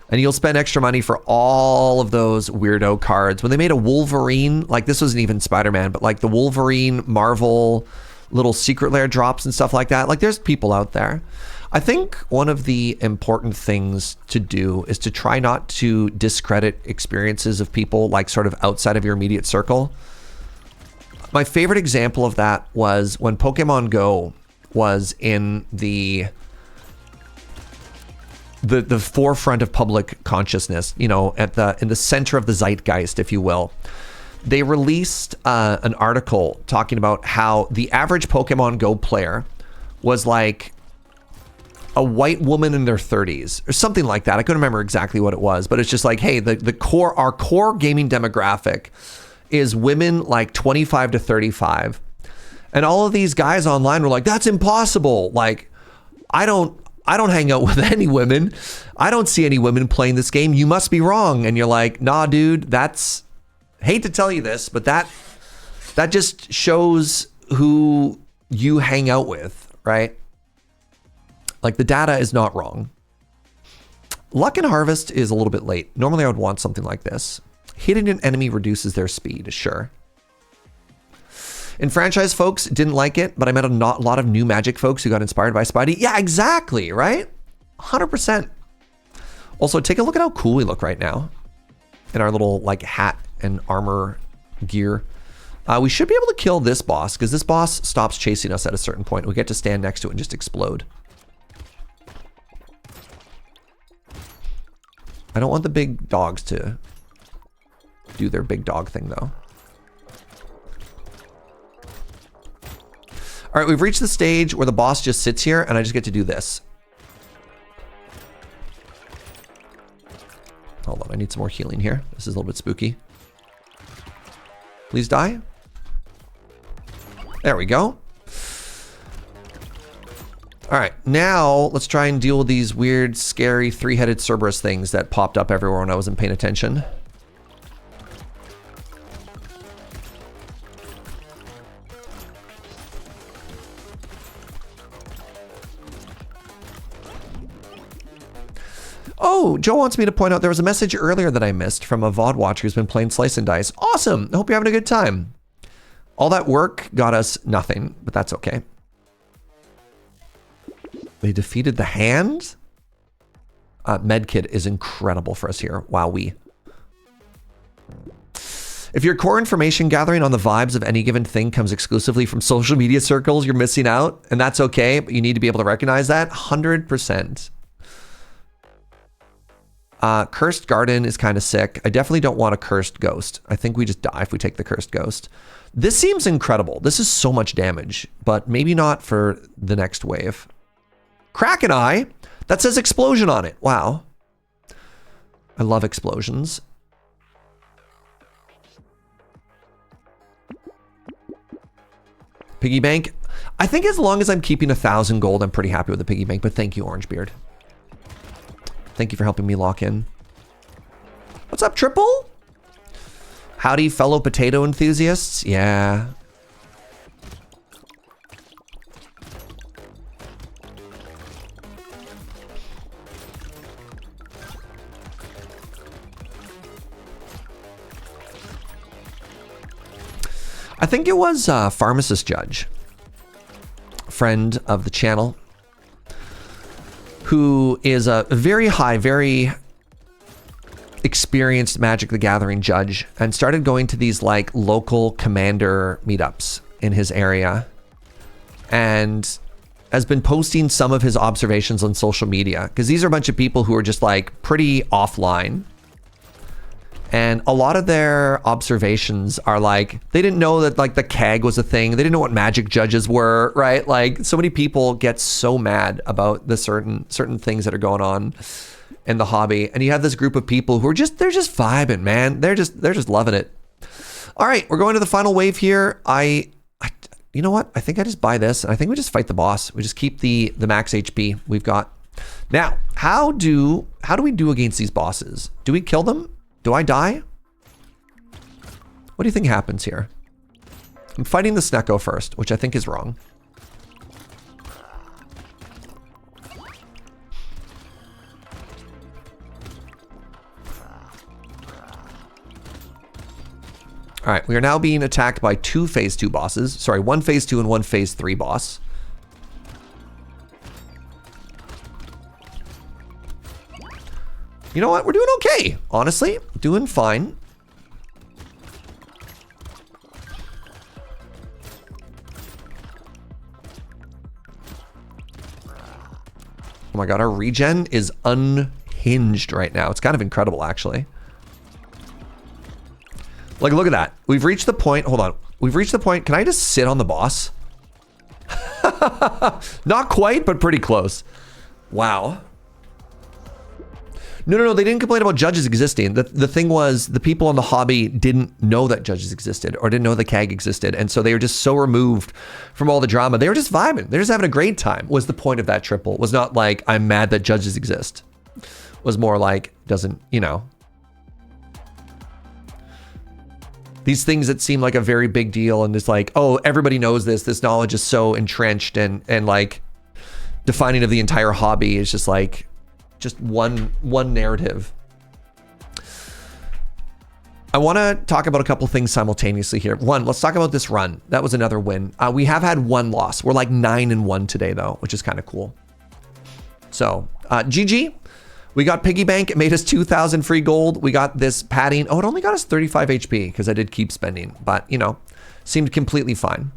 And you'll spend extra money for all of those weirdo cards. When they made a Wolverine, like this wasn't even Spider-Man, but like the Wolverine Marvel little secret lair drops and stuff like that. Like there's people out there. I think one of the important things to do is to try not to discredit experiences of people like sort of outside of your immediate circle. My favorite example of that was when Pokemon Go was in the forefront of public consciousness, you know, in the center of the zeitgeist, if you will. They released an article talking about how the average Pokemon Go player was like a white woman in their 30s or something like that. I couldn't remember exactly what it was, but it's just like, hey, our core gaming demographic is women like 25 to 35. And all of these guys online were like, that's impossible. Like, I don't hang out with any women. I don't see any women playing this game. You must be wrong. And you're like, nah, dude, hate to tell you this, but that just shows who you hang out with, right? Like the data is not wrong. Luck and Harvest is a little bit late. Normally I would want something like this. Hitting an enemy reduces their speed, sure. And franchise folks didn't like it, but I met a lot of new Magic folks who got inspired by Spidey. Yeah, exactly, right? 100%. Also, take a look at how cool we look right now in our little like hat and armor gear. We should be able to kill this boss because this boss stops chasing us at a certain point. We get to stand next to it and just explode. I don't want the big dogs to do their big dog thing though. All right, we've reached the stage where the boss just sits here and I just get to do this. Hold on, I need some more healing here. This is a little bit spooky. Please die. There we go. All right, now let's try and deal with these weird, scary, three-headed Cerberus things that popped up everywhere when I wasn't paying attention. Oh, Joe wants me to point out there was a message earlier that I missed from a VOD watcher who's been playing Slice and Dice. Awesome. I hope you're having a good time. All that work got us nothing, but that's okay. They defeated the hand? Medkit is incredible for us here. Wowee. If your core information gathering on the vibes of any given thing comes exclusively from social media circles, you're missing out, and that's okay, but you need to be able to recognize that 100%. Cursed Garden is kind of sick. I definitely don't want a Cursed Ghost. I think we just die if we take the Cursed Ghost. This seems incredible. This is so much damage, but maybe not for the next wave. Kraken Eye, that says explosion on it. Wow. I love explosions. Piggy bank. I think as long as I'm keeping 1,000 gold, I'm pretty happy with the piggy bank, but thank you, Orangebeard. Thank you for helping me lock in. What's up, Triple? Howdy, fellow potato enthusiasts. Yeah. I think it was Pharmacist Judge, friend of the channel, who is a very high, very experienced Magic the Gathering judge and started going to these like local commander meetups in his area and has been posting some of his observations on social media because these are a bunch of people who are just like pretty offline. And a lot of their observations are like, they didn't know that like the CAG was a thing. They didn't know what magic judges were, right? Like so many people get so mad about the certain things that are going on in the hobby. And you have this group of people who are they're just vibing, man. They're just loving it. All right, we're going to the final wave here. You know what? I think I just buy this and I think we just fight the boss. We just keep the max HP we've got. Now, how do we do against these bosses? Do we kill them? Do I die? What do you think happens here? I'm fighting the Snecko first, which I think is wrong. All right, we are now being attacked by 2 phase 2 bosses. Sorry, 1 phase 2 and 1 phase 3 boss. You know what? We're doing okay. Honestly, doing fine. Oh my god, our regen is unhinged right now. It's kind of incredible, actually. Like, look at that. We've reached the point. Hold on. We've reached the point. Can I just sit on the boss? Not quite, but pretty close. Wow. No. They didn't complain about judges existing. The thing was, the people in the hobby didn't know that judges existed or didn't know the CAG existed. And so they were just so removed from all the drama. They were just vibing. They're just having a great time, was the point of that triple. It was not like, I'm mad that judges exist. It was more like, doesn't, you know. These things that seem like a very big deal and it's like, oh, everybody knows this. This knowledge is so entrenched and like defining of the entire hobby is just like, just one narrative. I want to talk about a couple things simultaneously here. One, let's talk about this run. That was another win. We have had 1 loss. We're like 9-1 today though, which is kind of cool. So GG. We got Piggy Bank. It made us 2,000 free gold. We got this padding. Oh, it only got us 35 HP because I did keep spending, but you know, seemed completely fine.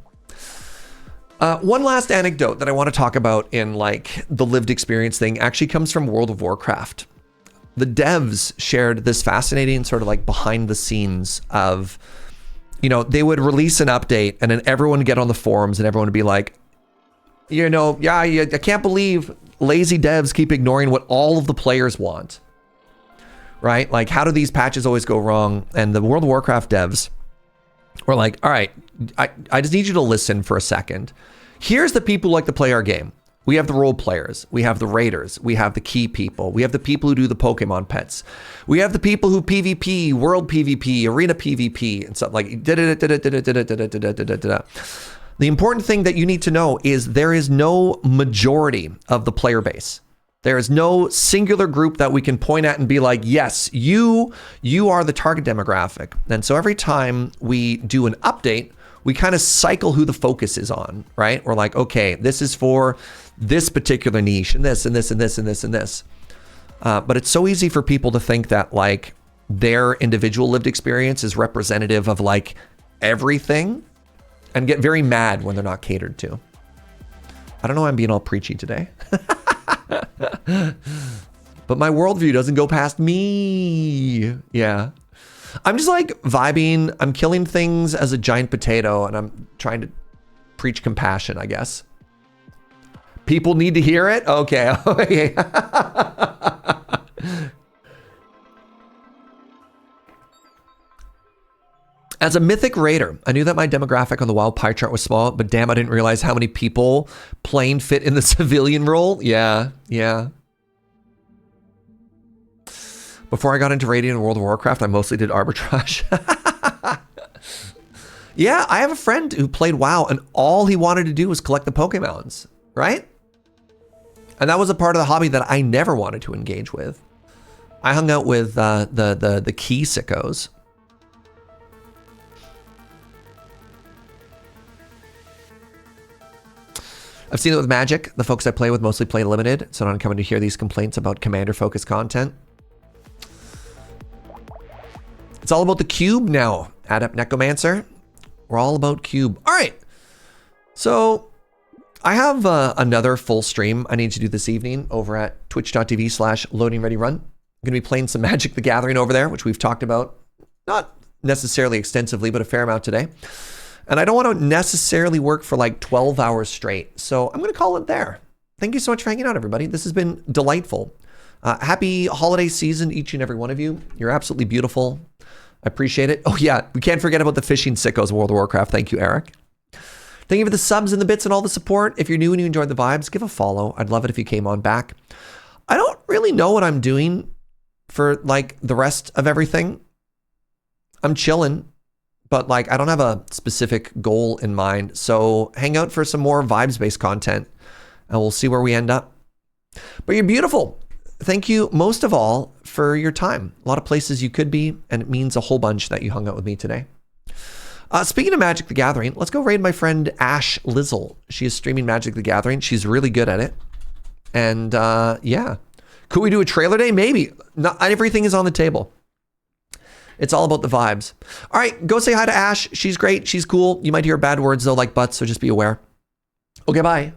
One last anecdote that I want to talk about in like the lived experience thing actually comes from World of Warcraft. The devs shared this fascinating sort of like behind the scenes of, you know, they would release an update and then everyone would get on the forums and everyone would be like, you know, yeah, I can't believe lazy devs keep ignoring what all of the players want, right? Like, how do these patches always go wrong? And the World of Warcraft devs were like, all right, I just need you to listen for a second. Here's the people who like to play our game. We have the role players. We have the raiders. We have the key people. We have the people who do the Pokemon pets. We have the people who PvP, world PvP, arena PvP, and stuff like The important thing that you need to know is there is no majority of the player base. There is no singular group that we can point at and be like, yes, you are the target demographic. And so every time we do an update, we kind of cycle who the focus is on, right? We're like, okay, this is for this particular niche and this and this and this and this and this. But it's so easy for people to think that like their individual lived experience is representative of like everything, and get very mad when they're not catered to. I don't know why I'm being all preachy today. But my worldview doesn't go past me. Yeah. I'm just like vibing. I'm killing things as a giant potato and I'm trying to preach compassion, I guess. People need to hear it? Okay. As a mythic raider, I knew that my demographic on the WoW pie chart was small, but damn, I didn't realize how many people playing fit in the civilian role. Yeah. Before I got into raiding in World of Warcraft, I mostly did arbitrage. Yeah, I have a friend who played WoW and all he wanted to do was collect the Pokemons, right? And that was a part of the hobby that I never wanted to engage with. I hung out with the key sickos. I've seen it with Magic. The folks I play with mostly play limited, so I'm coming to hear these complaints about commander-focused content. It's all about the cube now, Adept Necromancer. We're all about cube. All right. So I have another full stream I need to do this evening over at twitch.tv/loadingreadyrun. I'm going to be playing some Magic the Gathering over there, which we've talked about, not necessarily extensively, but a fair amount today. And I don't want to necessarily work for like 12 hours straight. So I'm going to call it there. Thank you so much for hanging out, everybody. This has been delightful. Happy holiday season, each and every one of you. You're absolutely beautiful. I appreciate it. Oh yeah, we can't forget about the fishing sickos of World of Warcraft. Thank you, Eric. Thank you for the subs and the bits and all the support. If you're new and you enjoyed the vibes, give a follow. I'd love it if you came on back. I don't really know what I'm doing for like the rest of everything. I'm chilling, but like I don't have a specific goal in mind. So hang out for some more vibes-based content and we'll see where we end up. But you're beautiful. Thank you most of all for your time. A lot of places you could be, and it means a whole bunch that you hung out with me today. Speaking of Magic the Gathering, let's go raid my friend Ash Lizzle. She is streaming Magic the Gathering. She's really good at it. And yeah. Could we do a trailer day? Maybe. Not everything is on the table. It's all about the vibes. All right, go say hi to Ash. She's great. She's cool. You might hear bad words though, like butts, so just be aware. Okay, bye.